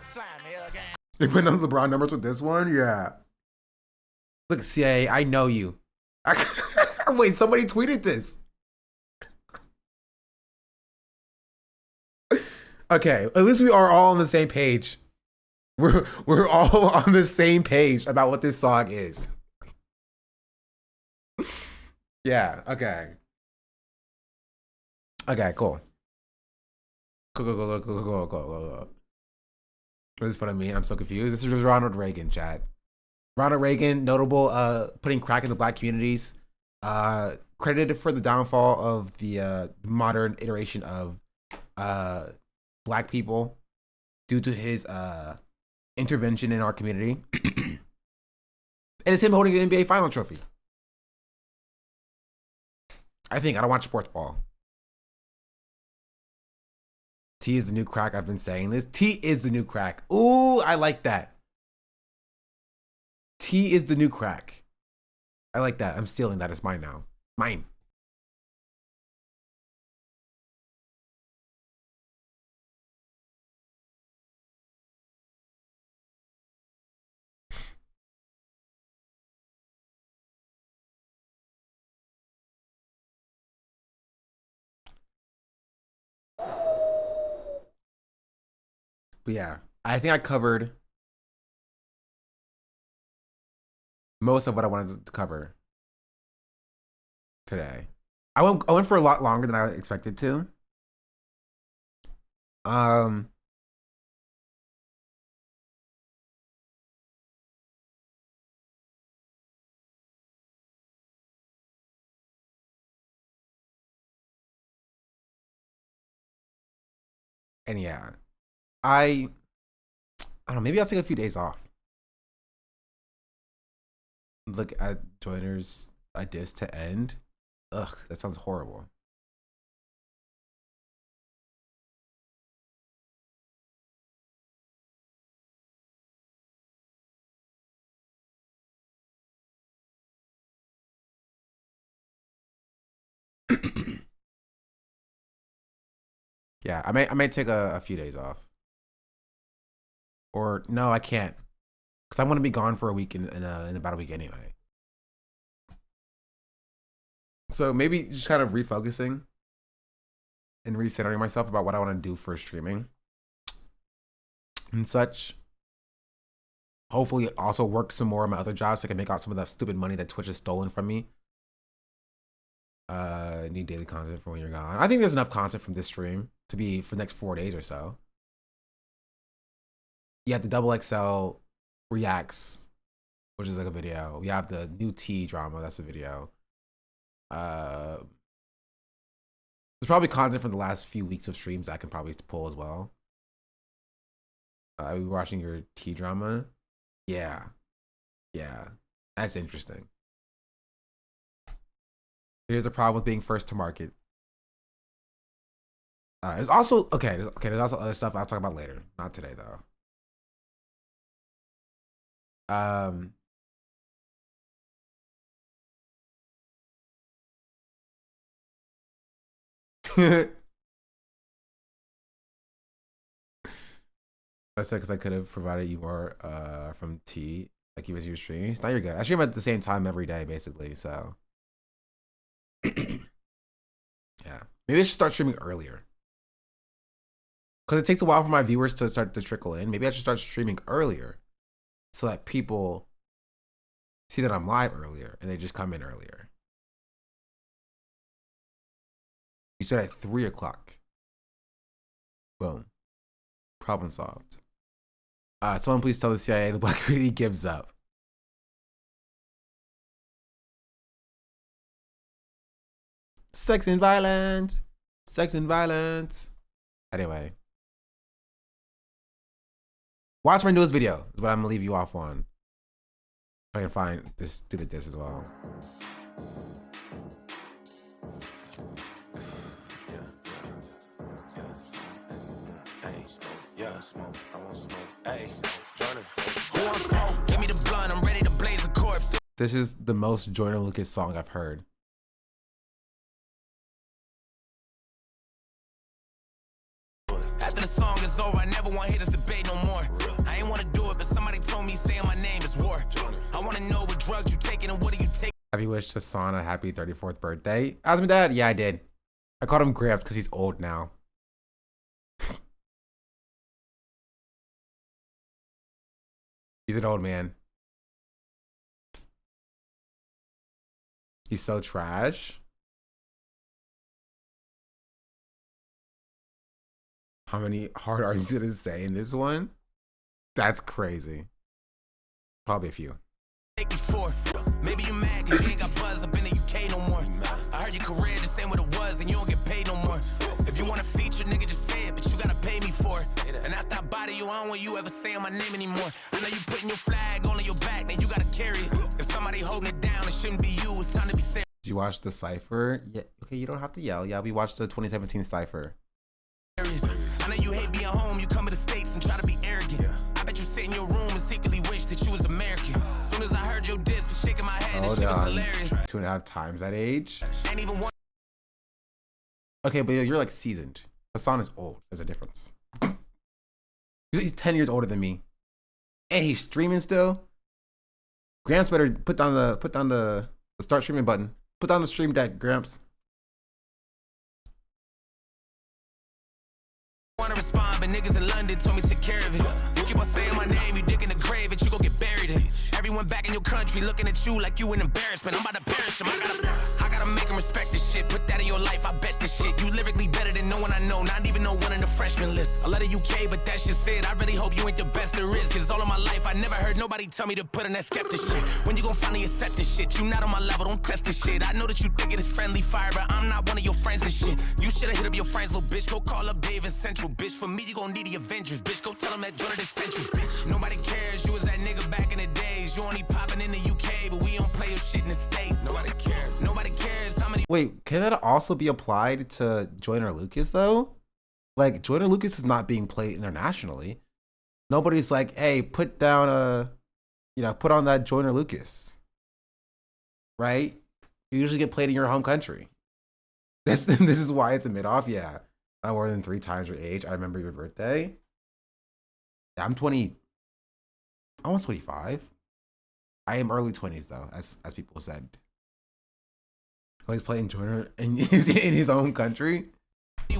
slime me again. They put on LeBron numbers with this one? Yeah. Look, CIA, I know you. Wait, somebody tweeted this. Okay, at least we are all on the same page. We're all on the same page about what this song is. Yeah, okay. Okay, cool. Cool. What is funny to me? I'm so confused. This is Ronald Reagan, chat. Ronald Reagan, notable putting crack in the black communities. Credited for the downfall of the modern iteration of black people due to his intervention in our community. And it's him holding the NBA final trophy. I think. I don't watch sports ball. T is the new crack. I've been saying this. T is the new crack. Ooh, I like that. T is the new crack. I like that. I'm stealing that. It's mine now. Mine. But yeah, I think I covered most of what I wanted to cover today. I went for a lot longer than I expected to. And yeah, I don't know, maybe I'll take a few days off. Look at joiners a diss to end. Ugh, that sounds horrible. Yeah, I may take a few days off. Or no, I can't, because I'm gonna be gone for a week in about a week anyway. So maybe just kind of refocusing and recentering myself about what I want to do for streaming and such. Hopefully, also work some more of my other jobs so I can make out some of that stupid money that Twitch has stolen from me. Need daily content for when you're gone. I think there's enough content from this stream to be for the next 4 days or so. You have the Double XL reacts, which is like a video. We have the new T drama, that's a video. There's probably content from the last few weeks of streams that I can probably pull as well. Are we watching your T drama? Yeah. Yeah. That's interesting. Here's the problem with being first to market. There's also there's also other stuff I'll talk about later. Not today though. I said because I could have provided you more from T, like you was your streams. Now you're good. I stream at the same time every day, basically. So yeah, maybe I should start streaming earlier because it takes a while for my viewers to start to trickle in. Maybe I should start streaming earlier so that people see that I'm live earlier and they just come in earlier. You said at 3 o'clock. Boom. Problem solved. Someone please tell the CIA the black community gives up. Sex and violence. Sex and violence. Anyway. Watch my newest video is what I'm gonna leave you off on. If I can find this stupid diss as well. Give me the blunt, I'm ready to blaze a corpse. This is the most Joyner Lucas song I've heard. After the song is over, I never want to hear this debate no more. I ain't want to do it, but somebody told me saying my name is war. I want to know what drugs you taking and what are you taking. Have you wished Hassan a happy 34th birthday? Ask my dad. Yeah, I did. I called him Gramps because he's old now. He's an old man. He's so trash. How many hard R's did it say in this one? That's crazy. Probably a few. Maybe you mad because you ain't got buzz up in the UK no more. I heard your career just ain't what it was and you don't get paid no more. If you want a feature, nigga, just say it, but you gotta pay me for it. And after I body you, I don't want you ever saying my name anymore. I know you putting your flag on your back, now you gotta carry it. If somebody holding it down, it shouldn't be you, it's time to be serious. Did you watch the Cypher? Yeah, okay, you don't have to yell. Yeah, we watched the 2017 Cypher. I know you hate being home, you come to the States and try to be arrogant. I bet you sit in your room and secretly wish that you was American. As soon as I heard your diss, was shaking my head, and shit was hilarious. 2.5 times that age. Ain't even one. Okay, but you're like seasoned. Hassan is old. There's a difference. He's 10 years older than me, and he's streaming still. Gramps better put down the start streaming button. Put down the stream deck, Gramps. Wanna respond, but niggas in London told me to take care of it. You keep on saying my name, you dig in the grave, and you gon' get buried in. Everyone back in your country looking at you like you an embarrassment. I'm about to perish him. I gotta make him respect this shit. Put that in your life, I bet this shit. You lyrically better than no one I know, not even no one in the freshman list. I love the UK, but that shit said, I really hope you ain't the best there is. Cause all of my life, I never heard nobody tell me to put in that skeptic shit. When you gon' finally accept this shit? You not on my level, don't test this shit. I know that you think it is friendly fire, but I'm not one of your friends and shit. You should've hit up your friends, little bitch. Go call up Dave and Central, bitch. For me, you gon' need the Avengers, bitch. Go tell them that Jordan is central, bitch. Nobody cares, you was that nigga back in the days. You only popping in the UK, but we don't play your shit in the States. Nobody cares. Nobody cares how many. Wait, can that also be applied to Joyner Lucas though? Like Joyner Lucas is not being played internationally. Nobody's like, hey, put down put on that Joyner Lucas. Right? You usually get played in your home country. This is why it's a mid-off, yeah. Not more than 3 times your age. I remember your birthday. Yeah, I'm 20, almost 25. I am early 20s though, as people said. Oh, he's playing Joyner in his own country.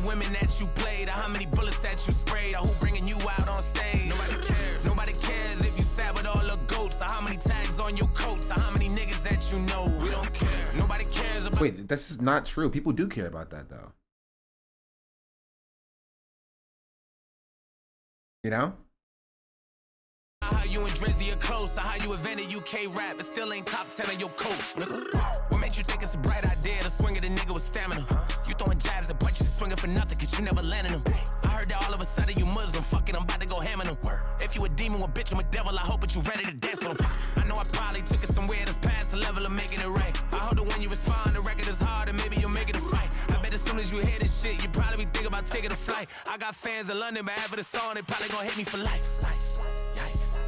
Women that you played, how many bullets that you sprayed, who bringing you out on stage. Nobody cares. Nobody cares if you sat with all the goats, or how many tags on your coats, or how many niggas that you know. We don't care. Nobody cares about. Wait, this is not true. People do care about that though. You know? How you and Drizzy are close, or how you invented UK rap, but still ain't top 10 of your coast. What made you think it's a bright idea to swing at a nigga with stamina? You throwing jabs and punches and swinging for nothing, cause you never landed them. I heard that all of a sudden you Muslim, fucking, I'm about to go ham in them. If you a demon, well, bitch, I'm a devil, I hope that you ready to dance with them. I know I probably took it somewhere that's past the level of making it right. I hope that when you respond, the record is hard and maybe you'll make it a fight. I bet as soon as you hear this shit, you probably be thinking about taking a flight. I got fans in London, but after the song, they probably gonna hit me for life.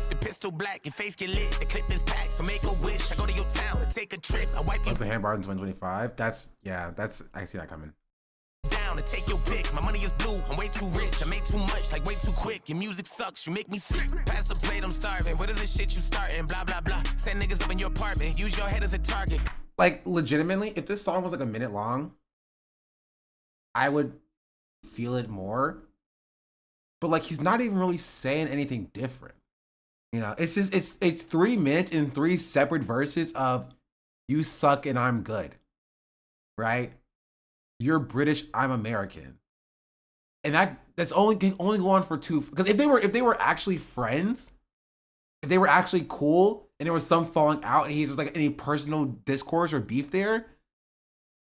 The pistol black, your face get lit, the clip is packed, so make a wish. I go to your town and take a trip. I wipe you the handbars in 2025. That's I see that coming. Down and take your pick. My money is blue, I'm way too rich. I make too much, like way too quick. Your music sucks, you make me sick. Pass the plate, I'm starving. What is this shit you starting? Blah blah blah. Send niggas up in your apartment. Use your head as a target. Like legitimately, if this song was like a minute long, I would feel it more. But like he's not even really saying anything different. You know, it's just it's 3 minutes and 3 separate verses of you suck and I'm good. Right? You're British, I'm American. And that's only go on for 2, because if they were actually friends, if they were actually cool and there was some falling out and he's just like any personal discourse or beef there,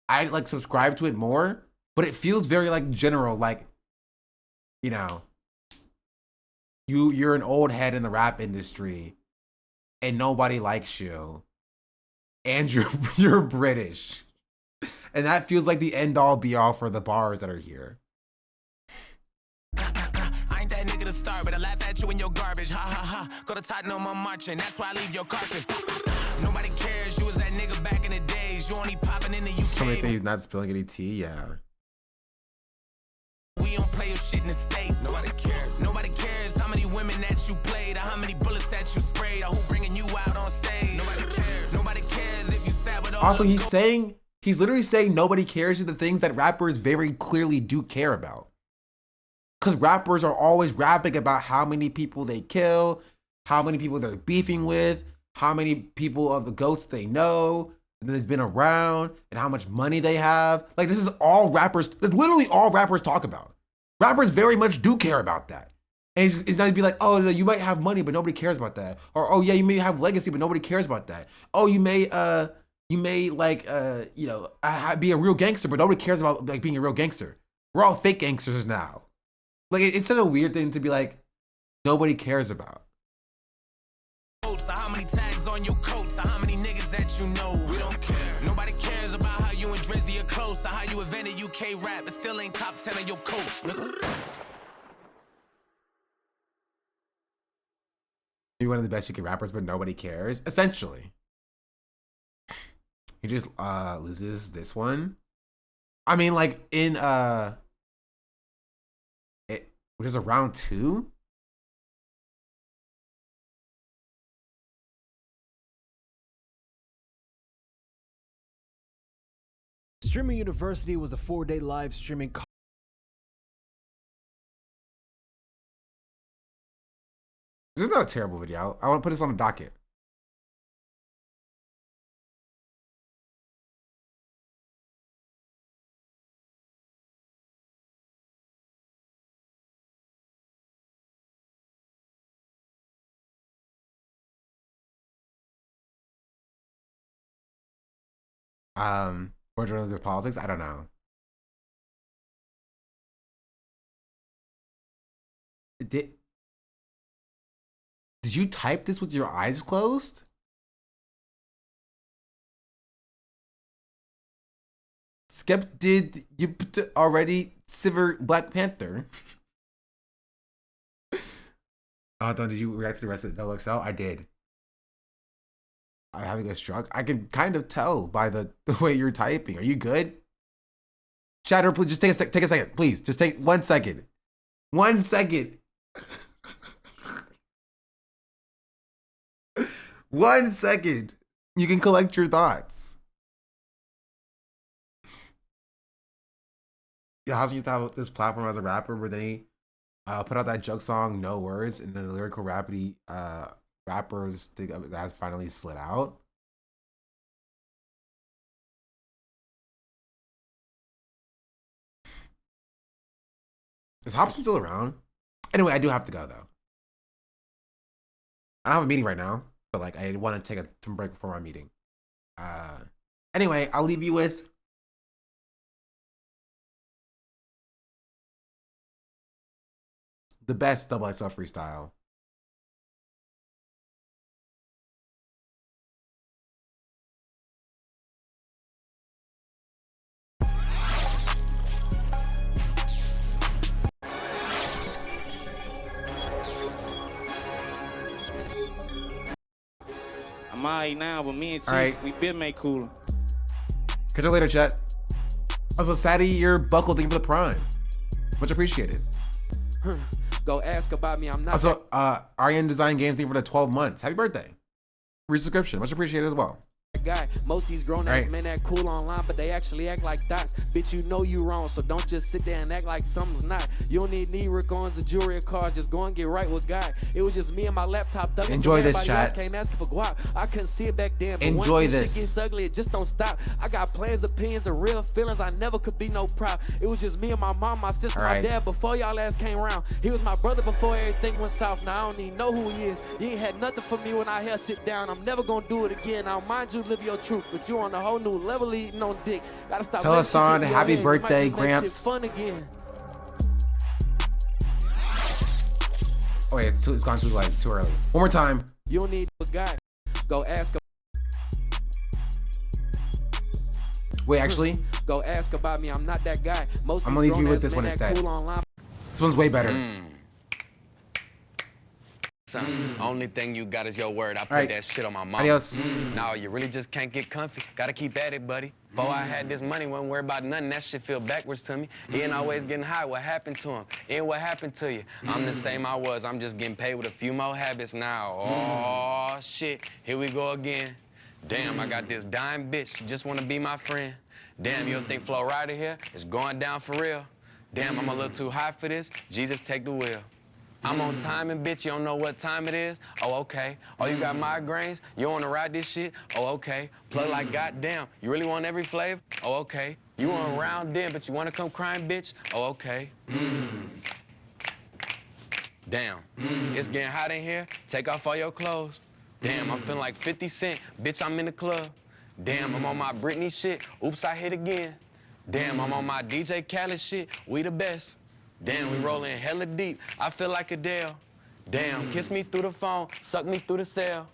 I'd like subscribe to it more. but it feels very like general, like, you know, you're an old head in the rap industry and nobody likes you and you're British. And that feels like the end all be all for the bars that are here. I ain't that nigga to start, but I laugh at you in your garbage. Ha ha ha. Go to Tottenham, I'm marching. That's why I leave your carcass. Nobody cares. You was that nigga back in the days. You only popping in the UK. Somebody say he's not spilling any tea. Yeah. We don't play your shit in the States. Nobody cares. Nobody cares how many women that you played or how many bullets that you sprayed or who bringing you out on stage. Nobody cares. Nobody cares if you sat with all. Also, he's literally saying nobody cares to the things that rappers very clearly do care about. Because rappers are always rapping about how many people they kill, how many people they're beefing with, how many people of the GOATs they know, and they've been around, and how much money they have. Like, this is all rappers, that's literally all rappers talk about. Rappers very much do care about that. And it's not to be like, oh, you might have money, but nobody cares about that. Or, oh yeah, you may have legacy, but nobody cares about that. Oh, you may like, you know, be a real gangster, but nobody cares about like being a real gangster. We're all fake gangsters now. Like, it's such a weird thing to be like, nobody cares about. So how many tags on your coat? So how many niggas that you know? We don't care. Nobody cares about how you and Drizzy are close. Or how you invented UK rap, but still ain't top 10 on your coast. You're one of the best UK rappers, but nobody cares. Essentially. He just loses this one. I mean, like in which is a round 2. Streaming University was a 4-day live streaming. This is not a terrible video. I want to put this on the docket. Or journalism politics? I don't know. Did you type this with your eyes closed? Skep, did you already sever Black Panther? Don, did you react to the rest of the Double XL? I did. I'm having a stroke. I can kind of tell by the way you're typing. Are you good? Shatter, please just take a second. Please, just take 1 second. 1 second. 1 second. You can collect your thoughts. Yeah, how do you have this platform as a rapper where they put out that joke song, No Words, and then the lyrical rappers think that has finally slid out? Is Hobson still around? Anyway, I do have to go though. I don't have a meeting right now, but like I want to take some break before my meeting. Anyway, I'll leave you with the best Double XL freestyle. I'm alright now, but me and Chief, we been made cooler. Catch you later, chat. Also, Sadie, you're buckled. Thank you for the prime. Much appreciated. Go ask about me. I'm not. Also, Aryan Design Games, thank you for the 12 months. Happy birthday. Resubscription. Much appreciated as well. Guy. Most these grown ass men act cool online, but they actually act like dots. Bitch, you know you wrong, so don't just sit there and act like something's not. You don't need knee rick-ons or jewelry or cars. Just go and get right with God. It was just me and my laptop. Enjoy this, chat. Else came asking for guap. I couldn't see it back then, but enjoy once this. Shit gets ugly, it just don't stop. I got plans, opinions, and real feelings. I never could be no prop. It was just me and my mom, my sister, my dad before y'all ass came around. He was my brother before everything went south. Now I don't even know who he is. He ain't had nothing for me when I held shit down. I'm never gonna do it again. Now mind you, live your truth, but you on a whole new level eating on dick. Gotta stop. Tell Hassan happy birthday, Gramps. Fun again. Oh wait, it's gone too late, too early. One more time. You don't need a guy. Go ask. Wait, actually, Go ask about me. I'm not that guy. Most I'm gonna leave you with this one instead. This one's way better. Only thing you got is your word. I put right. that shit on my mom. Adios. No, you really just can't get comfy. Gotta keep at it, buddy. Before I had this money, wasn't worried about nothing. That shit feel backwards to me. He ain't always getting high. What happened to him? And what happened to you? I'm the same I was. I'm just getting paid with a few more habits now. Oh, shit. Here we go again. Damn, I got this dime bitch. She just wanna be my friend. Damn, you don't think Flo Rida here is going down for real? Damn, I'm a little too high for this. Jesus, take the wheel. I'm on timing, bitch, you don't know what time it is? Oh, okay. Oh, you got migraines? You wanna ride this shit? Oh, okay. Plug like goddamn, you really want every flavor? Oh, okay. You want round in, but you wanna come crying, bitch? Oh, okay. Damn, it's getting hot in here. Take off all your clothes. Damn, I'm feeling like 50 Cent. Bitch, I'm in the club. Damn, I'm on my Britney shit. Oops, I hit again. Damn, I'm on my DJ Khaled shit. We the best. Damn, we rolling hella deep. I feel like Adele. Damn, kiss me through the phone, suck me through the cell.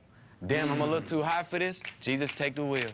Damn, I'm a little too high for this. Jesus, take the wheel.